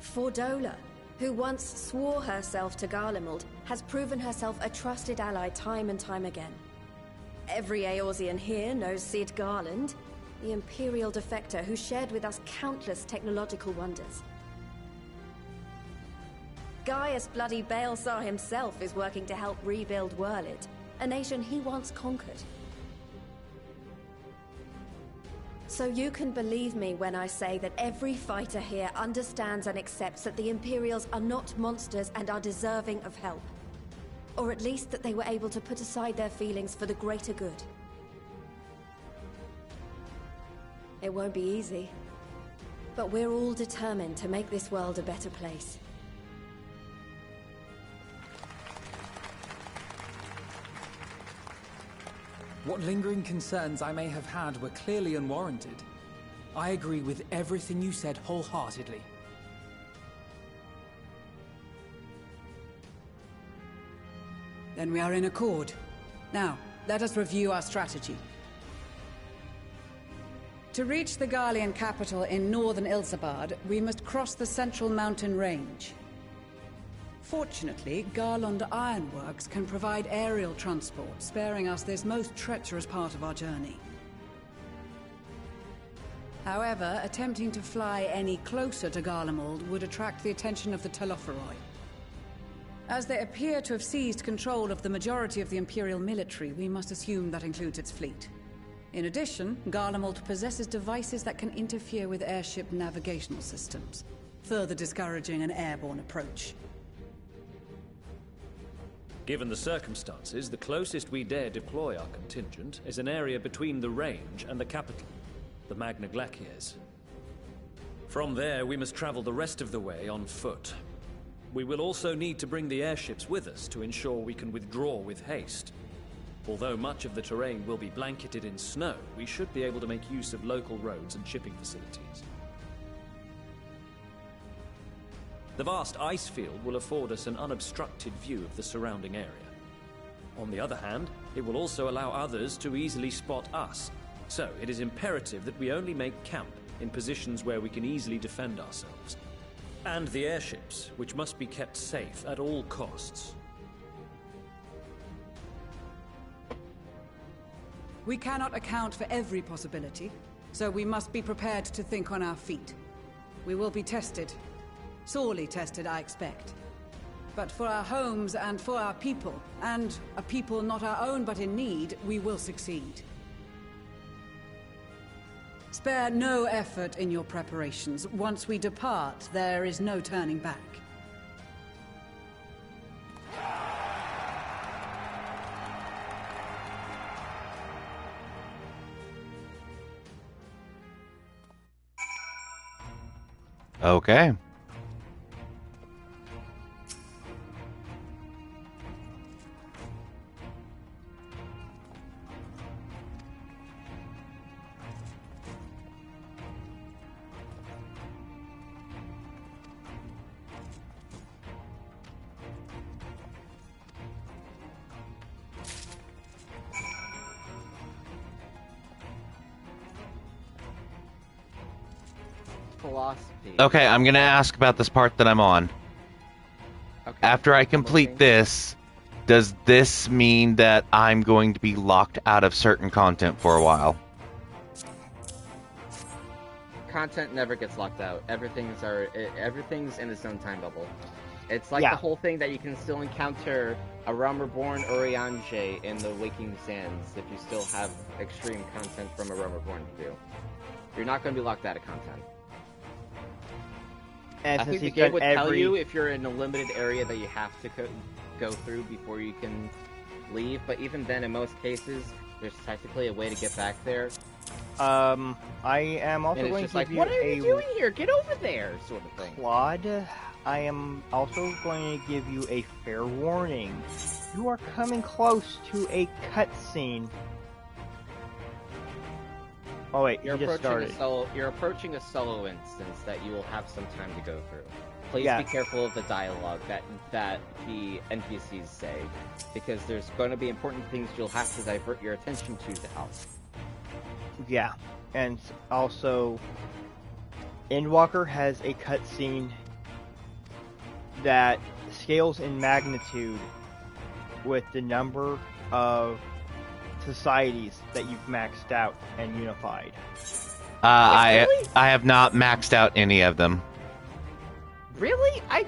Fordola, who once swore herself to Garlemald, has proven herself a trusted ally time and time again. Every Eorzean here knows Cid Garland, the Imperial defector who shared with us countless technological wonders. Gaius bloody Baelsar himself is working to help rebuild Wurlid, a nation he once conquered. So you can believe me when I say that every fighter here understands and accepts that the Imperials are not monsters and are deserving of help. Or at least that they were able to put aside their feelings for the greater good. It won't be easy, but we're all determined to make this world a better place.
What lingering concerns I may have had were clearly unwarranted. I agree with everything you said wholeheartedly.
Then we are in accord. Now, let us review our strategy. To reach the Garlean capital in northern Ilsabard, we must cross the central mountain range. Fortunately, Garlond Ironworks can provide aerial transport, sparing us this most treacherous part of our journey. However, attempting to fly any closer to Garlemald would attract the attention of the Telophoroi. As they appear to have seized control of the majority of the Imperial military, we must assume that includes its fleet. In addition, Garlemald possesses devices that can interfere with airship navigational systems, further discouraging an airborne approach.
Given the circumstances, the closest we dare deploy our contingent is an area between the range and the capital, the Magna Glaciers. From there, we must travel the rest of the way on foot. We will also need to bring the airships with us to ensure we can withdraw with haste. Although much of the terrain will be blanketed in snow, we should be able to make use of local roads and shipping facilities. The vast ice field will afford us an unobstructed view of the surrounding area. On the other hand, it will also allow others to easily spot us, so it is imperative that we only make camp in positions where we can easily defend ourselves. And the airships, which must be kept safe at all costs.
We cannot account for every possibility, so we must be prepared to think on our feet. We will be tested. Sorely tested, I expect. But for our homes and for our people, and a people not our own but in need, we will succeed. Spare no effort in your preparations. Once we depart, there is no turning back.
Okay.
Philosophy.
Okay, I'm gonna ask about this part that I'm on.
Okay.
After I complete this, does this mean that I'm going to be locked out of certain content for a while?
Content never gets locked out. Everything's in its own time bubble. It's like the whole thing that you can still encounter a Realm Reborn Urianger in the Waking Sands if you still have extreme content from a Realm Reborn to do. You're not going to be locked out of content.
And
I think the game would tell you if you're in a limited area that you have to go through before you can leave, but even then, in most cases, there's technically a way to get back there.
I am also going to give you
what are you doing here? Get over there, sort of thing.
Claude, I am also going to give you a fair warning. You are coming close to a cutscene. Oh wait,
you're
approaching
a solo instance that you will have some time to go through. Please be careful of the dialogue that the NPCs say, because there's going to be important things you'll have to divert your attention to help.
Yeah, and also, Endwalker has a cutscene that scales in magnitude with the number of societies that you've maxed out and unified.
I have not maxed out any of them.
Really? I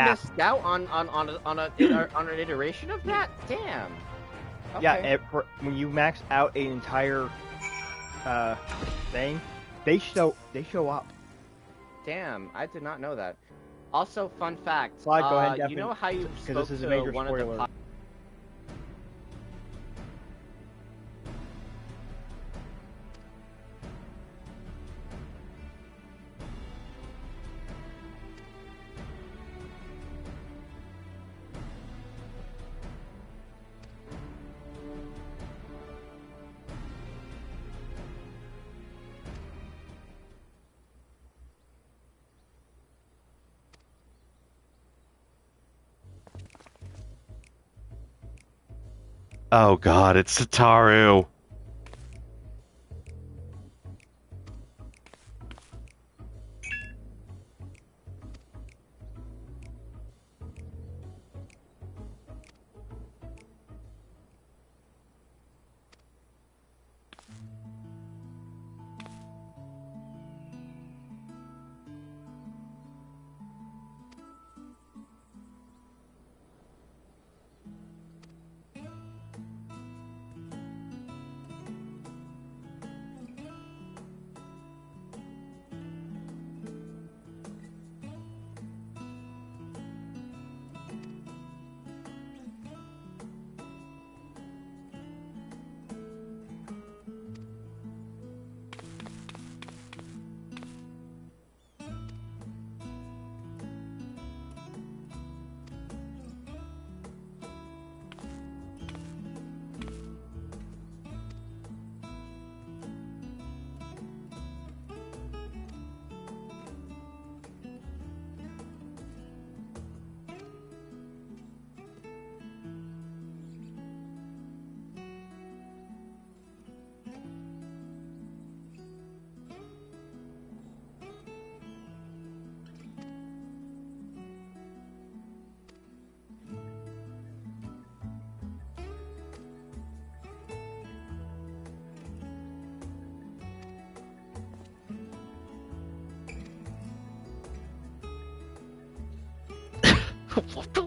missed out on an iteration of that. Damn. Okay.
Yeah, when you max out an entire thing, they show up.
Damn, I did not know that. Also, fun fact.
Slide, go ahead,
you know how you spoke
this is a
to
major
one
spoiler.
of the
Oh god, it's Sataru.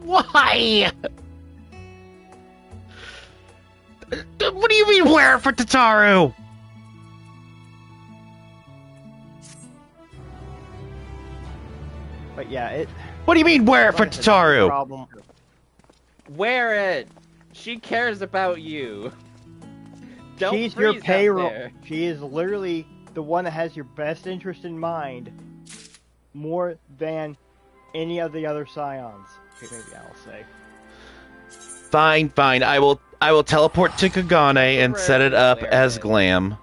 Why? What do you mean, wear it for Tataru?
But yeah, it...
What do you mean, wear it for Tataru?
Problem.
Wear it! She cares about you. Don't
She's your
freeze out
payroll.
there.
She is literally the one that has your best interest in mind, more than any of the other scions. Okay, maybe I'll say.
Fine, fine. I will teleport to Kagane and set it up as glam.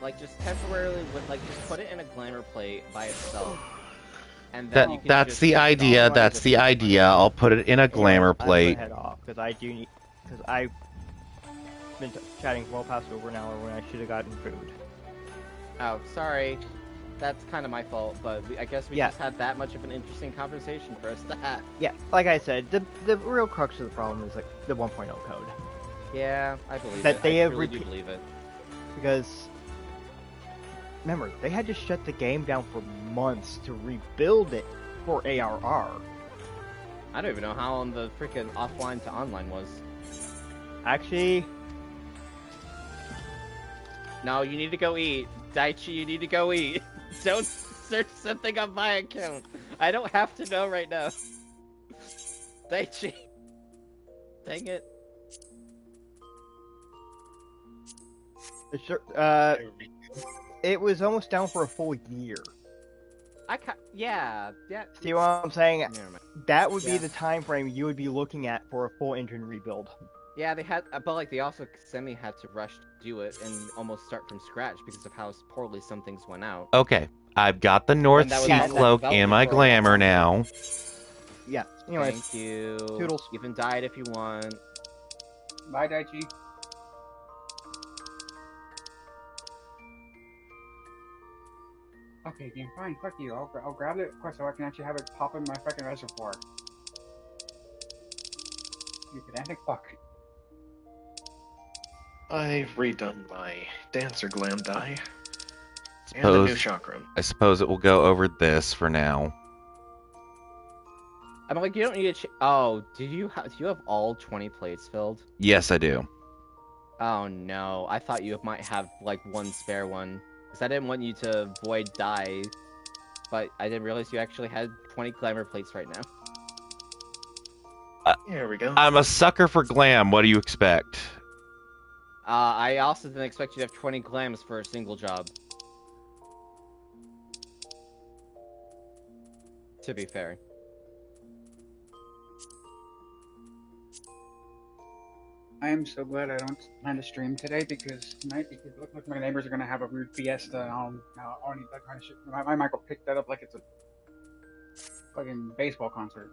Like, just temporarily, just put it in a glamour plate by itself. And then you can
That's
just
the idea. That's the idea. I'll put it in a glamour plate.
I'm gonna head off because I do need, because I've been chatting well past over an hour when I should have gotten food.
Oh, sorry. That's kind of my fault, but I guess we just had that much of an interesting conversation for us to have.
Yeah, like I said, the real crux of the problem is like the 1.0 code.
Yeah, I believe
that
it.
They
I
have
really do believe it.
Because remember, they had to shut the game down for months to rebuild it for ARR.
I don't even know how long the freaking offline to online was.
Actually,
no, you need to go eat. Daichi, you need to go eat. Don't search something on my account. I don't have to know right now. Daichi. Dang it.
It was almost down for a full year.
Yeah.
See what I'm saying? That would be the time frame you would be looking at for a full engine rebuild.
Yeah, they had, but like they also semi had to rush to do it and almost start from scratch because of how poorly some things went out.
Okay, I've got the North Sea cloak and my glamour now.
Yeah. Anyway,
thank you.
Toodles.
You can die if you want.
Bye, Daichi. Okay, game, fine. Fuck you. I'll grab it so I can actually have it pop in my fucking reservoir. You pedantic fuck.
I've redone my dancer glam dye. And the new chakram.
I suppose it will go over this for now.
I'm like, you don't need to. Oh, do you have all 20 plates filled?
Yes, I do.
Oh no, I thought you might have like one spare one. Because I didn't want you to void die, but I didn't realize you actually had 20 glamour plates right now.
Here we go.
I'm a sucker for glam. What do you expect?
I also didn't expect you to have 20 glams for a single job. To be fair.
I am so glad I don't plan to stream today because tonight it looks like my neighbors are gonna have a weird fiesta and I don't need that kind of shit. My mic will pick that up like it's a fucking baseball concert.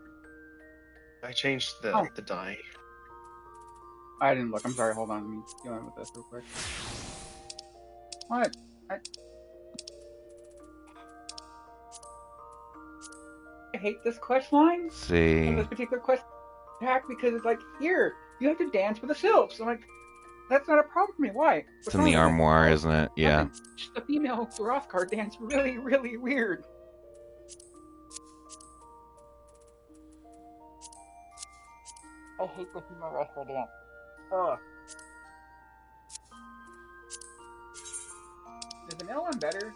I changed the dye.
I didn't look. I'm sorry. Hold on. Let me deal with this real quick. What? I hate this quest line.
See.
This particular quest pack because it's like, here, you have to dance with the sylphs. I'm like, that's not a problem for me. Why?
It's in the armoire, isn't it? Yeah.
Just a female Rothgar dance really, really weird. I hate the female Rothgar dance. Ugh. Is the male one better?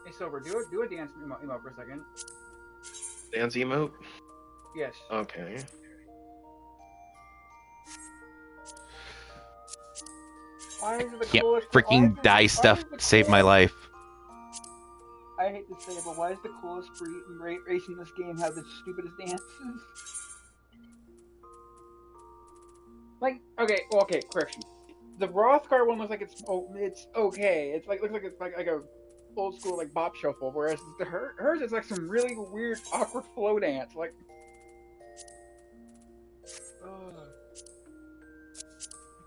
Hey, Silver, do a dance emote for a second.
Dance emote?
Yes.
Okay.
Why is it the
Can't
coolest?
freaking dye stuff save my life.
I hate to say it, but why is the coolest race in this game have the stupidest dances? Like, okay, correction. The Rothgar one looks like it's okay. It's like looks like it's like a old school like bop shuffle, whereas hers is like some really weird awkward flow dance. Like,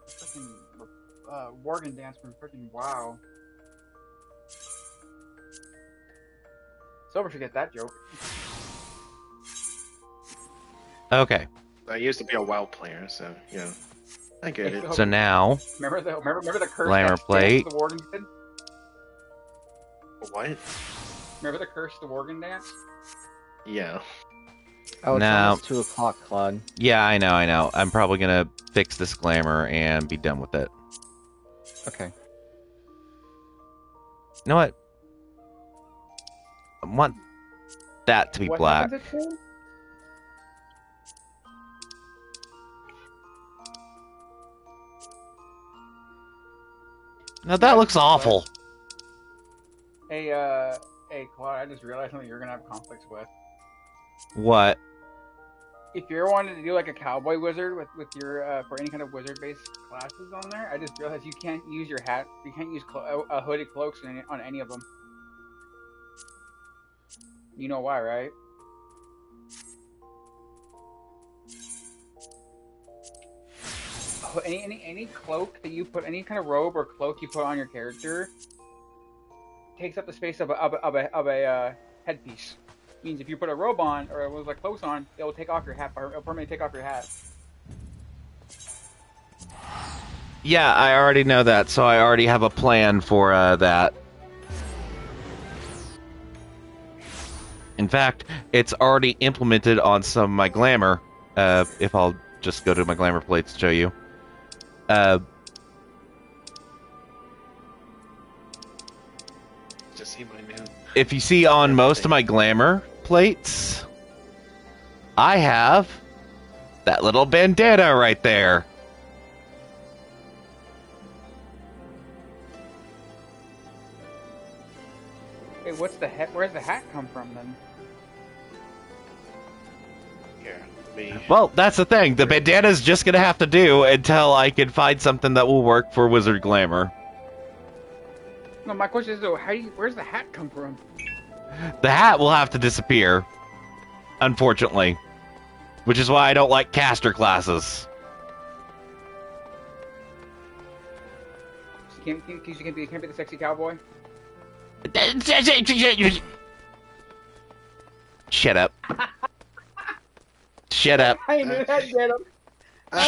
freaking Worgen dance from freaking WoW. Silver should get that joke.
Okay.
I used to be a WoW player, so yeah, I get it.
So now,
remember the curse
glamour plate.
The Worgen did?
What?
Remember the curse the Worgen dance?
Yeah.
Oh, it's
Now,
almost 2 o'clock, Claude.
Yeah, I know. I'm probably gonna fix this glamour and be done with it.
Okay.
You know what? I want that to be
What
black.
happens at 2?
Now that looks awful.
Hey, Claude, I just realized something you're gonna have conflicts with.
What?
If you're wanting to do like a cowboy wizard with your for any kind of wizard-based classes on there, I just realized you can't use your hat. You can't use hooded cloaks on any of them. You know why, right? Any cloak that you put, any kind of robe or cloak you put on your character, takes up the space of a headpiece. Means if you put a robe on or it was like clothes on, it will take off your hat. Or it'll permanently take off your hat.
Yeah, I already know that, so I already have a plan for that. In fact, it's already implemented on some of my glamour. If I'll just go to my glamour plates to show you.
Just see my new.
If you see on most of my glamour plates, I have that little bandana right there.
Hey, what's the hat? Where's the hat come from then?
Here, me.
Well, that's the thing. The bandana's just gonna have to do until I can find something that will work for Wizard Glamour.
No, my question is though, where's the hat come from?
The hat will have to disappear, unfortunately. Which is why I don't like caster classes.
You can't be the sexy cowboy?
Shut up. Shut up.
I knew that get him.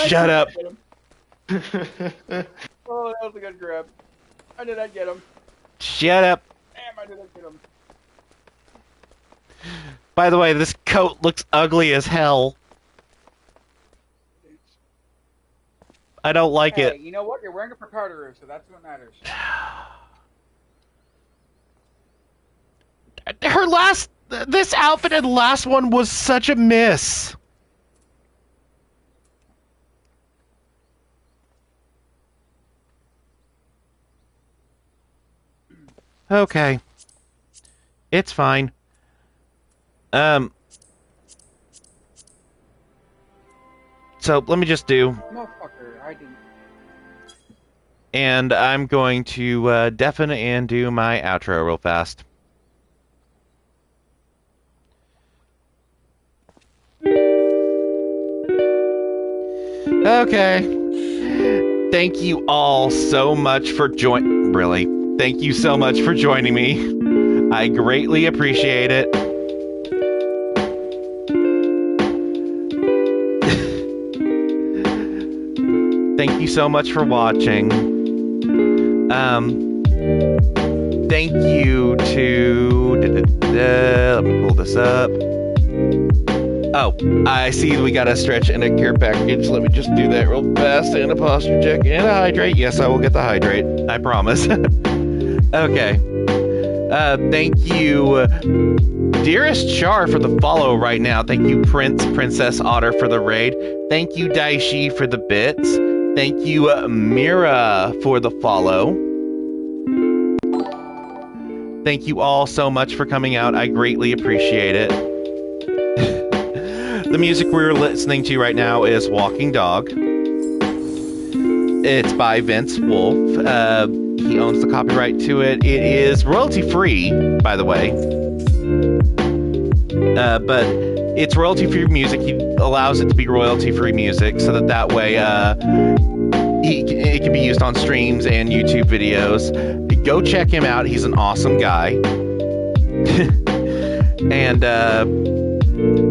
Shut up.
Oh, that was a good grab. I knew that get him.
Shut up.
Damn, I knew that get him.
By the way, this coat looks ugly as hell. I don't like it.
You know what? You're wearing a Picardaroo, so that's what matters.
This outfit and last one was such a miss. Okay. It's fine. So let me just do.
Motherfucker, I didn't.
And I'm going to deafen and do my outro real fast. Okay. Thank you all so much for Thank you so much for joining me. I greatly appreciate it. Thank you so much for watching. Thank you to... let me pull this up. Oh, I see we got a stretch and a care package. Let me just do that real fast. And a posture check and a hydrate. Yes, I will get the hydrate. I promise. Okay. Thank you, Dearest Char, for the follow right now. Thank you, Princess Otter, for the raid. Thank you, Daishi, for the bits. Thank you, Mira, for the follow. Thank you all so much for coming out. I greatly appreciate it. The music we're listening to right now is Walking Dog. It's by Vince Wolf. He owns the copyright to it. It is royalty-free, by the way. But it's royalty-free music. He allows it to be royalty-free music so that way it can be used on streams and YouTube videos. Go check him out. He's an awesome guy. And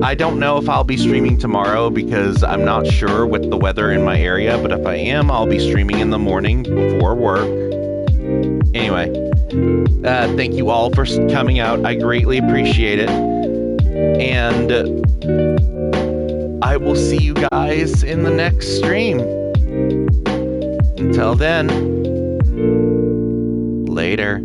I don't know if I'll be streaming tomorrow because I'm not sure with the weather in my area, but if I am, I'll be streaming in the morning before work. Anyway, thank you all for coming out. I greatly appreciate it. And I will see you guys in the next stream. Until then, later.